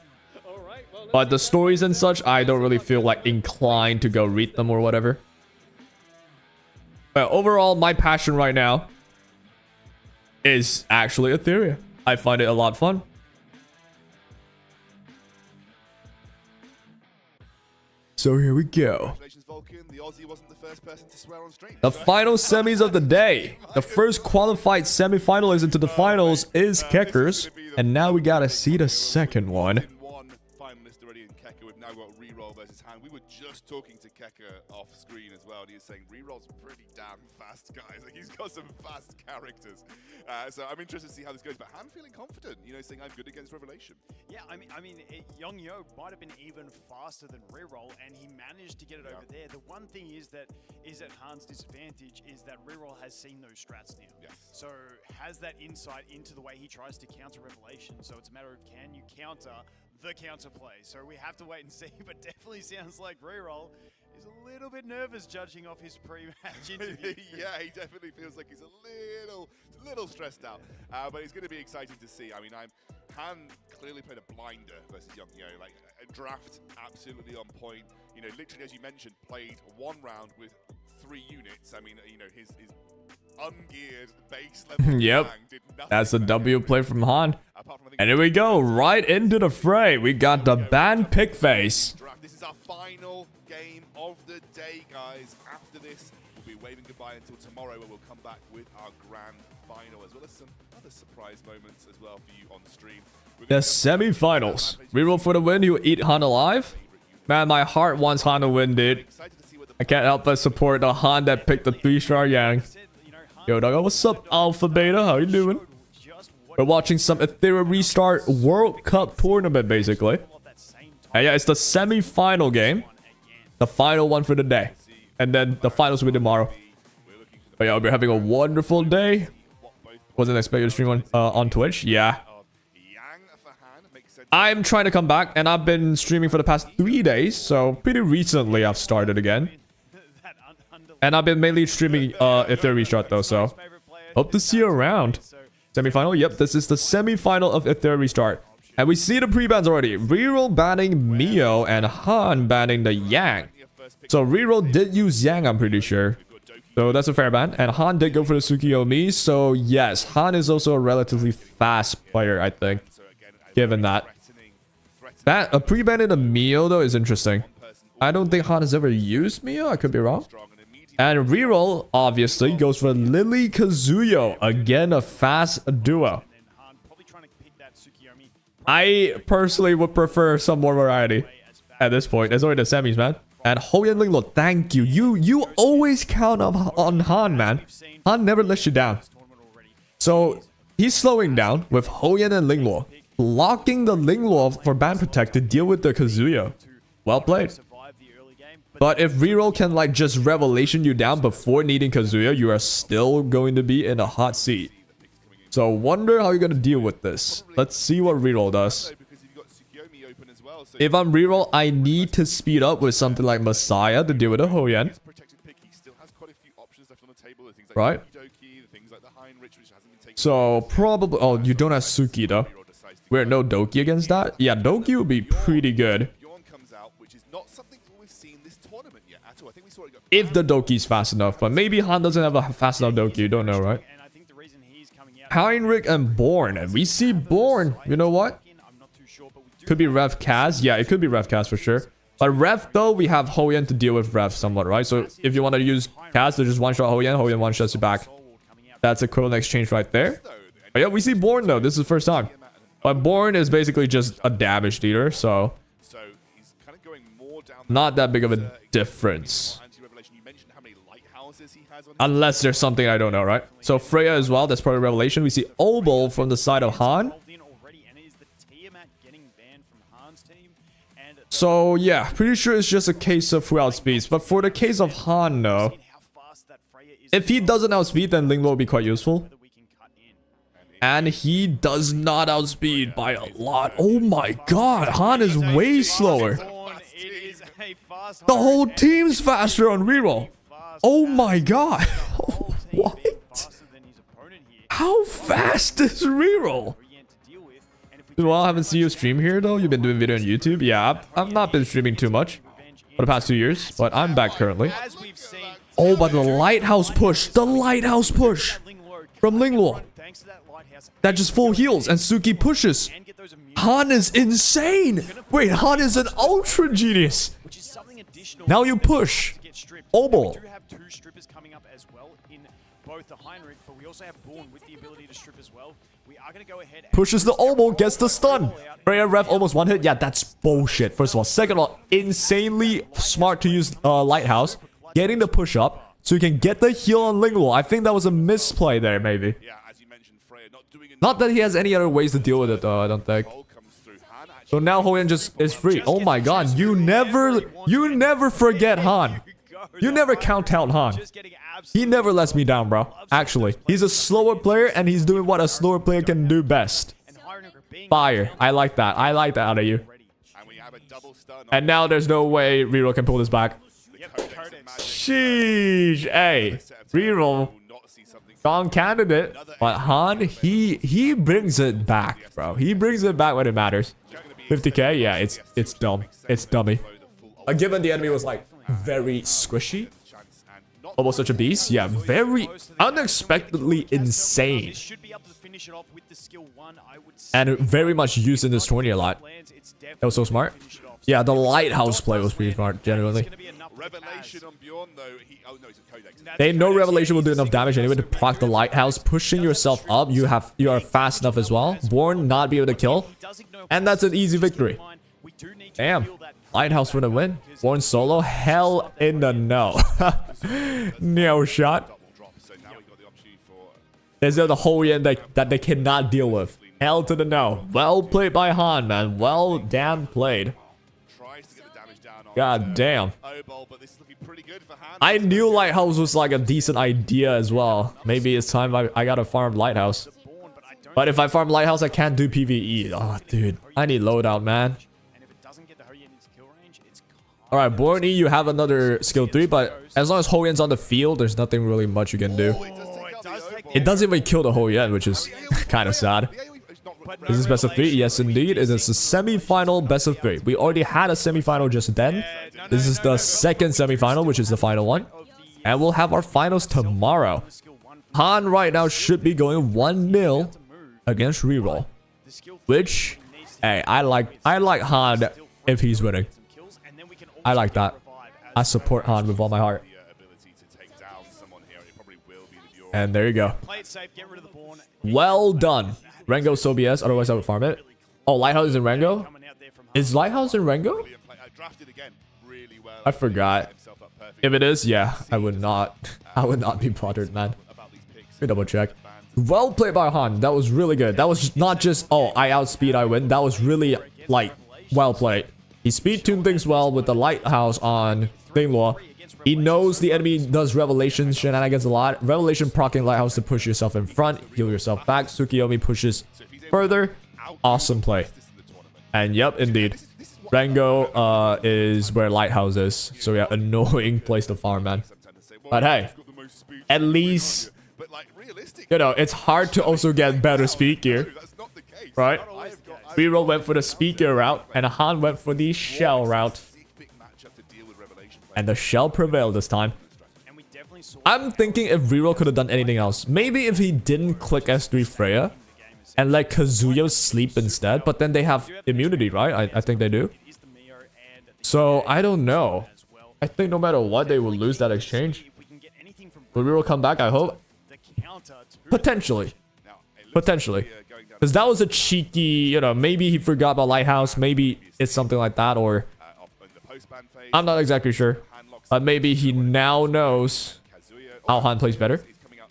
But the stories and such, I don't really feel like inclined to go read them or whatever. But overall, my passion right now is actually Etheria. I find it a lot fun. So here we go. The final semis of the day. The first qualified semi-finalist into the finals is Kekkers. And now we gotta see the second one. We were just talking to Kekker off screen as well, and he was saying reroll's pretty damn fast, guys. Like, he's got some fast characters. So I'm interested to see how this goes. But Han feeling confident, you know, saying I'm good against Revelation. Yeah, I mean, Yeongeo might have been even faster than reroll, and he managed to get it over there. The one thing is that Han's disadvantage is that reroll has seen those strats now. Yes. So has that insight into the way he tries to counter Revelation. So it's a matter of, can you counter the counterplay? So we have to wait and see, but definitely sounds like reroll is a little bit nervous judging off his pre-match interview. Yeah, he definitely feels like he's a little stressed out, but it's going to be exciting to see. I mean, Han clearly played a blinder versus Yeongeo, like a draft absolutely on point. You know, literally as you mentioned, played one round with 3 units. I mean, you know, his ungeared base level. Yep, that's a W play from Han. And here we go, right into the fray. We got the banned pick face. This is our final game of the day, guys. After this, we'll be waving goodbye until tomorrow, where we'll come back with our grand final, as well as some other surprise moments as well for you on stream. The semi-finals. Reroll for the win. You eat Han alive. Man, my heart wants Han to win, dude. I can't help but support the Han that picked the 3-star Yang. Yo, dog, what's up, Alpha Beta? How you doing? We're watching some Ethereum Restart World Cup tournament, basically. And yeah, it's the semi-final game. The final one for the day. And then the finals will be tomorrow. But yeah, we're having a wonderful day. Wasn't expecting to stream on Twitch. Yeah. I'm trying to come back, and I've been streaming for the past 3 days. So pretty recently I've started again. And I've been mainly streaming Ethereum Restart though, so hope to see you around. Semi-final? Yep, this is the semi-final of Ethereum Restart. And we see the pre-bans already. Reroll banning Mio and Han banning the Yang. So Reroll did use Yang, I'm pretty sure. So that's a fair ban. And Han did go for the Tsukiyomi. So yes, Han is also a relatively fast player, I think. Given that. A pre-banning the Mio though is interesting. I don't think Han has ever used Mio. I could be wrong. And Reroll, obviously, goes for Lily Kazuyo. Again, a fast duo. I personally would prefer some more variety at this point. It's already the semis, man. And Hoyan Linglo, thank you. You always count on Han, man. Han never lets you down. So, he's slowing down with Hoyan and Linglo. Locking the Linglo for ban protect to deal with the Kazuyo. Well played. But if Reroll can like just Revelation you down before needing Kazuya, you are still going to be in a hot seat. So wonder how you're going to deal with this. Let's see what Reroll does. If I'm Reroll, I need to speed up with something like Messiah to deal with a Hoyan. Right? So probably... Oh, you don't have Suki though. We're no Doki against that? Yeah, Doki would be pretty good. If the Doki's fast enough, but maybe Han doesn't have a fast enough Doki, you don't know, right? Heinrich and Born, and we see Born, you know what? Could be Rev Kaz, yeah, it could be Rev Kaz for sure. But Rev though, we have Hoyan to deal with Rev somewhat, right? So if you want to use Kaz to just one-shot Hoyan, Hoyan one-shots you back. That's equivalent exchange right there. But yeah, we see Born though. This is the first time. But Born is basically just a damage dealer, so not that big of a difference. Unless there's something I don't know, right? So Freya as well, that's probably Revelation. We see Obol from the side of Han. So yeah, pretty sure it's just a case of who outspeeds. But for the case of Han, no. If he doesn't outspeed, then Linglo will be quite useful. And he does not outspeed by a lot. Oh my god, Han is way slower. The whole team's faster on reroll. Oh my god. What? How fast is reroll? Well, I haven't seen you stream here though. You've been doing video on YouTube. Yeah, I've not been streaming too much for the past 2 years, but I'm back currently. Oh, but the lighthouse push. The lighthouse push from Lingluo. That just full heals and Suki pushes. Han is insane. Wait, Han is an ultra genius. Now you push. Obol. Pushes the Obol, gets the stun. Freya ref almost one hit. Yeah, that's bullshit. First of all. Second of all, insanely smart to use Lighthouse. Getting the push up so you can get the heal on Lingluo. I think that was a misplay there, maybe. Not that he has any other ways to deal with it, though, I don't think. So now Hoyan just is free. Oh my god, you never forget Han. You never count out Han. He never lets me down, bro. Actually, he's a slower player and he's doing what a slower player can do best. Fire. I like that. I like that out of you. And now there's no way Reroll can pull this back. Sheesh. Hey, Reroll. Strong candidate. But Han, he brings it back, bro. He brings it back when it matters. 50k? Yeah, it's dumb. It's dummy. Given the enemy was like very squishy. Almost such a beast. Yeah, very unexpectedly insane. And very much used in this tourney a lot. That was so smart. Yeah, the lighthouse play was pretty smart, genuinely. They know Revelation will do enough damage anyway to proc the lighthouse. Pushing yourself up, you are fast enough as well. Born not be able to kill. And that's an easy victory. Damn. Lighthouse for the win. Born solo. Hell in the no. No shot. There's the Hoyan that they cannot deal with. Hell to the no. Well played by Han, man. Well damn played. God damn. I knew Lighthouse was like a decent idea as well. Maybe it's time I gotta farm Lighthouse. But if I farm Lighthouse, I can't do PvE. Oh, dude. I need loadout, man. Alright, Borny, you have another skill 3, but as long as Hoyan's on the field, there's nothing really much you can do. It doesn't even kill the Hoyan, which is kind of sad. This is best of 3. Yes, indeed. It is a semi-final best of 3. We already had a semi-final just then. This is the second semi-final, which is the final one. And we'll have our finals tomorrow. Han right now should be going 1-0 against Reroll. Which, hey, I like Han if he's winning. I like that. I support Han with all my heart. And there you go. Well done. Rengo so BS, otherwise I would farm it. Oh, Lighthouse is in Rengo? Is Lighthouse in Rengo? I forgot. If it is, yeah, I would not be bothered, man. Let me double check. Well played by Han. That was really good. That was not just, oh, I outspeed, I win. That was really, like, well played. He speed tuned things well with the Lighthouse on Lingluo. He knows the enemy does Revelation shenanigans a lot. Revelation proccing Lighthouse to push yourself in front, heal yourself back. Tsukiyomi pushes further. Awesome play. And yep, indeed. Rengo is where Lighthouse is. So yeah, annoying place to farm, man. But hey, at least, you know, it's hard to also get better speed gear. Right? Reroll went for the speed gear route, and Han went for the shell route. And the shell prevailed this time. I'm thinking if Reroll could have done anything else. Maybe if he didn't click S3 Freya and let Kazuya sleep instead. But then they have immunity, right? I think they do. So, I don't know. I think no matter what, they will lose that exchange. Will Reroll come back, I hope? Potentially. Potentially. Because that was a cheeky, you know, maybe he forgot about Lighthouse. Maybe it's something like that. Or I'm not exactly sure. But maybe he now knows how Han plays better.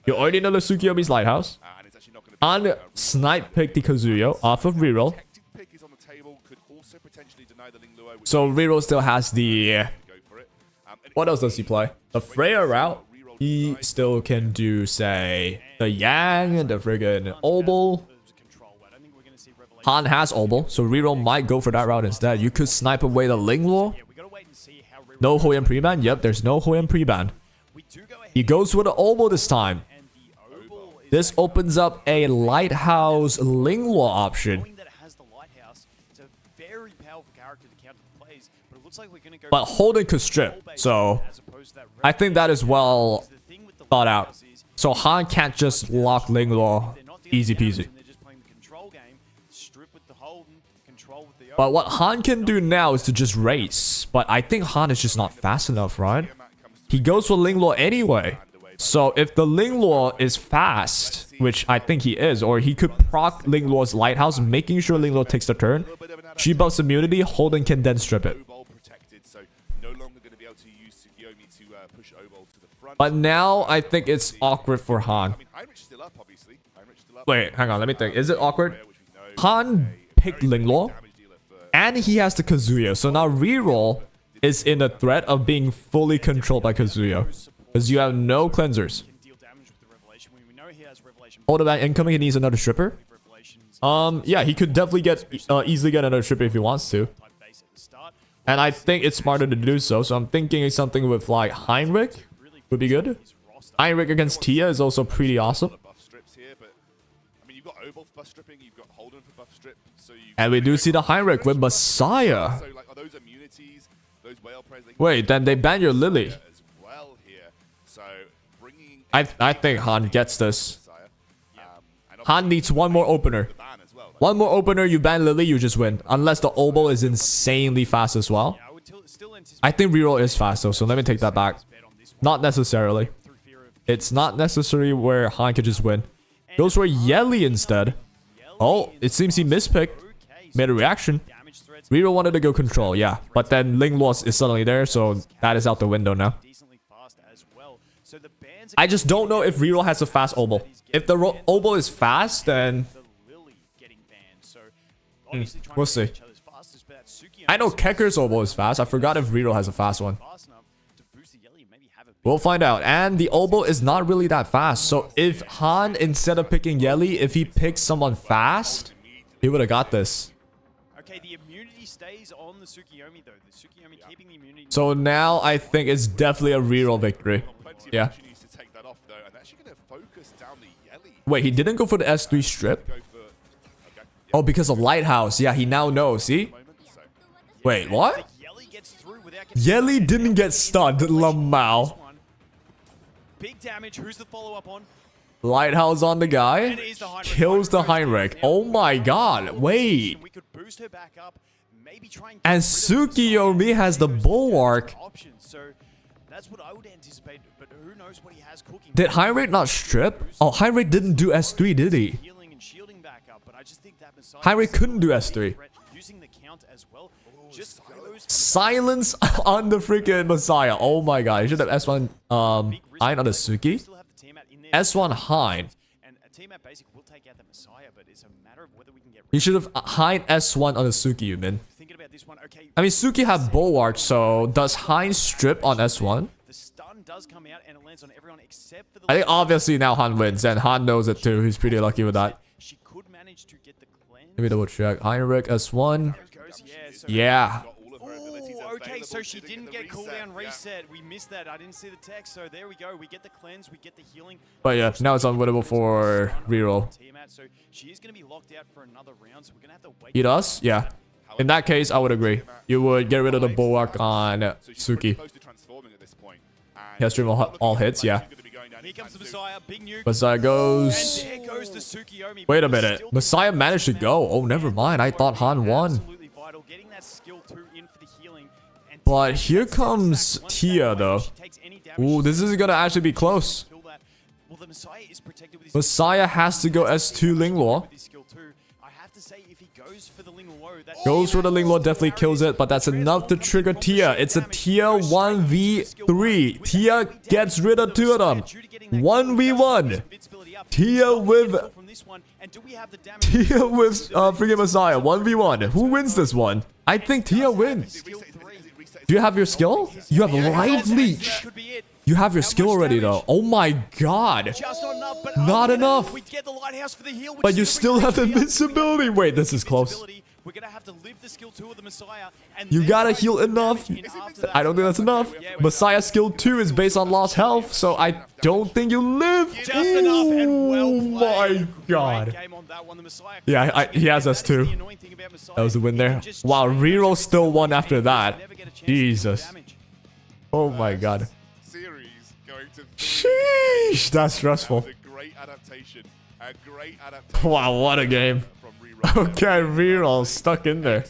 You already know the Tsukiyomi's Lighthouse. Han snipe picked the Kazuya off of reroll. So reroll still has the... What else does he play? The Freya route. He still can do, say, the Yang, the friggin' Obel. Han has Obel, so reroll might go for that route instead. You could snipe away the Lingluo. No Hoyan pre-ban? Yep, there's no Hoyan pre-ban. He goes with the Obel this time. This opens up a Lighthouse Lingluo option. But Holden could strip, so I think that is well thought out. So Han can't just lock Lingluo easy peasy. But what Han can do now is to just race. But I think Han is just not fast enough, right? He goes for Lingluo anyway. So if the Lingluo is fast, which I think he is, or he could proc Lingluo's Lighthouse, making sure Lingluo takes the turn. She buffs immunity, Holden can then strip it. But now I think it's awkward for Han. Wait, hang on, let me think. Is it awkward? Han picked Lingluo, and he has the Kazuya. So now reroll is in the threat of being fully controlled by Kazuya. Because you have no cleansers. Hold about incoming, he needs another stripper. Yeah, he could definitely get easily get another stripper if he wants to. And I think it's smarter to do so. So I'm thinking something with like Heinrich would be good. Heinrich against Tia is also pretty awesome. And we do see the Heinrich with Messiah. Wait, then they ban your Lily. I think Han gets this. Han needs one more opener. One more opener, you ban Lily, you just win. Unless the Obel is insanely fast as well. I think reroll is fast though, so let me take that back. Not necessarily. It's not necessary where Han could just win. Goes for Yeli instead. Oh, it seems he mispicked. Made a reaction. Reroll wanted to go control, yeah. But then Lingluo is suddenly there, so that is out the window now. I just don't know if reroll has a fast Obel. If the Obel is fast, then... we'll see. I know Kekker's Obel is fast. I forgot if reroll has a fast one. We'll find out. And the Obel is not really that fast. So if Han, instead of picking Yeli, if he picks someone fast, he would have got this. Okay, the immunity stays on the Tsukiyomi though. The Tsukiyomi keeping the immunity. So now I think it's definitely a reroll victory. Yeah. Wait, he didn't go for the S3 strip? Oh, because of Lighthouse. Yeah, he now knows. See? Wait, what? Yeli didn't get stunned. Lamau. Big damage. Who's the follow-up on? Lighthouse on the guy. Kills the Heinrich. Oh my god. Wait. And Tsukiyomi has the Bulwark. That's what I would anticipate, but who knows what he has cooking. Did Heinrich not strip? Oh, Heinrich didn't do S3, did he? Heinrich couldn't do S3. Silence on the freaking Messiah. Oh my god. He should have S1 Hein on the Suki. S1 Hein. He should have Hein S1 on the Suki, you mean? I mean, Suki had Bulwark, so does Hein strip on S1? I think obviously now Han wins, and Han knows it too. He's pretty lucky with that. Let me double check. Heinrich S1. Yeah. Okay, so she didn't get cooldown reset. We missed that. I didn't see the text. So there we go. We get the cleanse. We get the healing. But yeah, now it's unwinnable for reroll. So she is going to be locked out for another round. So we're going to have to wait. He does? Yeah. In that case, I would agree. You would get rid of the Bulwark on Suki. He has stream all hits, yeah. Here comes the Messiah. Big nuke. Messiah goes... And there goes the Tsukiyomi. Wait a minute. Messiah managed to go. Oh, never mind. I thought Han won. But here comes Tia, though. Ooh, this is gonna actually be close. Well, the Messiah is protected with his Messiah has to go S2 Lingluo. skill 2. I have to say, if he goes for the Lingluo, that Goes for the Lingluo, definitely kills it, but that's enough to trigger Tia. It's a Tia 1v3. Tia gets rid of two of them. 1v1. Tia with freaking Messiah. 1v1. Who wins this one? I think Tia wins. Do you have your skill? You have Life Leech. You have your skill already though. Oh my god. Not enough. But you still have invincibility. Wait, this is close. we're gonna have to live the skill 2 of the Messiah. And You gotta heal enough. I don't think that's enough. Messiah skill 2 is based on lost health, so I don't think you live. Just enough and well Oh my god. Yeah, he has us too. That was the win there. Wow, reroll still won after that. Jesus. Oh my god. Sheesh, that's stressful. Wow, what a game. Okay, reroll stuck in there.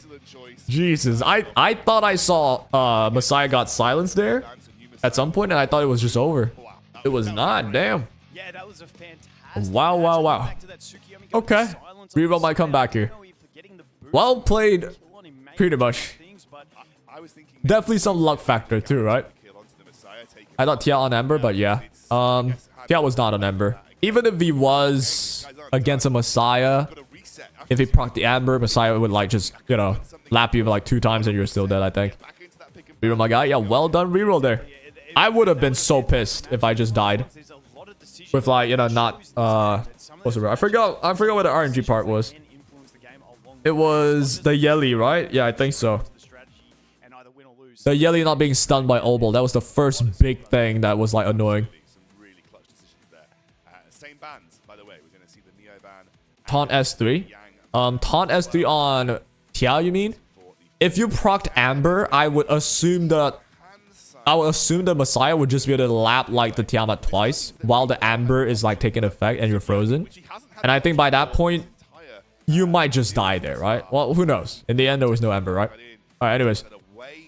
Jesus, I thought I saw Messiah got silenced there at some point, and I thought it was just over. It was not. Damn. Wow, wow, wow. Okay, reroll might come back here. Well played, pretty much. Definitely some luck factor too, right? I thought Tia on Ember, but yeah. Tia was not on Ember. Even if he was against a Messiah, if he procced the Amber, Messiah would like just, you know, lap you like 2 times and you're still dead, I think. Reroll my guy. Yeah, well done reroll there. I would have been so pissed if I just died. With like, you know, not, what's it? I forgot what the RNG part was. It was the Yelly, right? Yeah, I think so. The Yelly not being stunned by Obel. That was the first big thing that was like annoying. Taunt S3. Taunt S3 on Tia, you mean? If you procced Amber, I would assume the Messiah would just be able to lap like the Tiamat twice while the Amber is like taking effect and you're frozen. And I think by that point, you might just die there, right? Well, who knows? In the end, there was no Amber, right? Alright, anyways.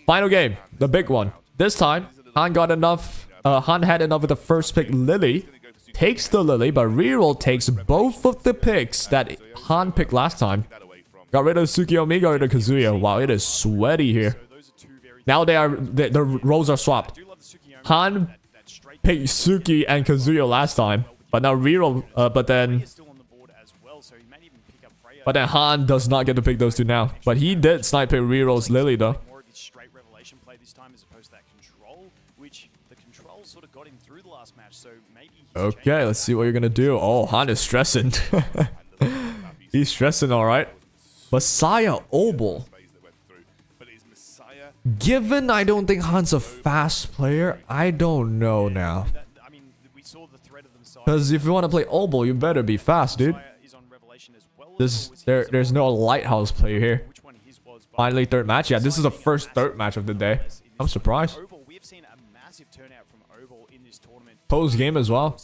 Final game. The big one. This time, Han got enough. Han had enough with the first pick, Lily. Takes the Lily, but reroll takes both of the picks that Han picked last time. Got rid of Tsukiyomi, got rid of Kazuya. Wow, it is sweaty here. Now the roles are swapped. Han picked Suki and Kazuya last time, but now reroll. But then Han does not get to pick those two now. But he did snipe pick rerolls Lily though. Okay, let's see what you're gonna do. Oh, Han is stressing. He's stressing, alright. Messiah Obel. Given I don't think Han's a fast player, I don't know now. Because if you want to play Obel, you better be fast, dude. There's no lighthouse player here. Finally, third match. Yeah, this is the first third match of the day. I'm surprised. Post game as well.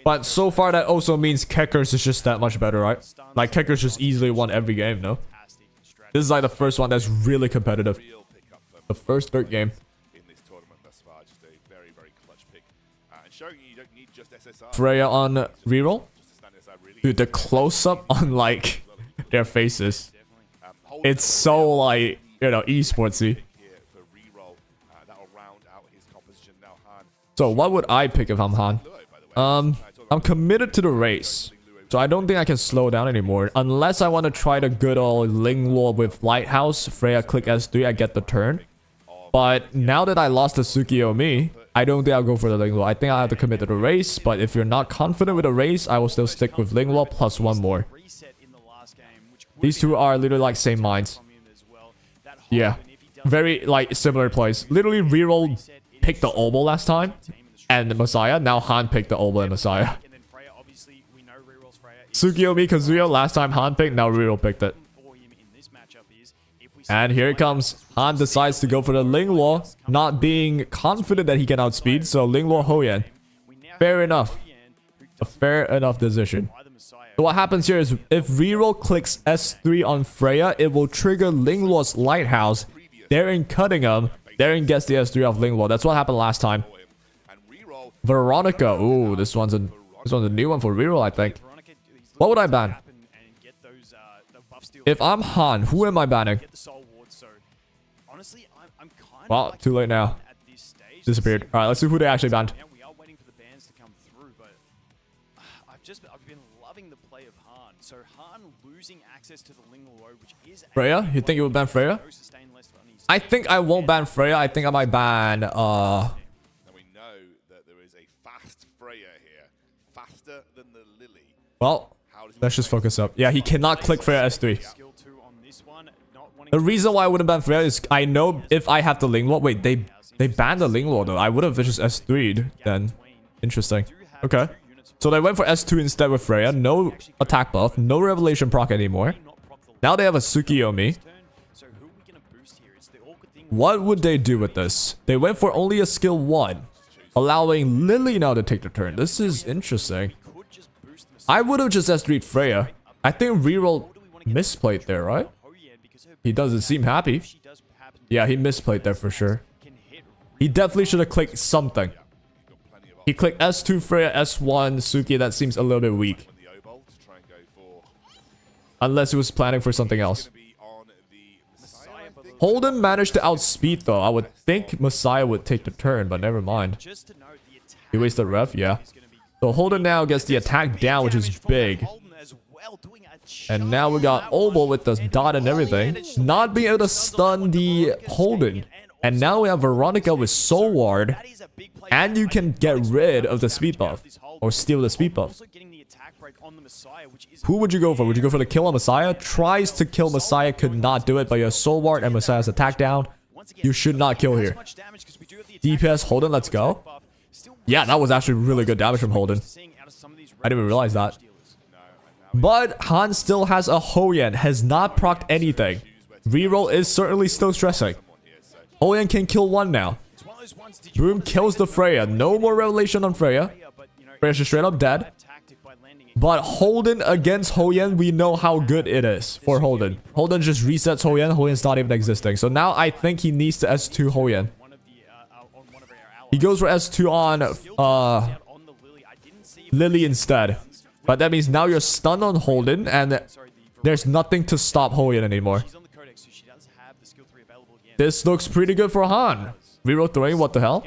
But so far that also means Kekkers is just that much better, right? Like Kekkers just easily won every game, no? This is like the first one that's really competitive. The first third game. Freya on reroll. Dude, the close-up on like their faces. It's so like, you know, esportsy. So what would I pick if I'm Han? I'm committed to the race. So I don't think I can slow down anymore. Unless I want to try the good old Lingluo with Lighthouse. Freya click S3, I get the turn. But now that I lost the Tsukiyomi, I don't think I'll go for the Lingluo. I think I have to commit to the race. But if you're not confident with the race, I will still stick with Lingluo plus one more. These two are literally like same minds. Yeah. Very like similar plays. Literally reroll picked the Obel last time and the Messiah. Now Han picked the Obel and Messiah. Tsukiyomi Kazuya last time Han picked, now reroll picked it. And here it comes. Han decides to go for the Lingluo, not being confident that he can outspeed, so Lingluo Hoyan. Fair enough. A fair enough decision. So what happens here is if reroll clicks S3 on Freya, it will trigger Lingluo's Lighthouse, therein cutting him. Therein gets the S3 off Lingluo. That's what happened last time. Veronica. Ooh, this one's a new one for reroll, I think. What would I ban? If I'm Han, who am I banning? Well, too late now. Disappeared. All right, let's see who they actually banned. I've been loving the play of Han. So Han losing access to the Lingluo, which is Freya? You think you would ban Freya? I think I won't ban Freya. I think I might ban Now we know that there is a fast Freya here, faster than the Lily. Well, let's just focus up. Yeah, he cannot click Freya S3. The reason why I wouldn't ban Freya is I know if I have the Lingluo. Wait, they banned the Lingluo though. I would have just S3'd then. Interesting. Okay. So they went for S2 instead with Freya. No attack buff. No revelation proc anymore. Now they have a Tsukiyomi. What would they do with this? They went for only a skill 1. Allowing Lily now to take the turn. This is interesting. I would have just S3'd Freya. I think reroll misplayed there, right? He doesn't seem happy. Yeah, he misplayed there for sure. He definitely should have clicked something. He clicked S2 Freya, S1 Suki. That seems a little bit weak. Unless he was planning for something else. Holden managed to outspeed though. I would think Messiah would take the turn, but never mind. He wasted rev, yeah. So Holden now gets the attack down, which is big. And now we got Obol with the dot and everything. Not being able to stun the Holden. And now we have Veronica with Soul Ward. And you can get rid of the speed buff. Or steal the speed buff. Who would you go for? Would you go for the kill on Messiah? Tries to kill Messiah, could not do it. But you have Soul Ward and Messiah's attack down. You should not kill here. DPS Holden, let's go. Yeah, that was actually really good damage from Holden. I didn't even realize that. But Han still has a Hoyen, has not procced anything. Reroll is certainly still stressing. Hoyen can kill 1 now. Broom kills the Freya. No more revelation on Freya. Freya's just straight up dead. But Holden against Hoyen, we know how good it is for Holden. Holden just resets Hoyen. Hoyen's not even existing. So now I think he needs to S2 Hoyen. He goes for S2 on Lily instead. But that means now you're stunned on Holden and there's nothing to stop Hoyen anymore. This looks pretty good for Han. Reroll 3, what the hell?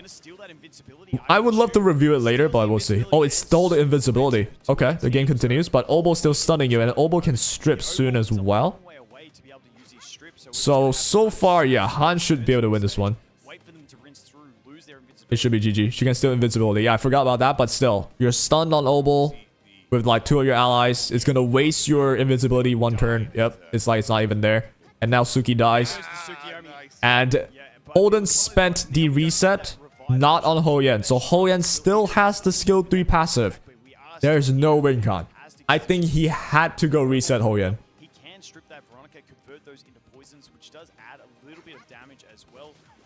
I would love to review it later, but we'll see. Oh, it stole the invincibility. Okay, the game continues, but Obol still stunning you, and Obol can strip soon as well. So far, yeah, Han should be able to win this one. It should be GG. She can steal invincibility. Yeah, I forgot about that, but still. You're stunned on Obol with like 2 of your allies. It's gonna waste your invincibility 1 turn. Yep, it's like it's not even there. And now Suki dies. And Holden spent the reset, not on Hoyen. So Hoyen still has the skill 3 passive. There's no win con. I think he had to go reset Hoyen.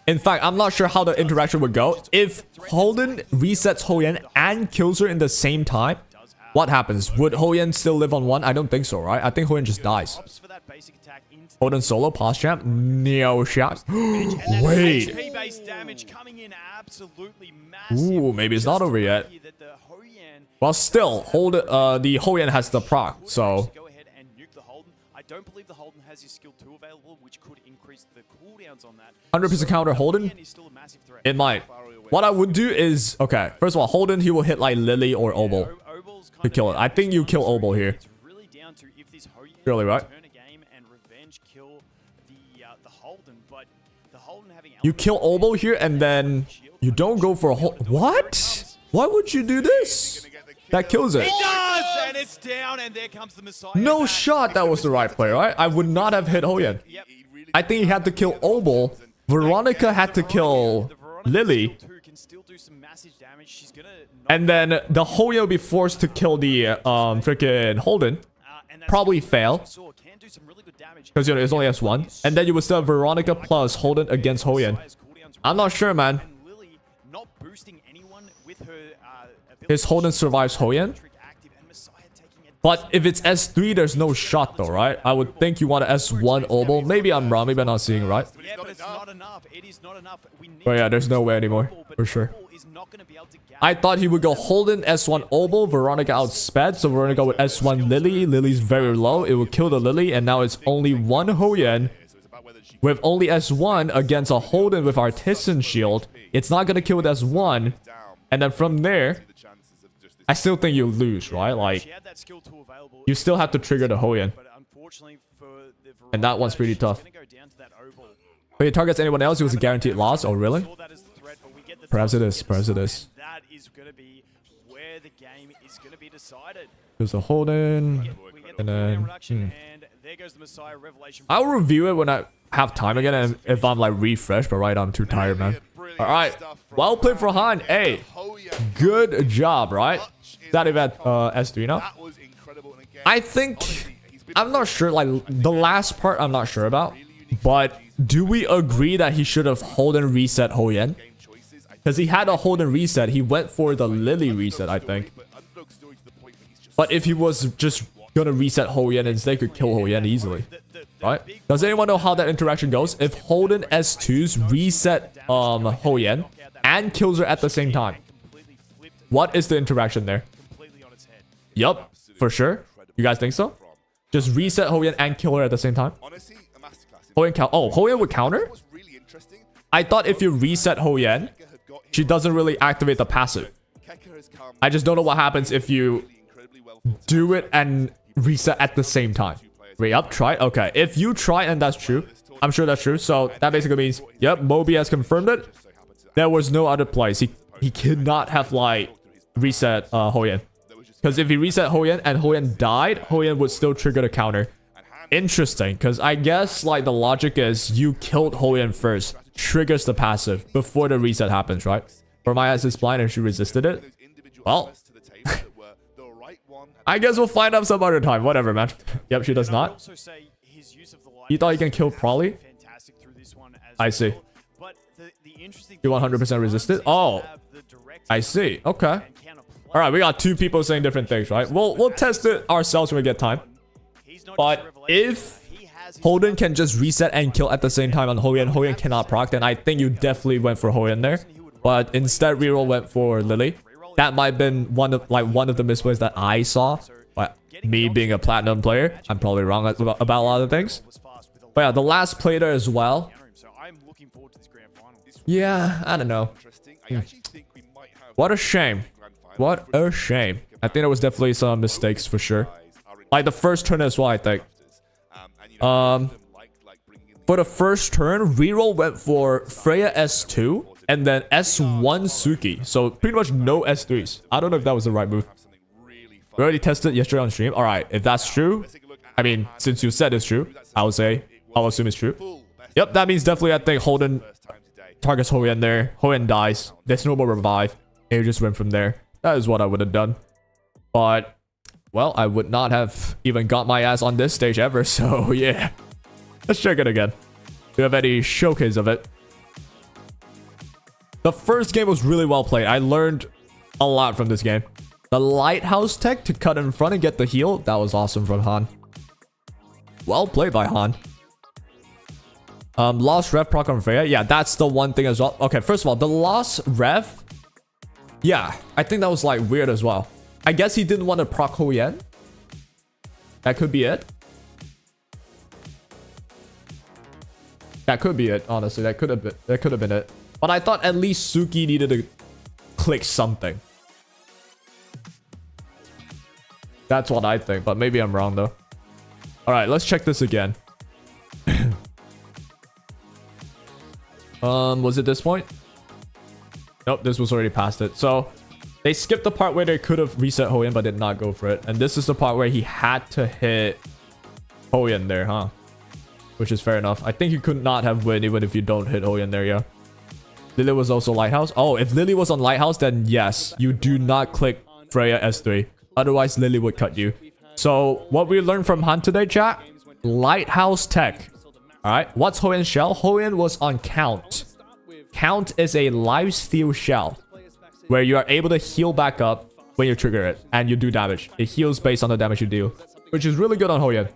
In fact, I'm not sure how the interaction would go. If Holden resets Hoyen and kills her in the same time, what happens? Would Hoyen still live on 1? I don't think so, right? I think Hoyen just dies. Holden solo, pause champ, Neo shot. Wait. Ooh, maybe it's not over yet. Well, still, the Hoyen has the proc, so. I don't believe the Holden has his skill 2 available, which could increase the cooldowns on that. 100% counter Holden? It might. What I would do is, okay, first of all, Holden, he will hit like Lily or Obol to kill it. I think you kill Obol here. Really, right? You kill Obol here and then you don't go for a whole... What? Why would you do this? That kills it. He does! And it's down, and there comes the Messiah. No shot that was the right play, right? I would not have hit Hoyen. I think he had to kill Obol. Veronica had to kill Lily. And then the Hoyen will be forced to kill the freaking Holden. Probably fail. Because you know, it's only S1. And then you would still have Veronica plus Holden against Hoyen. I'm not sure, man. His Holden survives Hoyen. But if it's S3, there's no shot though, right? I would think you want an S1 oboe. Maybe I'm wrong. Maybe I'm not seeing it right. Yeah, but it's not enough. It is not enough. We need But yeah, there's no way anymore. For sure. I thought he would go Holden S1 oboe, Veronica outsped, so Veronica with S1 Lily. Lily's very low. It would kill the Lily, and now it's only one Hoyen with only S1 against a Holden with Artisan Shield. It's not gonna kill with S1, and then from there, I still think you lose, right? Like, you still have to trigger the Hoyen. And that one's pretty tough. But he targets anyone else, it was a guaranteed loss. Oh, really? Perhaps it is. Perhaps it is. That is going to be where the game is going to be decided. There's a Holden. And then... And there goes the Messiah Revelation. I'll review it when I have time again and if I'm like refreshed, but right now I'm too tired, man. Alright. Well played for Han. Hey. Good job, right? That event S3 now. I think... I'm not sure, like, the last part I'm not sure about. But do we agree that he should have Holden reset Hoyen? Because he had a Holden reset. He went for the Lily reset, I think. But if he was just gonna reset Hoyen, instead could kill Hoyen easily. Right? Does anyone know how that interaction goes? If Holden S2s reset Hoyen and kills her at the same time, what is the interaction there? Yup, for sure. You guys think so? Just reset Hoyen and kill her at the same time? Hoyen Hoyen would counter? I thought if you reset Hoyen, she doesn't really activate the passive. I just don't know what happens if you do it and reset at the same time. Wait up, try? Okay, if you try and that's true, I'm sure that's true. So that basically means, yep, Moby has confirmed it. There was no other place. He could not have like reset Hoyen. Because if he reset Hoyen and Hoyen died, Hoyen would still trigger the counter. Interesting, because I guess like the logic is you killed Hoyen first, triggers the passive before the reset happens, right? For my eyes is blind and she resisted it. Well, I guess we'll find out some other time. Whatever, man. Yep, she does not. You thought you can kill Prolly? I see. You 100% resisted? Oh, I see. Okay. All right, we got two people saying different things, right? We'll test it ourselves when we get time. But if Holden can just reset and kill at the same time on Hoyen, Hoyen cannot proc, then I think you definitely went for Hoyen there. But instead, reroll went for Lily. That might have been one of the misplays that I saw. But me being a platinum player, I'm probably wrong about a lot of things. But yeah, the last play there as well. Yeah, I don't know. What a shame. What a shame. I think there was definitely some mistakes for sure. Like the first turn as well, I think. For the first turn, reroll went for Freya S2 and then S1 Suki. So pretty much no S3s. I don't know if that was the right move. We already tested yesterday on stream. Alright, if that's true, I mean, since you said it's true, I'll assume it's true. Yep, that means definitely I think Holden targets Hoyen there. Hoyen dies. There's no more revive. And you just went from there. That is what I would have done. But, well, I would not have even got my ass on this stage ever. So, yeah. Let's check it again. Do you have any showcase of it? The first game was really well played. I learned a lot from this game. The lighthouse tech to cut in front and get the heal. That was awesome from Han. Well played by Han. Lost Rev proc on Freya. Yeah, that's the one thing as well. Okay, first of all, the lost Rev. Yeah, I think that was like weird as well. I guess he didn't want to proc Hoyen. That could be it. That could be it, honestly. That could have been it. But I thought at least Suki needed to click something. That's what I think, but maybe I'm wrong though. Alright, let's check this again. Was it this point? Nope, this was already past it. So they skipped the part where they could have reset Hoyen but did not go for it. And this is the part where he had to hit Hoyen there, huh? Which is fair enough. I think you could not have win even if you don't hit Hoyen there, yeah. Lily was also Lighthouse. Oh, if Lily was on Lighthouse, then yes, you do not click Freya S3. Otherwise, Lily would cut you. So what we learned from Han today, chat? Lighthouse tech. Alright, what's Hoyen's shell? Hoyen was on Count. Count is a lifesteal shell where you are able to heal back up when you trigger it and you do damage. It heals based on the damage you deal, which is really good on Hoyan.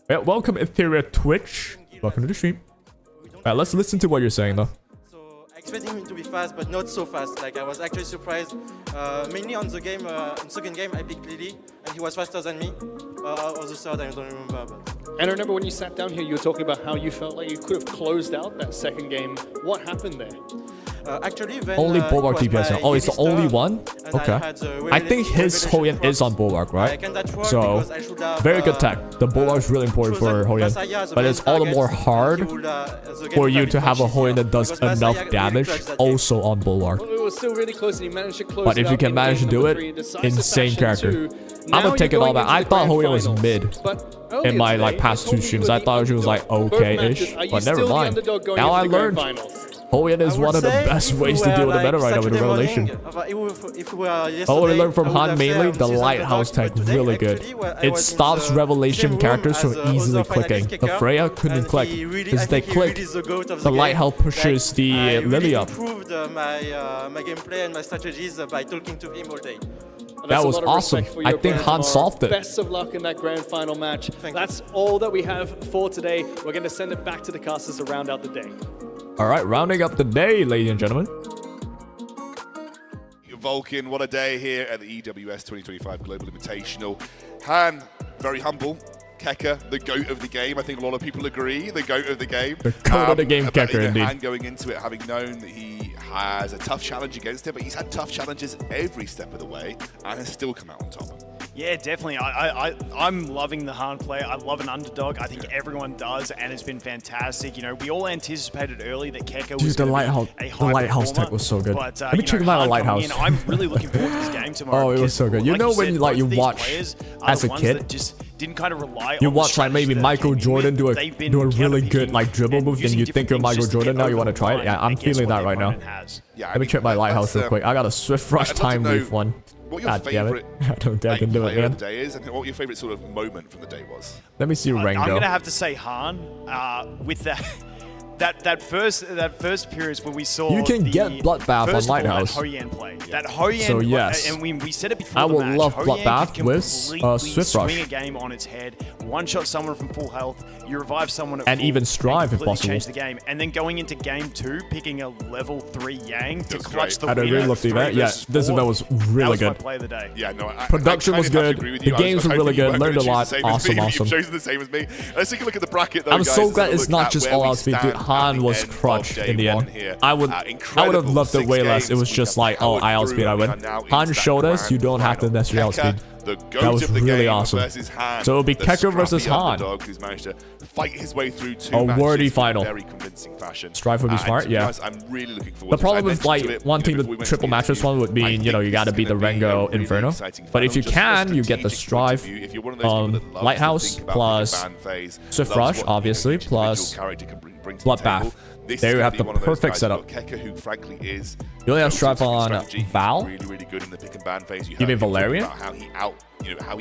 Yeah, welcome Ethereal Twitch. Welcome to the stream. Alright, let's listen to what you're saying though. I expected him to be fast, but not so fast. Like, I was actually surprised. Mainly on the game, in second game, I picked Lily, and he was faster than me. Or the third, I don't remember. But. And I remember when you sat down here, you were talking about how you felt like you could have closed out that second game. What happened there? Actually, when, only Bulwark DPS now. Oh, it's the only one? Okay. I think his Hoyan is on Bulwark, right? So, very good tech. The Bulwark is really important for Hoyan. But it's all the more hard for you to have a Hoyan that does enough damage also on Bulwark. It was still really close and he managed to close But if you can manage to do it, insane character. I'm gonna take it all back. I thought Hoyan was mid in my like past 2 streams. I thought she was like okay-ish, but never mind. Now I learned Hoyan is one of the best ways to deal with the meta right now with the Revelation. Oh, we learned from Han mainly, the Lighthouse tech, really good. It stops Revelation characters from easily clicking. The Freya couldn't click, because they clicked, the Lighthouse pushes the Lily up. I improved my gameplay and my strategies by talking to him all day. That was awesome. I think Han solved it. Best of luck in that grand final match. That's all that we have for today. We're going to send it back to the casters to round out the day. All right, rounding up the day, ladies and gentlemen. Vulcan, what a day here at the EWS 2025 Global Invitational. Han, very humble. Kekker, the GOAT of the game. I think a lot of people agree, the GOAT of the game. The GOAT of the game, Kekker, indeed. Han going into it, having known that he has a tough challenge against him, but he's had tough challenges every step of the way and has still come out on top. Yeah, definitely. I'm loving the Han play. I love an underdog. I think everyone does, and it's been fantastic. You know, we all anticipated early that Kekker was the Lighthouse tech was so good. But, let me check him out on Lighthouse. I'm really looking forward to this game tomorrow. Oh, it was so good. You know when you watch as a kid, didn't kind of rely you on watch like maybe Michael Jordan do a really good like dribble move, and you think you're Michael Jordan now, you want to try it. Yeah, I'm feeling that right now. Let me check my Lighthouse real quick. I got a Swift Rush time leaf one. What your favorite I don't think I can do it, man. of the day is, and what your favorite sort of moment from the day was. Let me see Rengo. I'm gonna have to say Han with that. That first period where we saw you can get Bloodbath on Lighthouse. That Hoyan play. That Hoyan. So yes, and we said it before. I will the match. love Hoyan Bloodbath with Swift Rush. Swing a game on its head. One shot someone from full health. You revive someone at and full, even Strive if possible. Change the game, and then going into game 2, picking a level 3 Yang to clutch the I really loved the event. Yeah, this event was really good. My play of the day. Yeah, no, production was good. The games were really good. Learned a lot. Awesome. You've chosen the same as me. Let's take a look at the bracket, though. I'm so glad it's not just all out speed. Dude, Han was crushed in the end. I would have loved it way less. It was just like, oh, I outspeed, I win. Han showed us you don't have to necessarily outspeed. That was really awesome. So it'll be Kekker versus Han. Who's managed to fight his way through a worthy final. Very convincing fashion. Strive would be smart, yeah. I'm really looking forward the problem with like wanting the triple match this one would mean, you know, you got to beat the Rengo Inferno. But if you can, you get the Strive Lighthouse plus Swift Rush, obviously, plus Bloodbath. There you have the perfect setup. Kekker, who frankly is you only have Strive on Val. Really good in the pick and ban phase. You mean Valerian? How he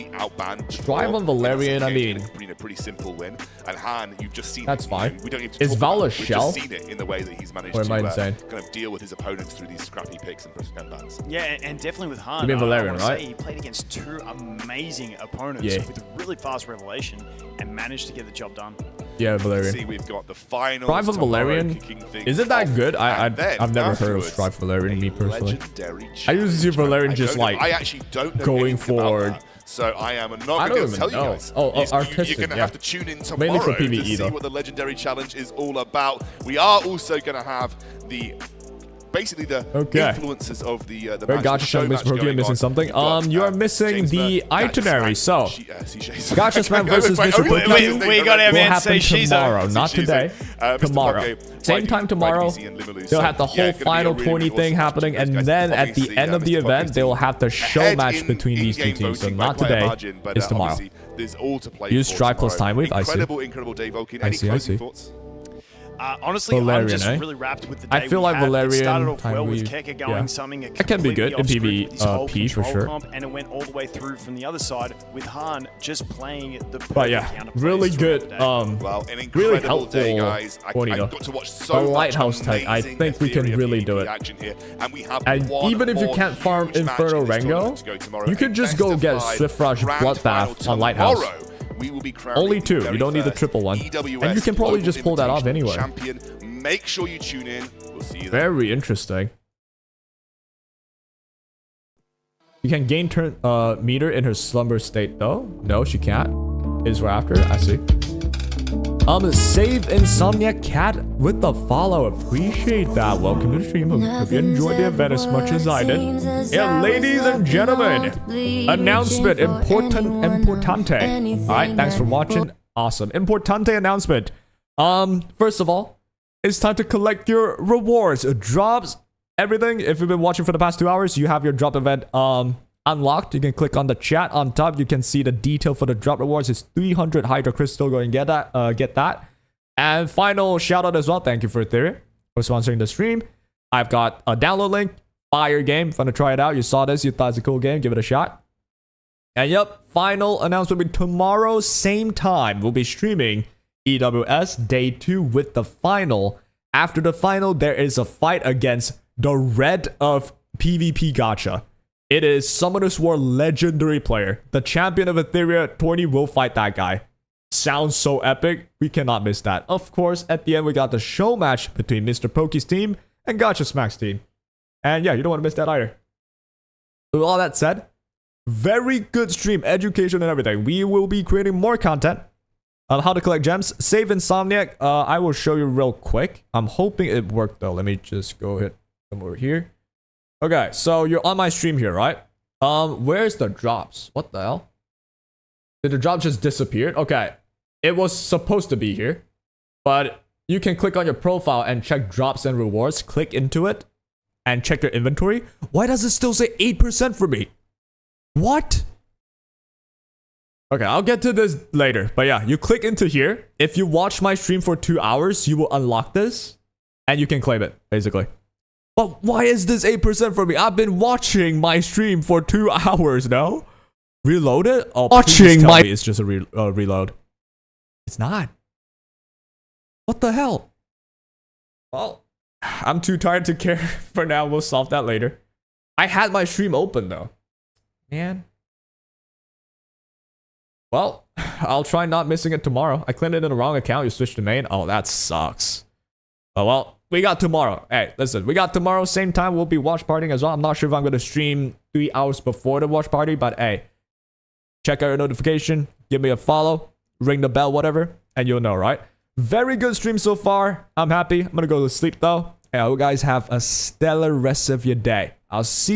outbanned. Strive on Valerian. I mean, pretty simple win. And Han, you've just seen. That's fine. We don't need to is Val a We've shell? just seen it in the way that he's managed to kind of deal with his opponents through these scrappy picks and bans. Yeah, and definitely with Han. You mean Valerian, right? He played against 2 amazing opponents with a really fast Revelation and managed to get the job done. Yeah, Valerian. See, we've got the final. Strive on Valerian. Is it that good? I've never heard of Strive Valerian, me personally. I usually see Valerian just like I actually don't know going for. So I am not going to tell you guys. Artistic, you're going to have to tune in tomorrow mainly for PvE, to see what the Legendary Challenge is all about. We are also going to have the basically the influences of the match. Gotcha, Miss Brogy, missing something. You are missing the itinerary. So, Gotcha Smack versus Mr. Brogy will happen tomorrow, not today. Tomorrow, same time tomorrow. They'll have the whole final tourney thing happening, and then at the end of the event, they will have the show match between these two teams. So not today, it's tomorrow. Use Strive plus Time Wave. I see. Incredible day, Vulcan. Any closing thoughts? Honestly, Valerian, I'm just eh? really wrapped with the day I feel we like had. Valerian. It started off time well with we- Keka going something That can be good in PvP for control sure. comp, and it went all the way through from the other side with Han just playing the But yeah, really good. Well, an really incredible helpful. day, guys. I Bonito. got to watch The so much lighthouse tech. I amazing think we can Ethereum really do PvP it. action here, and we have And one even if you more can't farm huge match Inferno in this tournament to Rango, go tomorrow. you A could just best go of get five Swift Rush grand final Bloodbath on Lighthouse. tomorrow. We will be crowning Only two. the You don't need the very triple one. first And you can EWS probably Global just pull that off Invitational anyway. Champion. Make sure you tune in. We'll see you there. Very interesting. You can gain turn meter in her slumber state though. No, she can't. Is right after. I see. Save Insomniac Cat with the follow. Appreciate that. Welcome to the stream. Hope you enjoyed the event as much as I did. Yeah, ladies and gentlemen, announcement importante. Alright, thanks for watching. Awesome. Importante announcement. First of all, it's time to collect your rewards, drops, everything. If you've been watching for the past 2 hours, you have your drop event unlocked. You can click on the chat on top. You can see the detail for the drop rewards. It's 300 Hydra Crystal. Go and get that. And final shout out as well. Thank you for Ethereum for sponsoring the stream. I've got a download link. Fire game. Fun to try it out. You saw this. You thought it's a cool game. Give it a shot. And yep, final announcement will be tomorrow, same time. We'll be streaming EWS Day 2 with the final. After the final, there is a fight against the Red of PvP Gacha. It is Summoner's War legendary player. The champion of Etheria, Torny, will fight that guy. Sounds so epic. We cannot miss that. Of course, at the end, we got the show match between Mr. Poke's team and Gacha Smack's team. And yeah, you don't want to miss that either. With all that said, very good stream, education and everything. We will be creating more content on how to collect gems. Save Insomniac. I will show you real quick. I'm hoping it worked though. Let me just go ahead. Come over here. Okay, so you're on my stream here, right? Where's the drops? What the hell? Did the drop just disappear? Okay, it was supposed to be here, but you can click on your profile and check drops and rewards. Click into it and check your inventory. Why does it still say 8% for me? What? Okay, I'll get to this later. But yeah, you click into here. If you watch my stream for 2 hours, you will unlock this and you can claim it, basically. But why is this 8% for me? I've been watching my stream for 2 hours now. Reload it? Oh, watching my... It's just a reload. It's not. What the hell? Well, I'm too tired to care for now. We'll solve that later. I had my stream open though. Man. Well, I'll try not missing it tomorrow. I claimed it in the wrong account. You switched to main. Oh, that sucks. Oh, well, we got tomorrow. Hey, listen, we got tomorrow. Same time, we'll be watch partying as well. I'm not sure if I'm going to stream 3 hours before the watch party, but hey, check out your notification. Give me a follow. Ring the bell, whatever, and you'll know, right? Very good stream so far. I'm happy. I'm going to go to sleep, though. And I hope you guys have a stellar rest of your day. I'll see you.